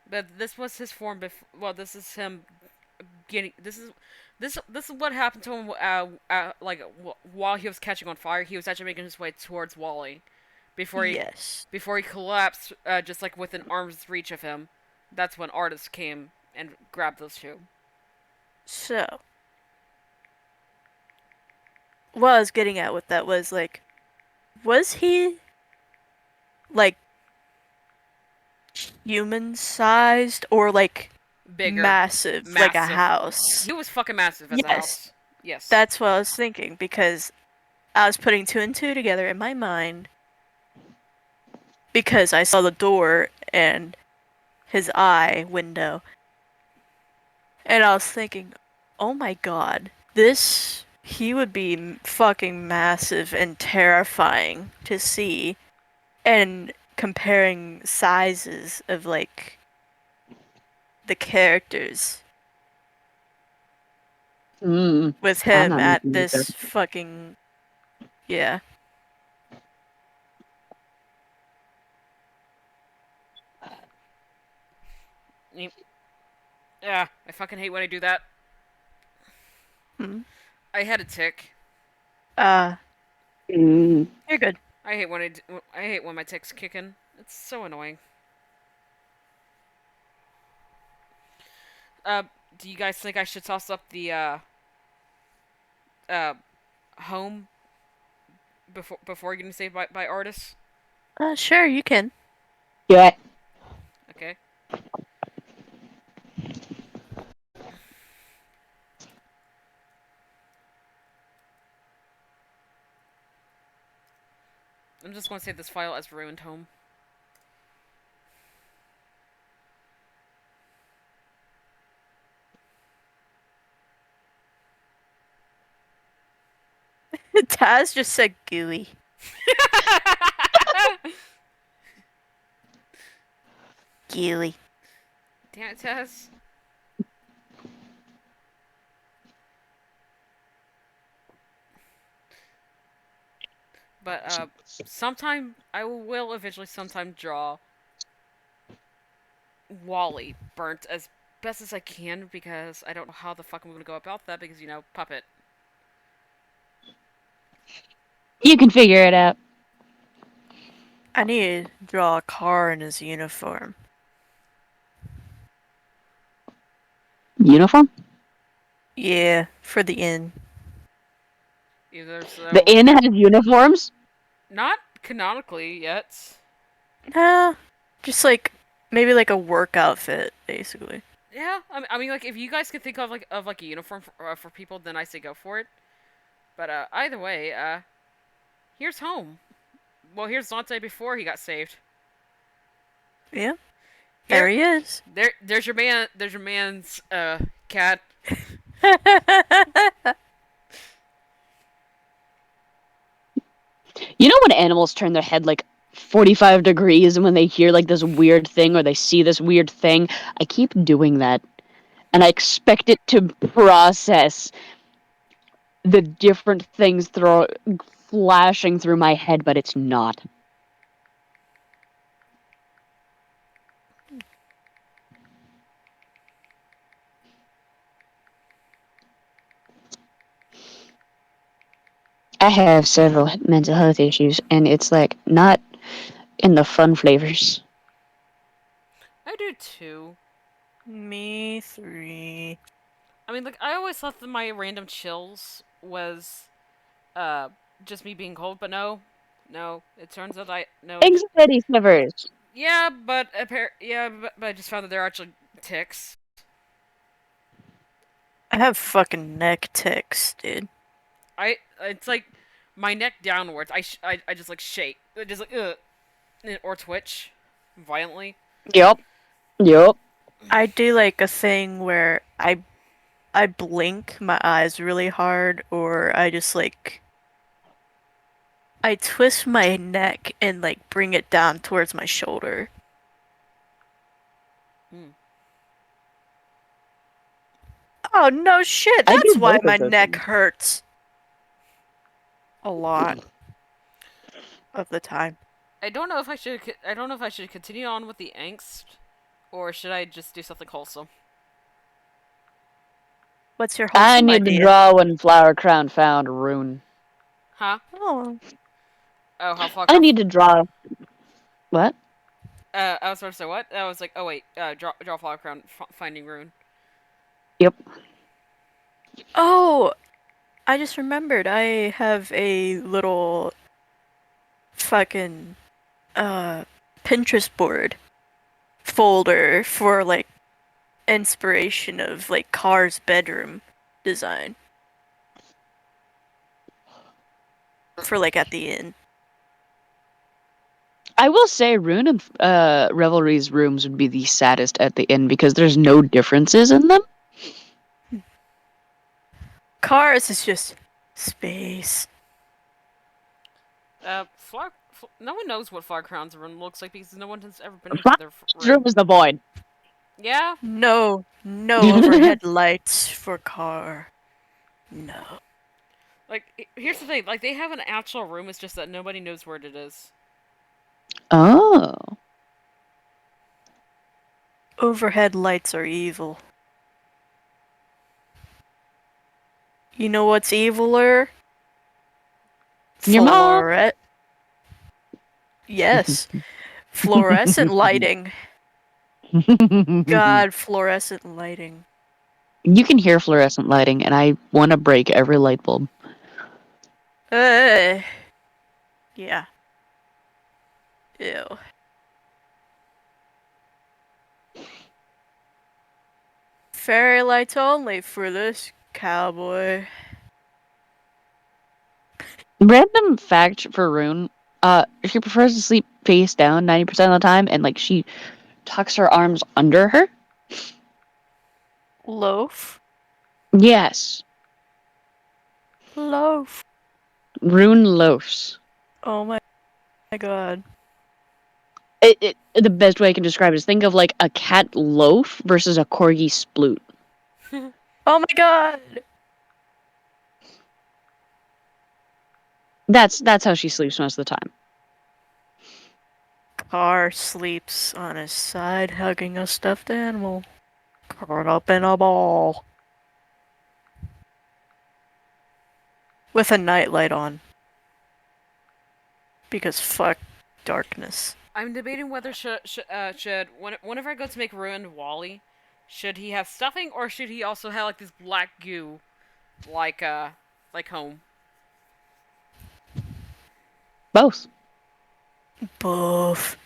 S1: But this was his form before. Well, this is him getting. This is what happened to him. While he was catching on fire, he was actually making his way towards Wally,
S3: Yes.
S1: before he collapsed, just like within arm's reach of him. That's when artists came and grabbed those two.
S3: So, what I was getting at with that was like, was he like human sized or like
S1: Bigger,
S3: massive, like a
S1: massive.
S3: house?
S1: He was fucking massive as a
S3: Yes.
S1: house. Yes.
S3: That's what I was thinking because I was putting two and two together in my mind because I saw the door and his eye window. And I was thinking, oh my god, he would be fucking massive and terrifying to see. And comparing sizes of like the characters with
S5: I'm
S3: him
S5: not
S3: at
S5: making
S3: this
S5: this.
S3: fucking. Yeah.
S1: Yeah, I fucking hate when I do that.
S3: Hmm.
S1: I had a tick.
S3: You're good.
S1: I hate when my ticks kick in. It's so annoying. Do you guys think I should toss up the uh home before getting saved by artists?
S3: Sure, you can.
S5: Do it.
S1: Okay. I'm just going to save this file as ruined home.
S3: Taz just said gooey. Gooey.
S1: Damn it, Tess. But sometime I will eventually sometime draw Wally burnt as best as I can because I don't know how the fuck I'm gonna go about that because puppet.
S5: You can figure it out.
S3: I need to draw a car in his uniform.
S5: Uniform?
S3: Yeah, for the inn.
S1: Either so
S5: The inn has uniforms?
S1: not canonically yet.
S3: Nah, just like maybe like a work outfit, basically.
S1: Yeah, I mean, like if you guys could think of like a uniform for people, then I say go for it. But either way, here's home. Well, here's Dante before he got saved.
S3: Yeah, there he is.
S1: There's your man. There's your man's cat.
S5: You know when animals turn their head like 45 degrees and when they hear like this weird thing or they see this weird thing? I keep doing that. And I expect it to process the different things flashing through my head, but it's not. I have several mental health issues, and it's like not in the fun flavors.
S1: I do too.
S3: Me 3.
S1: I mean, like I always thought that my random chills was just me being cold, but no. It turns out
S5: Anxiety shivers.
S1: yeah, but but I just found that they're actually ticks.
S3: I have fucking neck ticks, dude.
S1: It's like my neck downwards. I just like shake, just like or twitch violently.
S5: Yep.
S3: I do like a thing where I blink my eyes really hard, or I just like I twist my neck and like bring it down towards my shoulder. Oh no shit,
S5: I do
S3: that's why
S5: both of
S3: my
S5: those
S3: neck
S5: things.
S3: hurts. A lot of the time.
S1: I don't know if I should. I don't know if I should continue on with the angst, or should I just do something wholesome?
S3: What's your
S5: I
S3: wholesome
S5: need to
S3: idea?
S5: draw when Flower Crown found Rune.
S1: Huh?
S3: Oh,
S1: Oh, how fuck
S5: I
S1: off.
S5: need to draw. What?
S1: I was supposed to say what? I was like, oh wait, draw flower crown, finding rune.
S5: Yep.
S3: oh, I just remembered. I have a little fucking Pinterest board folder for like inspiration of like Car's bedroom design for like at the inn.
S5: I will say Rune and Revelry's rooms would be the saddest at the end because there's no differences in them.
S3: Cars is just space.
S1: No one knows what flower crown's rune looks like because no one has ever been into
S5: Flower's
S1: their
S5: room
S1: room.
S5: is the void.
S1: Yeah.
S3: No overhead lights for car. No.
S1: Like, here's the thing. Like, they have an actual room. It's just that nobody knows where it is.
S5: Oh.
S3: Overhead lights are evil. You know what's eviler?
S5: Your mom?
S3: Yes. Fluorescent lighting. God, fluorescent lighting.
S6: You can hear fluorescent lighting, and I want to break every light bulb.
S3: Yeah. Ew. Fairy lights only for this cowboy.
S6: Random fact for Rune, she prefers to sleep face down 90% of the time, and like she tucks her arms under her.
S3: Loaf?
S6: Yes,
S3: Loaf.
S6: Rune loafs.
S3: Oh my god.
S6: The best way I can describe it is think of like a cat loaf versus a corgi sploot.
S3: Oh my god!
S6: That's how she sleeps most of the time.
S3: Carr sleeps on his side, hugging a stuffed animal. Curled up in a ball. With a nightlight on. Because fuck darkness.
S1: I'm debating whether should whenever I go to make ruined Wally, should he have stuffing or should he also have like this black goo, like home?
S6: Both.
S3: Boof.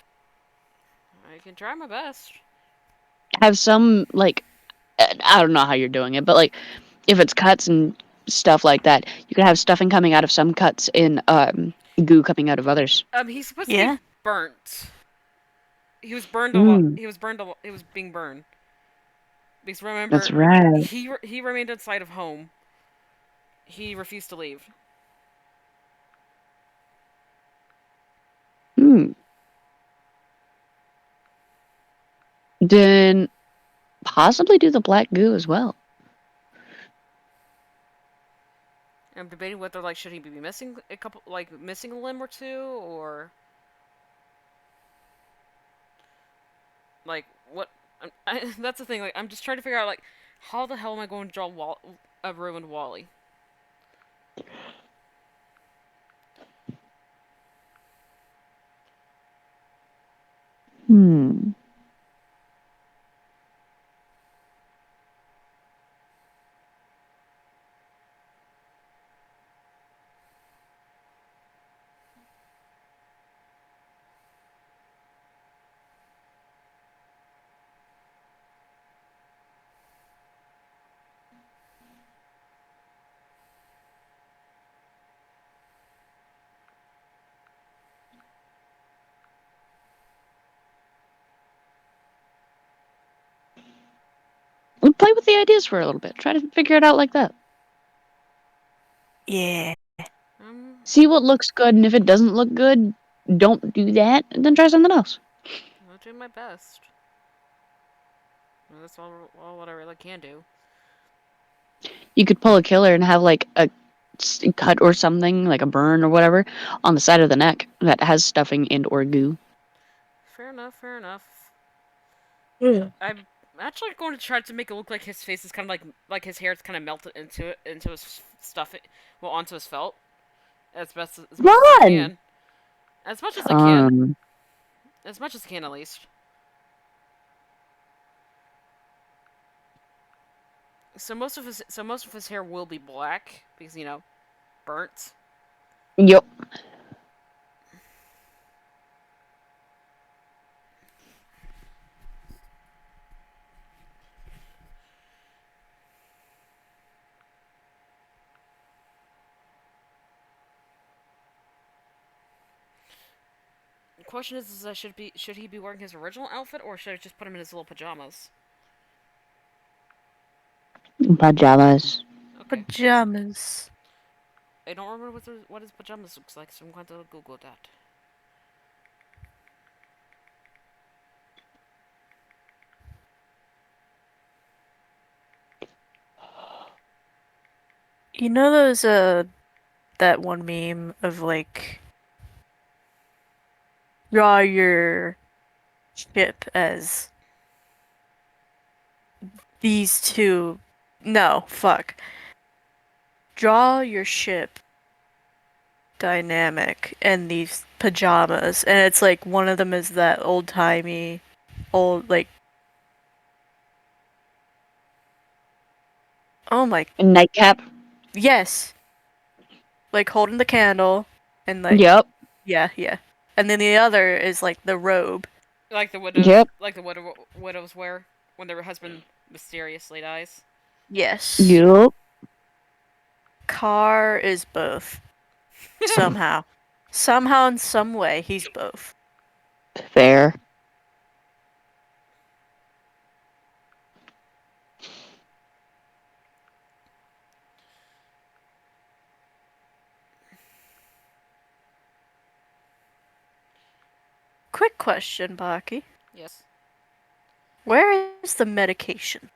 S1: I can try my best.
S6: Have some like I don't know how you're doing it, but like if it's cuts and stuff like that, you can have stuffing coming out of some cuts and goo coming out of others.
S1: He's supposed to
S3: Yeah.
S1: be burnt. He was burned a lot.
S6: Mm,
S1: He was burned a lot. He was being burned. Because remember,
S6: that's right.
S1: he remained inside of home. He refused to leave.
S6: Hmm. Then possibly do the black goo as well.
S1: I'm debating whether like should he be missing a couple, like missing a limb or two, or like what? That's the thing. Like I'm just trying to figure out like how the hell am I going to draw a ruined Wally?
S6: Hmm. We play with the ideas for a little bit. Try to figure it out like that.
S3: Yeah.
S6: See what looks good, and if it doesn't look good, don't do that. And then try something else.
S1: I'm doing my best. That's all what I really can do.
S6: You could pull a killer and have like a cut or something, like a burn or whatever, on the side of the neck that has stuffing and or goo.
S1: Fair enough. Fair enough.
S3: Yeah.
S1: I'm actually going to try to make it look like his face is kind of like his hair is kind of melted into his stuff, onto his felt as much as I
S6: Fun!
S1: can. As much as I can. As much as I can, at least. So most of his hair will be black because burnt.
S6: Yep.
S1: The question is should he be wearing his original outfit or should I just put him in his little pajamas?
S6: Pajamas.
S1: Okay.
S3: Pajamas.
S1: I don't remember what his pajamas looks like, so I'm going to Google that.
S3: You know those that one meme of like draw your ship as these two. No, fuck. Draw your ship dynamic and these pajamas, and it's like one of them is that old timey, old like Oh my.
S6: A nightcap.
S3: Yes. Like holding the candle, and like
S6: Yep.
S3: yeah. And then the other is like the robe.
S1: Like the widows,
S6: Yep.
S1: like the widows wear when their husband mysteriously dies.
S3: Yes.
S6: Yep.
S3: Car is both. Somehow. Somehow in some way he's both.
S6: Fair.
S3: Quick question, Baki.
S1: Yes.
S3: Where is the medication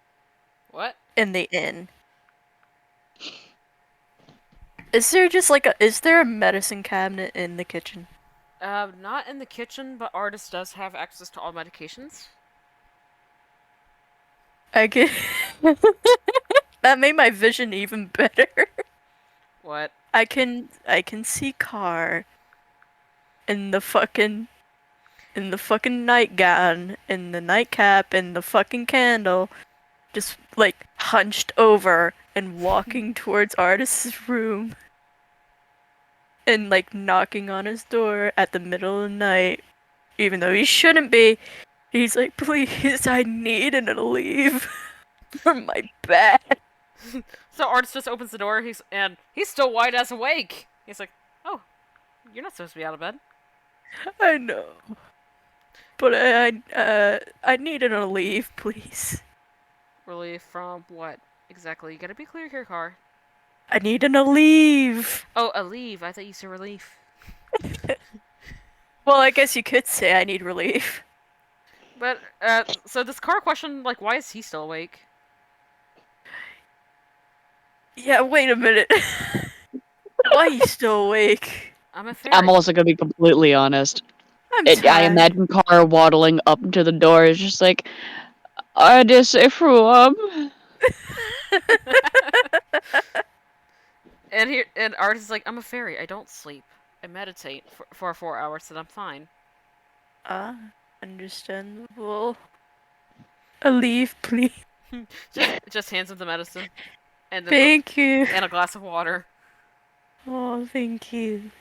S1: What?
S3: in the inn? Is there just like is there a medicine cabinet in the kitchen?
S1: Not in the kitchen, but artist does have access to all medications.
S3: I can. That made my vision even better.
S1: What?
S3: I can see Car in the fucking nightgown, in the nightcap, in the fucking candle, just like hunched over and walking towards Artist's room and like knocking on his door at the middle of the night, even though he shouldn't be. He's like, please, I need an leave from my bed.
S1: So artist just opens the door. He's still wide as awake. He's like, "Oh, you're not supposed to be out of bed."
S3: I know, but I need an leave, please.
S1: Relief from what exactly? You gotta be clear here, Car.
S3: I need an leave.
S1: Oh, a leave. I thought you said relief.
S3: Well, I guess you could say I need relief.
S1: But so this Car question, like, why is he still awake?
S3: Yeah, wait a minute. Why are you still awake?
S1: I'm a fairy.
S6: I'm also gonna be completely honest.
S3: I'm
S6: I
S3: tired.
S6: imagine Car waddling up to the door is just like, I just threw up.
S1: And artist is like, I'm a fairy. I don't sleep. I meditate for 4 hours, and I'm fine.
S3: Understandable. A leave, please.
S1: Just hands him the medicine, and
S3: Thank you.
S1: and a glass of water.
S3: Oh, thank you.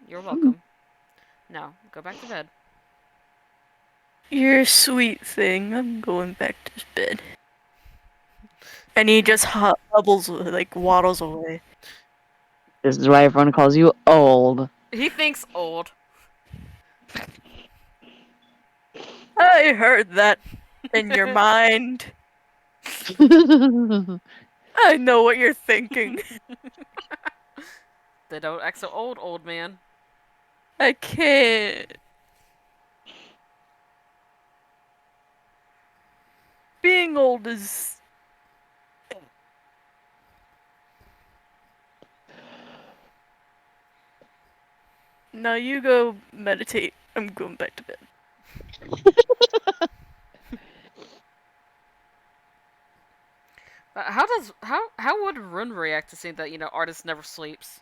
S1: You're welcome. Now go back to bed.
S3: You're a sweet thing. I'm going back to bed. And he just hobbles, like waddles away.
S6: This is why everyone calls you old.
S1: He thinks old.
S3: I heard that in your mind. I know what you're thinking.
S1: They don't act so old man.
S3: I can't. Being old is. Now you go meditate. I'm going back to bed.
S1: How would Rune react to seeing that artist never sleeps?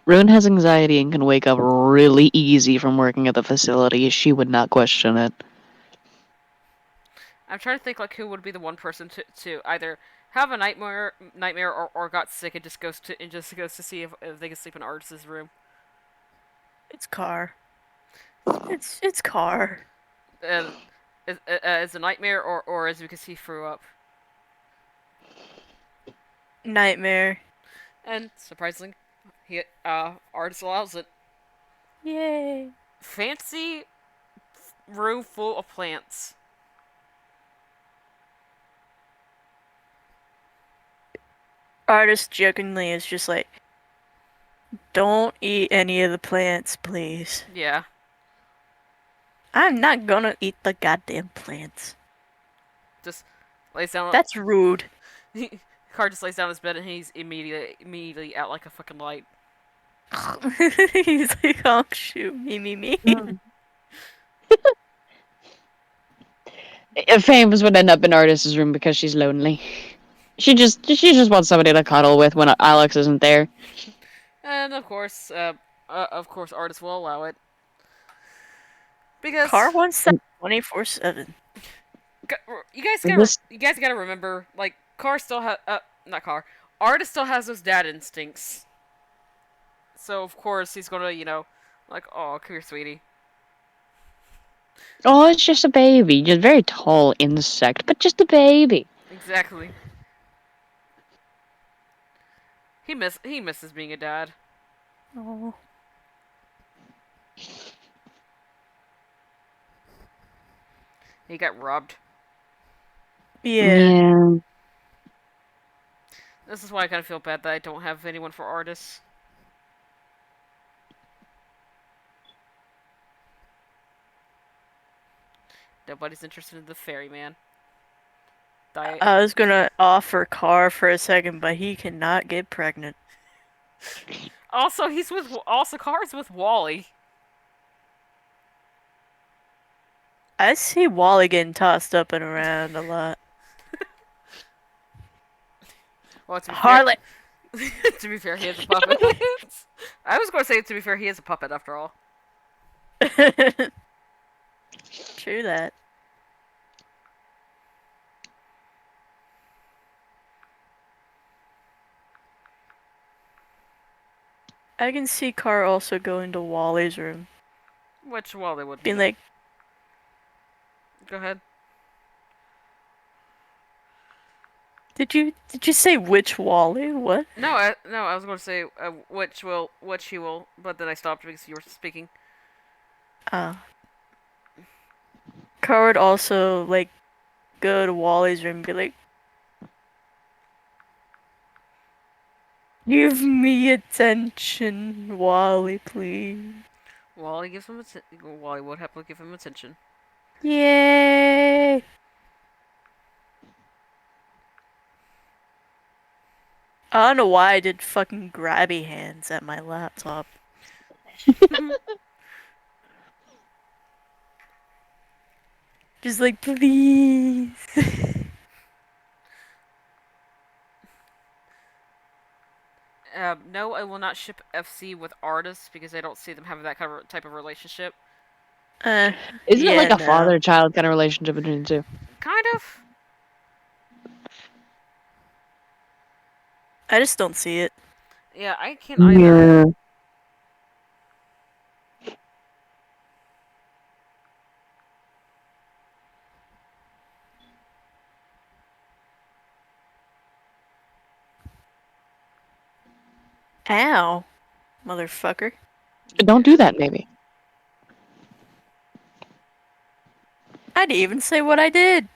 S6: Rune has anxiety and can wake up really easy from working at the facility. She would not question it.
S1: I'm trying to think like who would be the one person to either have a nightmare or got sick and just goes to see if they can sleep in artist's room.
S3: It's Car. It's Car.
S1: And is a nightmare or as we can see threw up.
S3: Nightmare.
S1: And surprisingly, artist allows it.
S3: Yay.
S1: Fancy room full of plants.
S3: Artist jokingly is just like, don't eat any of the plants, please.
S1: Yeah.
S3: I'm not gonna eat the goddamn plants.
S1: Just lays down.
S3: That's rude.
S1: Car just lays down his bed and he's immediately out like a fucking light.
S3: He's like, oh shoot, me.
S6: Fames would end up in Artist's room because she's lonely. She just wants somebody to cuddle with when Alex isn't there.
S1: And of course, artists will allow it. Because
S3: Car wants that 24/7.
S6: This
S1: you guys gotta remember, like, Car still has not Car. Artist still has those dad instincts. So of course he's gonna, like, oh, come here, sweetie.
S6: Oh, it's just a baby. Just a very tall insect, but just a baby.
S1: Exactly. He misses being a dad.
S3: Oh.
S1: He got robbed.
S3: Yeah.
S6: Yeah.
S1: This is why I kind of feel bad that I don't have anyone for artists. Nobody's interested in the ferryman.
S3: I was gonna offer Carr for a second, but he cannot get pregnant.
S1: Also, Car's with Wally.
S3: I see Wally getting tossed up and around a lot.
S1: Well, to be
S3: Harlot!
S1: fair, to be fair, he is a puppet. I was going to say, to be fair, he is a puppet after all.
S3: True that. I can see Carr also going to Wally's room.
S1: Which Wally would
S3: Being
S1: be.
S3: like,
S1: Go ahead.
S3: did you say which Wally? What?
S1: No, I was going to say which he will, but then I stopped because you were speaking.
S3: Ah. Carr would also, like, go to Wally's room and be like, give me attention, Wally, please.
S1: Wally gives him Wally would happily give him attention.
S3: Yay! I don't know why I did fucking grabby hands at my laptop. Just like, please.
S1: No, I will not ship FC with artists because I don't see them having that kind of type of relationship.
S6: Isn't
S3: yeah,
S6: it like a
S3: no.
S6: father-child kind of relationship between the two?
S1: Kind of.
S3: I just don't see it.
S1: Yeah, I can't either.
S6: Yeah.
S3: Ow. Motherfucker.
S6: Don't do that, maybe.
S3: I didn't even say what I did.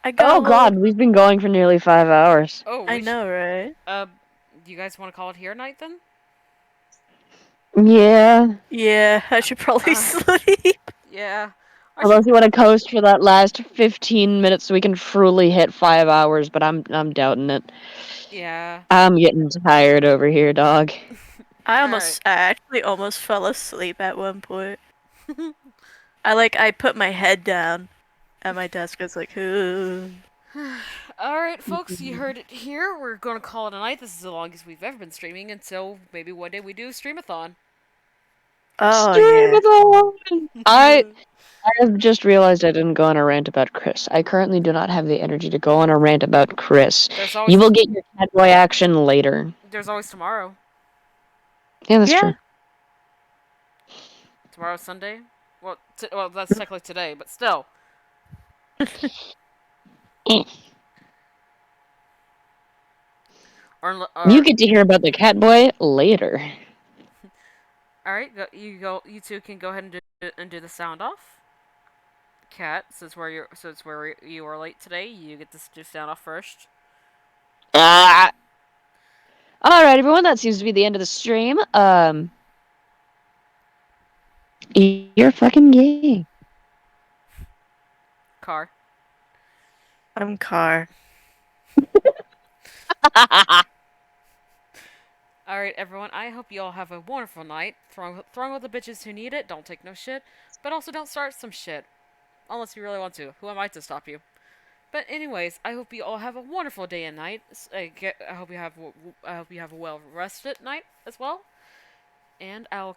S3: I got
S6: Oh god, we've been going for nearly 5 hours.
S1: Oh,
S3: I know, right?
S1: Do you guys want to call it here night then?
S6: Yeah.
S3: Yeah, I should probably sleep.
S1: Yeah.
S6: Unless you want to coast for that last 15 minutes so we can truly hit 5 hours, but I'm doubting it.
S1: Yeah.
S6: I'm getting tired over here, dog.
S3: I actually almost fell asleep at one point. I put my head down at my desk. I was like, ooh.
S1: Alright, folks, you heard it here. We're going to call it a night. This is the longest we've ever been streaming until maybe one day we do a streamathon.
S3: Oh, yeah.
S6: Streamathon! I have just realized I didn't go on a rant about Chris. I currently do not have the energy to go on a rant about Chris. You will get your catboy action later.
S1: There's always tomorrow.
S6: Yeah, that's true.
S1: Tomorrow's Sunday? Well, that's technically today, but still.
S6: You get to hear about the Catboy later.
S1: Alright, you two can go ahead and do the sound off. Cat, since you are late today, you get to do sound off first.
S6: Alright, everyone, that seems to be the end of the stream. You're fucking gay.
S1: Car.
S3: I'm Car.
S1: Alright, everyone, I hope you all have a wonderful night. Throwing with the bitches who need it, don't take no shit, but also don't start some shit. Unless you really want to. Who am I to stop you? But anyways, I hope you all have a wonderful day and night. I hope you have a well rested night as well. And we'll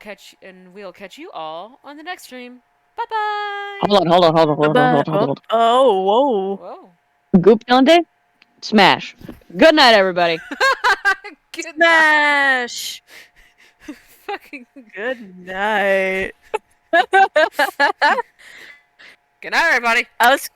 S1: catch you all on the next stream. Bye bye.
S6: Hold on.
S3: Oh, whoa.
S1: Whoa.
S6: Goop Day? Smash. Good night, everybody.
S1: Good night.
S3: Smash!
S1: Fucking
S3: Good night.
S1: good night, everybody.
S3: I was